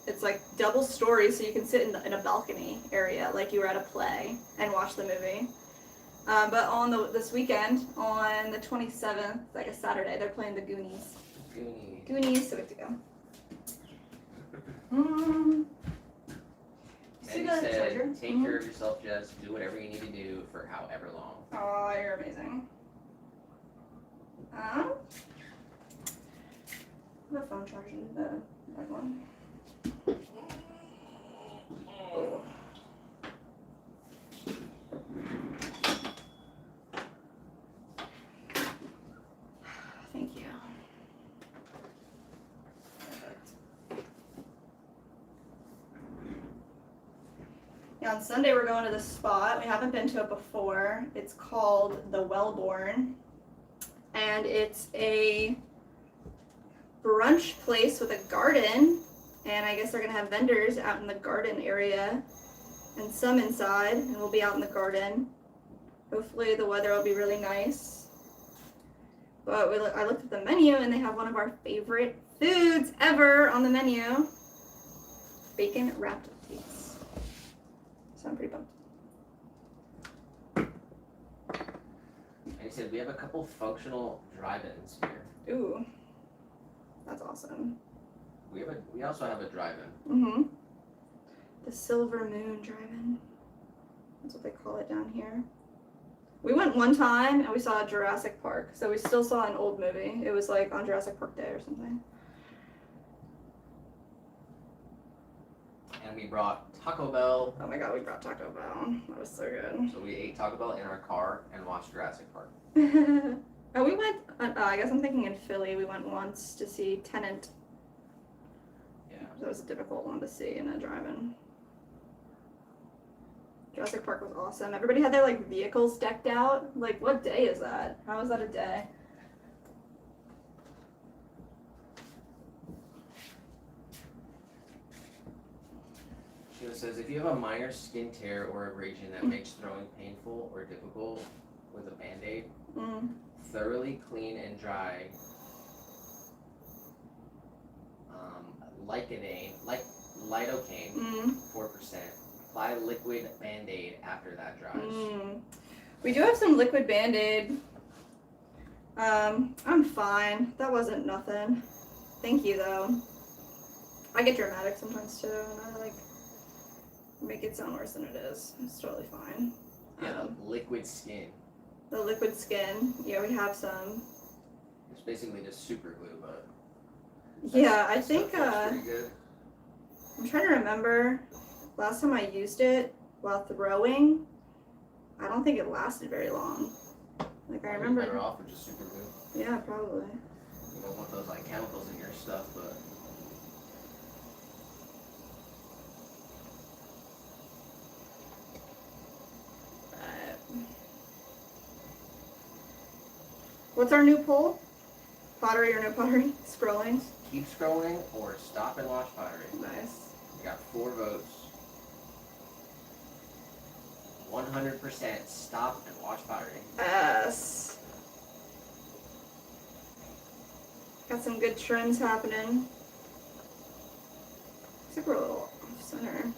It's like double story, so you can sit in a balcony area like you were at a play and watch the movie. But on this weekend, on the 27th, like a Saturday, they're playing the Goonies. Goonies, so we have to go. And he said, take care of yourself, Jess. Do whatever you need to do for however long. Oh, you're amazing. The phone charger, the red one. Oh. Thank you. Perfect. Yeah, on Sunday we're going to this spot. We haven't been to it before. It's called the Wellborn. And it's a brunch place with a garden, and I guess they're gonna have vendors out in the garden area and some inside, and we'll be out in the garden. Hopefully the weather will be really nice. But I looked at the menu, and they have one of our favorite foods ever on the menu: bacon wrapped cakes. So I'm pretty pumped. And he said, we have a couple functional drive-ins here. Ooh, that's awesome. We also have a drive-in. Mm-hmm. The Silver Moon Drive-In. That's what they call it down here. We went one time and we saw Jurassic Park, so we still saw an old movie. It was like on Jurassic Park Day or something. And we brought Taco Bell. Oh my god, we brought Taco Bell. That was so good. So we ate Taco Bell in our car and watched Jurassic Park. Oh, we went, I guess I'm thinking in Philly, we went once to see Tenant. Yeah. That was a difficult one to see in a drive-in. Jurassic Park was awesome. Everybody had their like vehicles decked out. Like, what day is that? How is that a day? Sheila says, if you have a minor skin tear or abrasion that makes throwing painful or difficult with a Band-Aid, thoroughly clean and dry lidocaine, 4%. Apply liquid Band-Aid after that dries. We do have some liquid Band-Aid. I'm fine. That wasn't nothing. Thank you though. I get dramatic sometimes too, and I like make it sound worse than it is. It's totally fine. Yeah, liquid skin. The liquid skin. Yeah, we have some. It's basically just super glue, but Yeah, I that think stuff works pretty good. I'm trying to remember last time I used it while throwing. I don't think it lasted very long. Like I remember. Better off with just super glue. Yeah, probably. You don't want those like chemicals in your stuff, but What's our new poll? Pottery or no pottery? Scrolling. keep scrolling or stop and watch Pottery. Nice. We got 4 votes. 100% stop and watch Pottery. Yes. Got some good trims happening. Looks like we're a little off center.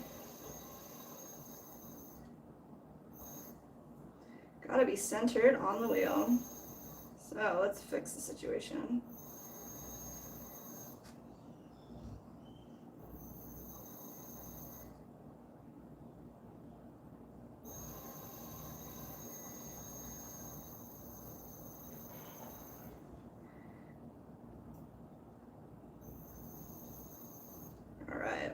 Gotta be centered on the wheel. So let's fix the situation. All right.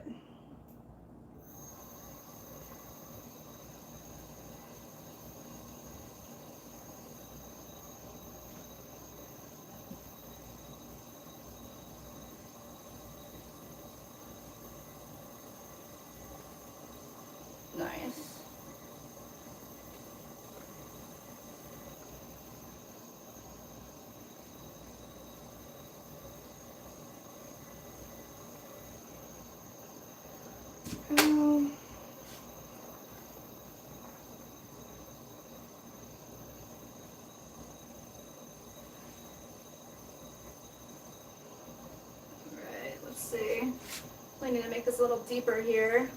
Nice. Um, Alright, let's see. I need to make this a little deeper here.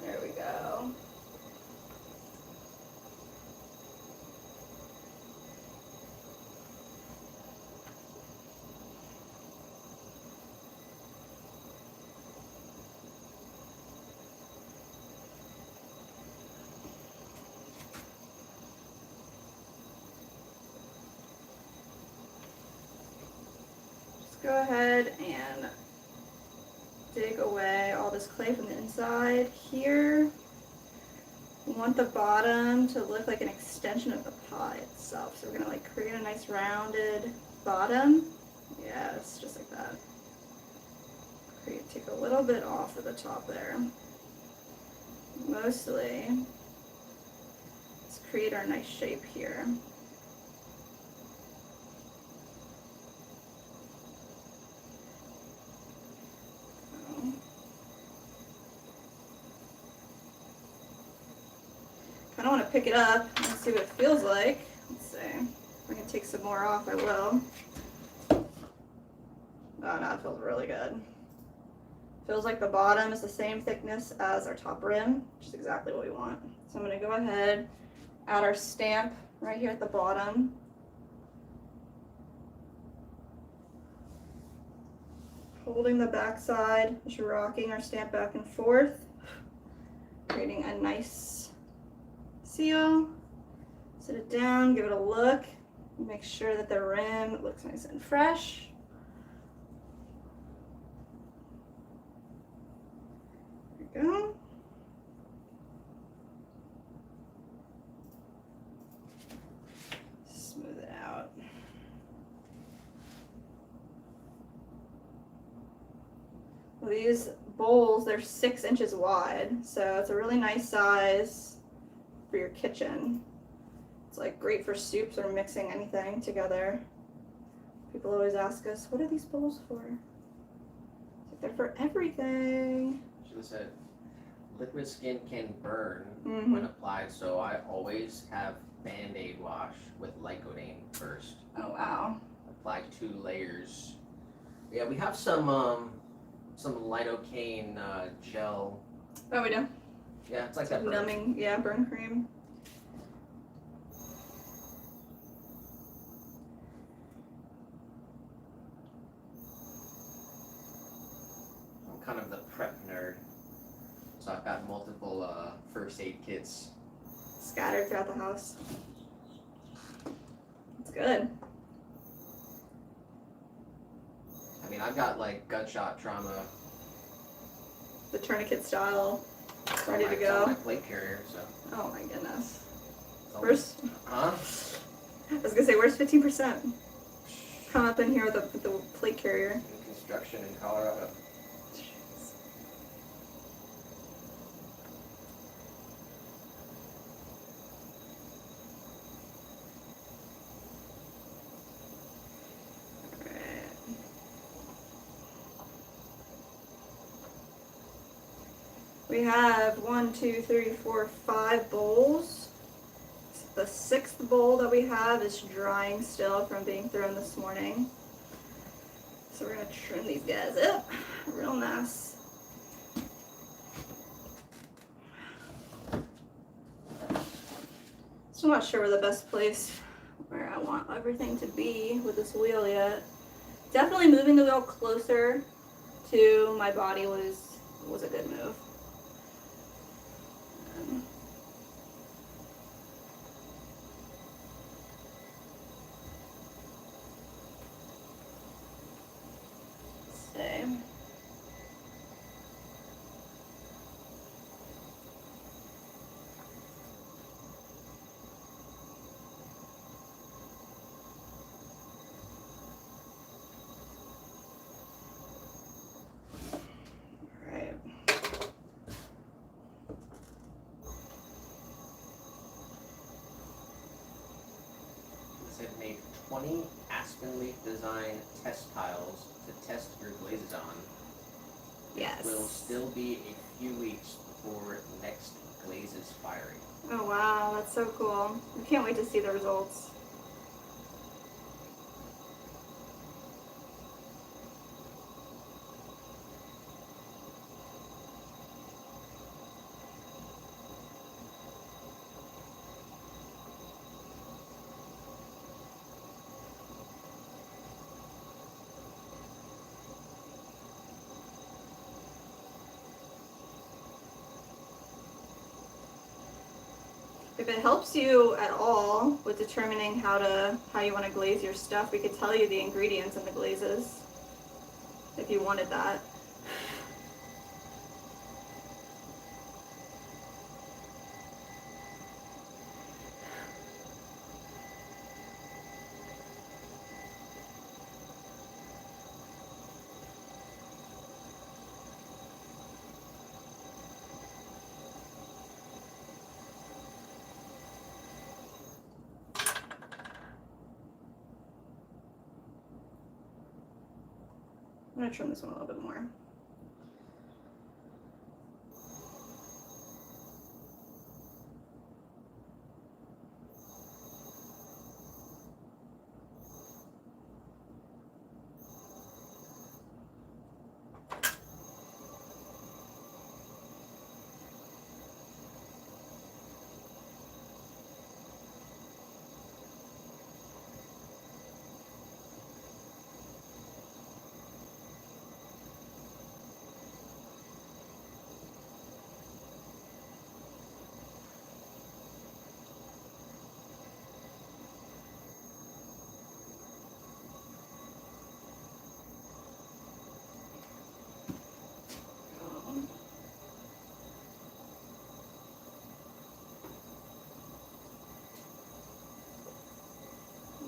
There we go. Just go ahead and dig away all this clay from the inside here. We want the bottom to look like an extension of the pot itself. So we're gonna like create a nice rounded bottom. Yes, just like that. Take a little bit off of the top there. Mostly, let's create our nice shape here. Kind of want to pick it up and see what it feels like. Let's see. If I can take some more off, I will. Oh no, it feels really good. Feels like the bottom is the same thickness as our top rim, which is exactly what we want. So I'm going to go ahead, add our stamp right here at the bottom. Holding the back side, just rocking our stamp back and forth, creating a nice seal. Sit it down, give it a look, make sure that the rim looks nice and fresh. There we go. These bowls, they're 6 inches wide, so it's a really nice size for your kitchen. It's like great for soups or mixing anything together. People always ask us, what are these bowls for? It's like, they're for everything. Should have said, liquid skin can burn Mhm. when applied, so I always have Band-Aid wash with Lycodane first. Oh wow. Apply 2 layers. Yeah, we have some lidocaine gel. Oh, we do. Yeah, it's like that. Numbing, yeah, burn cream. I'm kind of the prep nerd, so I've got multiple first aid kits. Scattered throughout the house. It's good. I mean, I've got like gunshot trauma. The tourniquet style, It's ready on to my- it's on my go. plate carrier, so. Oh my goodness. it's all- Where's, Huh? I was gonna say, where's 15%? Come up in here with the plate carrier. In construction in Colorado. Alright. We have 1, 2, 3, 4, 5 bowls. The 6th bowl that we have is drying still from being thrown this morning. So we're gonna trim these guys up real nice. Still not sure where the best place where I want everything to be with this wheel yet. Definitely moving the wheel closer to my body was a good move. Same. Alright. It said made 20 aspen leaf design test tiles to test your glazes on. Yes. Will still be a few weeks before next glazes firing. Oh wow, that's so cool. I can't wait to see the results. If it helps you at all with determining how you want to glaze your stuff, we could tell you the ingredients in the glazes if you wanted that. I'm gonna trim this one a little bit more.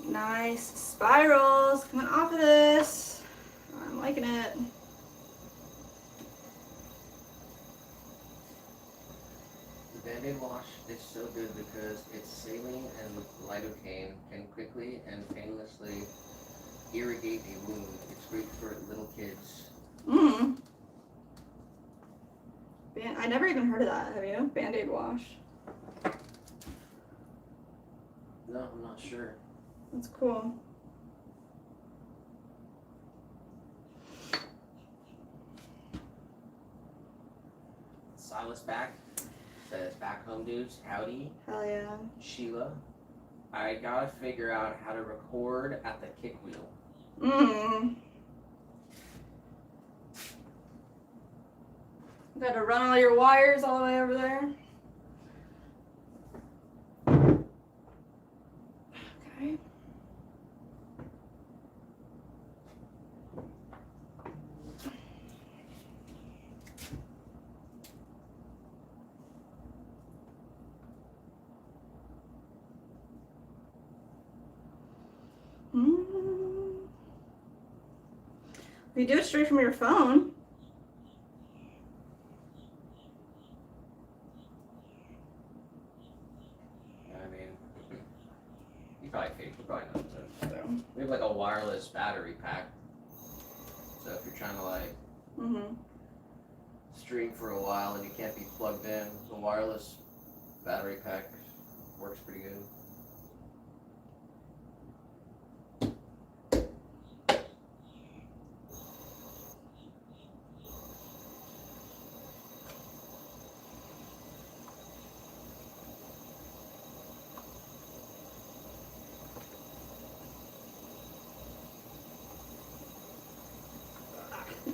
Nice spirals coming off of this. I'm liking it. Band-Aid wash is so good because it's saline and lidocaine can quickly and painlessly irrigate a wound. It's great for little kids. Mm. I never even heard of that. Have you? Band-Aid wash. No, I'm not sure. That's cool. Silas back says, back home dudes, howdy. Hell yeah. Sheila, I gotta figure out how to record at the kick wheel. Mm. Got to run all your wires all the way over there. Okay. You do it straight from your phone. I mean, you probably know this. We have like a wireless battery pack. So if you're trying to like stream for a while and you can't be plugged in, the wireless battery pack works pretty good.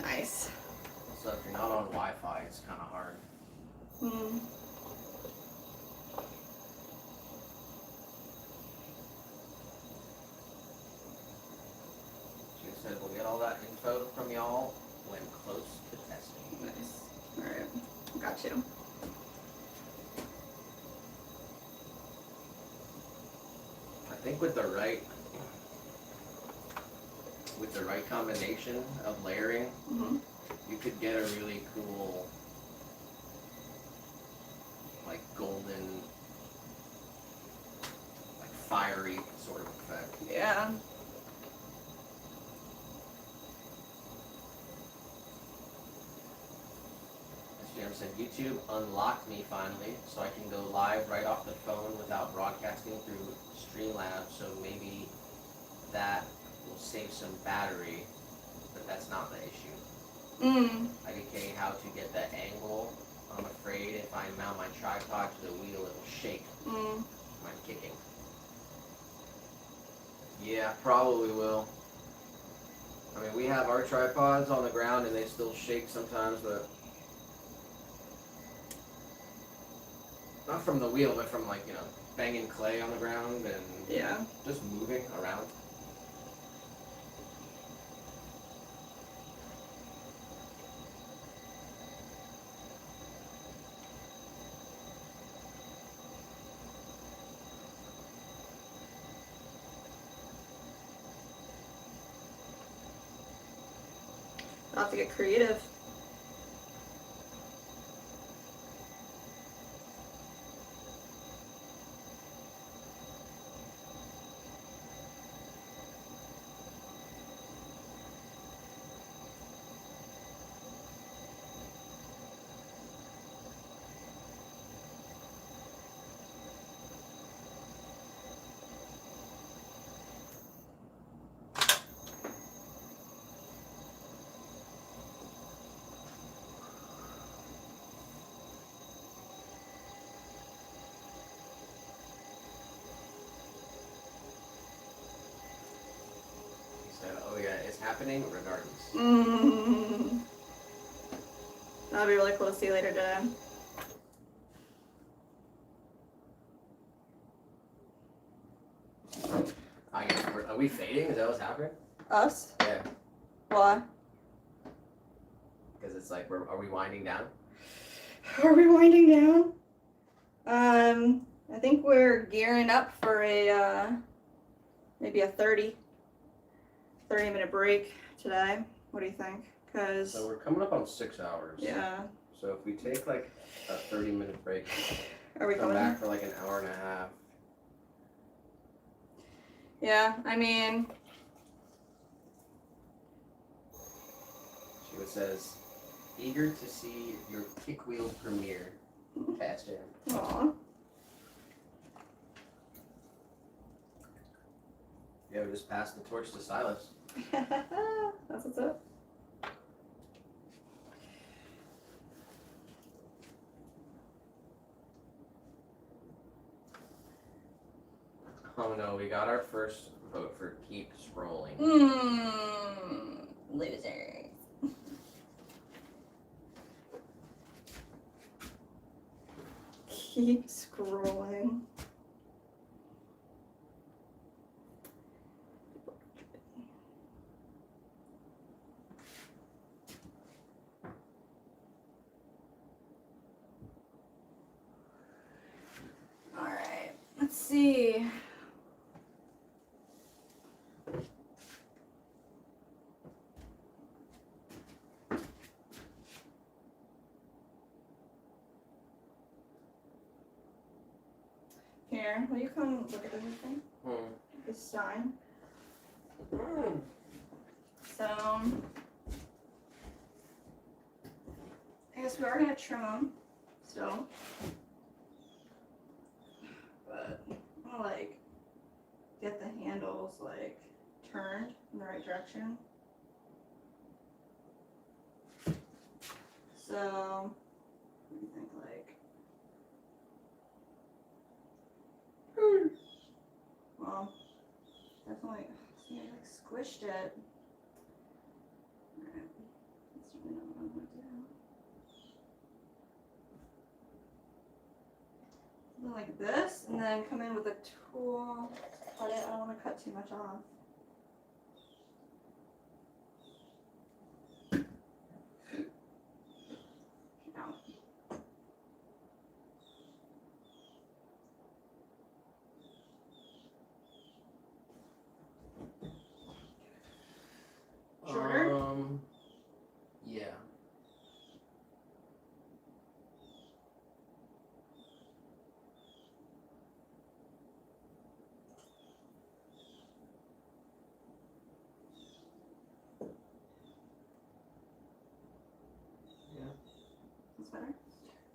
Nice. So if you're not on Wi-Fi, it's kind of hard. Mm. She said we'll get all that info from y'all when close to testing. Nice. All right. Got you. I think with the right combination of layering, you could get a really cool, like golden, like fiery sort of effect. Yeah. As Jim said, YouTube unlocked me finally, so I can go live right off the phone without broadcasting through Streamlabs, so maybe that will save some battery, but that's not the issue. IDK, how to get that angle. I'm afraid if I mount my tripod to the wheel, it will shake when I'm kicking. Yeah, probably will. I mean, we have our tripods on the ground and they still shake sometimes, but not from the wheel, but from like, banging clay on the ground and just moving around. I'll have to get creative. Oh yeah, it's happening regardless. That'll be really cool to see later today. I guess are we fading? Is that what's happening? Us? Yeah. Why? Because it's like, are we winding down? Are we winding down? I think we're gearing up for a maybe a 30-minute break today. What do you think? Because So we're coming up on 6 hours. yeah. So if we take like a 30-minute break, Are we come going? back for like an hour and a half. Yeah, I mean, She says, eager to see your kick wheel premiere. Fast Jam. aw. Yeah, we just passed the torch to Silas. That's what's up. Oh no, we got our first vote for keep scrolling. Losers. Keep scrolling. All right, let's see. Here, will you come look at everything? This Stein. So, I guess we are gonna trim them still. But I'm gonna like get the handles like turned in the right direction. So, what do you think? Like, well, definitely. See, I like squished it. Alright, that's really not what I'm gonna do. Something like this, and then come in with a tool. Cut it. I don't want to cut too much off. Ow. Shorter? Yeah. That's better.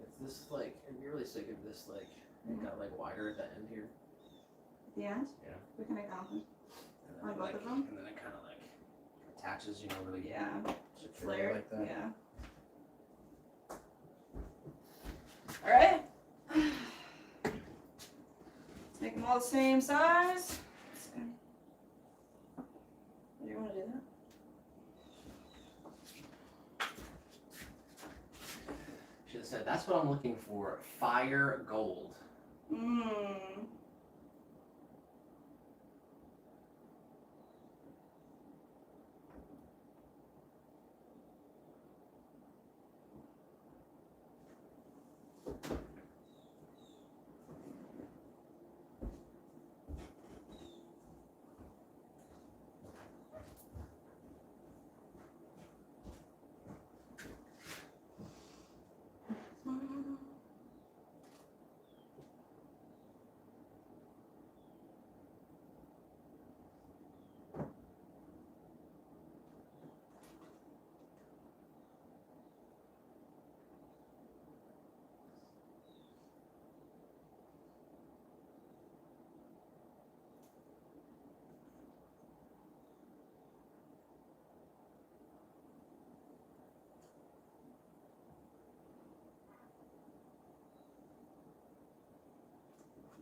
It's this like, it'd be really sick if this like, it got like wider at the end here. At the end? Yeah. We can make that happen. And then On it, both like, of them? And then it kind of like attaches, you know, really Yeah. securely Flare. like that. Yeah. All right. Let's make them all the same size. You want to do that? Should have said, that's what I'm looking for. Fire gold. Mmm.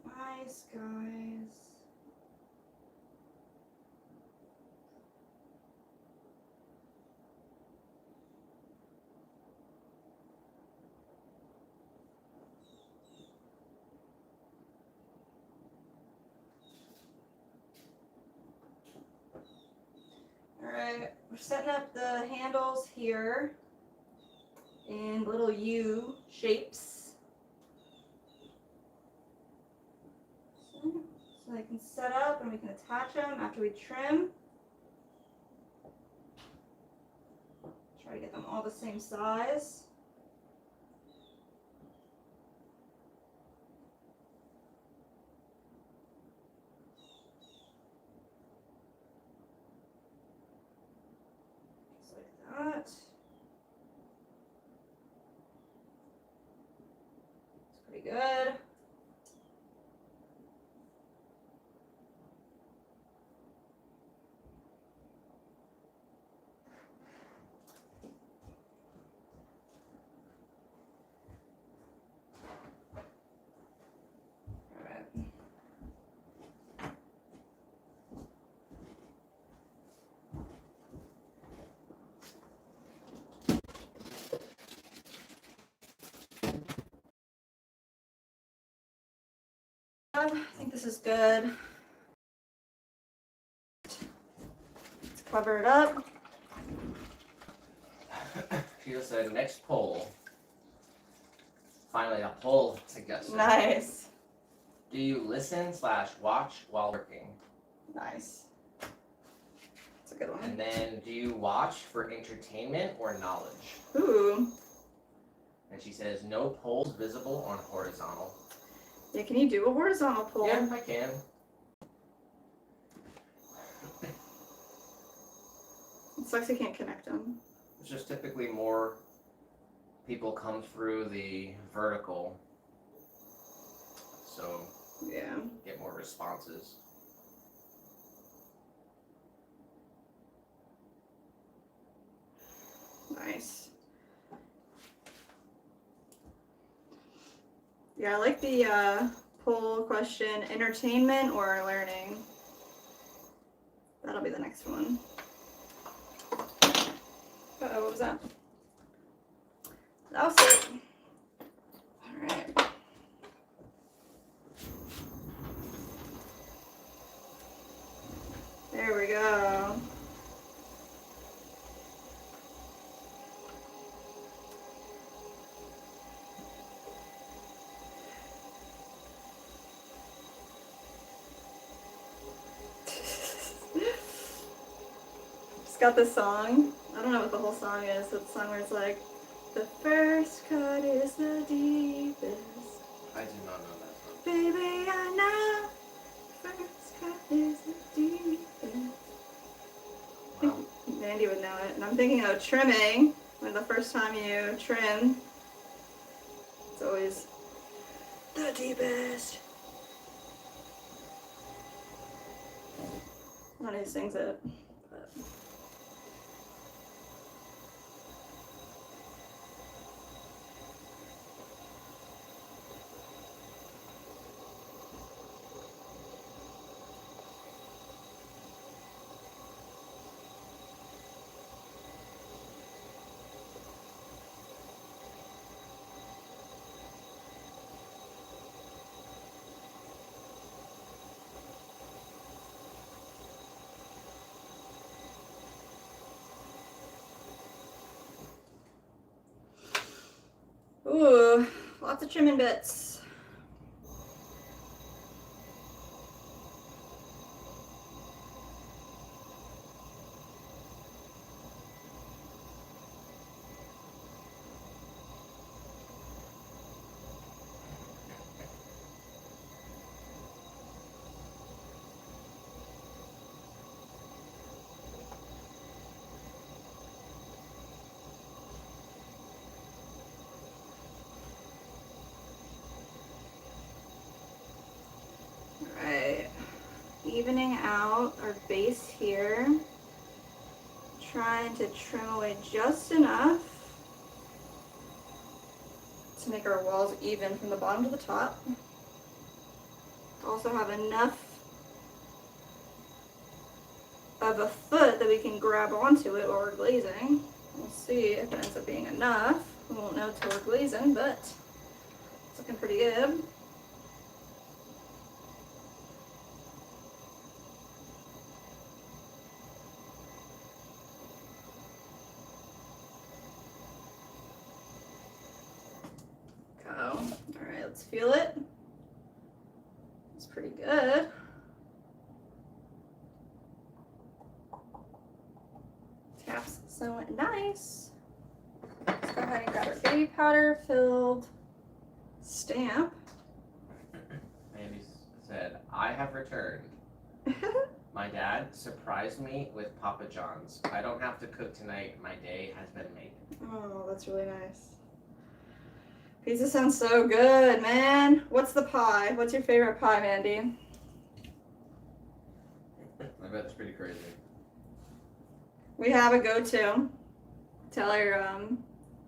Nice, guys. Alright, we're setting up the handles here in little U shapes. So they can set up and we can attach them after we trim. Try to get them all the same size. good. Alright. I think this is good. Let's cover it up. Sheila said, next poll. Finally, a poll suggestion. Nice. Do you listen/watch while working? Nice. That's a good one. And then, do you watch for entertainment or knowledge? Ooh. And she says, no polls visible on horizontal. Yeah, can you do a horizontal poll? Yeah, I can. It sucks I can't connect them. It's just typically more people come through the vertical, so Yeah. get more responses. Nice. Yeah, I like the poll question, entertainment or learning. That'll be the next one. Uh-oh, what was that? That was it. Alright. There we go. Just got this song. I don't know what the whole song is. It's a song where it's like, the first cut is the deepest. I do not know that song. Baby, I know. First cut is the deepest. Wow. Mandy would know it. And I'm thinking of trimming. When the first time you trim, it's always the deepest. Not who sings it. But. Ooh, lots of trimming bits. Alright, evening out our base here. Trying to trim away just enough to make our walls even from the bottom to the top. Also have enough of a foot that we can grab onto it while we're glazing. We'll see if it ends up being enough. We won't know till we're glazing, but it's looking pretty good. Go. Alright, let's feel it. It's pretty good. Taps so nice. Let's go ahead and grab our baby powder filled stamp. Mandy said, I have returned. My dad surprised me with Papa John's. I don't have to cook tonight. My day has been made. Oh, that's really nice. Pizza sounds so good, man. What's the pie? What's your favorite pie, Mandy? I bet it's pretty crazy. We have a go-to. Tell your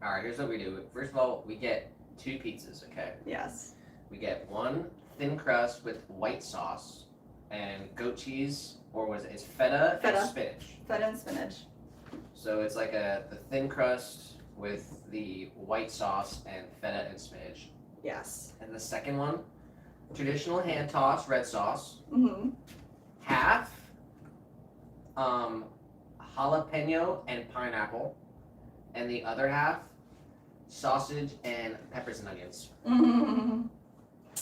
Alright, here's what we do. First of all, we get 2 pizzas, okay? yes. We get one thin crust with white sauce and goat cheese, or was it? It's feta, Feta. and spinach. Feta and spinach. So it's like the thin crust with the white sauce and feta and spinach. Yes. And the second one, traditional hand toss red sauce, Mm-hmm. half jalapeno and pineapple, and the other half sausage and peppers and onions. Mm-hmm.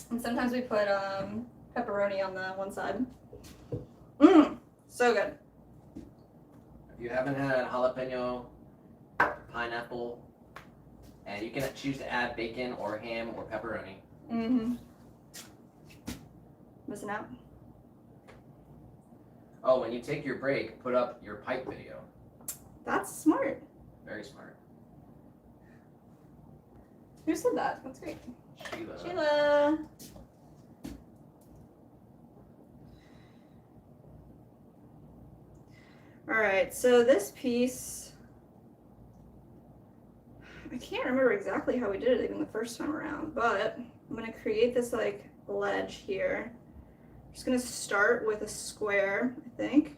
And sometimes we put pepperoni on the one side. Mmm. So good. If you haven't had jalapeno, pineapple, and you can choose to add bacon or ham or pepperoni. Mm-hmm. Missing out? Oh, when you take your break, put up your pipe video. That's smart. Very smart. Who said that? That's great. Sheila. Sheila. All right, so this piece, I can't remember exactly how we did it even the first time around, but I'm gonna create this like ledge here. I'm just gonna start with a square, I think,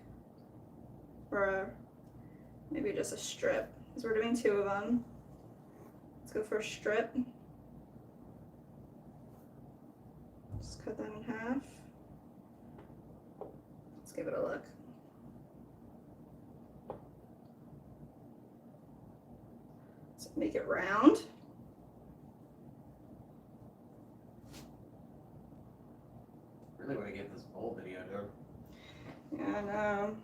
or maybe just a strip, because we're doing 2 of them. Let's go for a strip. Just cut that in half. Let's give it a look. Let's make it round. Really want to get this bowl video done. Yeah, I know.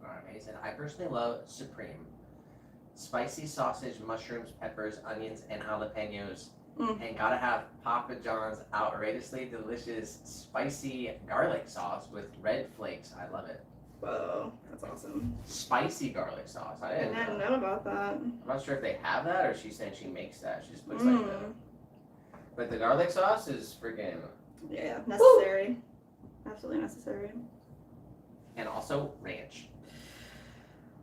Alright, he said, I personally love Supreme. Spicy sausage, mushrooms, peppers, onions, and jalapenos. Mm. And gotta have Papa John's outrageously delicious spicy garlic sauce with red flakes. I love it. Whoa, that's awesome. Spicy garlic sauce. I I didn't didn't know. know about that. I'm not sure if they have that or she's saying she makes that. She just puts like the. Mm. But the garlic sauce is freaking. Yeah, necessary. Absolutely necessary. And also ranch.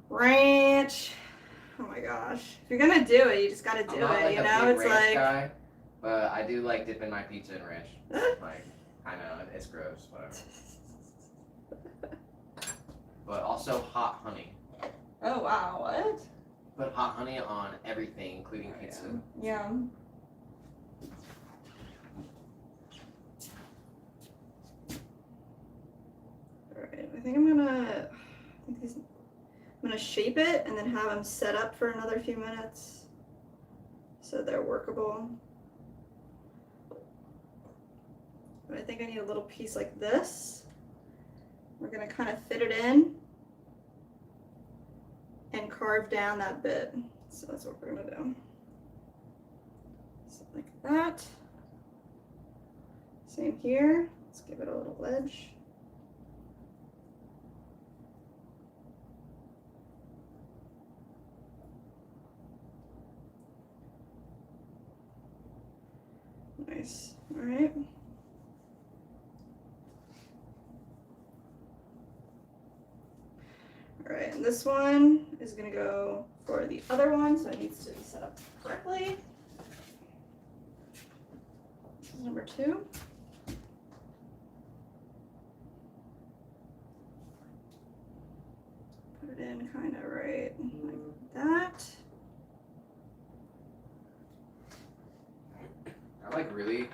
Ranch. Oh my gosh. If you're gonna do it, you just gotta do I'm not it, like you a know? big It's ranch like guy, but I do like dipping my pizza in ranch. Like, I know it's gross, whatever. But also hot honey. oh wow, what? Put hot honey on everything, including pizza. Yeah. Alright, I think I'm gonna shape it and then have them set up for another few minutes so they're workable. But I think I need a little piece like this. We're gonna kind of fit it in and carve down that bit. So that's what we're gonna do. So like that. Same here. Let's give it a little edge. Nice. All right. All right, and this one is gonna go for the other one, so it needs to be set up correctly. This is number 2. Put it in kind of right like that. I like really.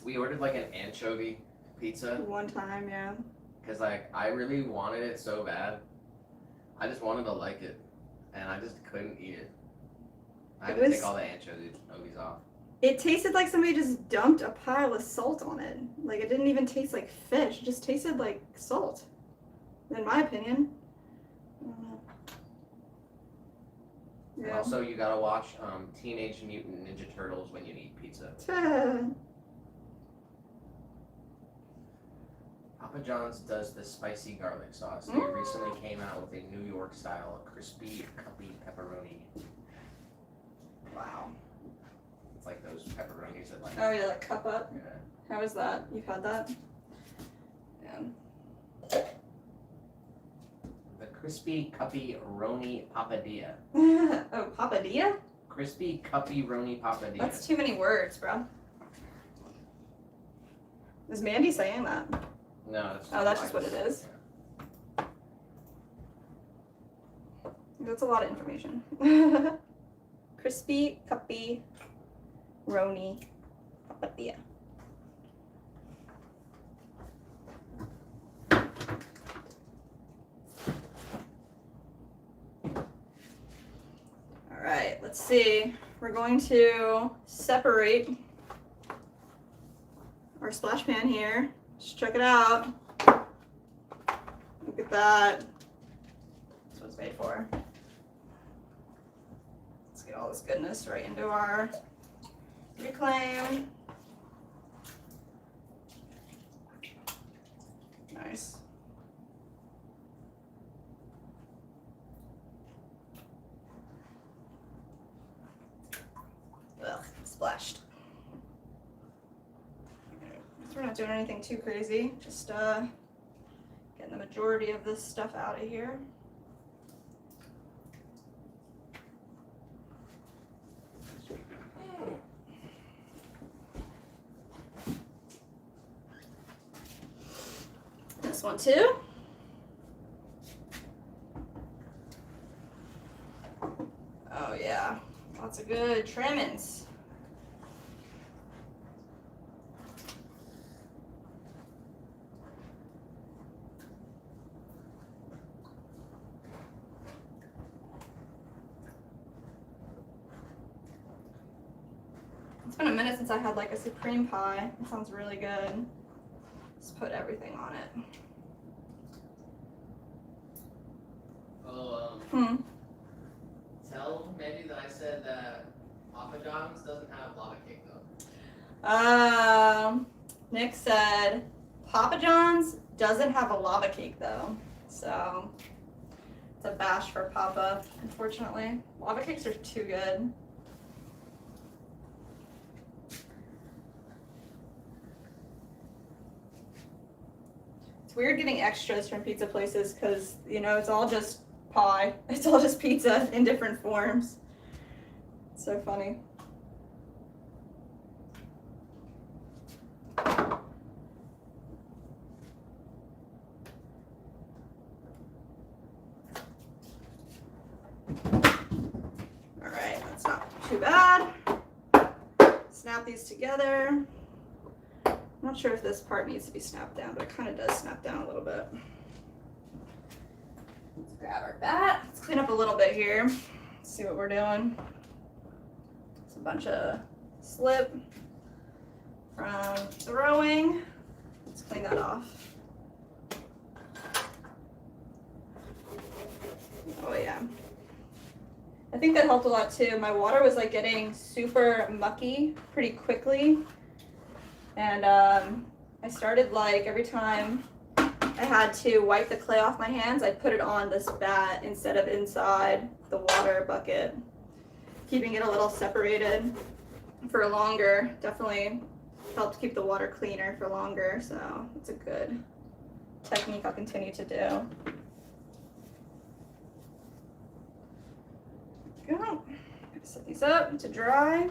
We ordered like an anchovy pizza One time, yeah. because like I really wanted it so bad. I just wanted to like it, and I just couldn't eat it. I had It to was- take all the anchovies off. It tasted like somebody just dumped a pile of salt on it. Like it didn't even taste like fish. It just tasted like salt, in my opinion. I don't know. And Yeah. also, you gotta watch Teenage Mutant Ninja Turtles when you eat pizza. Papa John's does the spicy garlic sauce. They recently came out with a New York style crispy cuppy pepperoni. Wow. It's like those pepperonis that like. Oh yeah, like cup up. Yeah. How is that? You've had that? Yeah. The crispy cuppy roni papadilla. Oh, papadilla? Crispy cuppy roni papadilla. That's too many words, bro. Is Mandy saying that? No, that's Oh, that's just what it is. That's a lot of information. Crispy, cuppy, roni, papadilla. All right, let's see. We're going to separate our splash pan here. Just check it out. Look at that. That's what it's made for. Let's get all this goodness right into our reclaim. Nice. Ugh, splashed. So we're not doing anything too crazy, just getting the majority of this stuff out of here. This one too. Oh yeah, lots of good trimmings. It's been a minute since I had like a supreme pie. It sounds really good. Just put everything on it. Oh, tell Mandy that I said that Papa John's doesn't have lava cake though. Nick said Papa John's doesn't have a lava cake though. So it's a bash for Papa, unfortunately. Lava cakes are too good. It's weird getting extras from pizza places because, you know, it's all just pie. It's all just pizza in different forms. It's so funny. All right, that's not too bad. Snap these together. I'm not sure if this part needs to be snapped down, but it kind of does snap down a little bit. Let's grab our bat. Let's clean up a little bit here. Let's see what we're doing. It's a bunch of slip from throwing. Let's clean that off. Oh yeah. I think that helped a lot too. My water was like getting super mucky pretty quickly. And I started like every time I had to wipe the clay off my hands, I'd put it on this bat instead of inside the water bucket. Keeping it a little separated for longer definitely helped keep the water cleaner for longer. So it's a good technique I'll continue to do. Go. Set these up to dry.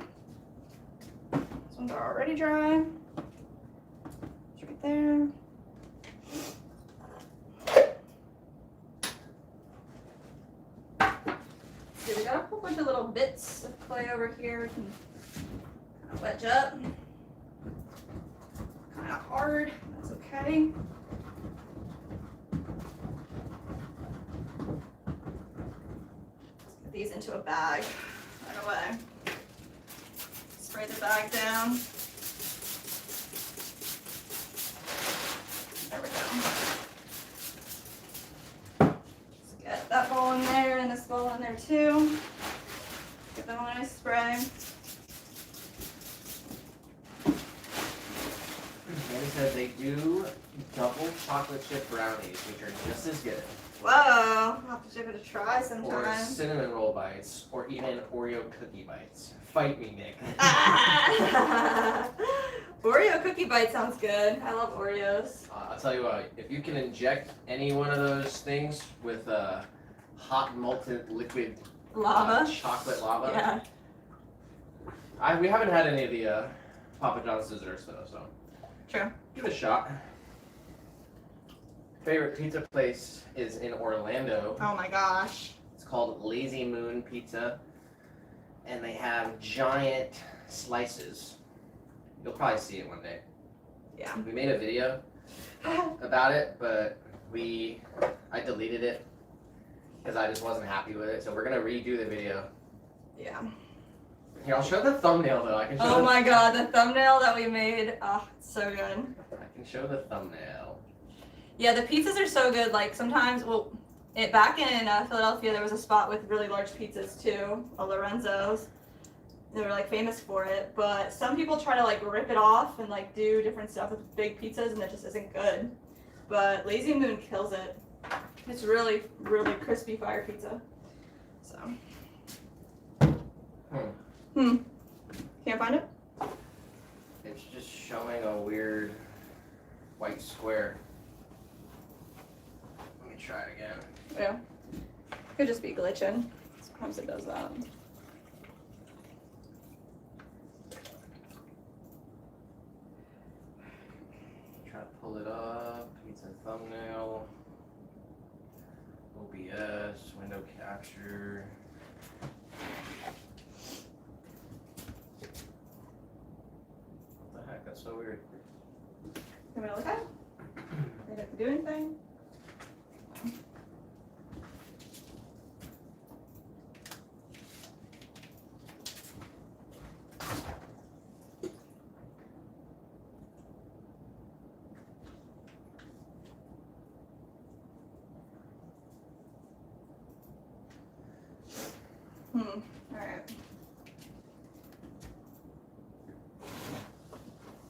These ones are already dry. It's right there. See, we got a whole bunch of little bits of clay over here. We can kind of wedge up. Kind of hard. That's okay. These into a bag right away. Spray the bag down. There we go. Let's get that bowl in there and this bowl in there too. Give them a nice spray. They said they do double chocolate chip brownies, which are just as good. Whoa, I'll have to give it a try Or sometime. cinnamon roll bites, or even Oreo cookie bites. Fight me, Nick. Oreo cookie bite sounds good. I love Oreos. I'll tell you what, if you can inject any one of those things with hot molten liquid Lava. chocolate lava. Yeah. We haven't had any of the Papa John's desserts though, so True. give it a shot. Favorite pizza place is in Orlando. Oh my gosh. It's called Lazy Moon Pizza, and they have giant slices. You'll probably see it one day. Yeah. We made a video about it, but I deleted it because I just wasn't happy with it. So we're gonna redo the video. Yeah. Here, I'll show the thumbnail though. I can show. Oh my god, the thumbnail that we made. Oh, it's so good. I can show the thumbnail. Yeah, the pizzas are so good. Like sometimes, back in Philadelphia, there was a spot with really large pizzas too, a Lorenzo's. They were like famous for it, but some people try to like rip it off and like do different stuff with big pizzas, and it just isn't good. But Lazy Moon kills it. It's really, really crispy fire pizza. So. Can't find it? It's just showing a weird white square. Let me try it again. Yeah. Could just be glitching. Sometimes it does that. Try to pull it up. Pizza thumbnail. OBS, window capture. What the heck? That's so weird. You want me to look at it? Did it do anything? Alright.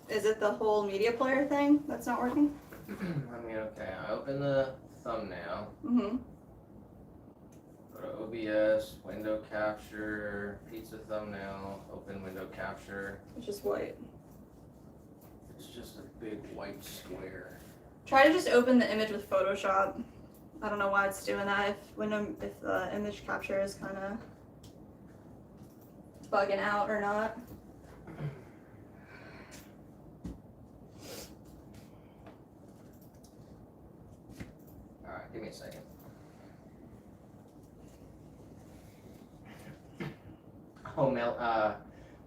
Is it the whole media player thing that's not working? I mean, okay, I open the thumbnail, Mm-hmm. go to OBS, window capture, pizza thumbnail, open window capture. It's just white. It's just a big white square. Try to just open the image with Photoshop. I don't know why it's doing that. If the image capture is kind of bugging out or not. Alright, give me a second. Oh,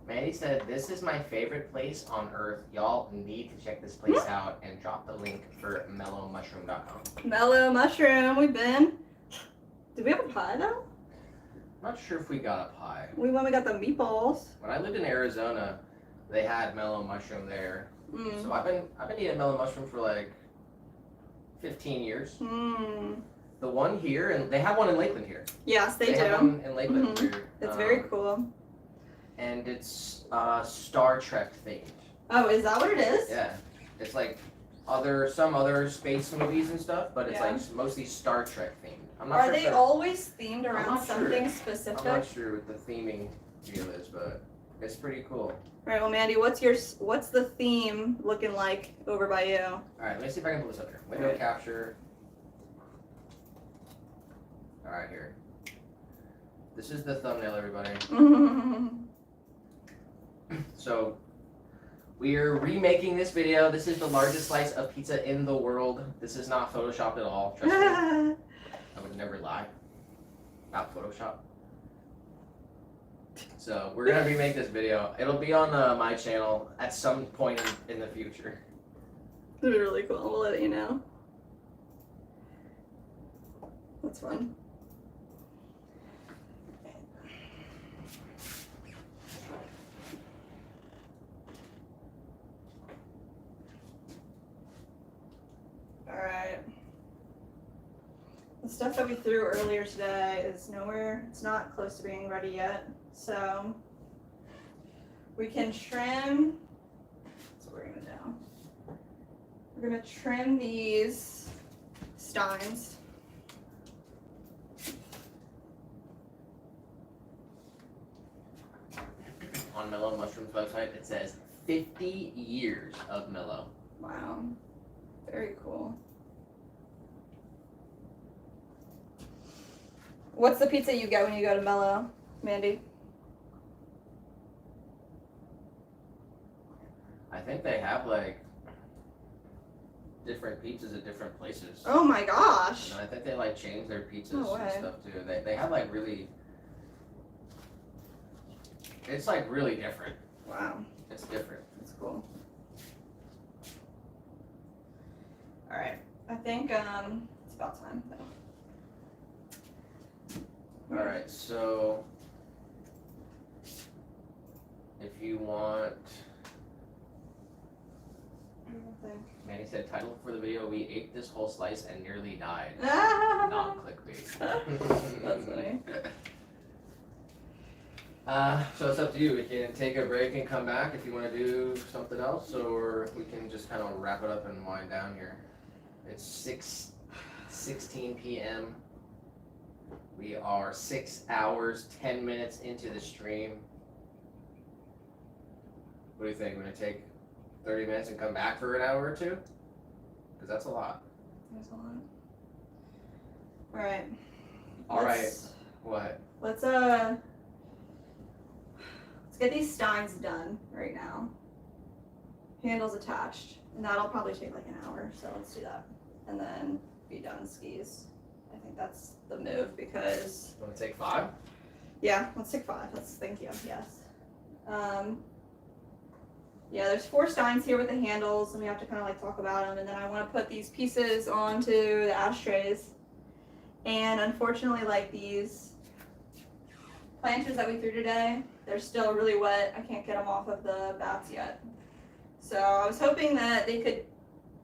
Mandy said, this is my favorite place on earth. Y'all need to check this place out and drop the link for mellowmushroom.com. Mellow mushroom, we've been. Did we have a pie though? I'm not sure if we got a pie. When we got the meatballs. When I lived in Arizona, they had mellow mushroom there. Mm. So I've been eating mellow mushroom for like 15 years. Mm. The one here, and they have one in Lakeland here. Yes, they do. have one in Lakeland here. It's very cool. And it's Star Trek themed. Oh, is that what it is? Yeah, it's like some other space movies and stuff, but it's Yeah. like mostly Star Trek themed. I'm not Are sure they if always themed I'm around not sure. something I'm specific? not sure what the theming deal is, but it's pretty cool. Right. Well, Mandy, what's the theme looking like over by you? All right, let me see if I can pull this up here. Window Alright. capture. All right, here. This is the thumbnail, everybody. So we're remaking this video. This is the largest slice of pizza in the world. This is not photoshopped at all. Trust me. I would never lie about Photoshop. So we're gonna remake this video. It'll be on my channel at some point in the future. It'll be really cool. We'll let you know. That's fun. Alright. The stuff that we threw earlier today is nowhere, it's not close to being ready yet. So we can trim. That's what we're gonna do. We're We're gonna trim these steins. On Mellow Mushroom's website, it says 50 years of Mellow. Wow, very cool. What's the pizza you get when you go to Mellow, Mandy? I think they have like different pizzas at different places. Oh my gosh. And I think they like change their pizzas No and way. stuff too. They have like really, it's like really different. Wow, It's different. that's cool. All right, I think it's about time though. All right, so if you want, Manny said, title for the video: we ate this whole slice and nearly died. Not clickbait. That's funny. So it's up to you. We can take a break and come back if you want to do something else, or we can just kind of wrap it up and wind down here. It's 6:16 p.m. We are 6 hours, 10 minutes into the stream. What do you think? We're gonna take 30 minutes and come back for an hour or two? Because that's a lot. There's a lot. All right. All right. Let's- What? Let's get these steins done right now. Handles attached, and that'll probably take like an hour. So let's do that, and then be done skis. I think that's the move because Want to take 5? yeah, let's take 5. Thank you. Yes. Yeah, there's 4 steins here with the handles, and we have to kind of like talk about them. And then I want to put these pieces onto the ashtrays. And unfortunately, like these planters that we threw today, they're still really wet. I can't get them off of the bats yet. So I was hoping that they could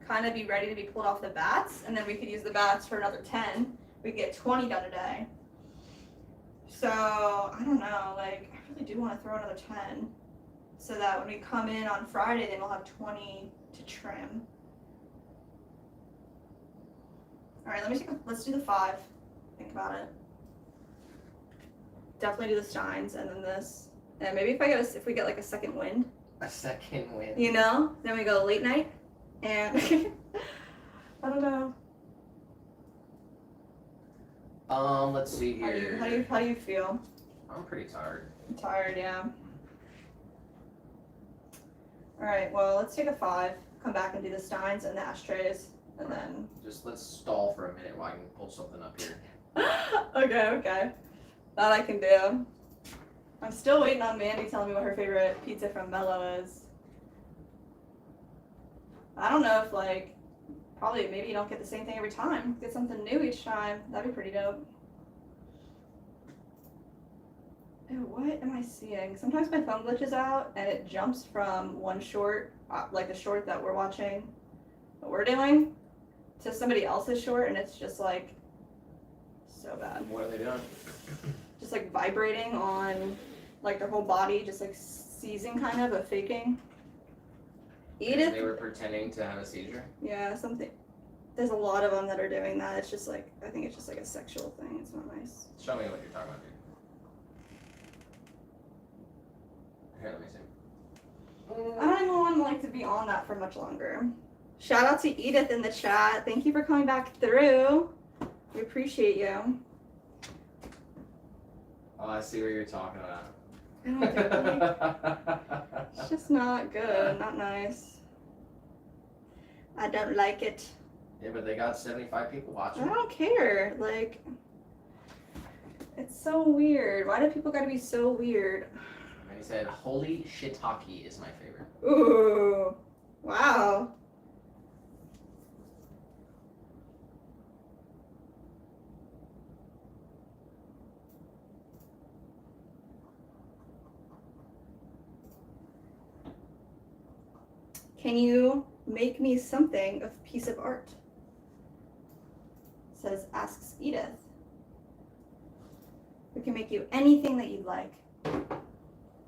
kind of be ready to be pulled off the bats, and then we could use the bats for another 10. We could get 20 done a day. So I don't know, like I really do want to throw another 10 so that when we come in on Friday, then we'll have 20 to trim. All right, let's do the 5. Think about it. Definitely do the steins and then this. And maybe if we get like a second wind, A second win. you know, then we go late night and I don't know. Let's see here. How do you feel? I'm pretty tired. I'm tired, yeah. All right, well, let's take a 5, come back and do the steins and the ashtrays, and then. Just let's stall for a minute while I can pull something up here. Okay. That I can do. I'm still waiting on Mandy telling me what her favorite pizza from Mello is. I don't know if like, probably maybe you don't get the same thing every time. Get something new each time. That'd be pretty dope. Ew, what am I seeing? Sometimes my phone glitches out and it jumps from one short, like the short that we're watching, what we're doing, to somebody else's short, and it's just like so bad. What are they doing? Just like vibrating on like their whole body, just like seizing kind of, faking. Edith, They were pretending to have a seizure. yeah, something. There's a lot of them that are doing that. It's just like, I think it's just like a sexual thing. It's not nice. Show me what you're talking about, dude. Here, let me see. I don't even want to like to be on that for much longer. Shout out to Edith in the chat. Thank you for coming back through. We appreciate you. Oh, I see what you're talking about. I don't think it's just not good, not nice. I don't like it. Yeah, but they got 75 people I watching. don't care. Like, it's so weird. Why do people gotta be so weird? And he said, "Holy shiitake is my favorite." Ooh, wow. Can you make me something of piece of art? Says, asks Edith. We can make you anything that you'd like.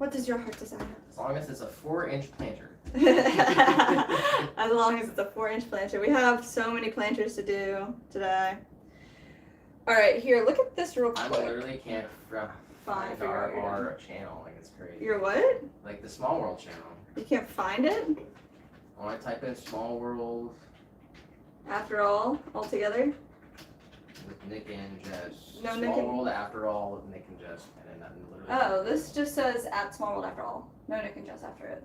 What does your heart desire? As long as it's a 4-inch planter. As long as it's a 4-inch planter. We have so many planters to do today. All right, here, look at this real I quick. literally can't find figure out what our channel. Like, it's crazy. Your what? Like the Small World channel. You can't find it? I want to type in Small World After all together? with Nick and Jess. No, Small Nick and- World After All with Nick and Jess. And then nothing literally. Oh, this just says at Small World After All. No Nick and Jess after it.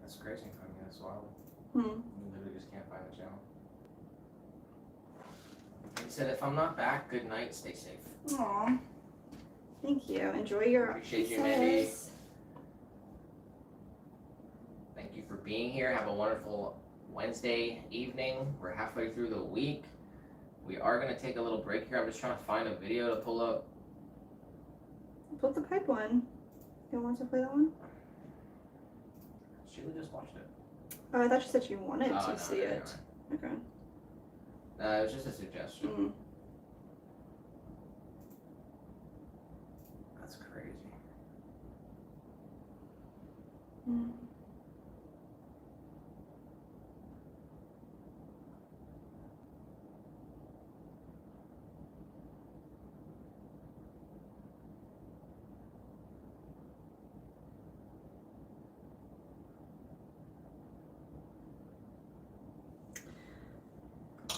That's crazy. I mean, that's wild. Hmm. You literally just can't find the channel. He said, if I'm not back, good night, stay safe. Aw. Thank you. Enjoy your Appreciate you, Mandy. pieces. Thank you for being here. Have a wonderful Wednesday evening. We're halfway through the week. We are going to take a little break here. I'm just trying to find a video to pull up. Put the pipe one. You want to play that one? Sheila just watched it. Oh, I thought you said you wanted Oh, to no, see no, it. Okay. No, it was just a suggestion. Mm. That's crazy. Mm.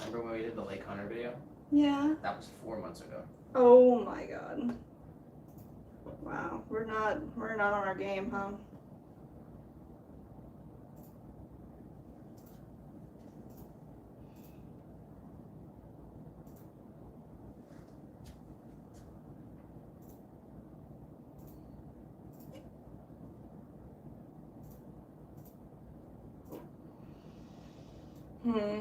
Remember when we did the Lake Hunter video? Yeah. That was 4 months ago. Oh my god. Wow. We're not on our game, huh? Hmm.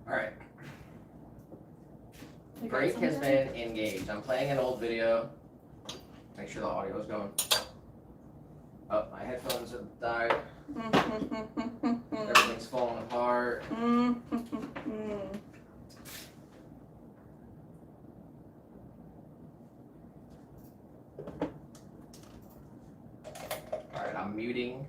Alright. You got Break has something? been engaged. I'm playing an old video. Make sure the audio is going. Oh, my headphones have died. Everything's falling apart. Alright, I'm muting.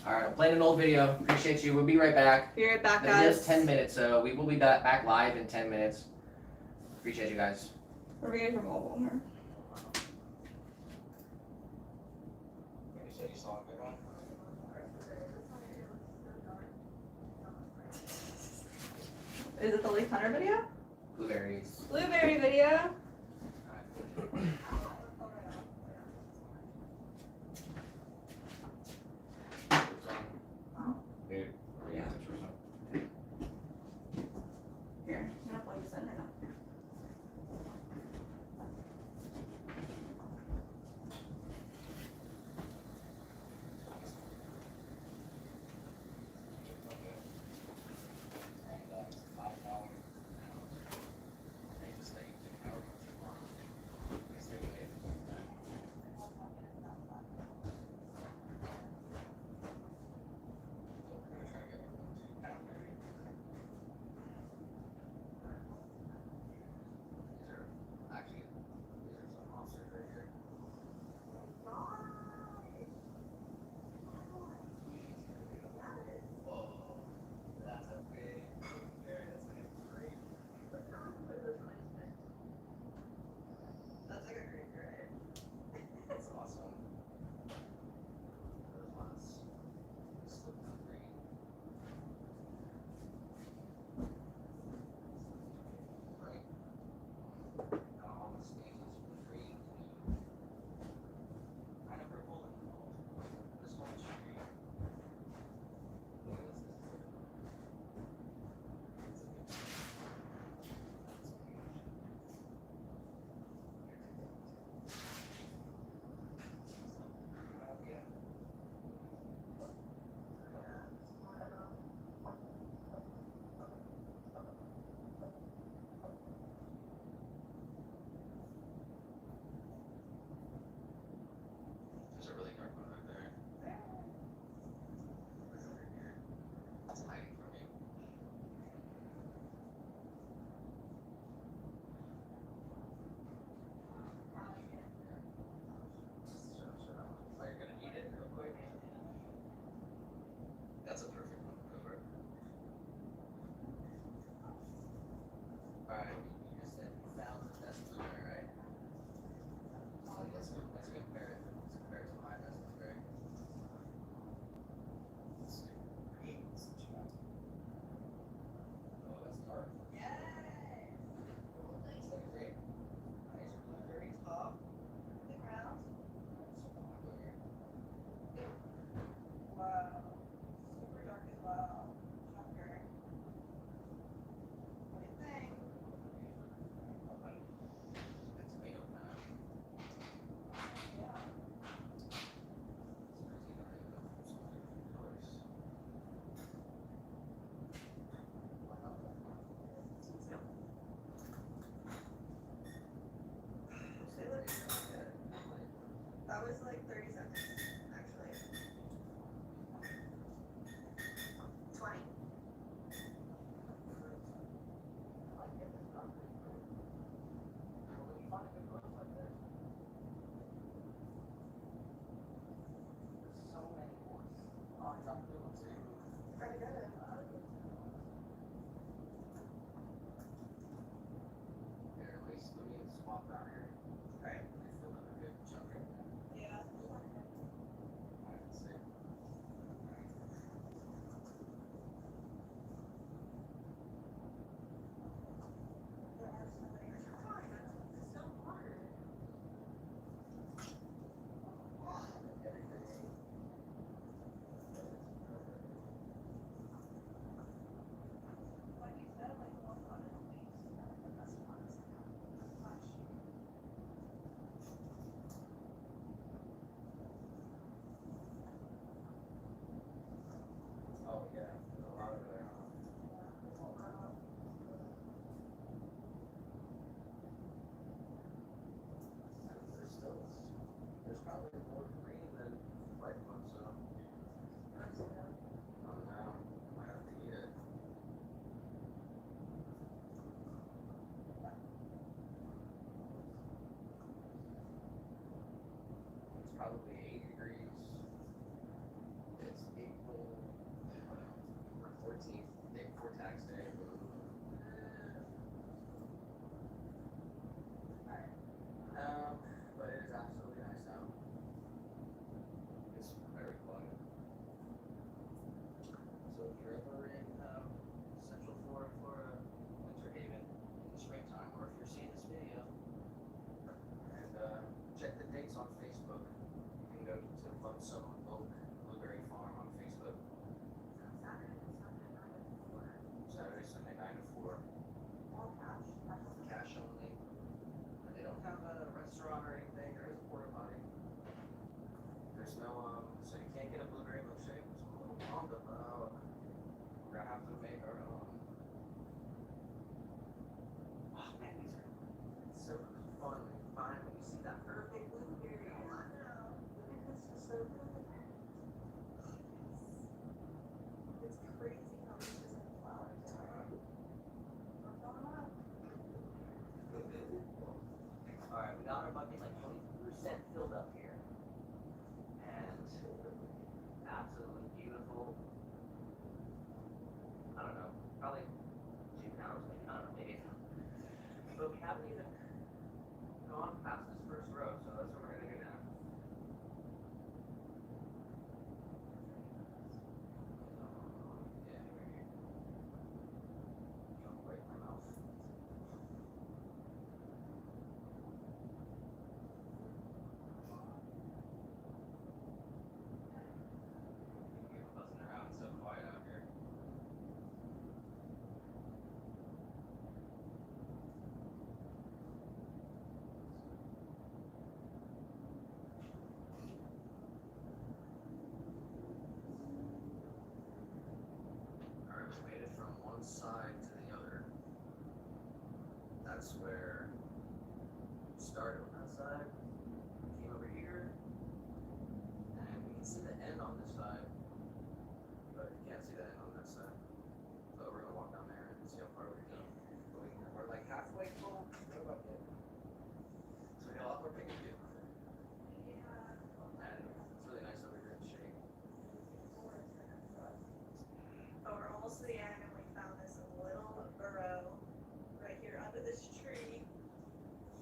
Alright, I'm playing an old video. Appreciate you. We'll be right back. Be right back, In guys. just 10 minutes, so we will be back live in 10 minutes. Appreciate you guys. We're ready for mobile here. You said you saw a good one? Is it the Lake Hunter video? Blueberries. Blueberry video. Dude, yeah. Here, I'm gonna plug this in or not? Here, let me swap out here. Alright. I feel another good chunk right there. Yeah. Let's see. Oh yeah, there's a lot of there. There's probably more green than white ones, so. Oh no, might have to eat it. It's probably 80 degrees. It's April 14th, day before tax day. But it is absolutely nice out. It's very quiet. So if you're ever in Central Florida, Winter Haven in the springtime, or if you're seeing this video, and check the dates on Facebook. You can go to Lonesome Oak Blueberry Farm on Facebook. Saturday, Sunday, 9 to 4. Cash only. And they don't have a restaurant or anything. There is a porta potty. There's no so you can't get a blueberry milkshake. So I'm a little bummed about. We're gonna have to make our own. Oh man, these are so fun when you find when you see that perfect blueberry. I know. This is so good. It's crazy how much is in flowers. Alright, we got our bucket like 20% filled up here. And absolutely beautiful. I don't know, probably 2 pounds, maybe, I don't know, maybe. But we haven't even gone past this first row, so that's what we're gonna do now. Yeah, here. Don't break my mouth. You're buzzing around, so quiet out here. Alright, we made it from one side to the other. That's where we started on that side. Came over here. And we can see the end on this side. But you can't see the end on that side. So we're gonna walk down there and see how far we go. We're like halfway full. What about it? So we got a lot more picking to do. And it's really nice over here in the shade. Oh, we're almost to the end and we found this little burrow right here under this tree.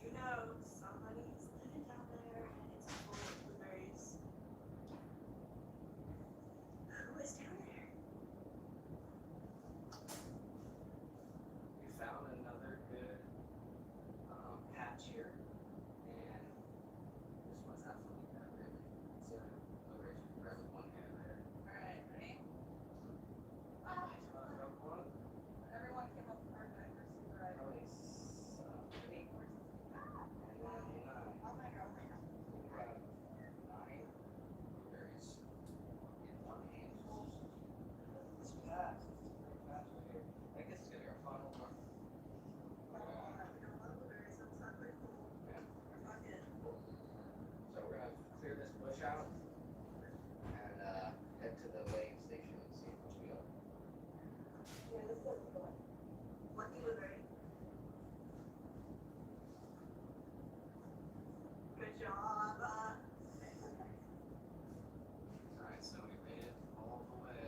You know, somebody's living down there and it's full of blueberries. Who is down there? We found another good patch here, and this one's absolutely perfect. So, blueberries you can grab with one hand there. Alright, ready? Everyone came up perfect. We're super right. Probably 8. Oh my god, oh my god. We have 9 blueberries in one hand. It's fast. It's pretty fast right here. I guess it's gonna be our final one. So we're gonna clear this bush out and head to the weighing station and see what we got. Lucky blueberry. Good job. Alright, so we made it all the way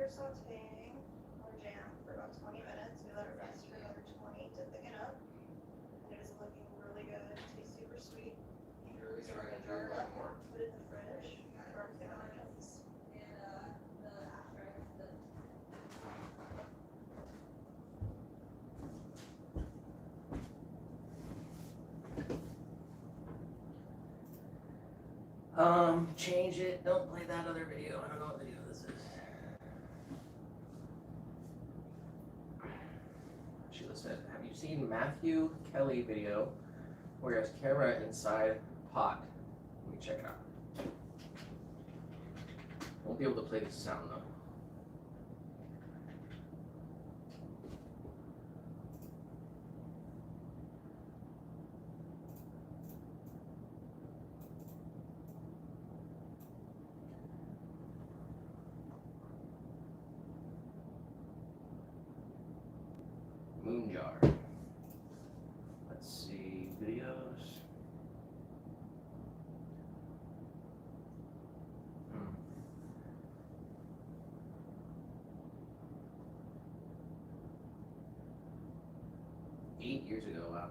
after sauteing our jam for about 20 minutes. We let it rest for another 20 to thicken up. And it is looking really good. It tastes super sweet. You're really So we're starting to gonna jar do it a lot up, more. put it in the fridge for our thick onions. Change it. Don't play that other video. I don't know what video this is. Sheila said, have you seen Matthew Kelly video where he has camera inside pot? Let me check it out. Won't be able to play the sound though. Moon jar. Let's see, videos. Hmm. Eight years ago, wow.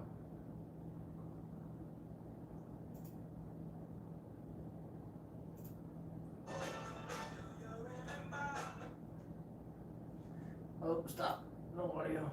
Oh, stop. No audio.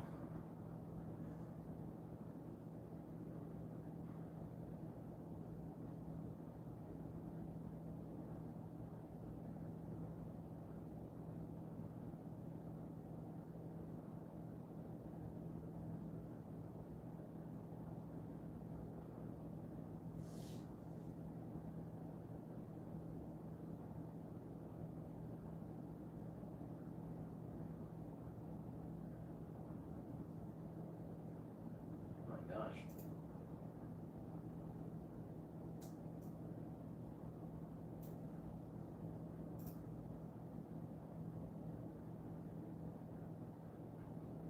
Oh my gosh.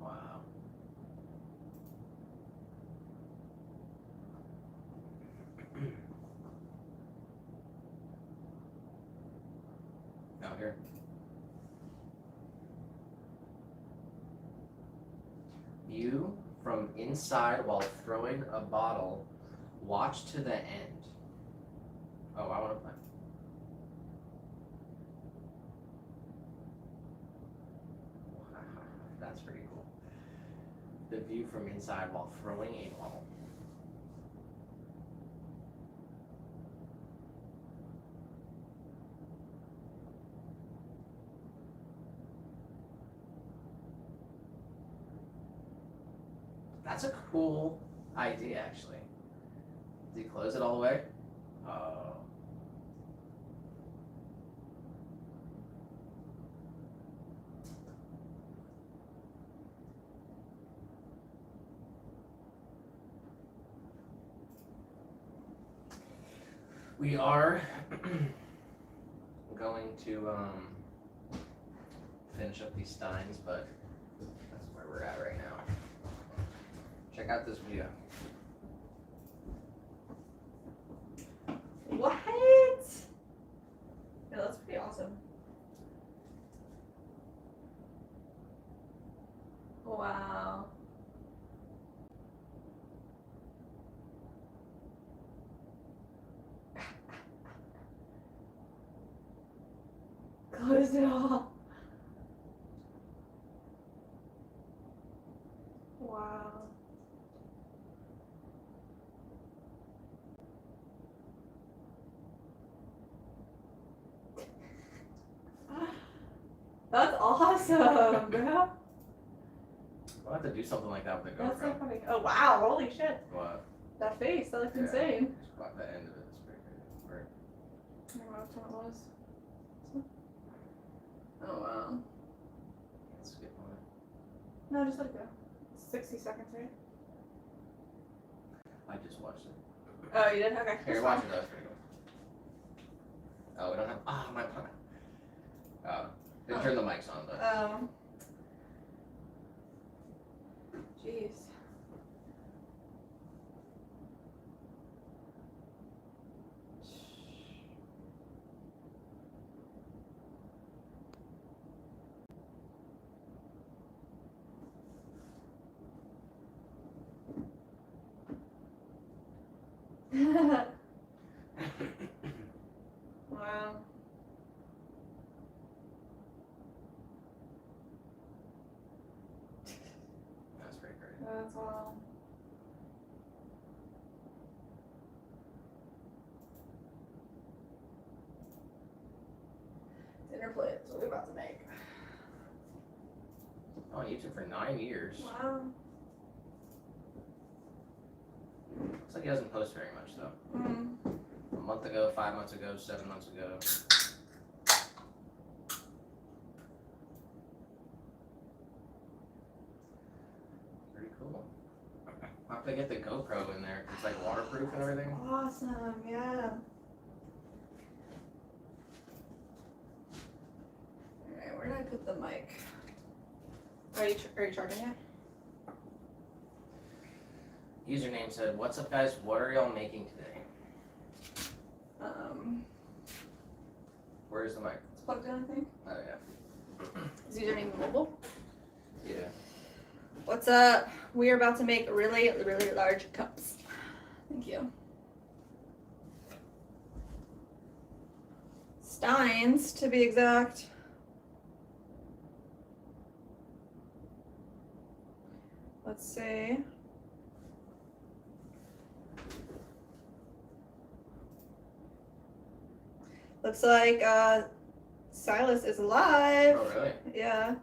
Wow. Out here. You from inside while throwing a bottle. Watch to the end. Oh, I want to play. That's pretty cool. The view from inside while throwing a ball. That's a cool idea, actually. Did you close it all the way? Oh. We are going to finish up these steins, but that's where we're at right now. Check out this video. What? Yeah, that's pretty awesome. Wow. Close it off. Wow. That's awesome, bro. We'll have to do something like that with the That's so GoPro. funny. Oh wow, holy shit. What? That face, that looked Yeah. insane. Just caught the end of it. It's pretty crazy. Or- I don't know which one it was. Oh wow. Let's skip on it. No, just let it go. 60 seconds, right? I just watched it. Oh, you did? Okay. Here, that's watch fine. it. That was pretty cool. Oh, we don't have. Ah, my. Didn't turn the mics on, but. Jeez. Wow. That's pretty great. That's wild. Dinner plate is what we're about to make. Oh, YouTube for 9 years. Wow. Looks like he doesn't post very much though. Mm. A month ago, 5 months ago, 7 months ago. Pretty cool. I'll have to get the GoPro in there. It's like waterproof and everything. Awesome, yeah. Alright, where did I put the mic? Are you charging it? Username said, "What's up, guys? What are y'all making today?" Where's the mic? It's plugged in, I think. Oh yeah. Is username mobile? Yeah. What's up? We are about to make really, really large cups. Thank you. Steins, to be exact. Let's see. Looks like Silas is live. Oh really? Yeah.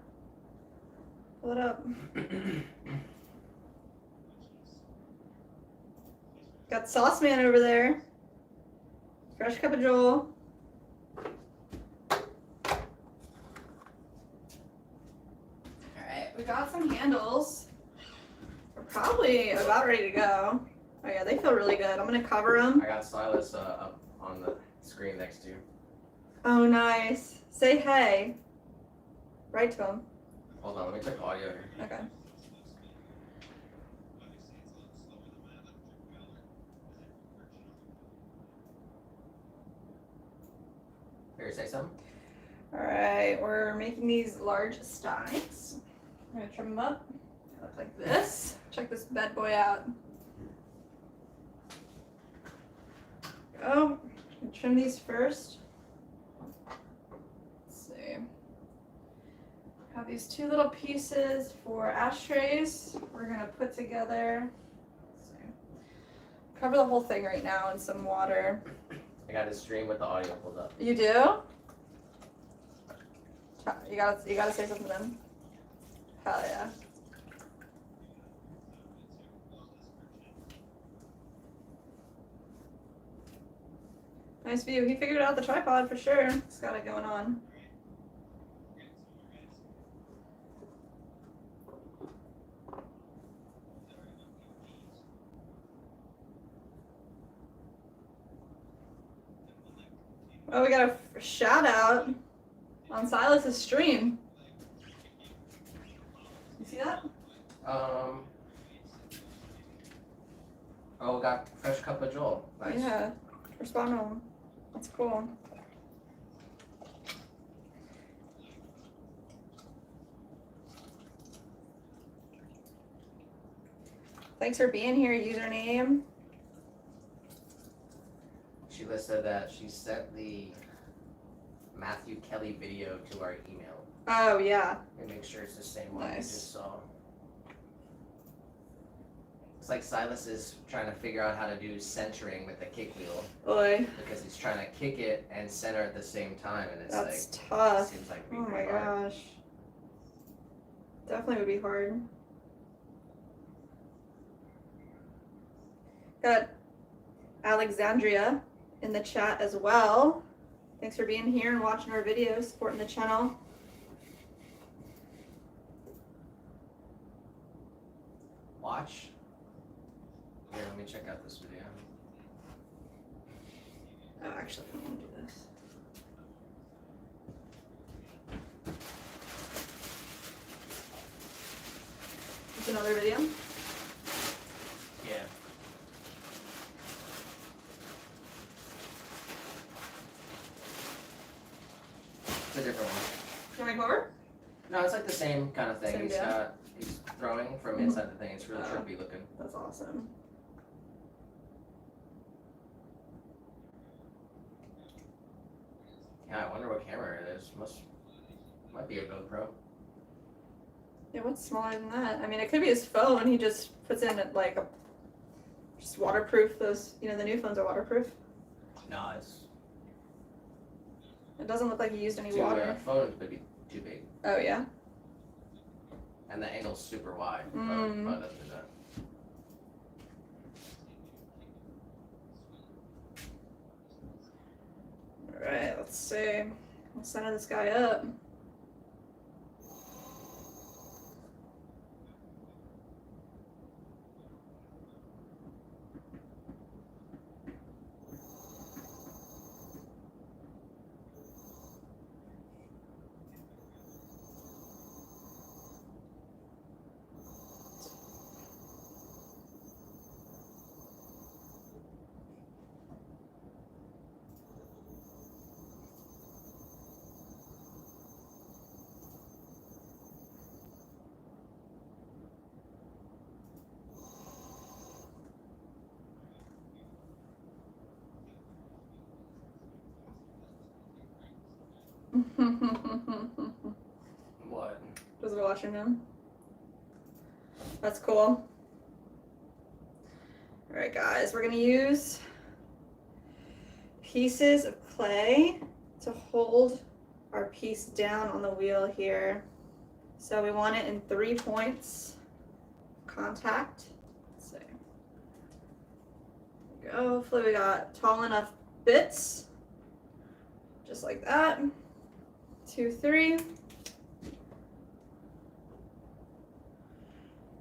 Pull it up. Got Sauce Man over there. Fresh cup of Joel. Alright, we got some handles. We're probably about ready to go. Oh yeah, they feel really good. I'm gonna cover them. I got Silas up on the screen next to you. Oh, nice. Say hey. Right to him. Hold on, let me check audio here. Okay. Here, say something. Alright, we're making these large steins. I'm gonna trim them up. They look like this. Check this bad boy out. Go. Trim these first. Let's see. Have these two little pieces for ashtrays. We're gonna put together. Let's see. Cover the whole thing right now in some water. I got his stream with the audio pulled up. You do? You gotta say something then. Hell yeah. Nice view. He figured out the tripod for sure. He's got it going on. Oh, we got a shout out on Silas's stream. You see that? Oh, got fresh cup of Joel. Nice. Yeah. Respond to him. That's cool. Thanks for being here, username. Sheila said that she sent the Matthew Kelly video to our email. Oh, yeah. And make sure it's the same one Nice. we just saw. It's like Silas is trying to figure out how to do centering with the kick wheel Oi. because he's trying to kick it and center at the same time, and it's That's like tough. seems like Oh my pretty hard. gosh. Definitely would be hard. Got Alexandria in the chat as well. Thanks for being here and watching our videos, supporting the channel. Watch. Here, let me check out this video. Oh, actually, I want to do this. It's another video. Yeah. It's a different one. Can I go over? No, it's like the same kind of thing. Same He's deal? he's throwing from inside the thing. It's really Oh. trippy looking. That's awesome. Yeah, I wonder what camera it is. Might be a GoPro. Yeah, what's smaller than that? I mean, it could be his phone. He just puts in like a just waterproof. Those, you know, the new phones are waterproof. No, it's It doesn't look like he used any too, water. phone's maybe too big. Oh yeah. And the angle's super wide. Mm. Phone doesn't do that. All right, let's see. Let's center this guy up. What? Just watching him. That's cool. Alright guys, we're gonna use pieces of clay to hold our piece down on the wheel here. So we want it in 3 points contact. Let's see. There we go. Hopefully we got tall enough bits. Just like that. 2, 3.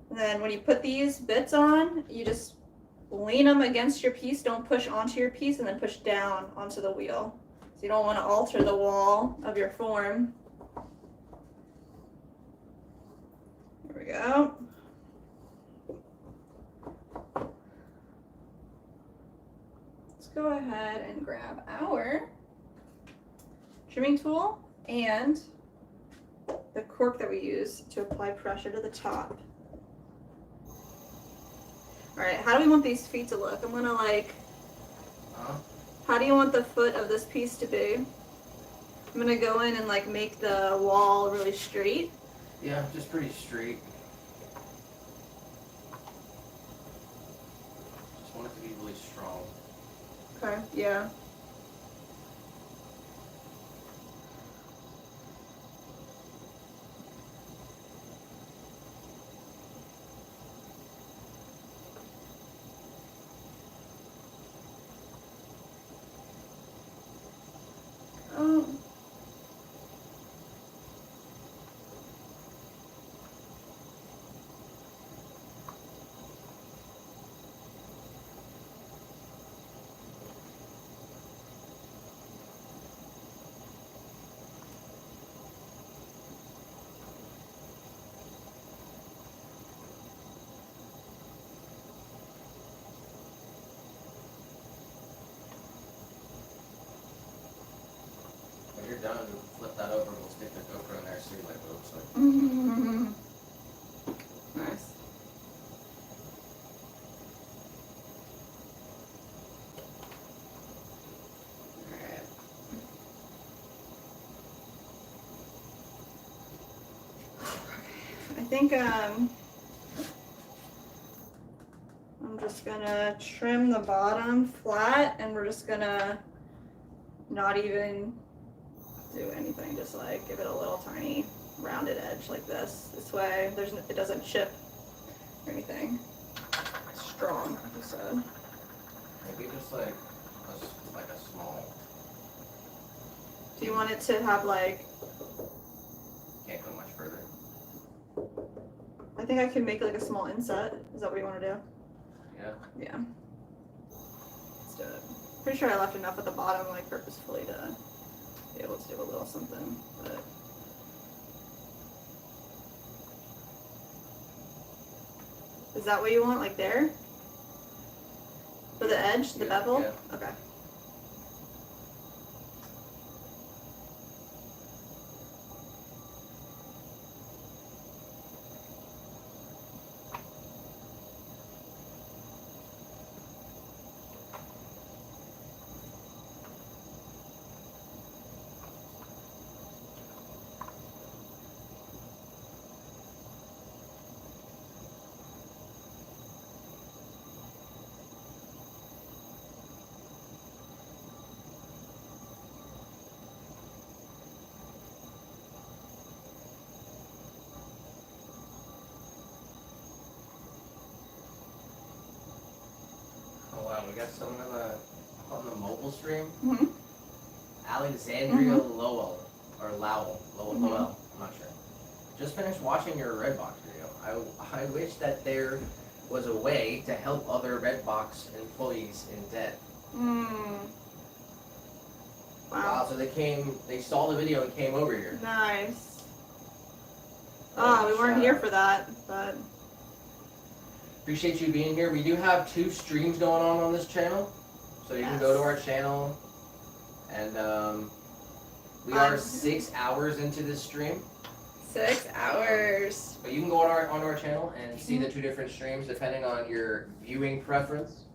And then when you put these bits on, you just lean them against your piece. Don't push onto your piece and then push down onto the wheel. So you don't want to alter the wall of your form. There we go. Let's go ahead and grab our trimming tool and the cork that we use to apply pressure to the top. All right, how do we want these feet to look? I'm gonna how do you want the foot of this piece to be? I'm gonna go in and like make the wall really straight. Yeah, just pretty straight. Just want it to be really strong. Okay, yeah. Oh. When you're done, flip that over and we'll stick the GoPro in there so you like what it looks like. Nice. Alright. I think I'm just gonna trim the bottom flat and we're just gonna not even do anything, just like give it a little tiny rounded edge like this. This way it doesn't chip or anything. It's strong, like you said. Maybe just like a small. Do you want it to have like, Can't go much further. I think I can make like a small inset. Is that what you want to do? Yeah. Yeah. Let's do it. Pretty sure I left enough at the bottom like purposefully to be able to do a little something, but is that what you want, like there? For the edge, the Yeah, bevel? yeah. Okay. Wow, we got someone on the mobile stream. Mhm. Alexandria Lowell or Lowell, Mhm. Lowell. I'm not sure. Just finished watching your Redbox video. I wish that there was a way to help other Redbox employees in debt. Mm. Wow. So they saw the video and came over here. Nice. Oh, we weren't here for that, but Appreciate you being here. We do have 2 streams going on this channel, so you can go to our channel, and we are 6 hours into this stream. 6 hours. But you can go on our channel and see the 2 different streams depending on your viewing preference.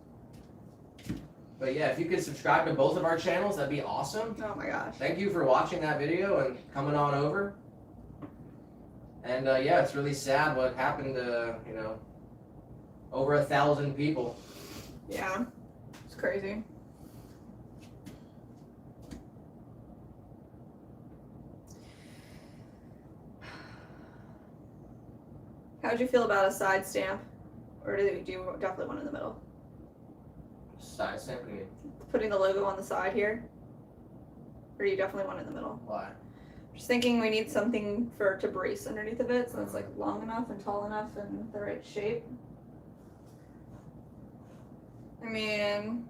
But yeah, if you could subscribe to both of our channels, that'd be awesome. Oh my gosh. Thank you for watching that video and coming on over. And yeah, it's really sad what happened to, over 1,000 people. Yeah. It's crazy. How'd you feel about a side stamp? Or do you definitely one in the middle? Side stamp, what do you mean? Putting the logo on the side here? Or you definitely want it in the middle? Why? Just thinking we need something to brace underneath of it so it's like long enough and tall enough and the right shape. I mean,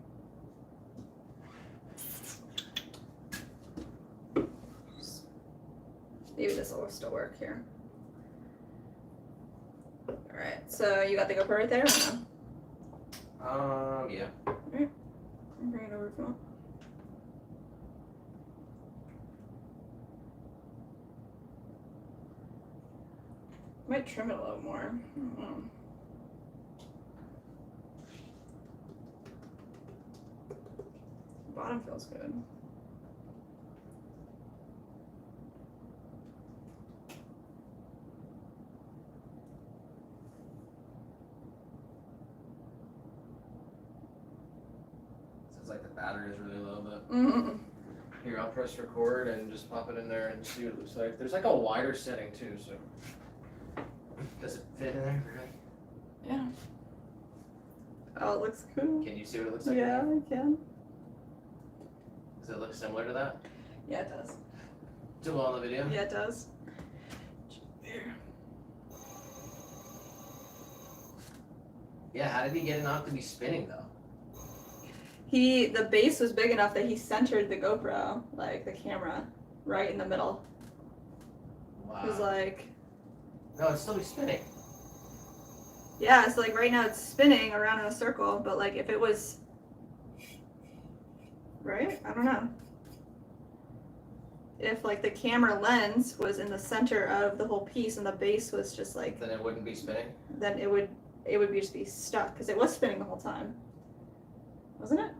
maybe this will still work here. Alright, so you got the GoPro right there or no? Yeah. Bring it over if you want. Might trim it a little more. I don't know. Bottom feels good. Sounds like the battery is really low, but Mm-hmm. Here, I'll press record and just pop it in there and see what it looks like. There's like a wider setting too, so. does it fit in there? Really? Yeah. Oh, it looks cool. Can you see what it looks like? Yeah, I can. Does it look similar to that? Yeah, it does. To on the video? Yeah, it does. There. Yeah, how did he get it not to be spinning though? The base was big enough that he centered the GoPro, like the camera, right in the middle. Wow. It was like, No, it's still be spinning. yeah, so like right now it's spinning around in a circle, but like if it was, right? I don't know. If like the camera lens was in the center of the whole piece and the base was just like, Then it wouldn't be spinning? then it would just be stuck because it was spinning the whole time. Wasn't it?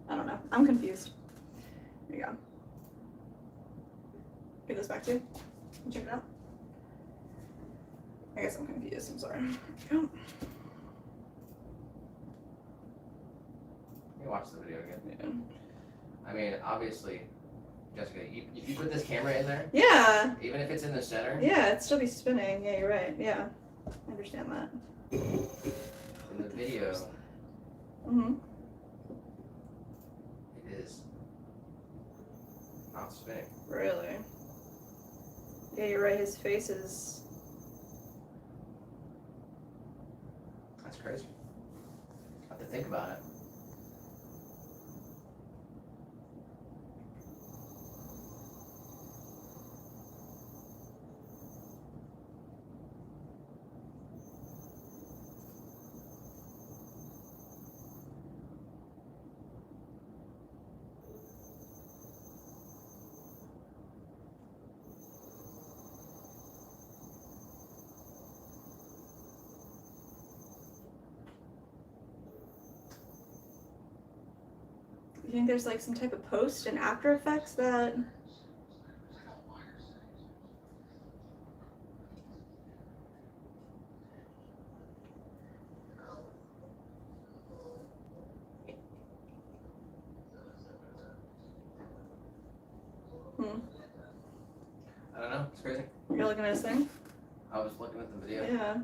I don't know. I'm confused. There you go. Give this back to you. Check it out. I guess I'm confused. I'm sorry. There you go. Let me watch the video again. Yeah. I mean, obviously, Jessica, if you put this camera in there, Yeah. even if it's in the center, Yeah, it'd still be spinning. Yeah, you're right. Yeah. I understand that. in the video, Mm-hmm. it is not spinning. Really? Yeah, you're right. His face is. That's crazy. I have to think about it. You think there's like some type of post in After Effects that? I don't know. It's crazy. You're looking at this thing? I was looking at the video. Yeah.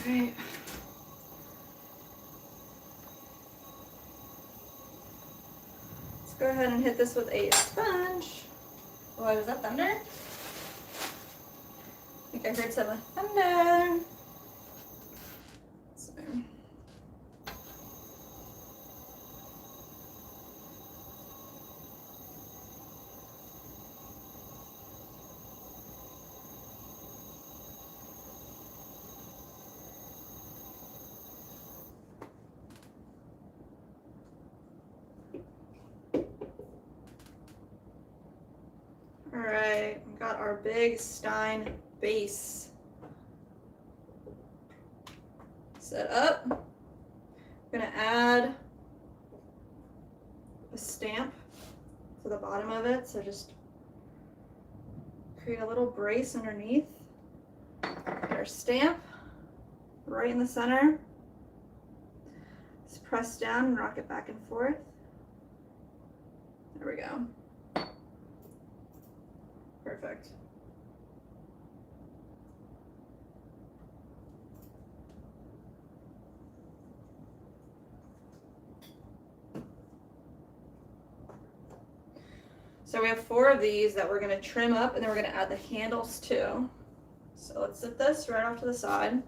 Alright. Let's go ahead and hit this with a sponge. What was that, thunder? I think I heard some thunder. So. Alright, we got our big Stein base set up. I'm gonna add a stamp to the bottom of it, so just create a little brace underneath. Get our stamp right in the center. Just press down and rock it back and forth. There we go. Perfect. So we have 4 of these that we're going to trim up, and then we're going to add the handles too. So let's set this right off to the side,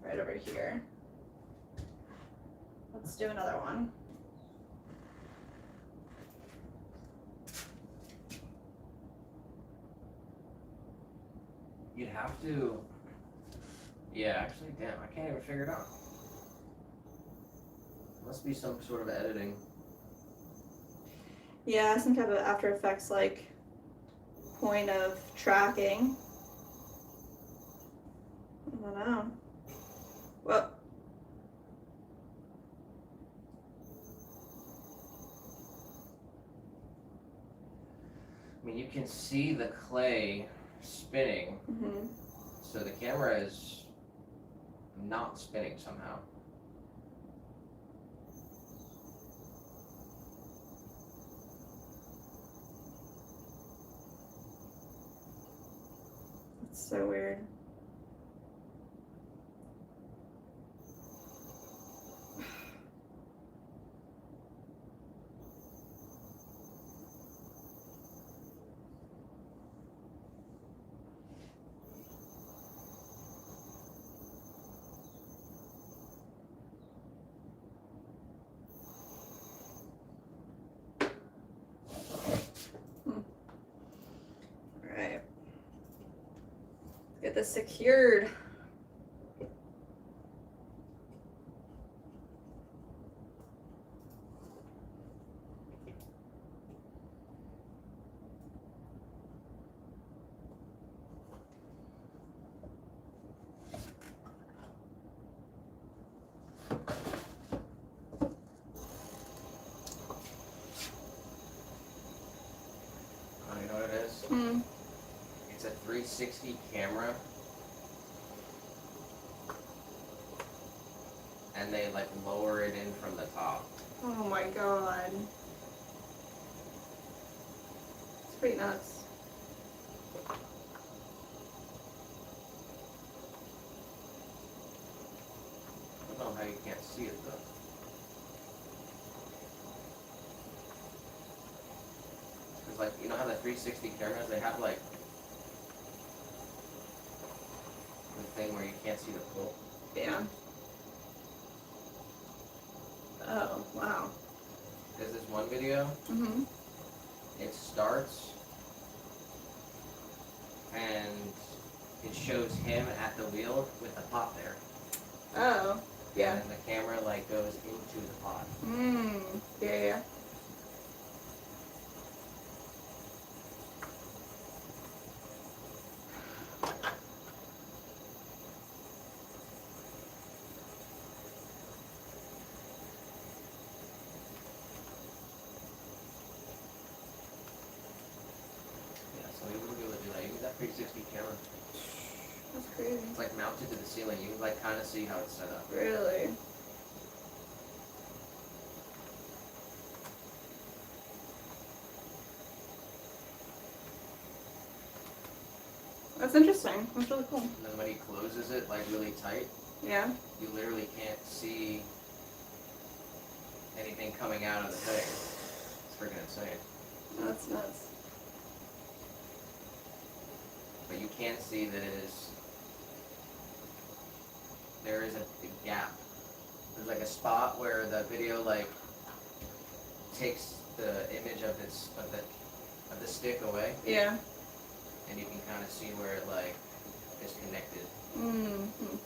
right over here. Let's do another one. You'd have to. Yeah, actually, damn, I can't even figure it out. Must be some sort of editing. Yeah, some type of After Effects like point of tracking. I don't know. Well, I mean, you can see the clay spinning, so the camera is not spinning somehow. it's so weird. Alright. Get this secured. Oh, you know what it is? It's a 360 camera, and they like lower it in from the top. Oh my god. It's pretty nuts. I don't know how you can't see it though. Cause like, you know how the 360 cameras, they have like the thing where you can't see the pull. Yeah. Oh, wow. There's this one video, it starts and it shows him at the wheel with the pot there. Oh, yeah. And the camera like goes into the pot. Yeah. Yeah, so we would be able to do that. Use that 360 camera. That's crazy. It's like mounted to the ceiling. You can like kind of see how it's set up. Really? That's interesting. That's really cool. And then when he closes it like really tight, Yeah. You literally can't see anything coming out of the thing. It's freaking insane. That's nuts. But you can see that there is a gap. There's like a spot where the video like takes the image of the stick away, Yeah. and you can kind of see where it like is connected. Mm-hmm.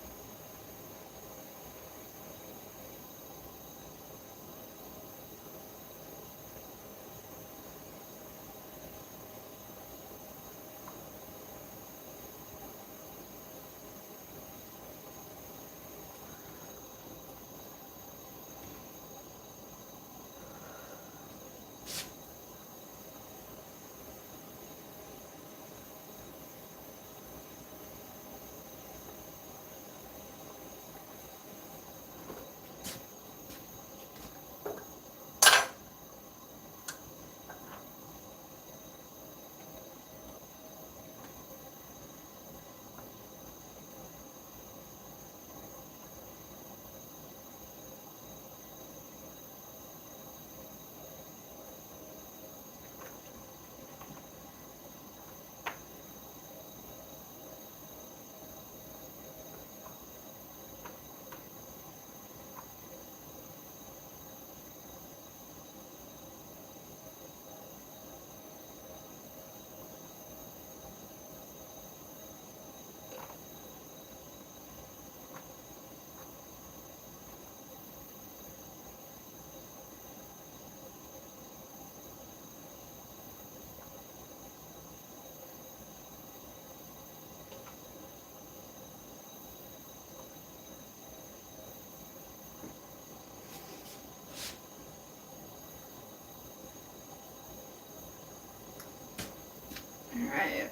Alright.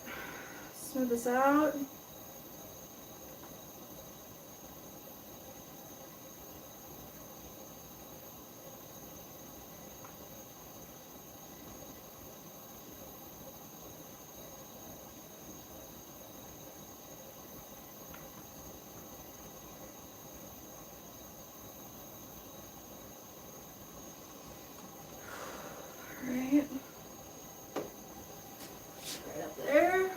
Smooth this out. Alright. Right up there.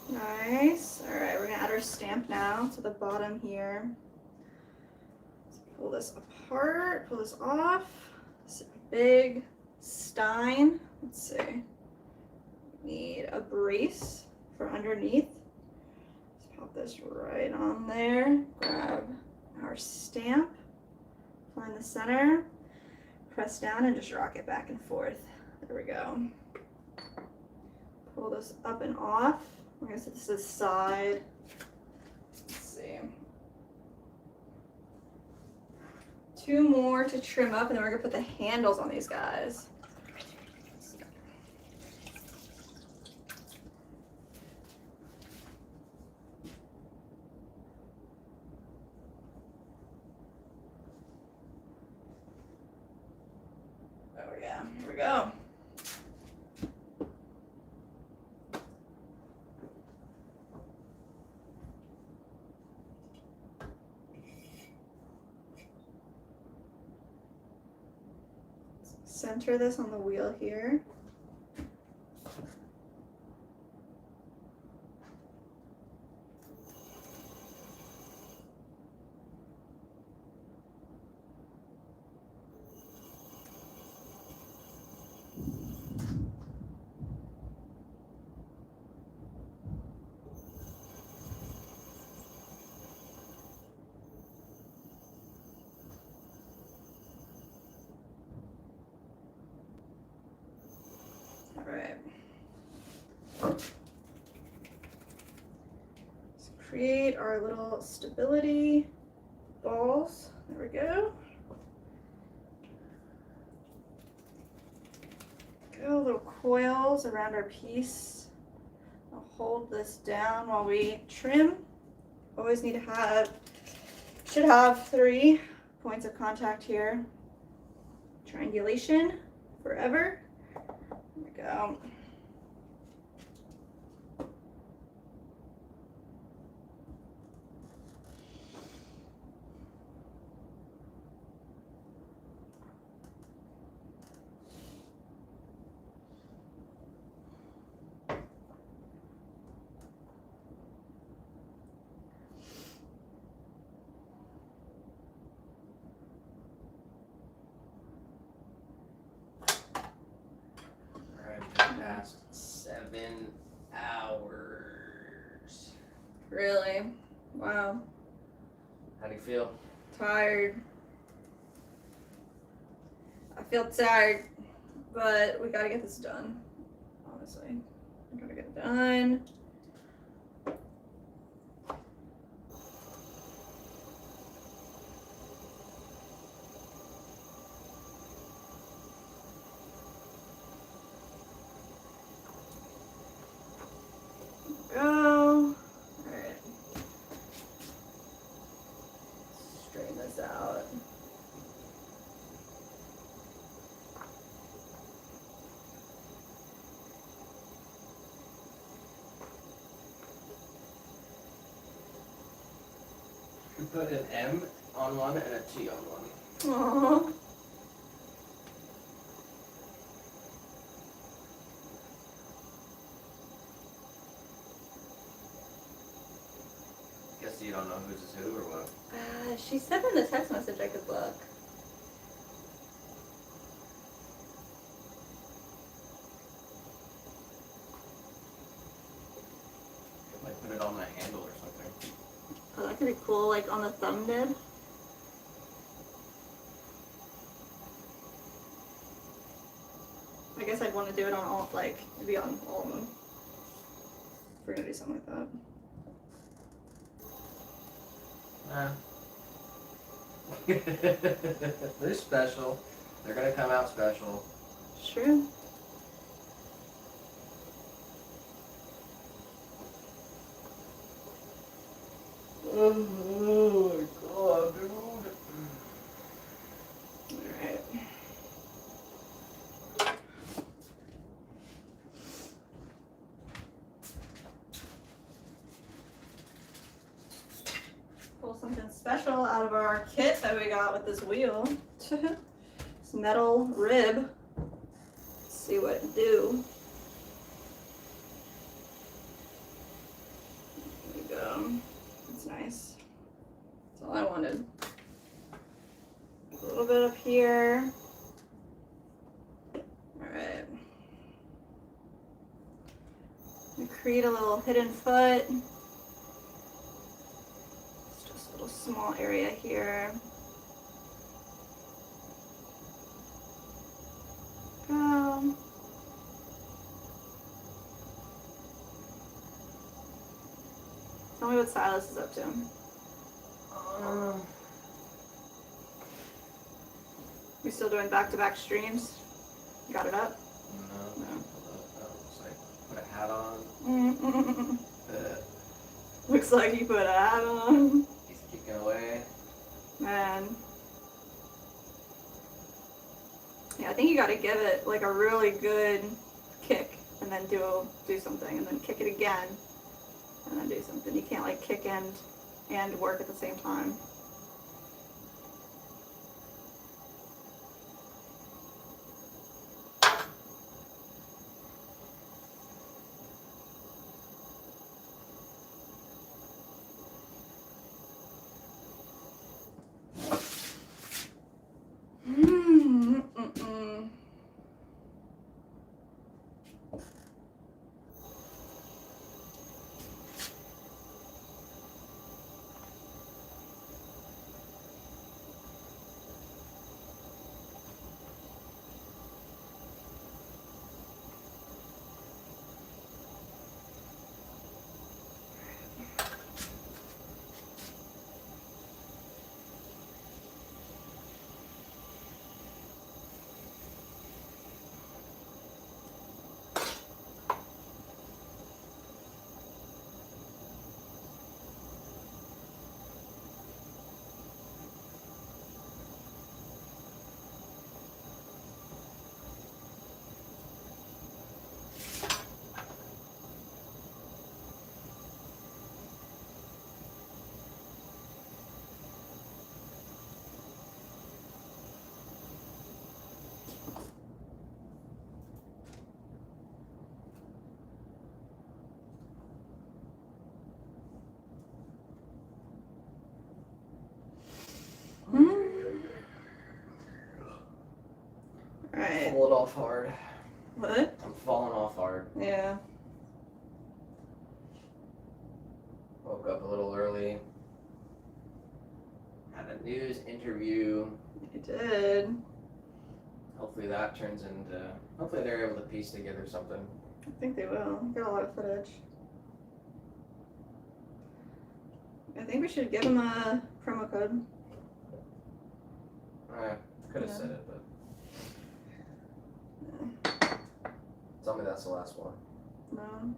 Nice. Alright, we're gonna add our stamp now to the bottom here. Let's pull this apart, pull this off. This big Stein. Let's see. Need a brace for underneath. Let's pop this right on there. Grab our stamp, find the center, press down and just rock it back and forth. There we go. Pull this up and off. We're gonna set this to the side. Let's see. 2 more to trim up, and then we're gonna put the handles on these guys. Oh yeah, here we go. Center this on the wheel here. All right. create our little stability balls. There we go. Go, little coils around our piece. I'll hold this down while we trim. Always need to have, should have 3 points of contact here. Triangulation forever. There we go. Past 7 hours. Really? Wow. How do you feel? Tired. I feel tired, but we gotta get this done. Honestly, we gotta get it done. Go. All right. Straighten this out. You put an M on one and a T on one. Aww. Guess you don't know whose is who or what? She said in the text message I could look. Like put it on my handle or something. Oh, that could be cool, like on the thumb nib. I guess I'd want to do it on all, like, it'd be on all of them. If we're gonna do something like that. They're special. They're gonna come out special. True. Oh my god, dude. Alright. Pull something special out of our kit that we got with this wheel. This metal rib. Let's see what it do. There we go. That's nice. That's all I wanted. A little bit up here. Alright. Create a little hidden foot. It's just a little small area here. Go. Tell me what Silas is up to. We still doing back-to-back streams? Got it up? No. Looks like put a hat on. Looks like you put a hat on. He's kicking away. Man. Yeah, I think you gotta give it like a really good kick and then do something and then kick it again and then do something. You can't like kick and work at the same time. falling off hard. What? I'm falling off hard. Yeah. Woke up a little early. Had a news interview. You did. Hopefully that turns into. Hopefully they're able to piece together something. I think they will. Got a lot of footage. I think we should give them a promo code. Could have Yeah. said it, but. Tell me that's the last one. No.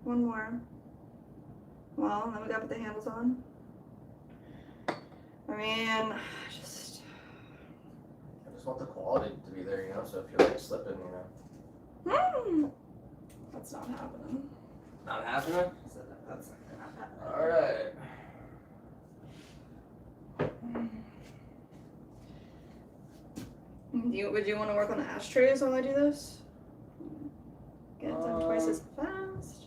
One more. Well, and then we gotta put the handles on. I mean, just. I just want the quality to be there, you know. So if you're like slipping, you know. That's not happening. Not happening? That's not happening. All right. Would you want to work on the ashtrays while I do this? Get it done twice as fast.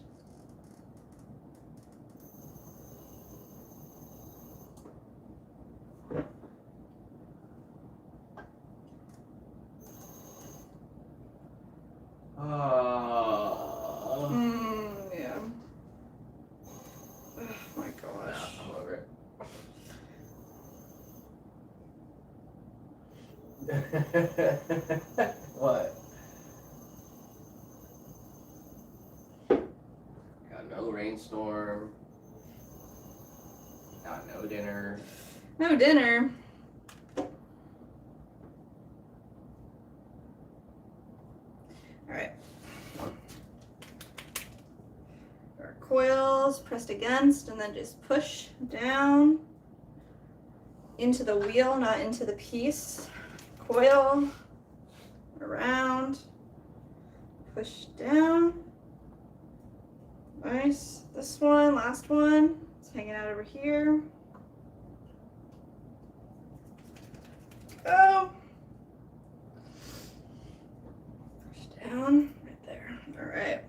Yeah. Oh my gosh. I'm over it. What? Got no rainstorm. Got no dinner. No dinner. Alright. Our coils pressed against and then just push down into the wheel, not into the piece. Coil around, push down. Nice. This one, last one, it's hanging out over here. Go. Push down, right there. All right.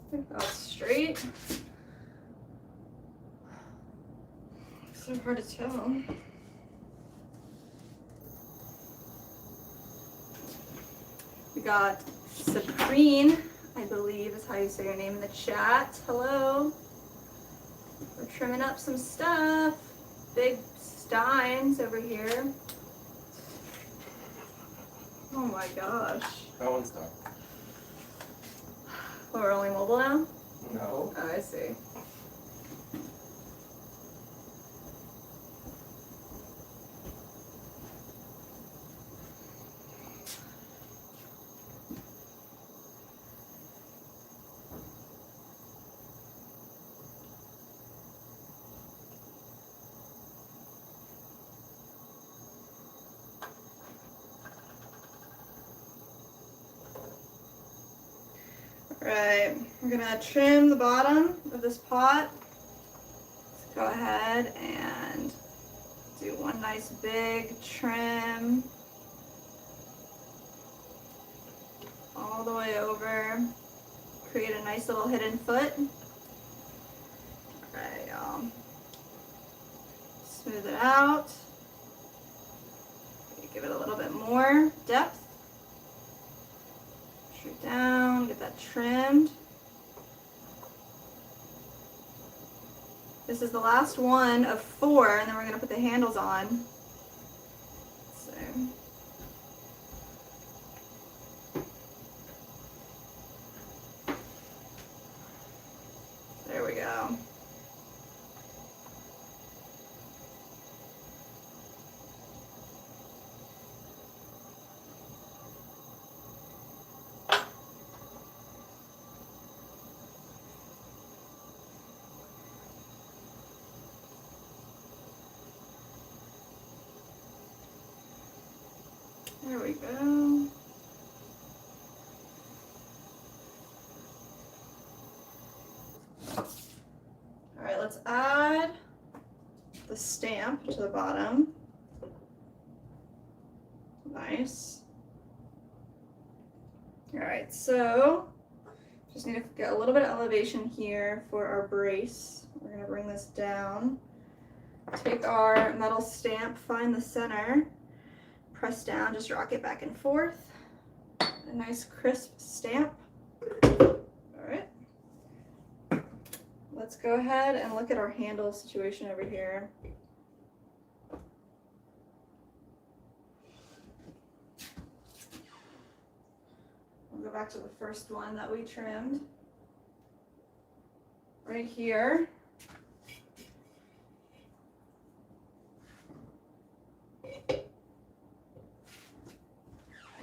I think that's straight. So hard to tell. We got Supreme, I believe is how you say your name in the chat. Hello. We're trimming up some stuff. Big steins over here. Oh my gosh. That one's done. Oh, we're only mobile now? No. Oh, I see. Right, we're gonna trim the bottom of this pot. Let's go ahead and do one nice big trim all the way over. Create a nice little hidden foot. Smooth it out. Give it a little bit more depth. Straight down, get that trimmed. This is the last one of 4, and then we're gonna put the handles on. So. There we go. There we go. All right, let's add the stamp to the bottom. Nice. All right, so just need to get a little bit of elevation here for our brace. We're gonna bring this down. Take our metal stamp, find the center, press down, just rock it back and forth. A nice crisp stamp. All right. Let's go ahead and look at our handle situation over here. We'll go back to the first one that we trimmed. Right here.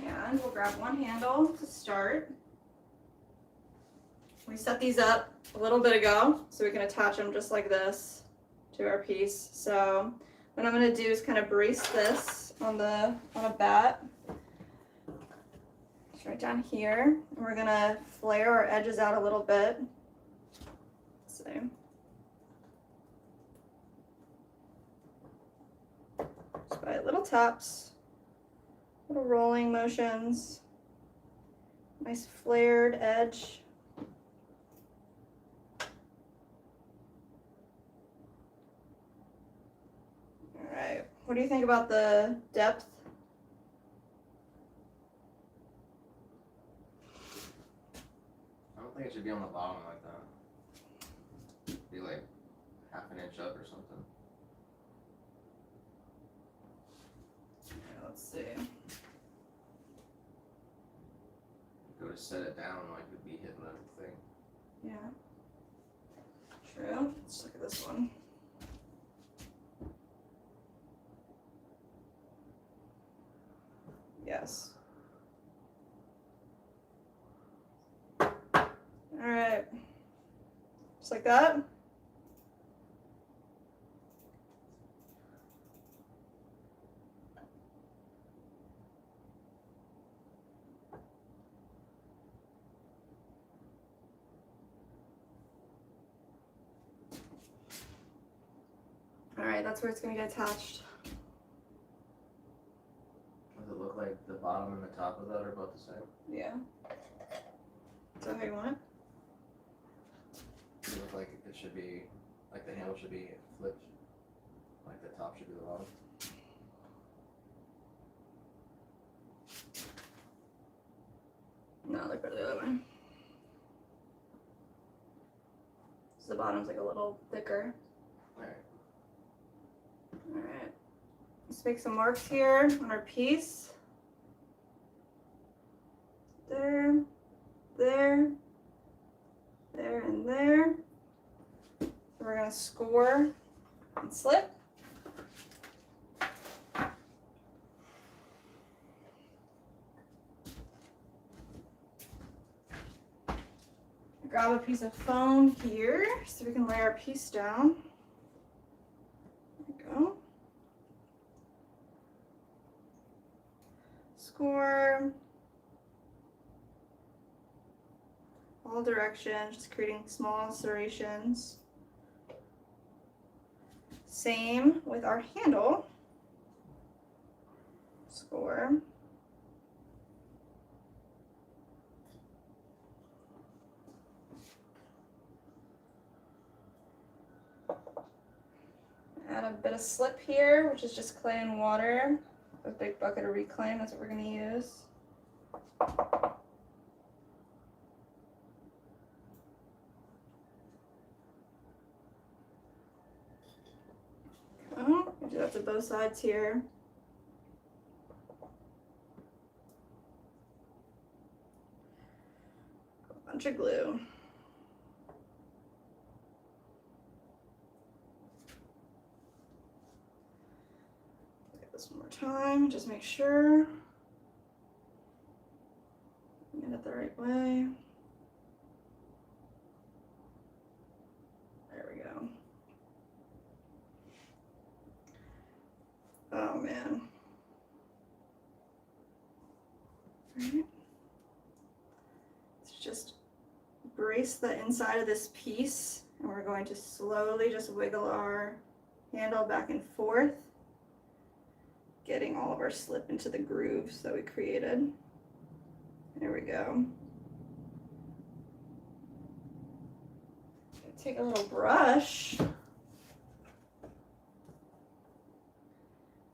And we'll grab one handle to start. We set these up a little bit ago so we can attach them just like this to our piece. So what I'm going to do is kind of brace this on a bat. It's right down here. And we're going to flare our edges out a little bit. So just by little taps. Little rolling motions, nice flared edge. All right, what do you think about the depth? I don't think it should be on the bottom like that. Be like half an inch up or something. Let's see. Go to set it down like it'd be hitting the thing. Yeah. True. Let's look at this one. Yes. All right. Just like that. All right, that's where it's gonna get attached. Does it look like the bottom and the top of that are both the same? Yeah. Is that how you want it? Does it look like it should be, like the handle should be flipped? Like the top should be the bottom? No, like the other way. So the bottom's like a little thicker. Alright. Alright. Let's make some marks here on our piece. There, there, there, and there. So we're gonna score and slip. Grab a piece of foam here so we can lay our piece down. There we go. Score all directions, just creating small serrations. Same with our handle. Score. add a bit of slip here, which is just clay and water. A big bucket of reclaim, that's what we're gonna use. Oh, we do that to both sides here. A bunch of glue. Look at this one more time, just make sure. Get it the right way. There we go. Oh man. Alright. Let's just brace the inside of this piece, and we're going to slowly just wiggle our handle back and forth, getting all of our slip into the grooves that we created. There we go. Take a little brush,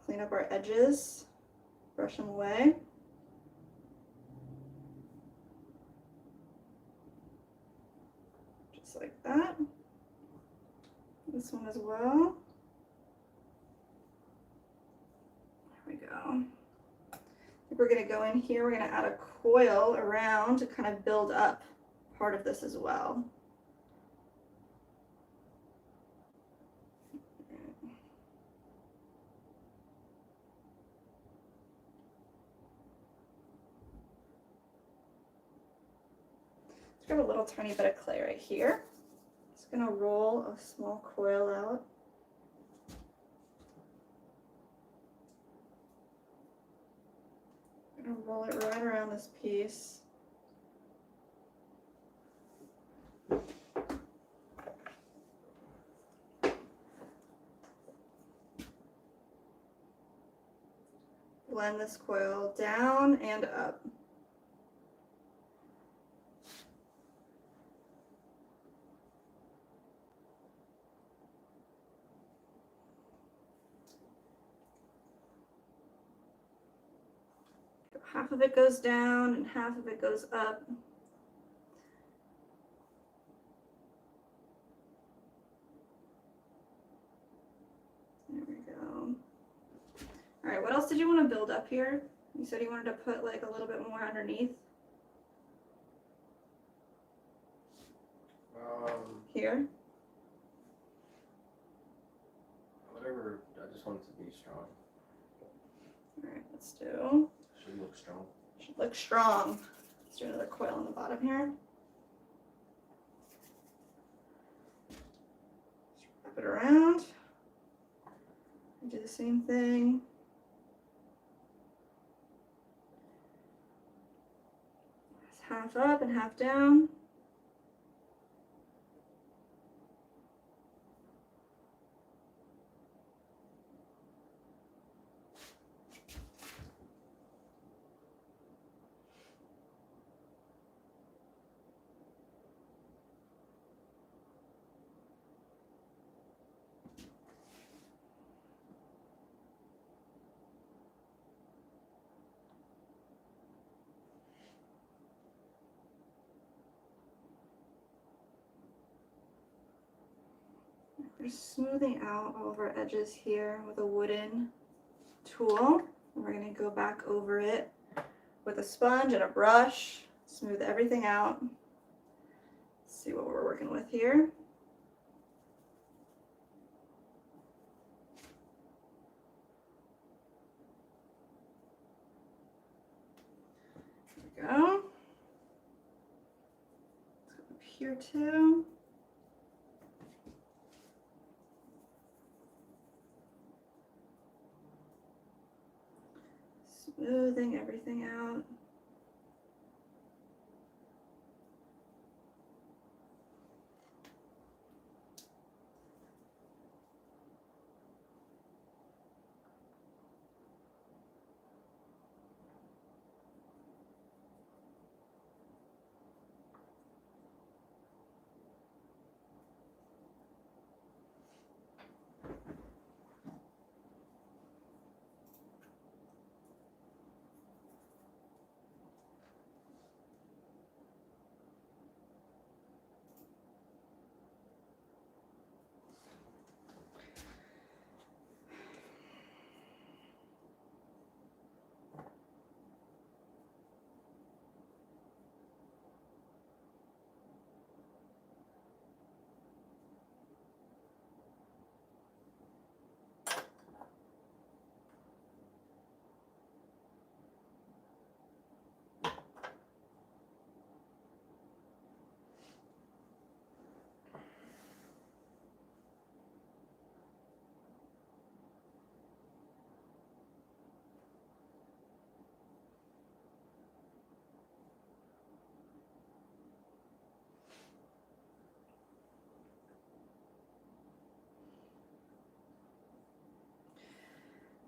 clean up our edges, brush them away. Just like that. This one as well. There we go. I think we're gonna go in here, we're gonna add a coil around to kind of build up part of this as well. Grab a little tiny bit of clay right here. Just gonna roll a small coil out. I'm gonna roll it right around this piece. Blend this coil down and up. Half of it goes down and half of it goes up. There we go. All right, what else did you want to build up here? You said you wanted to put like a little bit more underneath. Here. Whatever. I just want it to be strong. All right, let's do. Should look strong. Should look strong. Let's do another coil on the bottom here. Just wrap it around. Do the same thing. It's half up and half down. We're smoothing out all of our edges here with a wooden tool. And we're going to go back over it with a sponge and a brush, smooth everything out. Let's see what we're working with here. There we go. Let's go up here too. Smoothing everything out.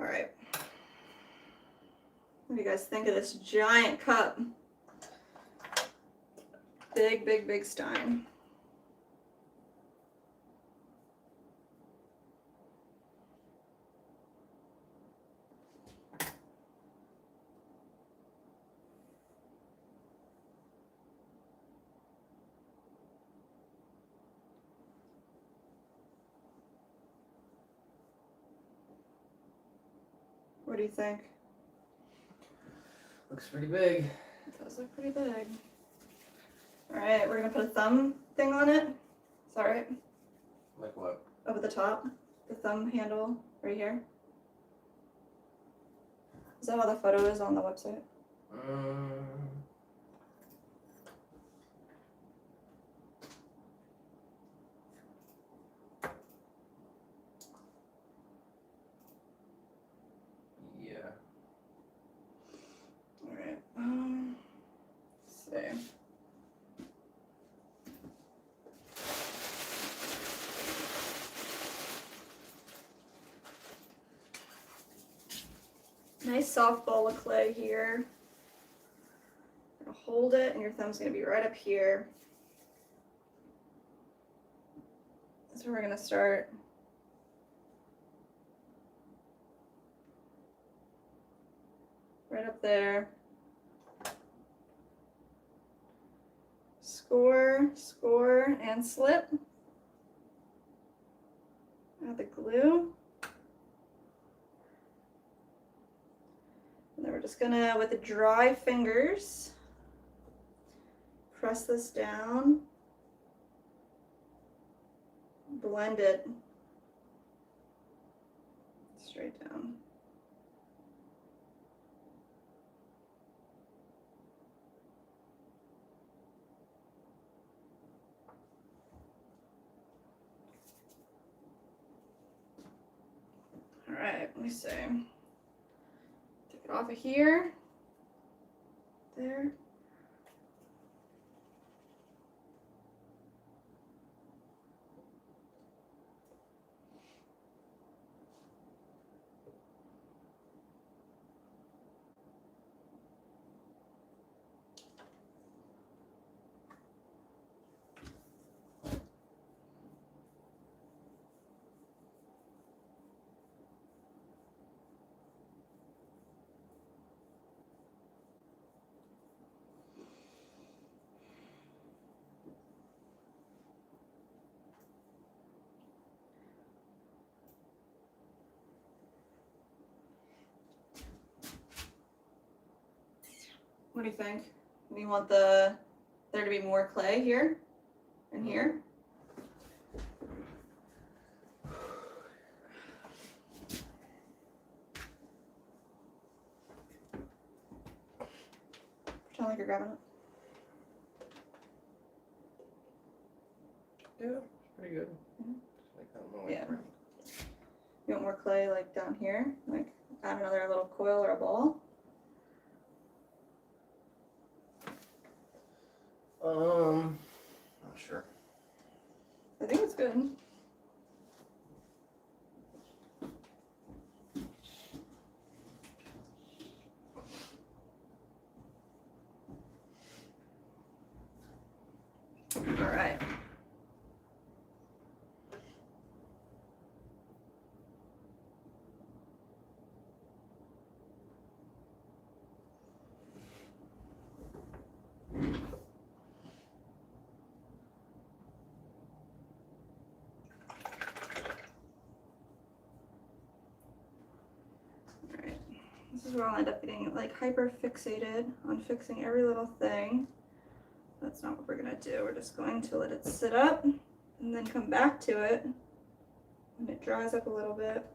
All right. What do you guys think of this giant cup? Big, big, big Stein. What do you think? Looks pretty big. It does look pretty big. All right, we're gonna put a thumb thing on it. Is that right? Like what? Up at the top, the thumb handle right here. Is that how the photo is on the website? Yeah. All right. Let's see. Nice soft ball of clay here. You're gonna hold it, and your thumb's gonna be right up here. That's where we're gonna start. Right up there. Score, score, and slip. Add the glue. And then we're just gonna, with the dry fingers, press this down, blend it straight down. All right, let me see. Take it off of here. There. What do you think? We want there to be more clay here and here. Pretend like you're grabbing it. Yeah, it's pretty good. Mhm. Just like that Yeah. You want more clay like down here? Like add another little coil or a ball? Not sure. I think it's good. All right. This is where I'll end up getting like hyper fixated on fixing every little thing. That's not what we're gonna do. We're just going to let it sit up and then come back to it when it dries up a little bit.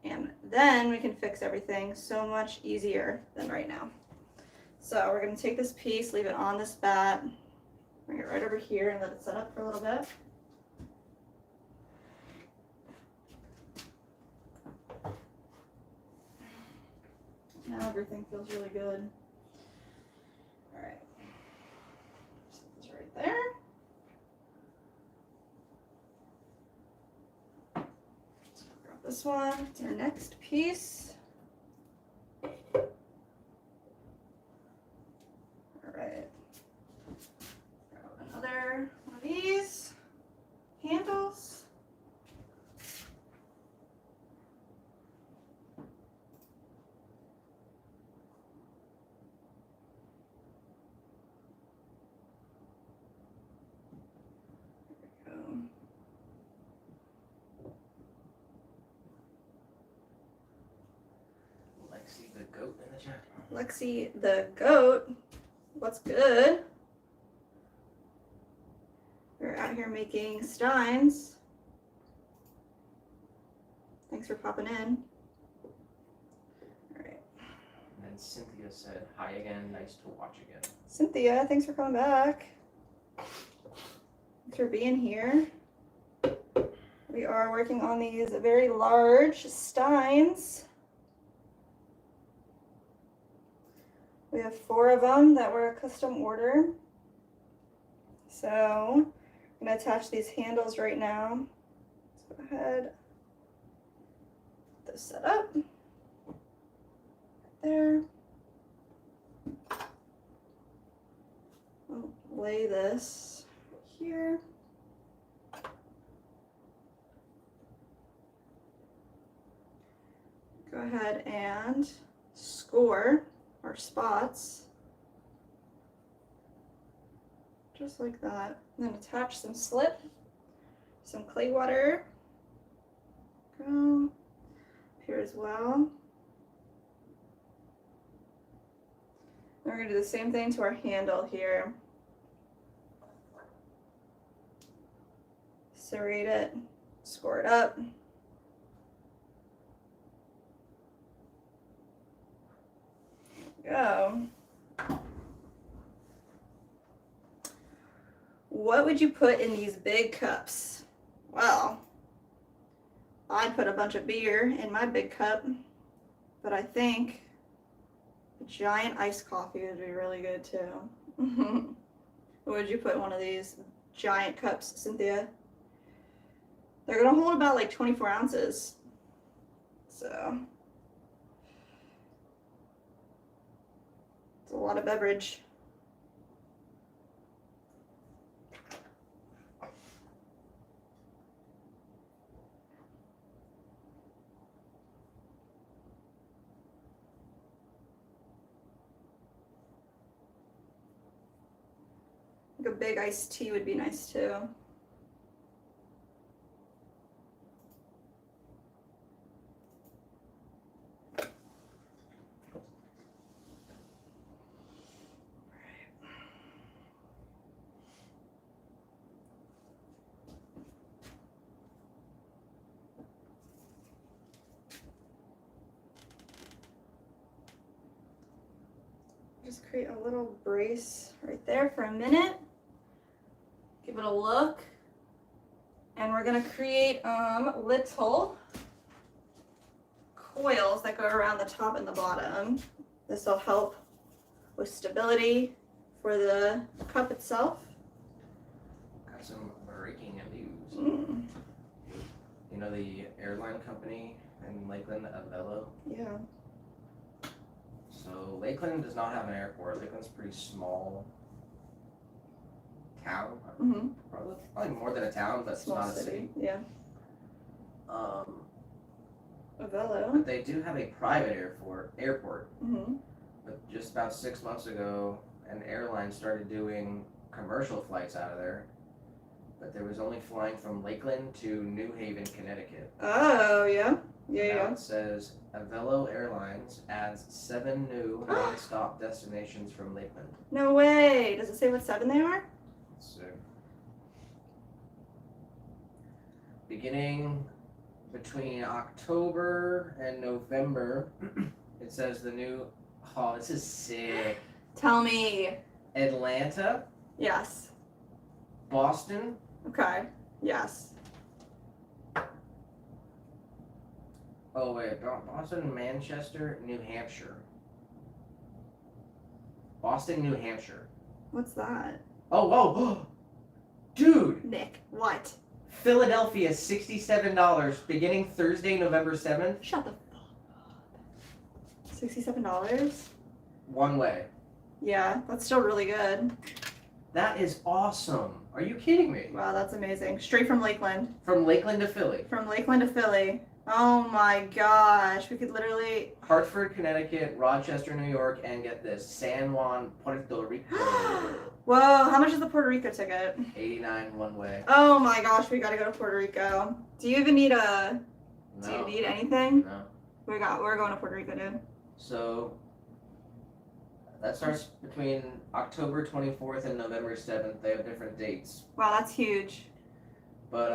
And then we can fix everything so much easier than right now. So we're gonna take this piece, leave it on this bat, bring it right over here and let it set up for a little bit. Now everything feels really good. All right, set this right there. Let's grab this one. It's our next piece. Alright. Another one of these handles. There we go. Lexi the goat in the chat. Lexi the goat. What's good? We're out here making steins. Thanks for popping in. Alright. And then Cynthia said, hi again, nice to watch again. Cynthia, thanks for coming back. Thanks for being here. We are working on these very large steins. We have 4 of them that were a custom order. So I'm gonna attach these handles right now. Let's go ahead. Get this set up. Right there. I'll lay this here. Go ahead and score our spots. Just like that. And then attach some slip, some clay water. Go here as well. And we're gonna do the same thing to our handle here. Serrate it, score it up. Go. What would you put in these big cups? Well, I'd put a bunch of beer in my big cup, but I think a giant iced coffee would be really good too. What would you put in one of these giant cups, Cynthia? They're gonna hold about like 24 ounces. So it's a lot of beverage. Like a big iced tea would be nice too. Just create a little brace right there for a minute. Give it a look. And we're gonna create little coils that go around the top and the bottom. This will help with stability for the cup itself. Got some breaking news. Mm, You know the airline company in Lakeland, Avello? yeah. So Lakeland does not have an airport. Lakeland's a pretty small town. Mm-hmm. Probably more than a town, but it's Small not a city. Yeah. Avello. But they do have a private airport. Mm-hmm. But just about 6 months ago, an airline started doing commercial flights out of there. But there was only flying from Lakeland to New Haven, Connecticut. Oh, yeah. Yeah, Now yeah. it says Avello Airlines adds 7 new non-stop destinations from Lakeland. No way. Does it say what 7 they are? So, beginning between October and November, it says the new. Oh, this is sick. Tell me. Atlanta, Yes. Boston, Okay. Yes. oh wait, Boston, Manchester, New Hampshire. Boston, New Hampshire. What's that? Oh, whoa, dude, Nick, what? Philadelphia, $67, beginning Thursday, November 7th. Shut the fuck up. $67? One way. Yeah, that's still really good. That is awesome. Are you kidding me? Wow, that's amazing. Straight from Lakeland. From Lakeland to Philly. From Lakeland to Philly. Oh my gosh. We could literally. Hartford, Connecticut, Rochester, New York, and get this, San Juan, Puerto Rico. Whoa, how much is the Puerto Rico ticket? $89 one way. Oh my gosh, we gotta go to Puerto Rico. Do you even need a. Do No. you need anything? No. We're going to Puerto Rico, dude. So that starts between October 24th and November 7th. They have different dates. Wow, that's huge. But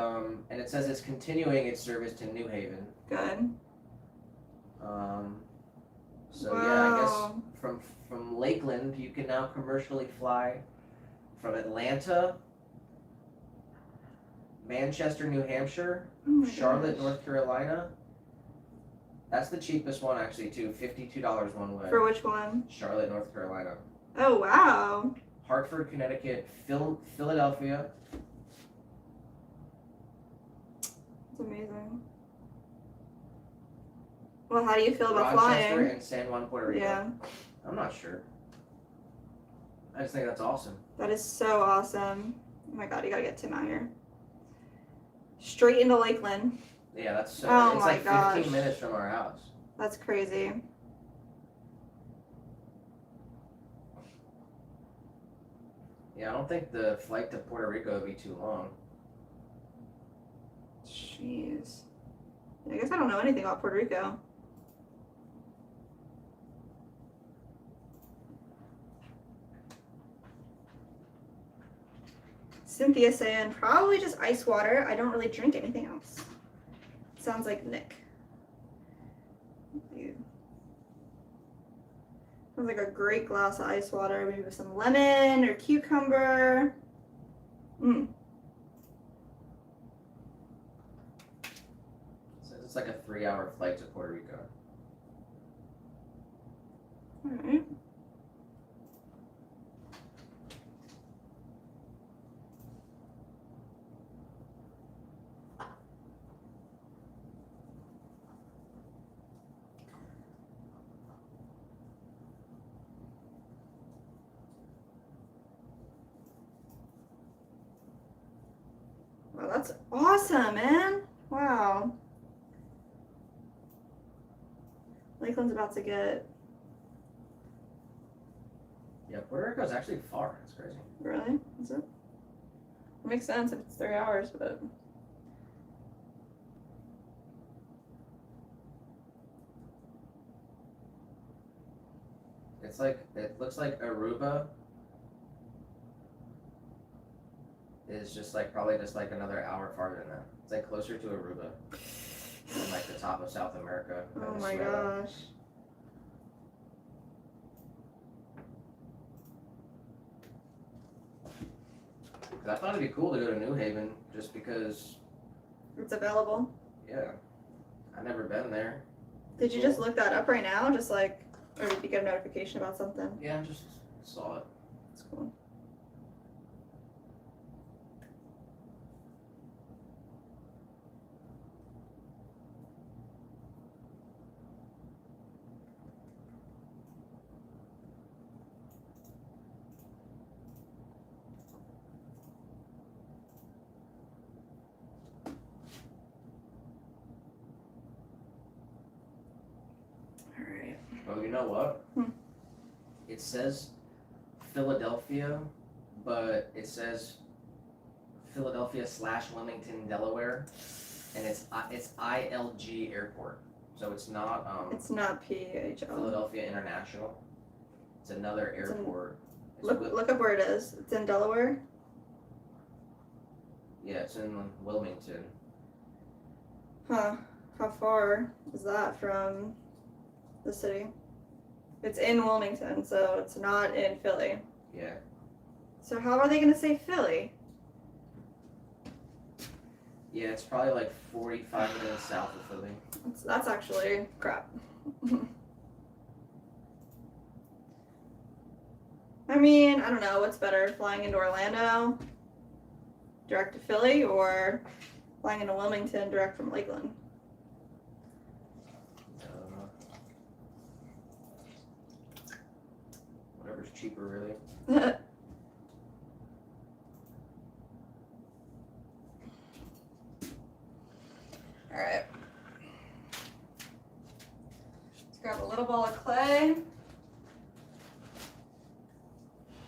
and it says it's continuing its service to New Haven. Good. So yeah, I guess Wow. from Lakeland you can now commercially fly from Atlanta, Manchester, New Hampshire, Oh my Charlotte, gosh. North Carolina. That's the cheapest one actually too, $52 one way. For which one? Charlotte, North Carolina. Oh wow. Hartford, Connecticut, Philadelphia. That's amazing. Well, how do you feel about Rochester flying? and San Juan, Puerto Rico. Yeah, I'm not sure. I just think that's awesome. that is so awesome. Oh my god, you gotta get Tim out here. Straight into Lakeland. Yeah, that's so. Oh it's my like 15 gosh. minutes from our house. That's crazy. Yeah, I don't think the flight to Puerto Rico would be too long. Jeez. I guess I don't know anything about Puerto Rico. Cynthia saying probably just ice water. I don't really drink anything else. Sounds like Nick. Dude. Sounds like a great glass of ice water, maybe with some lemon or cucumber. Mm. So it's like a 3-hour flight to Puerto Rico. All right. Wow, that's awesome, man. Wow. Lakeland's about to get Yeah, Puerto Rico's actually far. That's crazy. really? Is it? It makes sense if it's 3 hours, but It's like, it looks like Aruba is just like probably just like another hour farther than that. It's like closer to Aruba than like the top of South America. oh my Venezuela. gosh. I thought it'd be cool to go to New Haven just because, It's available. yeah, I've never been there. Did you just look that up right now? Just like, or did you get a notification about something? Yeah, I just saw it. That's cool. All right. Oh, you know what? Hmm. It says Philadelphia, but it says Philadelphia / Wilmington, Delaware, and it's ILG Airport, so it's not It's not PHL. Philadelphia International. It's another It's in- airport. It's Look up where it is. It's in Delaware. yeah, it's in Wilmington. Huh. How far is that from the city? It's in Wilmington, so it's not in Philly. Yeah, So how are they gonna say Philly? yeah, it's probably like 45 minutes south of Philly. That's actually crap. I mean, I don't know. What's better, flying into Orlando, direct to Philly, or flying into Wilmington direct from Lakeland. Whatever's cheaper, really. All right. Let's grab a little ball of clay.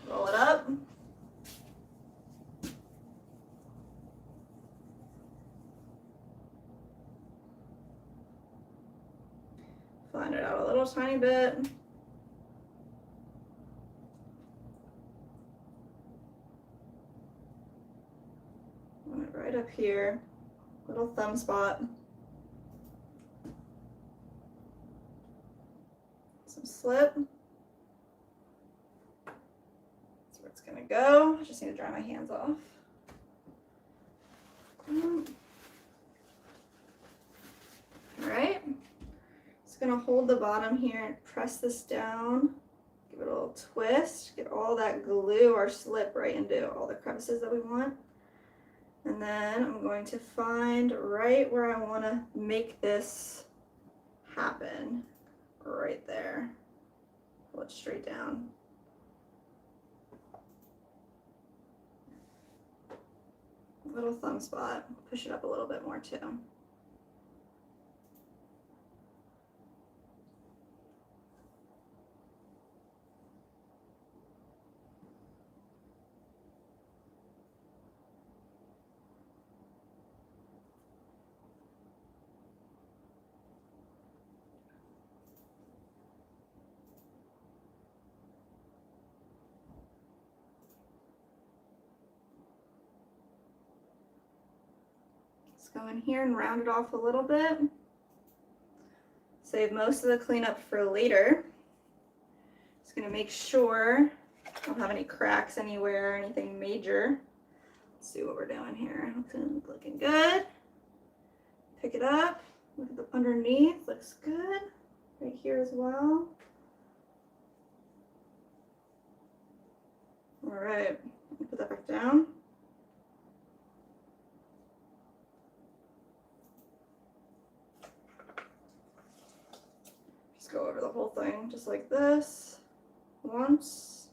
Roll it up. Flatten it out a little tiny bit. Put it right up here, little thumb spot. Some slip. That's where it's gonna go. I just need to dry my hands off. All right. Just gonna hold the bottom here and press this down. Give it a little twist. Get all that glue or slip right into all the crevices that we want. And then I'm going to find right where I want to make this happen. Right there. Pull it straight down. Little thumb spot. Push it up a little bit more too. Go in here and round it off a little bit. Save most of the cleanup for later. Just gonna make sure I don't have any cracks anywhere or anything major. Let's see what we're doing here. Looking good. Pick it up. Look at the underneath. Looks good. Right here as well. All right. Put that back down. Go over the whole thing just like this once,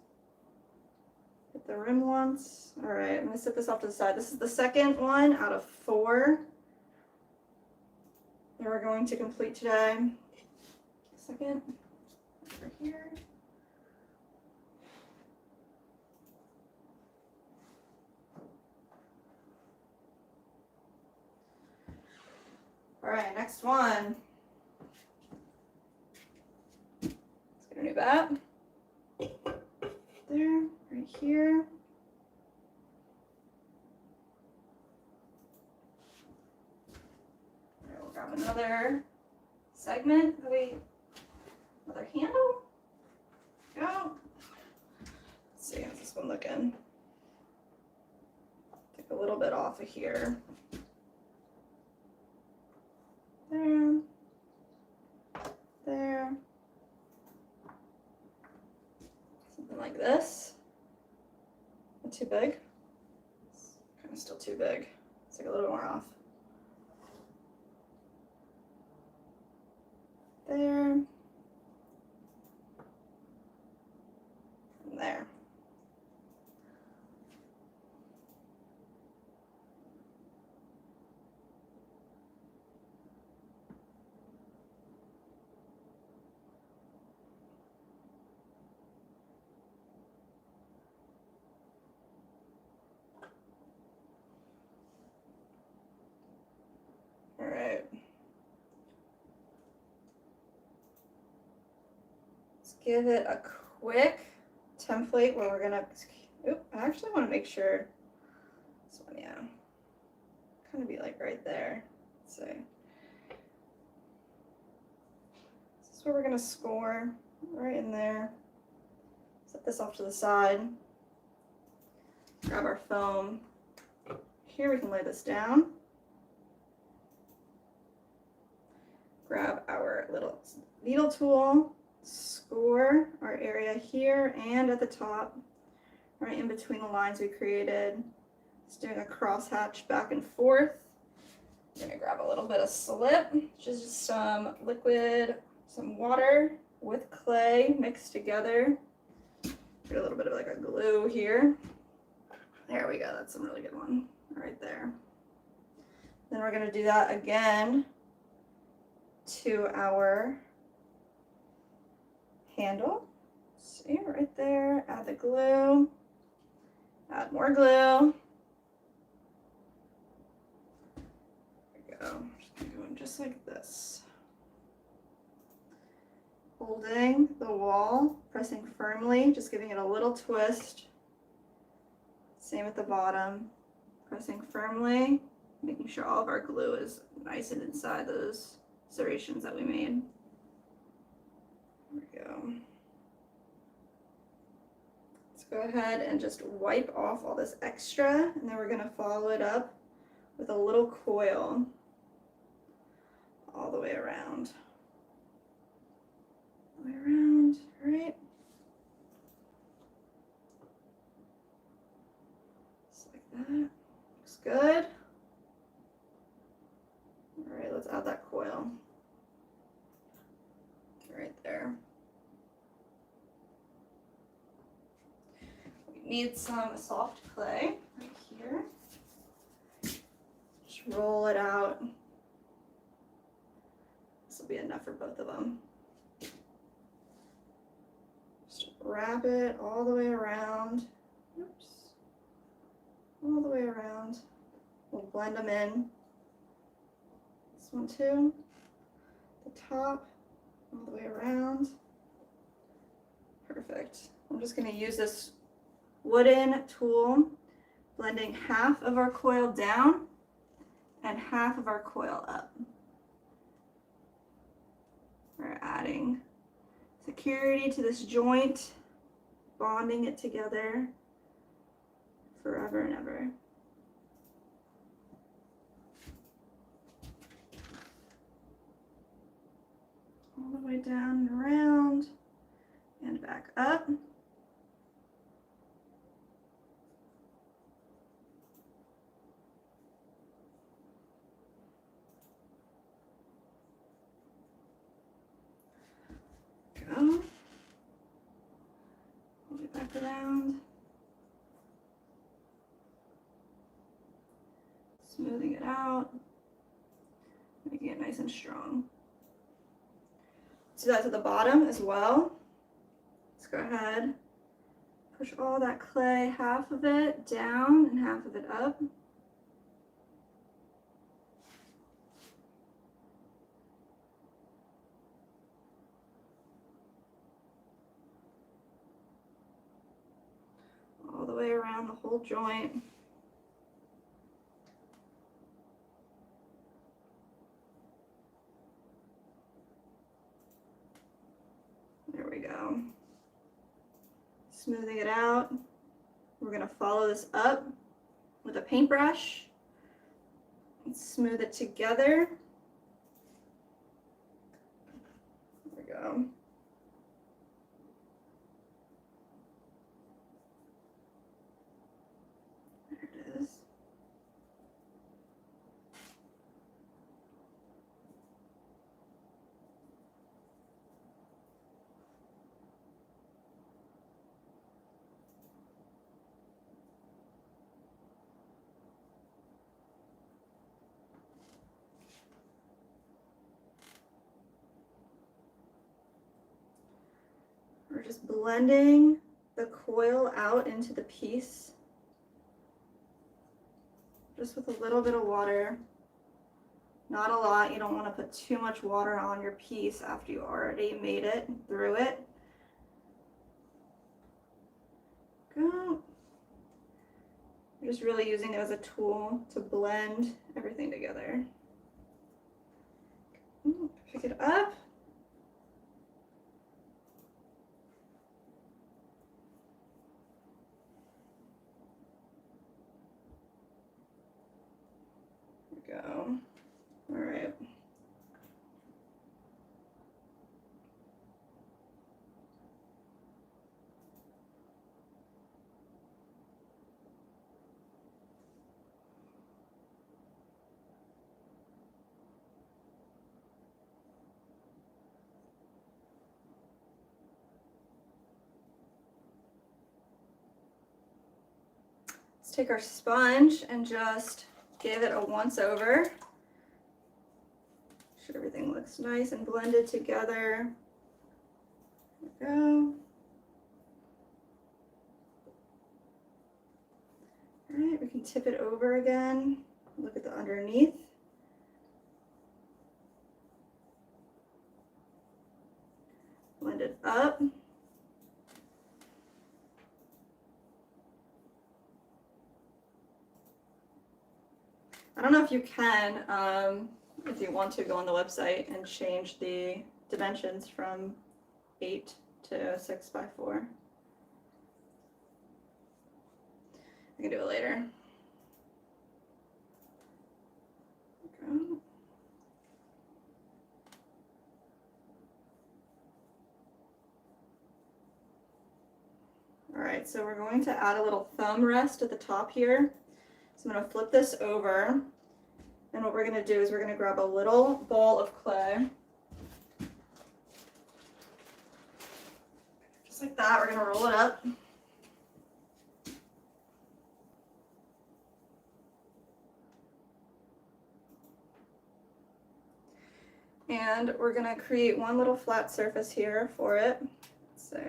hit the rim once. All right, I'm gonna set this off to the side. This is the second one out of 4 that we're going to complete today. Second, over here. All right, next one. New bat. There, right here. All right, we'll grab another segment. Another handle. Go. Let's see, how's this one looking? Take a little bit off of here. There. There. Something like this. Not too big. It's kind of still too big. Let's take a little more off. There. And there. All right. Let's give it a quick template where we're gonna, oop, I actually want to make sure this one, yeah, kind of be like right there. Let's see. This is where we're gonna score, right in there. Set this off to the side. Grab our foam. Here we can lay this down. Grab our little needle tool, score our area here and at the top, right in between the lines we created. Just doing a crosshatch back and forth. I'm gonna grab a little bit of slip, which is just some liquid, some water with clay mixed together. Get a little bit of like a glue here. There we go, that's some really good one right there. Then we're gonna do that again to our handle. See, right there, add the glue, add more glue. Go. Just going just like this. Holding the wall, pressing firmly, just giving it a little twist. Same at the bottom, pressing firmly, making sure all of our glue is nice and inside those serrations that we made. There we go. Let's go ahead and just wipe off all this extra, and then we're going to follow it up with a little coil all the way around. All the way around, right? Just like that. Looks good. All right, let's add that coil. Right there. We need some soft clay right here. Just roll it out. This will be enough for both of them. Just wrap it all the way around. Oops. All the way around. We'll blend them in. This one too. The top, all the way around. Perfect. I'm just going to use this wooden tool, blending half of our coil down and half of our coil up. We're adding security to this joint, bonding it together forever and ever. All the way down and around and back up. Go. Hold it back around. Smoothing it out, making it nice and strong. Do that to the bottom as well. Let's go ahead, push all that clay, half of it down and half of it up. All the way around the whole joint. There we go. Smoothing it out. We're going to follow this up with a paintbrush and smooth it together. There we go. There it is. We're just blending the coil out into the piece, just with a little bit of water. Not a lot. You don't want to put too much water on your piece after you already made it through it. Go. We're just really using it as a tool to blend everything together. Pick it up. Go. All right. take our sponge and just give it a once over. Make sure everything looks nice and blended together. There we go. All right, we can tip it over again. Look at the underneath. Blend it up. I don't know if you can, if you want to go on the website and change the dimensions from 8 to 6 by 4. I can do it later. Okay. All right, so we're going to add a little thumb rest at the top here. So I'm going to flip this over, and what we're going to do is we're going to grab a little ball of clay. Just like that, we're going to roll it up. And we're going to create one little flat surface here for it. So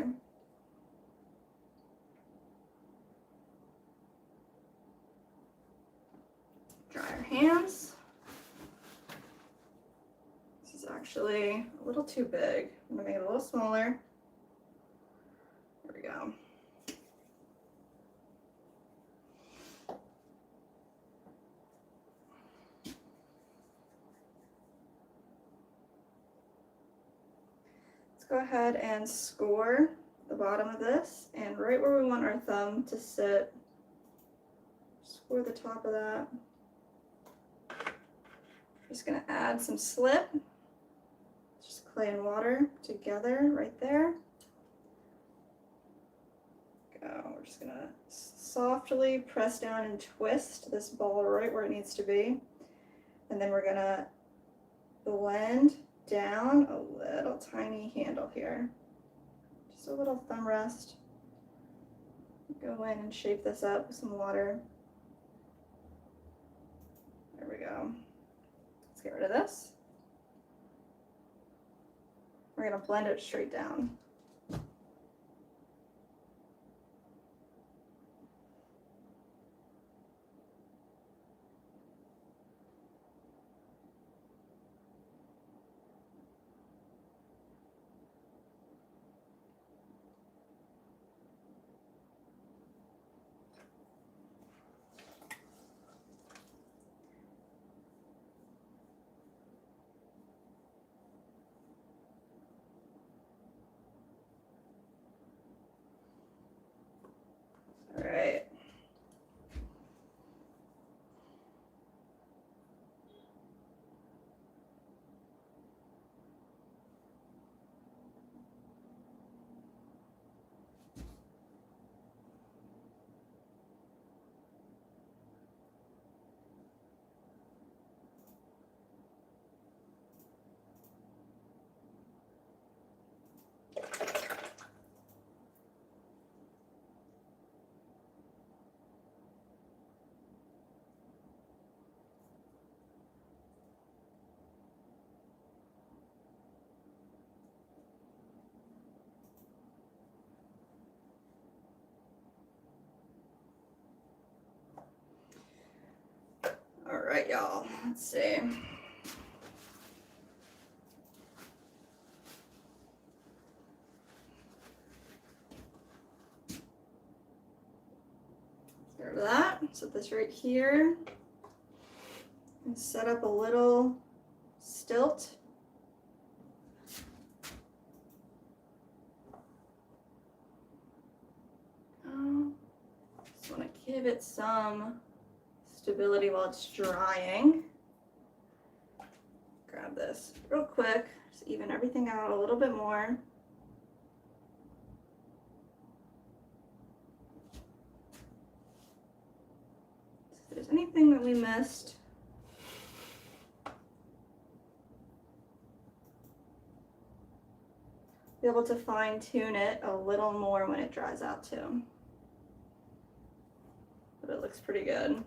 dry our hands. This is actually a little too big. I'm going to make it a little smaller. There we go. Go ahead and score the bottom of this, and right where we want our thumb to sit, score the top of that. Just gonna add some slip, just clay and water together right there. Go. We're just gonna softly press down and twist this ball right where it needs to be, and then we're gonna blend down a little tiny handle here, just a little thumb rest. Go in and shape this up with some water. There we go. Let's get rid of this. We're going to blend it straight down. All right. All right, y'all, let's see. Get rid of that, set this right here, and set up a little stilt. Just want to give it some stability while it's drying. Grab this real quick, just even everything out a little bit more. If there's anything that we missed, be able to fine tune it a little more when it dries out too. But it looks looks pretty good.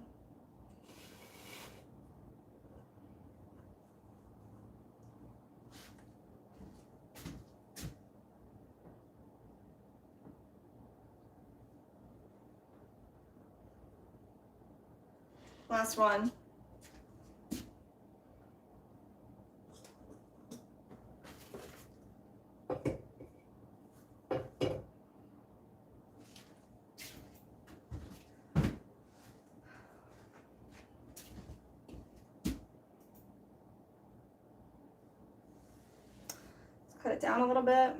Last one. Let's cut it down a little bit.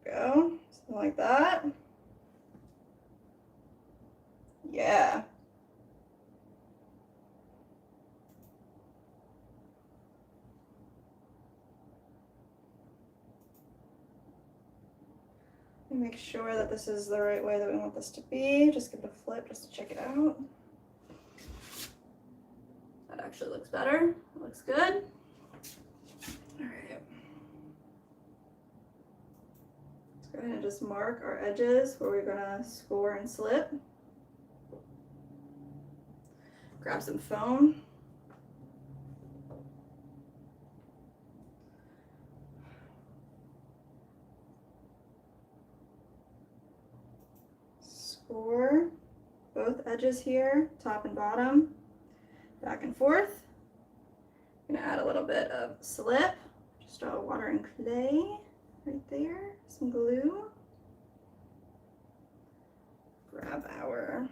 Go, something like that. Yeah. Make sure that this is the right way that we want this to be. Just give it a flip just to check it out. That actually looks better. It looks good. All right. Let's go ahead and just mark our edges where we're gonna score and slip. Grab some foam. Score both edges here, top and bottom, back and forth. I'm gonna add a little bit of slip, just water and clay right there, some glue. Grab our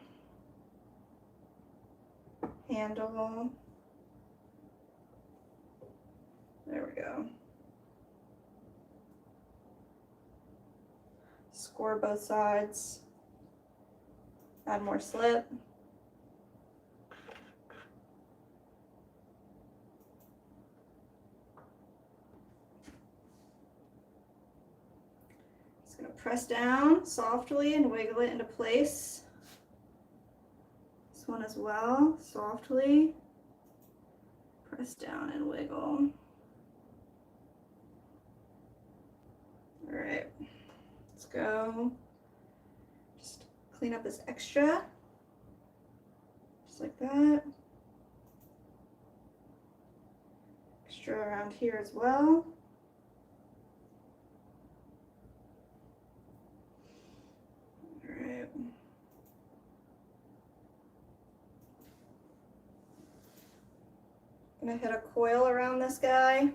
handle. There we go. Score both sides. Add more slip. Just gonna press down softly and wiggle it into place. This one as well, softly. Press down and wiggle. All right, let's go. Just clean up this extra, just like that. Extra around here as well. All right. I'm gonna hit a coil around this guy.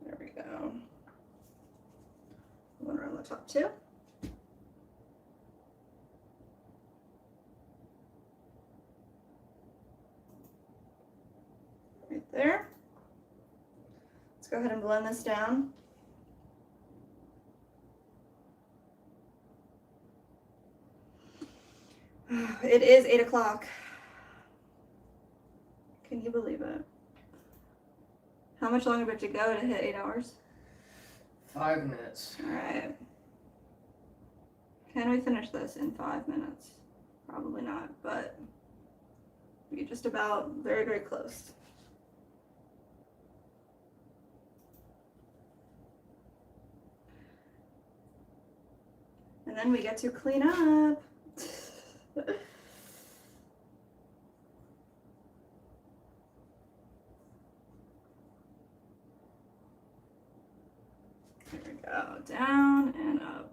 There we go. One around the top too. Right there. Let's go ahead and blend this down. It is 8 o'clock. Can you believe it? How much longer do we have to go to hit 8 hours? 5 minutes. All right. Can we finish this in 5 minutes? Probably not, but we're just about very, very close. And then we get to clean up. There we go, down and up.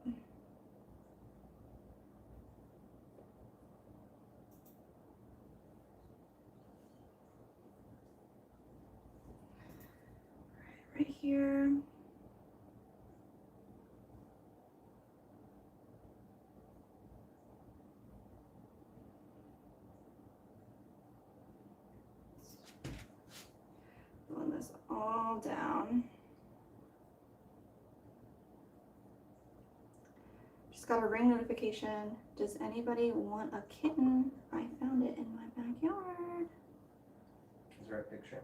Right here. Blend this all down. Just got a ring notification. Does anybody want a kitten? I found it in my backyard. Is there a picture?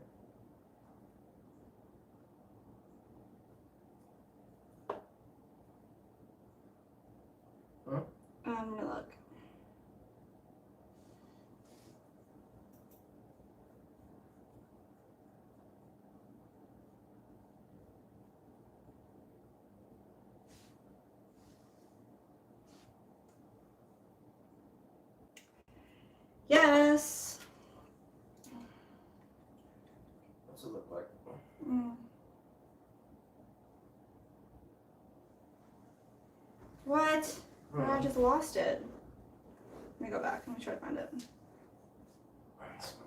Let me look. Yes. What's it look like? Mm. What? Oh, I just lost it. Let me go back. Let me try to find it.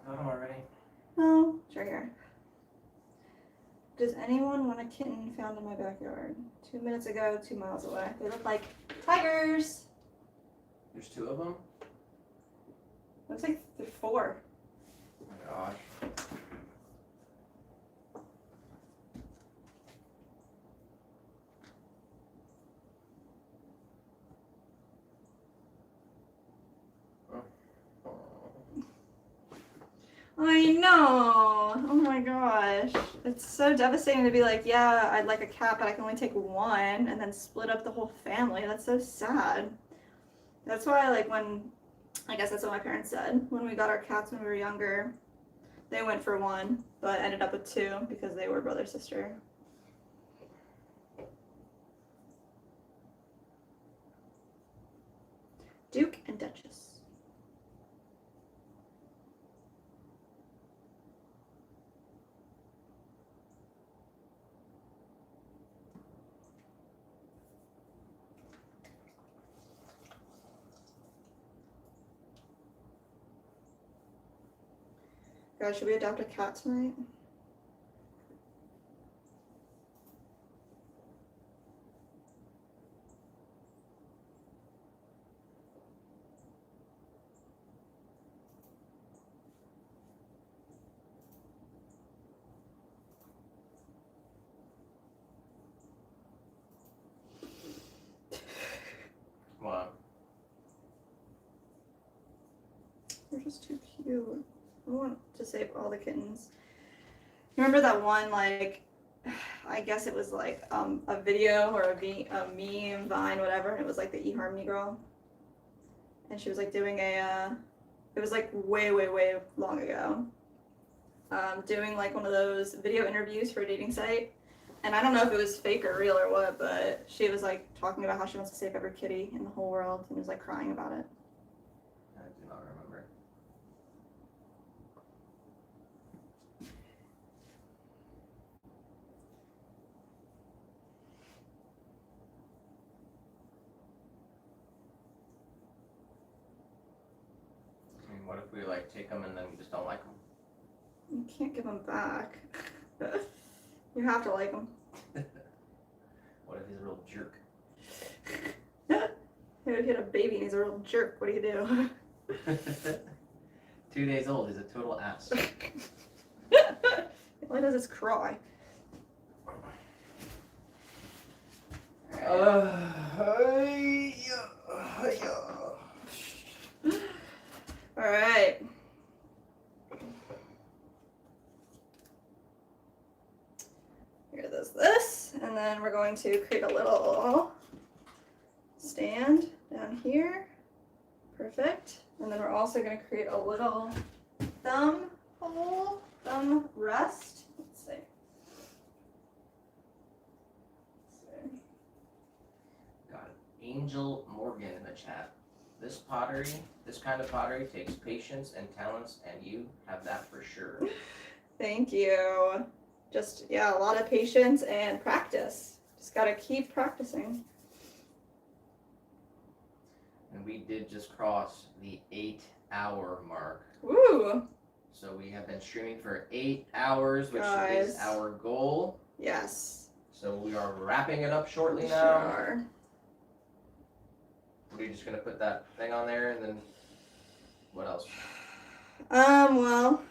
Got them already. Oh, it's right here. Does anyone want a kitten found in my backyard? 2 minutes ago, 2 miles away. They look like tigers. There's 2 of them? Looks like there's 4. Oh my gosh. I know. Oh my gosh. It's so devastating to be like, yeah, I'd like a cat, but I can only take one, and then split up the whole family. That's so sad. That's why, like, I guess that's what my parents said. When we got our cats when we were younger, they went for 1, but ended up with 2 because they were brother sister. Duke and Duchess. Guys, should we adopt a cat tonight? Wow. They're just too cute. I want to save all the kittens. Remember that one, like, I guess it was like a video or a meme, Vine, whatever, and it was like the eHarmony girl. And she was like doing it was like way, way, way long ago. Doing like one of those video interviews for a dating site. And I don't know if it was fake or real or what, but she was like talking about how she wants to save every kitty in the whole world and was like crying about it. I do not remember. I mean, what if we like take them and then we just don't like them? You can't give them back. You have to like them. What if he's a real jerk? If you had a baby and he's a real jerk, what do you do? 2 days old, he's a total ass. All he does is cry. Alright. Here, this, and then we're going to create a little stand down here. Perfect. And then we're also going to create a little thumb hole, thumb rest. Let's see. Got Angel Morgan in the chat. This kind of pottery takes patience and talents, and you have that for sure. Thank you. Just, yeah, a lot of patience and practice. Just got to keep practicing. And we did just cross the 8-hour mark. Woo! So we have been streaming for 8 hours, which Guys. is our goal. Yes. So we are wrapping it up shortly now. Sure. We're just gonna put that thing on there, and then what else? Well,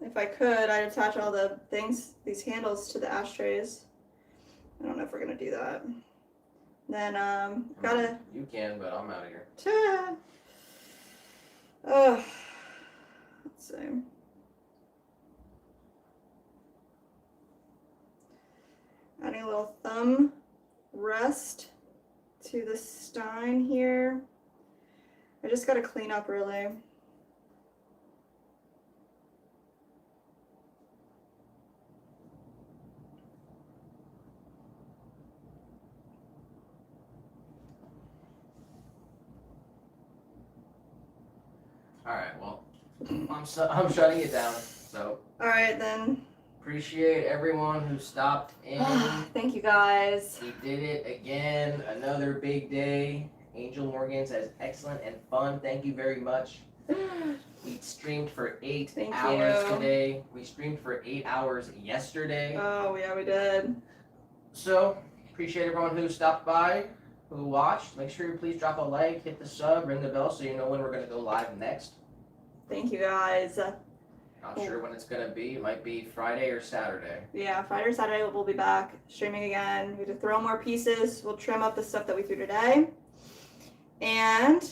if I could, I'd attach all the things, these handles to the ashtrays. I don't know if we're gonna do that. Then, gotta. You can, but I'm out of here. Ta. Oh, let's see. Adding a little thumb rest to the Stein here. I just gotta clean up really. All right, well, I'm shutting it down. So All right then. appreciate everyone who stopped in. Thank you guys. We did it again. Another big day. Angel Morgan says excellent and fun. Thank you very much. We streamed for 8 Thank hours you. today. We streamed for 8 hours yesterday. Oh yeah, we did. So appreciate everyone who stopped by, who watched. Make sure you please drop a like, hit the sub, ring the bell so you know when we're gonna go live next. Thank you guys. Not sure when it's gonna be. It might be Friday or Saturday. Yeah, Friday or Saturday we'll be back streaming again. We have to throw more pieces. We'll trim up the stuff that we threw today. And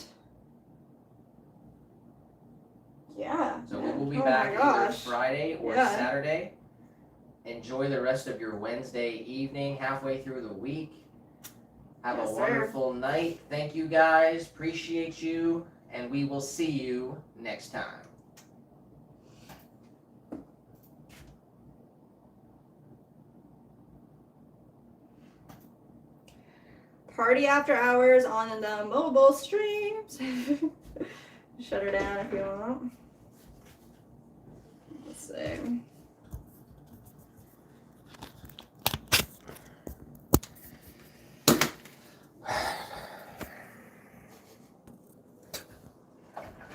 yeah. So man. we'll be Oh back my either gosh. Friday or Yeah. Saturday. Enjoy the rest of your Wednesday evening, halfway through the week. Have Yes, a sir. wonderful night. Thank you guys. Appreciate you. And we will see you next time. Party after hours on the mobile streams. Shut her down if you want. Let's see.